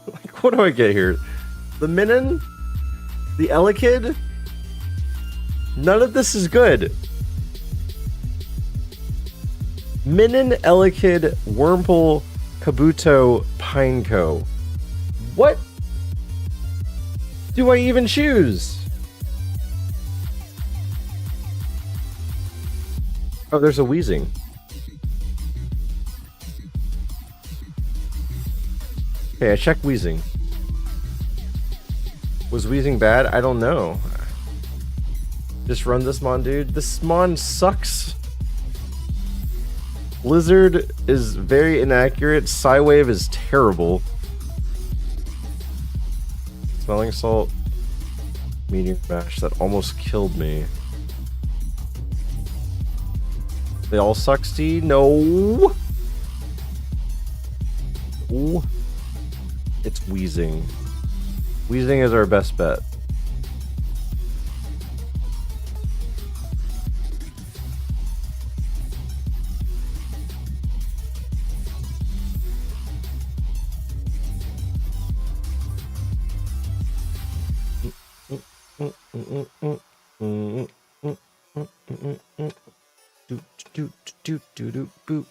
Like, what do I get here? The Minin? The Elekid? None of this is good. Minin, Elekid, Wurmple, Kabuto, Pineco. What do I even choose? Oh, there's a Wheezing. Okay, I checked Wheezing. Was Wheezing bad? I don't know. Just run this Mon, dude. This Mon sucks. Blizzard is very inaccurate. Psywave is terrible. Smelling Salt. Meteor Mash. That almost killed me. They all suck, Steve? No. Ooh. It's Wheezing. Wheezing is our best bet. Boop.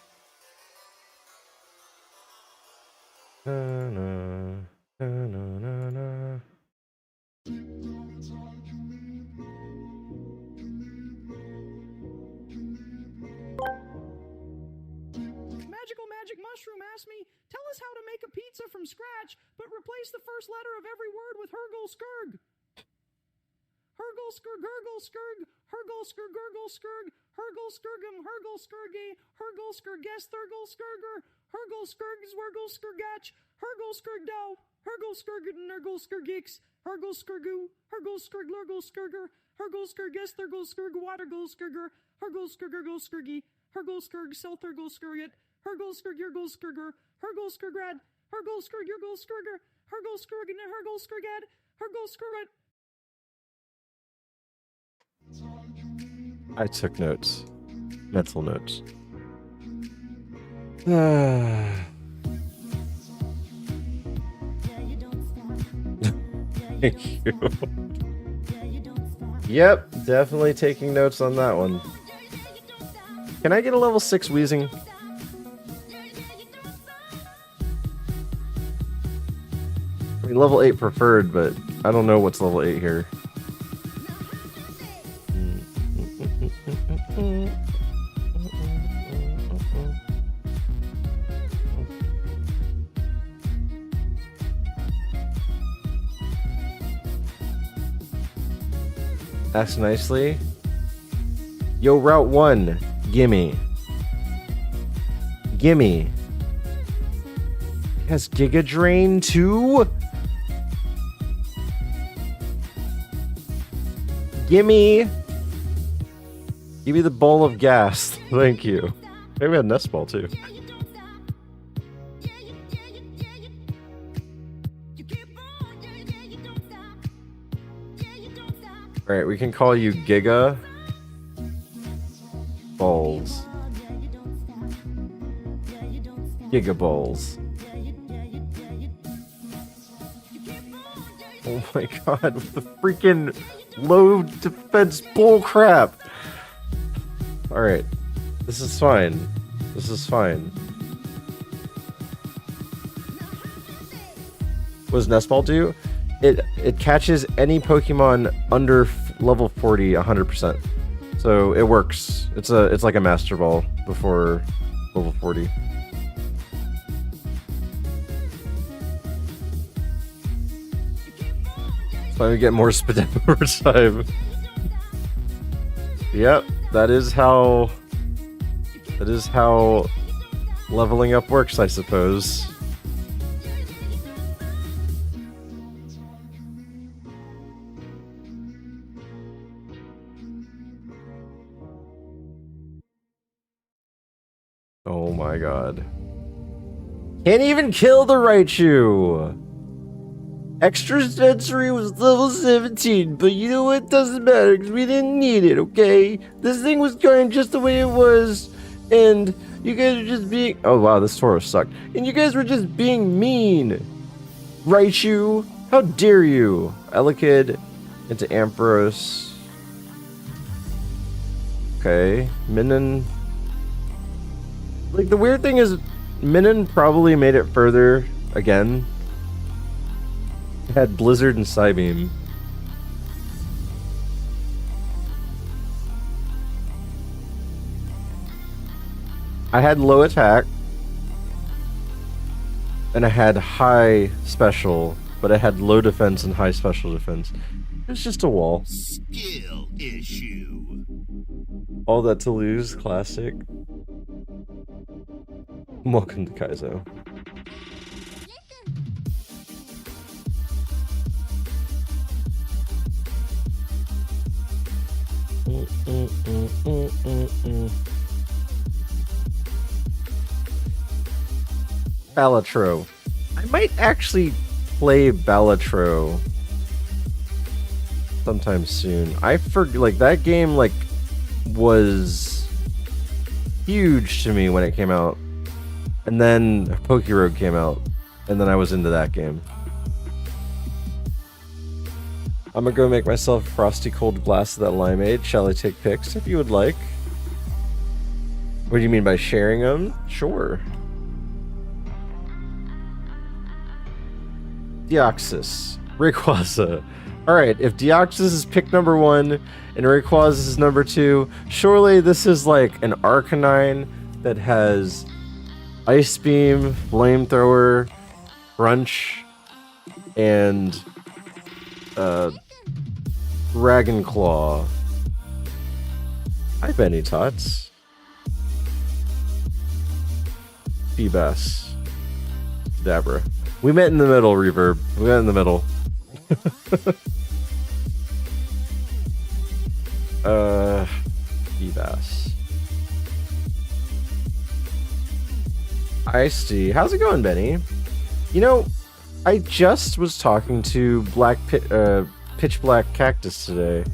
Magic Mushroom asked me, tell us how to make a pizza from scratch, but replace the first letter of every word with Hergul Skurg. Hergul Skurg, Gurgle Skurg, Hergul Skurg, Gurgle Skurg, Hergul Skurgum, Hergul Skurgi, Hergul Skurges, Thurgul Skurger, Hergul Skurg, Zwergul Skurgach, Hergul Skurgdow, Hergul Skurgid, Nergul Skurgix, Hergul Skurgu, Hergul Skurg, Lurgul Skurger, Hergul Skurges, Thurgul Skurg, Watergul Skurger, Hergul Skurgurgul Skurgi, Hergul Skurg, Selthurgul Skurgit, Hergul Skurg, Yurgul Skurger, Hergul Skurgrad, Hergul Skurg, Yurgul Skurger, Hergul Skurgin, Hergul Skurgad, Hergul Skurrit. I took notes. Mental notes. Thank you. Yep, definitely taking notes on that one. Can I get a level 6 wheezing? I mean, level 8 preferred, but I don't know what's level 8 here. Ask nicely. Yo, Route 1, gimme. Gimme. Has Giga Drain too? Gimme. Give me the bowl of gas. Thank you. Maybe we had Nest Ball too. Alright, we can call you Giga Balls. Giga Balls. Oh my god, the freaking low defense bullcrap! Alright, this is fine. This is fine. What does Nest Ball do? It catches any Pokemon under level 40 100%. So it works. It's like a Master Ball before level 40. So we get more speed over time. Yep, that is how leveling up works, I suppose. Oh my god. Can't even kill the Raichu! Extra sensory was level 17, but you know what? Doesn't matter, because we didn't need it, okay? This thing was going just the way it was, and you guys are just being... Oh wow, this Toro sucked. And you guys were just being mean! Raichu! How dare you! Elekid into Ampharos. Okay, Minun... Like, the weird thing is, Minun probably made it further again. It had Blizzard and Psybeam. I had low attack. And I had high special, but I had low defense and high special defense. It's just a wall. Skill issue. All that to lose, classic. Welcome to Kaizo. Balatro. I might actually play Balatro sometime soon. I forget, like, that game, like, was huge to me when it came out. And then Pokerogue came out. And then I was into that game. I'm gonna go make myself a frosty cold glass of that limeade. Shall I take pics if you would like? What do you mean by sharing them? Sure. Deoxys. Rayquaza. Alright, if Deoxys is pick number 1 and Rayquaza is number 2, surely this is like an Arcanine that has Ice Beam, Flamethrower, Crunch, and Dragon Claw. Hi, Benny Tots. Feebas. Dabra. We met in the middle, Reverb. We met in the middle. Feebas. Ice-T. How's it going, Benny? You know, I just was talking to Pitch Black Cactus today,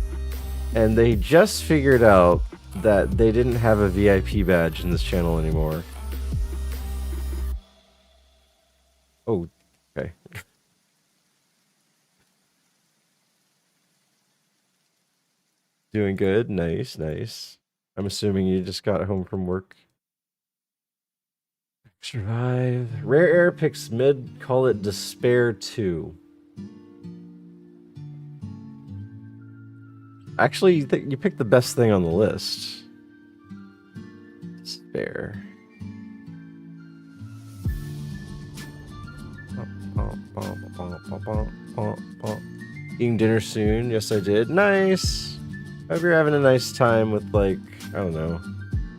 and they just figured out that they didn't have a VIP badge in this channel anymore. Oh, okay. Doing good. Nice, nice. I'm assuming you just got home from work. Survive. Rare Air picks mid, call it Despair 2. Actually, you picked the best thing on the list. Despair. Eating dinner soon? Yes, I did. Nice! Hope you're having a nice time with, like, I don't know,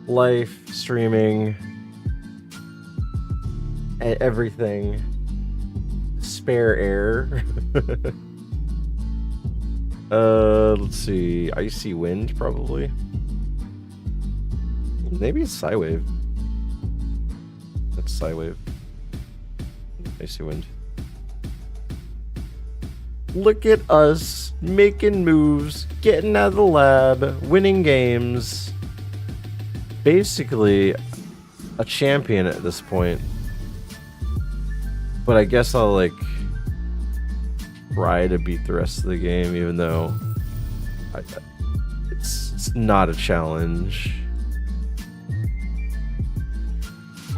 life, streaming, everything. Spare air. Let's see. Icy Wind, probably. Maybe it's Psywave. That's Psywave. Icy Wind. Look at us making moves, getting out of the lab, winning games. Basically, a champion at this point. But I guess I'll, like, try to beat the rest of the game, even though it's not a challenge.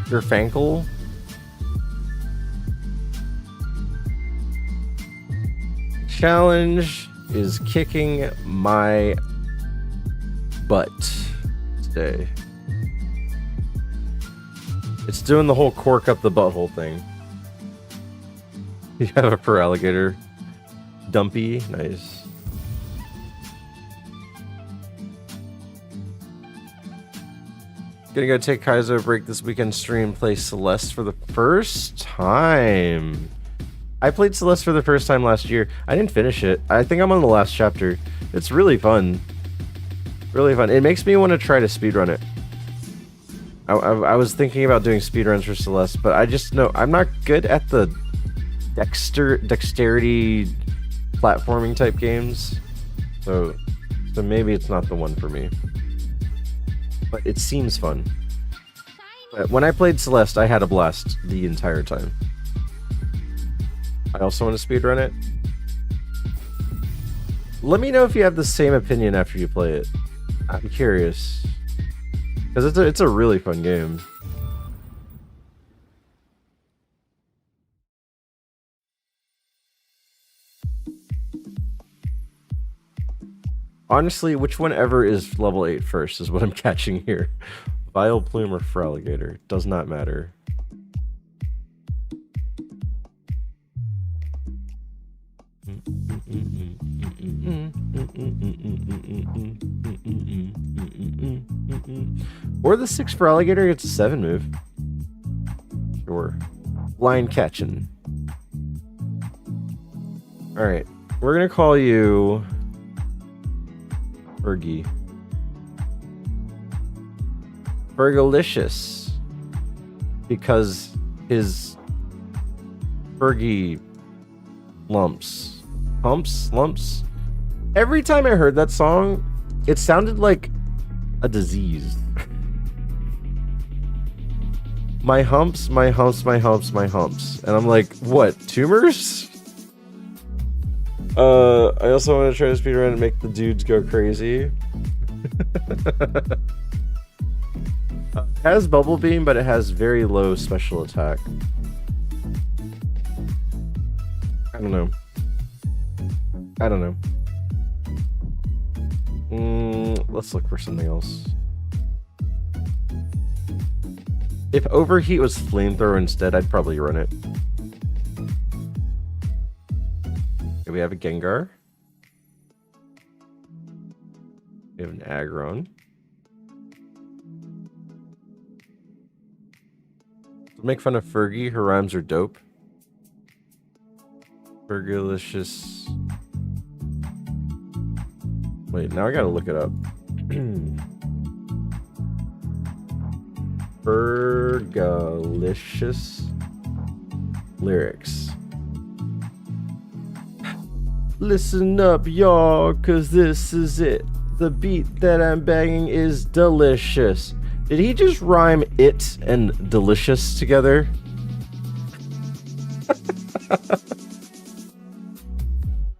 Gerfankle? Challenge is kicking my butt today. It's doing the whole cork up the butthole thing. You have a FRLG. Dumpy, nice. Gonna go take Kaizo a break this weekend stream, play Celeste for the first time. I played Celeste for the first time last year. I didn't finish it. I think I'm on the last chapter. It's really fun. Really fun. It makes me want to try to speedrun it. I was thinking about doing speedruns for Celeste, but I just know I'm not good at the dexterity platforming type games. So maybe it's not the one for me. But it seems fun. But when I played Celeste, I had a blast the entire time. I also want to speedrun it. Let me know if you have the same opinion after you play it. I'm curious. Because it's a really fun game. Honestly, which one ever is level 8 first is what I'm catching here. Vileplume or FRLG. Does not matter. Or the 6 FRLG gets a 7 move. Sure. Line catching. Alright. We're gonna call you Fergie. Fergalicious. Because his Fergie lumps. Humps? Lumps? Every time I heard that song, it sounded like a disease. My humps, my humps, my humps, my humps. And I'm like, what, tumors? I also want to try to speed around and make the dudes go crazy. It has Bubble Beam, but it has very low special attack. I don't know. I don't know. Let's look for something else. If Overheat was Flamethrower instead, I'd probably run it. Okay, we have a Gengar. We have an Aggron. Make fun of Fergie, her rhymes are dope. Fergalicious. Wait, now I gotta look it up. Fergalicious lyrics. Listen up, y'all, cause this is it. The beat that I'm banging is delicious. Did he just rhyme it and delicious together?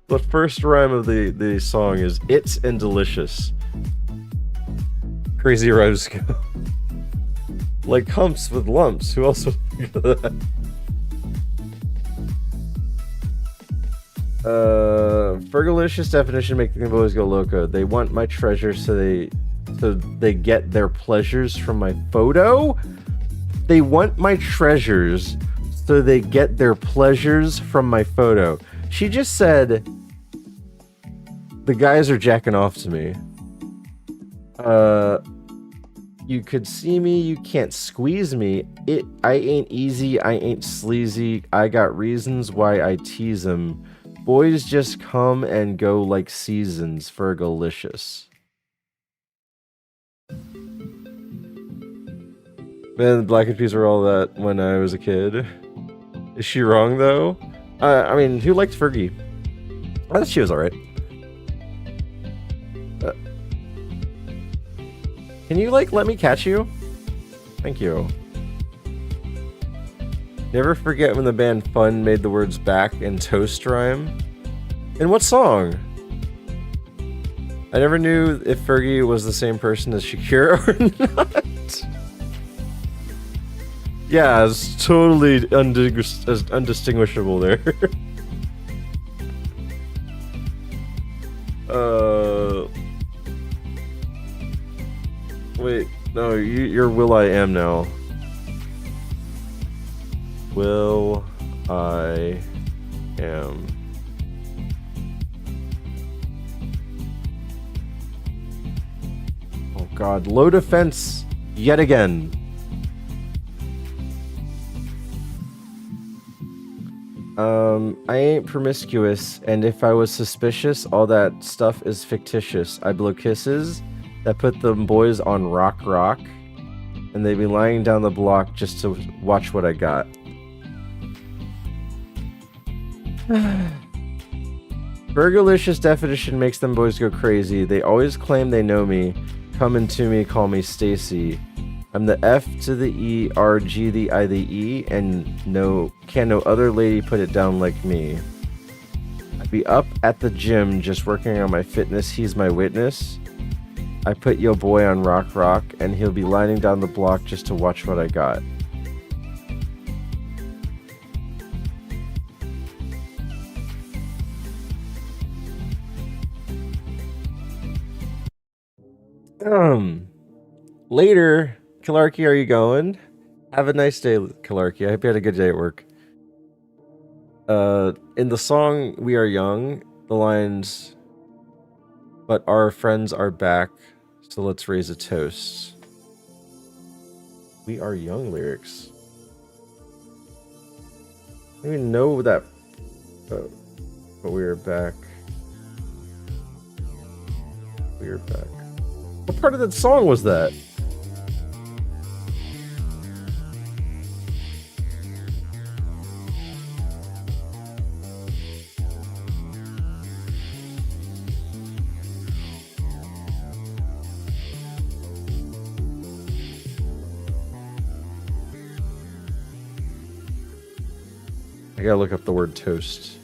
The first rhyme of the song is it and delicious. Crazy rhymes go. Like humps with lumps. Who else would think of that? Fergalicious definition make the boys go loco. They want my treasure so they get their pleasures from my photo. They want my treasures so they get their pleasures from my photo. She just said the guys are jacking off to me. You could see me, you can't squeeze me. I ain't easy, I ain't sleazy. I got reasons why I tease them. Boys just come and go like seasons. Fergalicious. Man, the Black Eyed Peas were all that when I was a kid. Is she wrong though? I mean, who liked Fergie? I thought she was alright. Can you let me catch you? Thank you. Never forget when the band Fun made the words back and toast rhyme. In what song? I never knew if Fergie was the same person as Shakira or not. Yeah, it's totally undistinguishable there. Wait, no, you're Will I Am now. Will I Am. Oh god, low defense yet again. I ain't promiscuous, and if I was suspicious, all that stuff is fictitious. I blow kisses that put them boys on rock, and they be lying down the block just to watch what I got. Fergalicious definition makes them boys go crazy. They always claim they know me. Coming to me, call me Stacy. I'm the F to the E, R, G, the I, the E, and can no other lady put it down like me. I'd be up at the gym just working on my fitness, he's my witness. I put yo boy on rock, and he'll be lining down the block just to watch what I got. Later, Kalarki, are you going? Have a nice day, Kalarki. I hope you had a good day at work. In the song We Are Young, the lines, but our friends are back, so let's raise a toast. We Are Young lyrics. I don't even know that, but we are back. We are back. What part of that song was that? I gotta look up the word toast.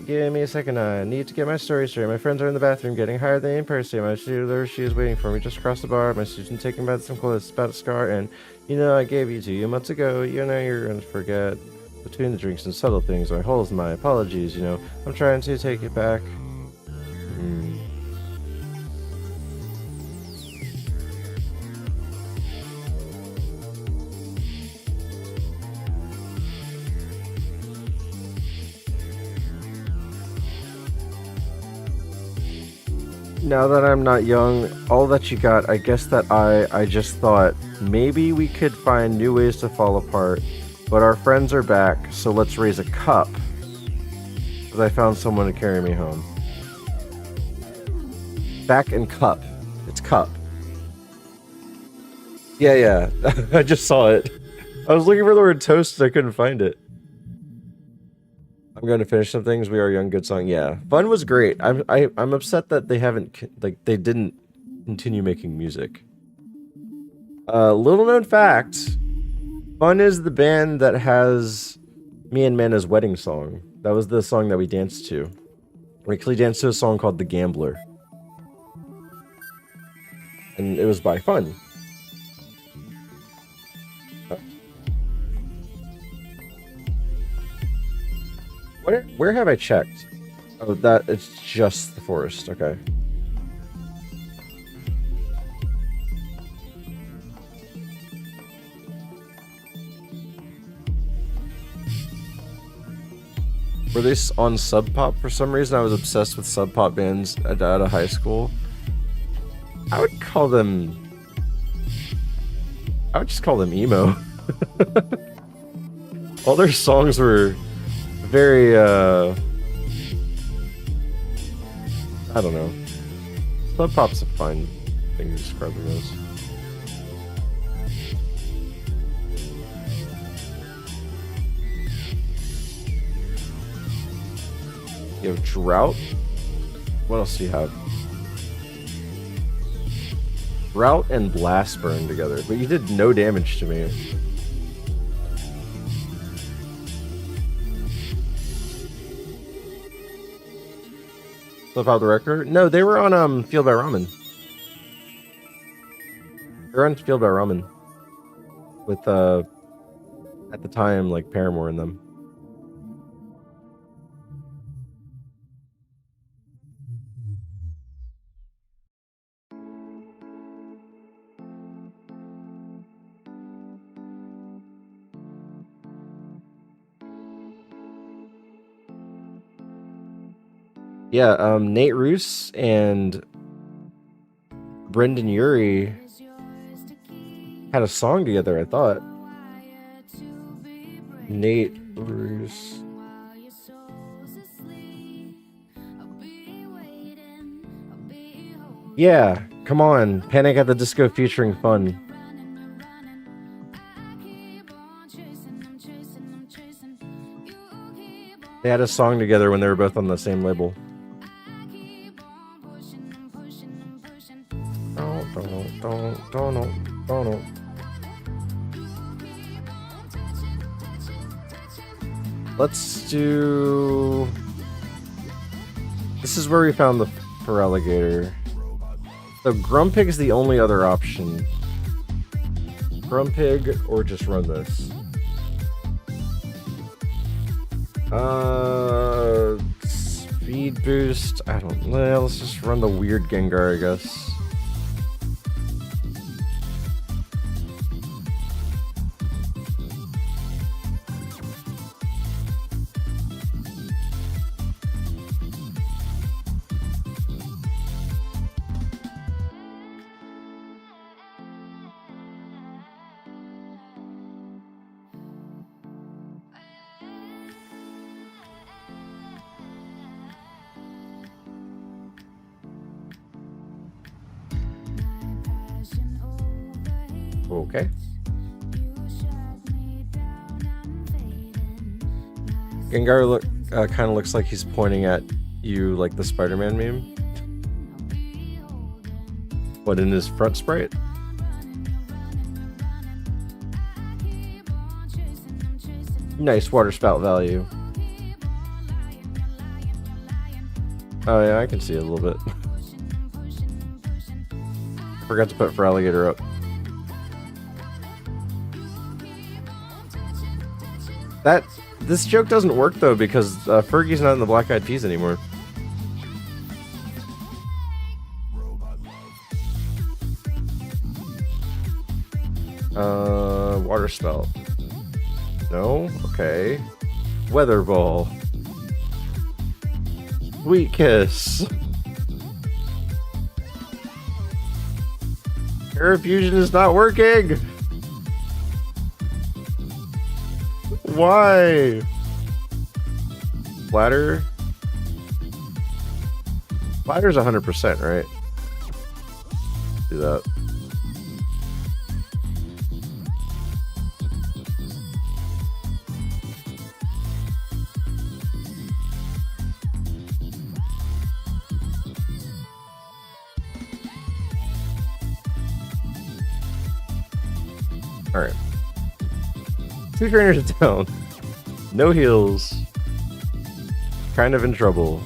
Give me a second. I need to get my story straight. My friends are in the bathroom getting higher than in person. My tutor, she is waiting for me just across the bar. My student taking back some clothes, about a scar, and you know I gave you to you months ago. You know you're gonna forget. Between the drinks and subtle things are holes in my apologies. You know I'm trying to take it back. Now that I'm not young, all that you got, I guess that I just thought maybe we could find new ways to fall apart, but our friends are back, so let's raise a cup. Because I found someone to carry me home. Back and cup. It's cup. Yeah. I just saw it. I was looking for the word toast, I couldn't find it. I'm going to finish some things. We Are Young, good song. Yeah, Fun was great. I'm upset that they didn't continue making music. Little known fact: Fun is the band that has me and Mana's wedding song. That was the song that we danced to. We actually danced to a song called "The Gambler," and it was by Fun. Where have I checked? Oh, that it's just the forest. Okay. Were they on Sub Pop for some reason? I was obsessed with Sub Pop bands out of high school. I would just call them emo. All their songs were very, I don't know. Sub Pop's a fine thing to describe them as. You have Drought. What else do you have? Drought and Blast Burn together, but you did no damage to me. Stuff out the record? No, they were on Fueled by Ramen. They were on Fueled by Ramen. With at the time, like Paramore in them. Yeah, Nate Roos and Brendan Urie had a song together, I thought. Nate Roos. Yeah, come on. Panic at the Disco featuring Fun. They had a song together when they were both on the same label. Let's do... This is where we found the FRLG. So Grumpig is the only other option. Grumpig or just run this. Speed boost. I don't know. Let's just run the weird Gengar, I guess. Okay. Gengar kind of looks like he's pointing at you like the Spider-Man meme. What, in his front sprite? Nice water spout value. Oh yeah, I can see it a little bit. Forgot to put for alligator up. This joke doesn't work though because Fergie's not in the Black Eyed Peas anymore. Water spout. No? Okay. Weather ball. Sweet kiss. Parafusion is not working! Why? Splatter? Splatter's 100%, right? Do that. Alright. 2 trainers down. No heals. Kind of in trouble.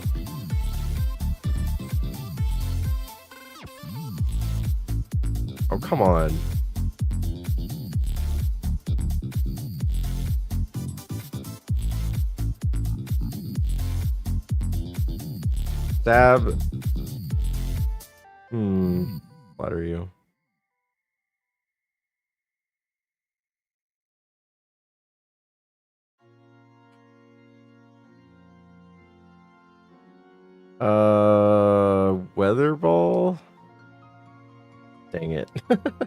Oh, come on. Stab. What are you? Weather ball? Dang it. That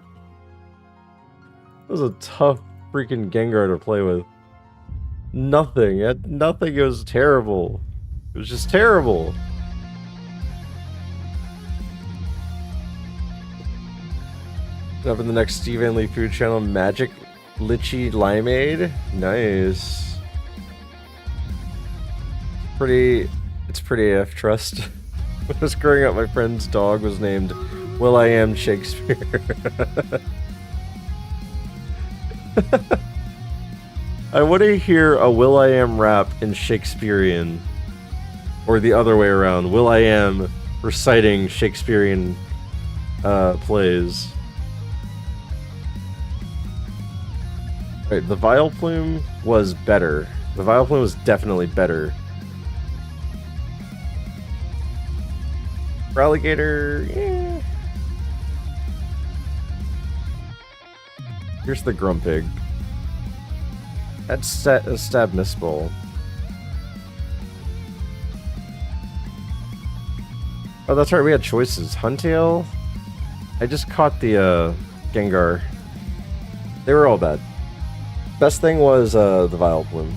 was a tough freaking Gengar to play with. Nothing. Nothing. It was terrible. It was just terrible. Up in the next Steve Van Lee food channel, Magic Litchi Limeade. Nice. It's pretty AF, trust. When I was growing up, my friend's dog was named Will.I.Am Shakespeare. I want to hear a Will.I.Am rap in Shakespearean. Or the other way around. Will.I.Am reciting Shakespearean plays. Right, the Vileplume was better. The Vileplume was definitely better. For alligator, yeah. Here's the Grumpig. That's a stab miss ball. Oh, that's right, we had choices. Huntail? I just caught the Gengar. They were all bad. Best thing was the Vileplume.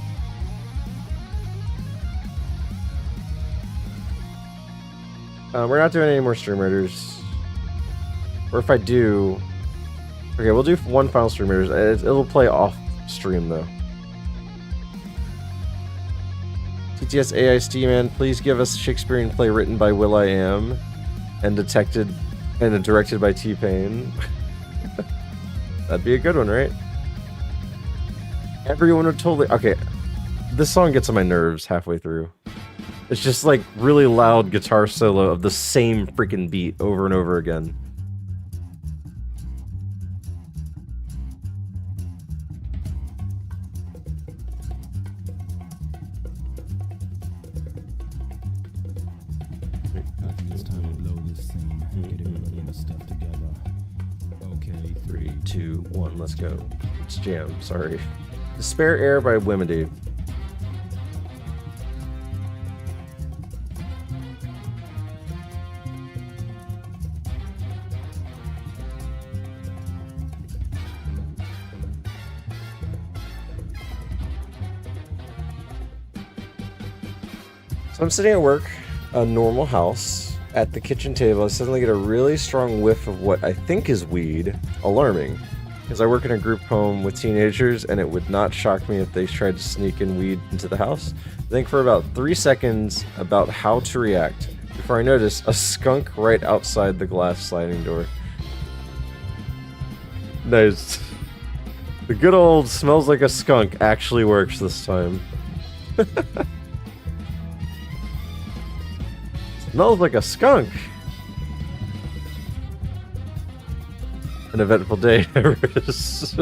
We're not doing any more Stream Raiders. Or if I do... Okay, we'll do one final Stream Raiders. It'll play off stream though. TTS AI Steeman, please give us a Shakespearean play written by Will.I.Am and directed by T-Pain. That'd be a good one, right? Everyone would totally... Okay, this song gets on my nerves halfway through. It's just like really loud guitar solo of the same freaking beat over and over again. I think it's time to blow this scene. Get everybody in the stuff together. Okay, 3, 2, 1, let's go. It's jam, sorry. Despair Air by Wimedy. So I'm sitting at work, a normal house, at the kitchen table. I suddenly get a really strong whiff of what I think is weed. Alarming, because I work in a group home with teenagers, and it would not shock me if they tried to sneak in weed into the house. I think for about 3 seconds about how to react, before I notice a skunk right outside the glass sliding door. Nice. The good old smells like a skunk actually works this time. Smells like a skunk. An eventful day there is.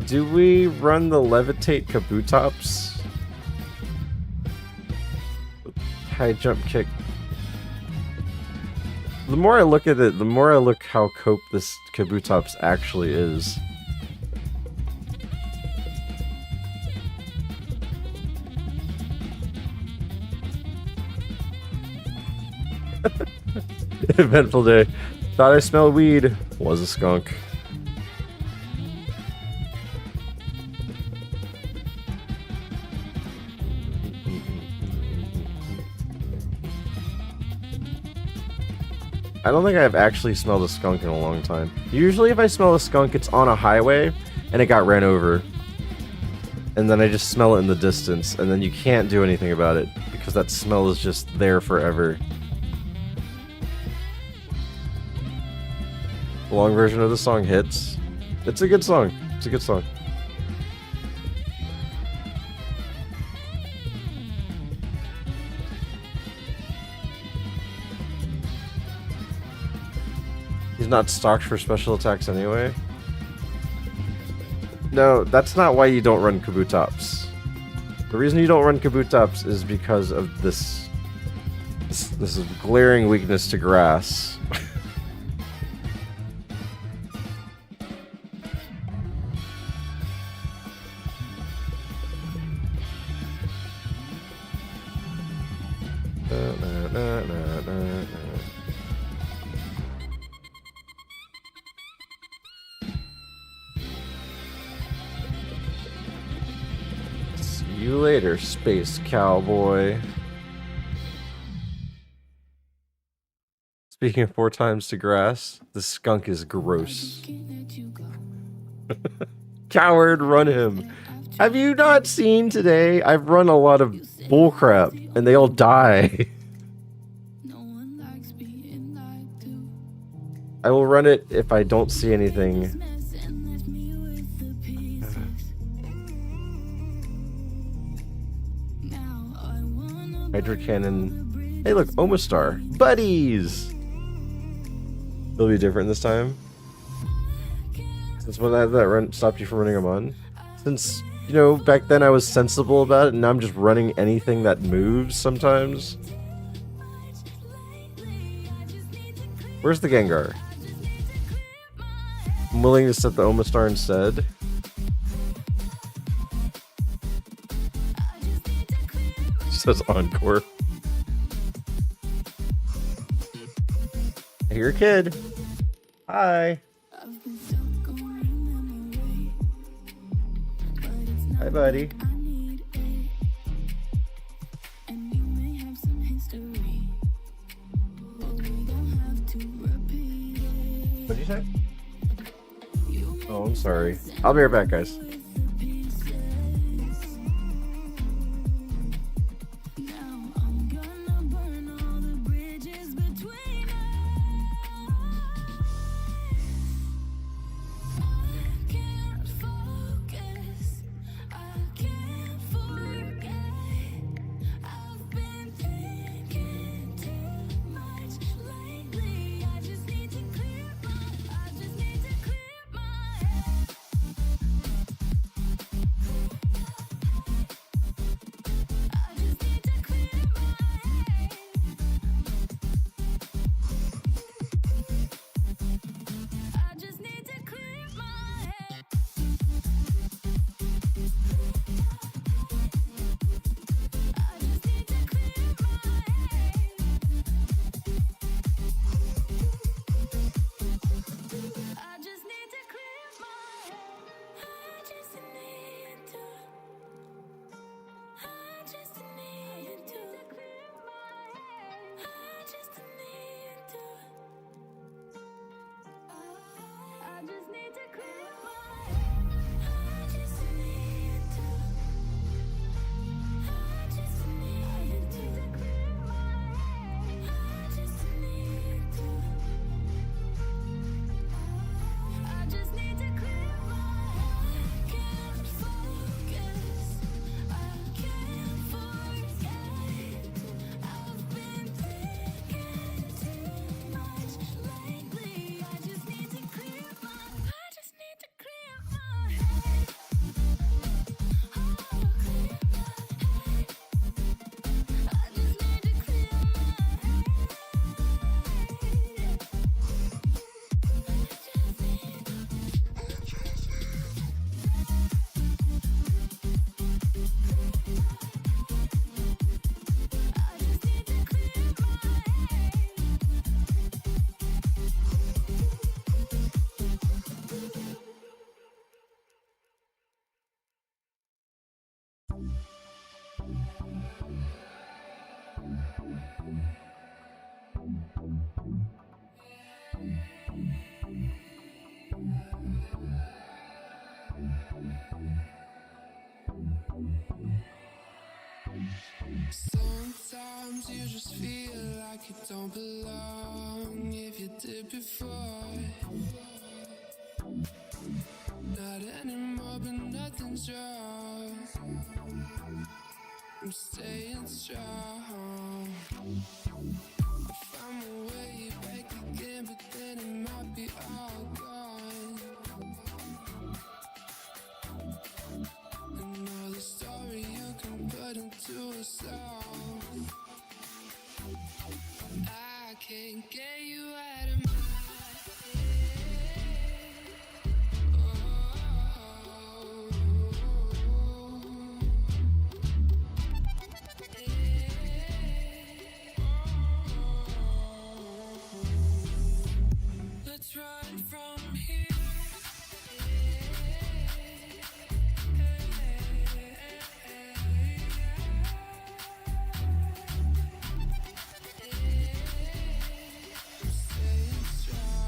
Do we run the levitate kabutops? High jump kick. The more I look at it, the more I look how cope this kabutops actually is. Eventful day. Thought I smelled weed. Was a skunk. I don't think I've actually smelled a skunk in a long time. Usually if I smell a skunk, it's on a highway, and it got ran over. And then I just smell it in the distance, and then you can't do anything about it, because that smell is just there forever. The long version of the song hits. It's a good song. It's a good song. He's not stocked for special attacks anyway. No, that's not why you don't run kabutops. The reason you don't run kabutops is because of this is glaring weakness to grass. See you later, space cowboy. Speaking of 4 times to grass, the skunk is gross. Coward, run him. Have you not seen today? I've run a lot of bullcrap, and they all die. I will run it if I don't see anything. Hydra Cannon. Hey look, Omastar. Buddies! It'll be different this time. Since when that run stopped you from running them on. Since, you know, back then I was sensible about it, and now I'm just running anything that moves sometimes. Where's the Gengar? I'm willing to set the Omastar instead. It says Encore. I hear a kid. Hi. Hi, buddy. What did you say? Oh, I'm sorry. I'll be right back, guys. you don't belong if you did before. Not anymore, but nothing's wrong. I'm staying strong. I found my way back again, but then it might be all gone. And all the story you can put into a song. I can't get you out of my let's run from here. Staying strong.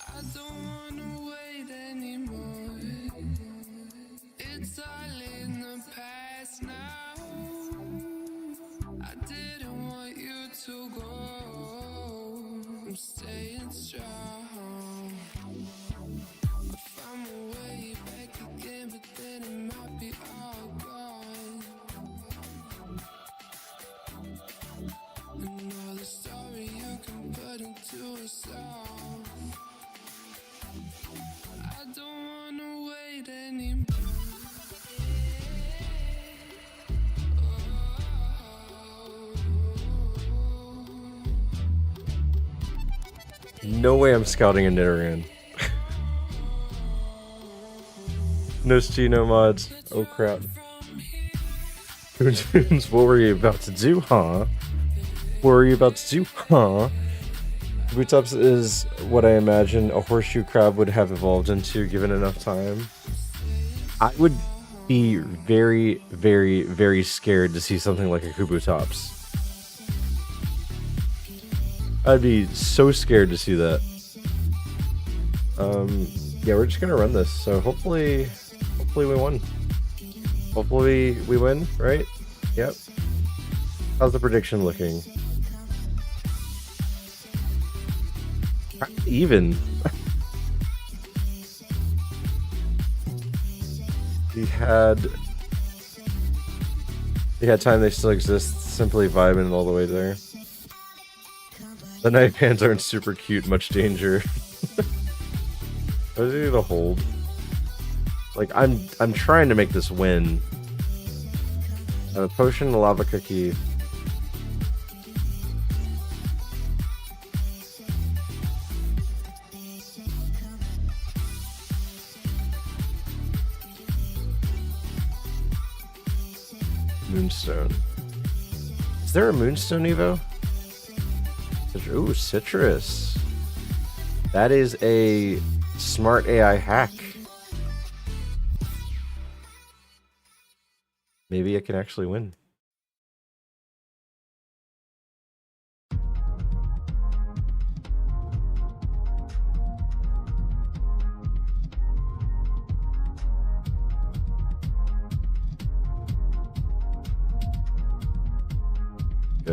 I don't wanna wait anymore. It's all in the past now. I didn't want you to go. I'm staying strong. I found my way back again, but then it might be all gone. And all the story you can put into a song. I don't wanna wait anymore. No way I'm scouting a Nidoran. No St, no mods. Oh crap. What were you about to do, huh? What were you about to do, huh? Bootops is what I imagine a horseshoe crab would have evolved into given enough time. I would be very, very, very scared to see something like a Kabutops. I'd be so scared to see that. Yeah, we're just gonna run this, so hopefully we won. Hopefully we win, right? Yep. How's the prediction looking? Even. We had time they still exist, simply vibing all the way there. The night pans aren't super cute, much danger. I need to hold. Like I'm trying to make this win. A potion, a lava cookie. Moonstone. Is there a Moonstone Evo? Ooh, citrus. That is a smart AI hack. Maybe I can actually win.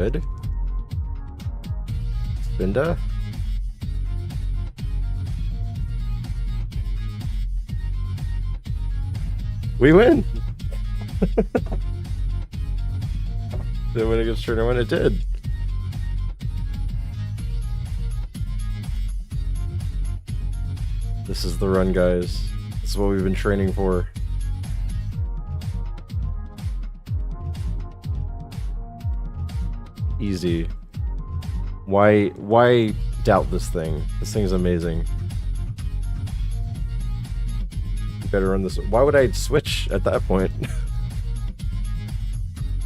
Good. Binda. We win! Did it win against Turner when it did? This is the run, guys. This is what we've been training for. Easy. Why doubt this thing? This thing's amazing. You better run this. Why would I switch at that point?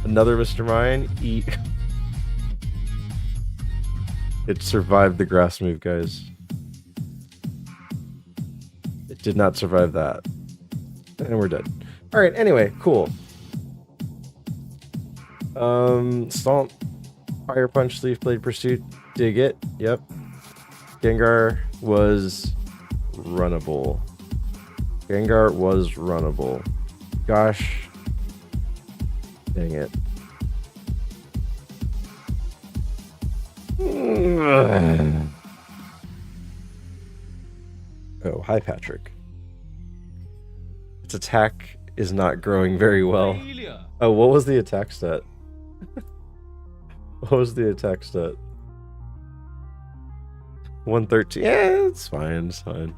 Another Mr. Mine. Eat. It survived the grass move, guys. It did not survive that. And we're dead. Alright, anyway, cool. Stomp. Fire Punch, Leaf Blade Pursuit, dig it. Yep. Gengar was runnable. Gengar was runnable. Gosh. Dang it. Oh, hi Patrick. Its attack is not growing very well. Oh, what was the attack stat? What was the attack stat? 113. Yeah, it's fine. It's fine.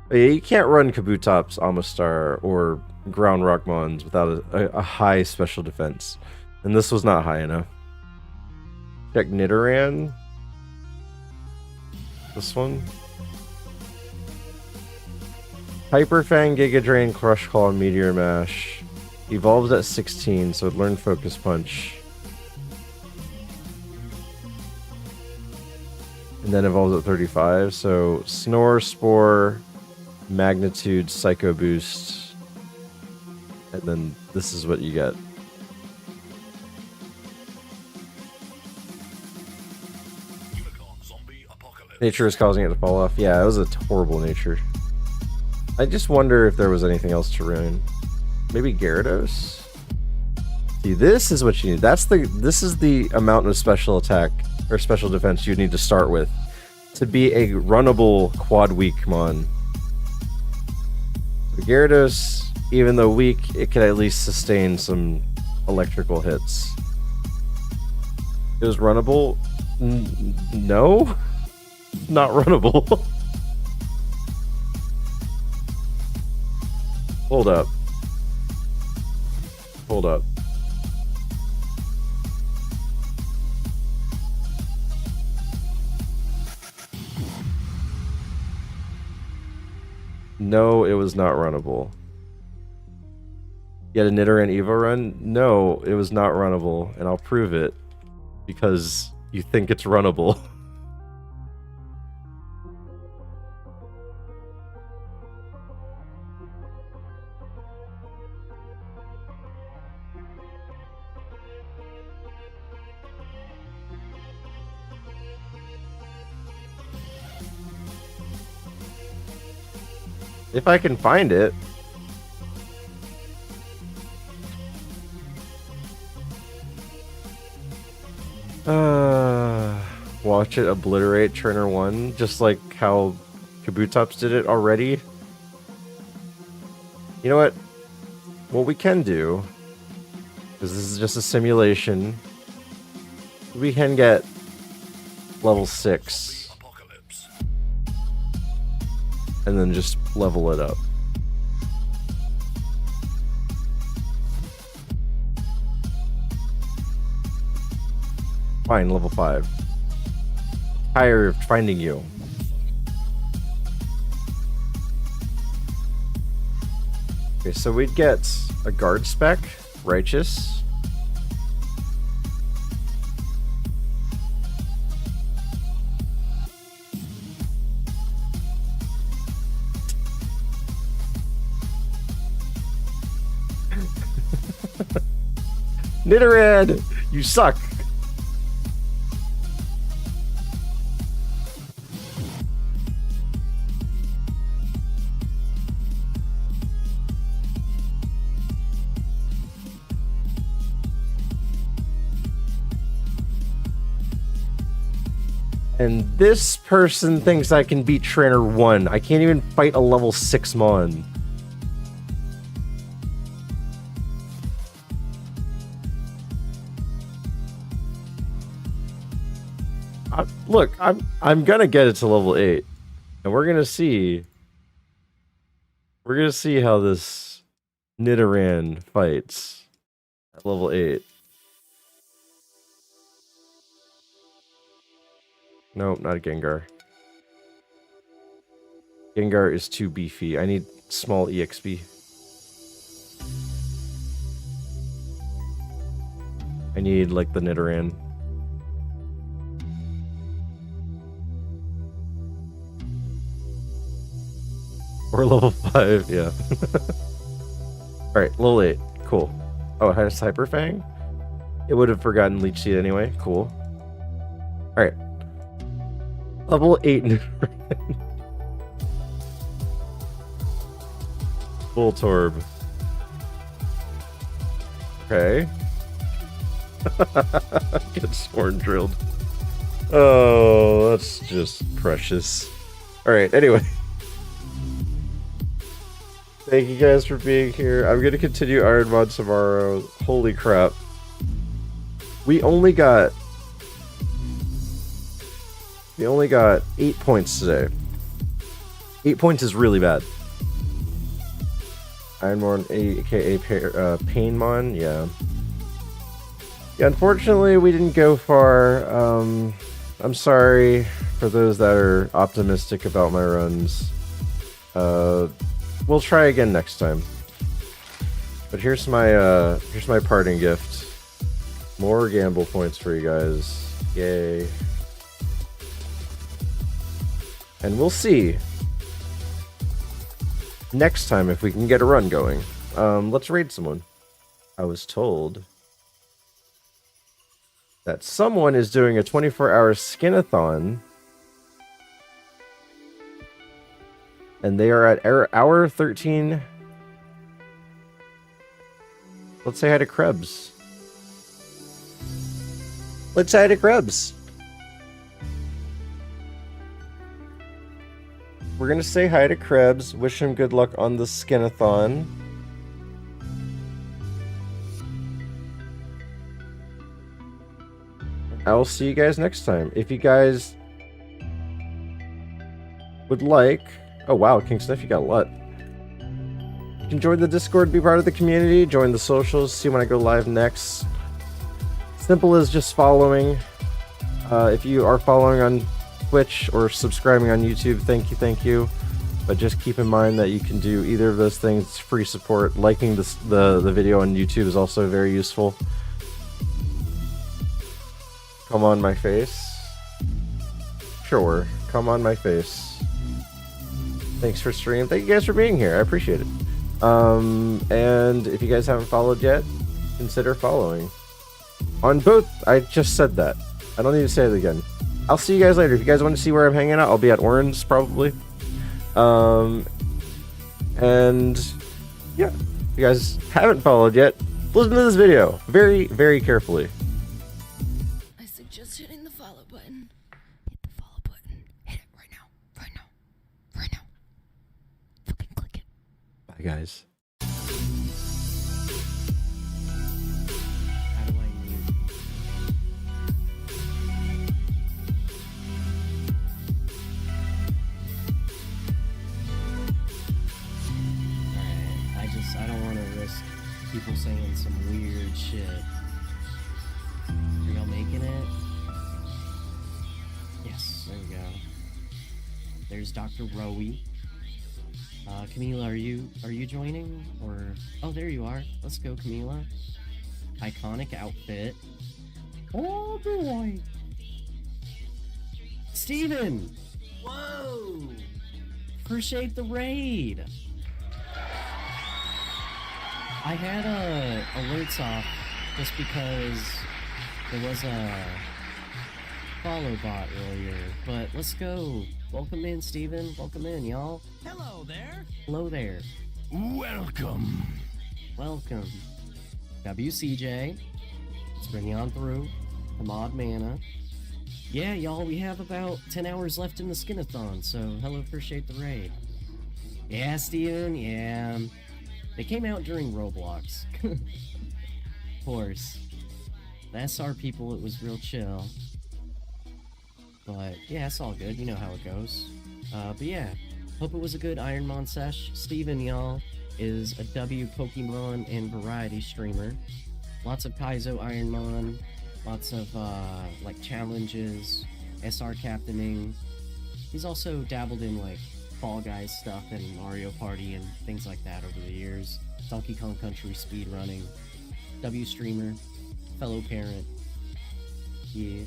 But yeah, you can't run Kabutops, Amistar, or Ground Rockmons without a high special defense. And this was not high enough. Check Nidoran. This one. Hyper Fang, Giga Drain, Crush Claw, Meteor Mash. Evolves at 16, so it learned Focus Punch. And then evolves at 35, so Snore, Spore, Magnitude, Psycho Boost. And then this is what you get. Nature is causing it to fall off. Yeah, it was a horrible nature. I just wonder if there was anything else to ruin. Maybe Gyarados? See, this is what you need. This is the amount of special attack or special defense you need to start with to be a runnable quad weak mon. So Gyarados, even though weak, it can at least sustain some electrical hits. It was runnable? No? Not runnable. Hold up. Hold up. No, it was not runnable. You had a Nidoran Evo run? No, it was not runnable, and I'll prove it because you think it's runnable. If I can find it. Watch it obliterate Turner 1, just like how Kabutops did it already. You know what? What we can do, because this is just a simulation, we can get level 6. And then just level it up. Fine, level 5. Tired of finding you. Okay, so we'd get a guard spec, Righteous. Nidoran! You suck! And this person thinks I can beat Trainer 1. I can't even fight a level 6 Mon. Look, I'm gonna get it to level 8. And we're gonna see. We're gonna see how this Nidoran fights at level 8. Nope, not a Gengar. Gengar is too beefy. I need small EXP. I need, like, the Nidoran. Or level 5, yeah. Alright, level 8. Cool. Oh, it has Hyper Fang? It would have forgotten Leech Seed anyway. Cool. Alright. Level 8 Nidoran. Voltorb. Okay. Get Sworn Drilled. Oh, that's just precious. Alright, anyway. Thank you guys for being here. I'm going to continue ironMON tomorrow. Holy crap. We only got 8 points today. 8 points is really bad. ironMON, aka PainMon, yeah. Yeah, unfortunately we didn't go far. I'm sorry for those that are optimistic about my runs. We'll try again next time. But here's my parting gift. More gamble points for you guys. Yay. And we'll see next time if we can get a run going. Let's raid someone. I was told that someone is doing a 24-hour skinathon. And they are at hour 13. Let's say hi to Krebs. Let's say hi to Krebs. We're going to say hi to Krebs. Wish him good luck on the skinathon. I'll see you guys next time. If you guys would like... Oh wow, King Sniff, you got a lot. You can join the Discord, be part of the community, join the socials, see when I go live next. Simple as just following. If you are following on Twitch or subscribing on YouTube, thank you. But just keep in mind that you can do either of those things. It's free support. Liking the video on YouTube is also very useful. Come on my face. Sure, come on my face. Thanks for streaming. Thank you guys for being here. I appreciate it. And if you guys haven't followed yet, consider following. On both, I just said that. I don't need to say it again. I'll see you guys later. If you guys want to see where I'm hanging out, I'll be at Orange probably. And yeah, if you guys haven't followed yet, listen to this video very, very carefully. I suggest hitting the follow button. Hit the follow button. Hit it right now. Right now. Right now. Fucking click it. Bye, guys. How do I mute? Alright, I don't want to risk people saying some weird shit. Are y'all making it? Yes, there we go. There's Dr. Rowie. Camila, are you joining? Or oh, there you are. Let's go, Camila. Iconic outfit. Oh boy. Steven! Whoa! Appreciate the raid. I had alerts off just because there was a follow bot earlier, but let's go. Welcome in, Steven. Welcome in, y'all. Hello there. Hello there. Welcome. Welcome. WCJ. Let's bring you on through. Hamad Mana. yeah, y'all, we have about 10 hours left in the skinathon, so hello, appreciate the raid. Yeah, Steven, yeah. They came out during Roblox. Of course. The SR people, it was real chill. But, yeah, it's all good. You know how it goes. But yeah, hope it was a good ironMON sesh. Steven, y'all, is a W Pokemon and variety streamer. Lots of Kaizo ironMON, lots of, like, challenges, SR captaining. He's also dabbled in, like, Fall Guys stuff and Mario Party and things like that over the years. Donkey Kong Country speedrunning. W streamer, fellow parent. Yeah.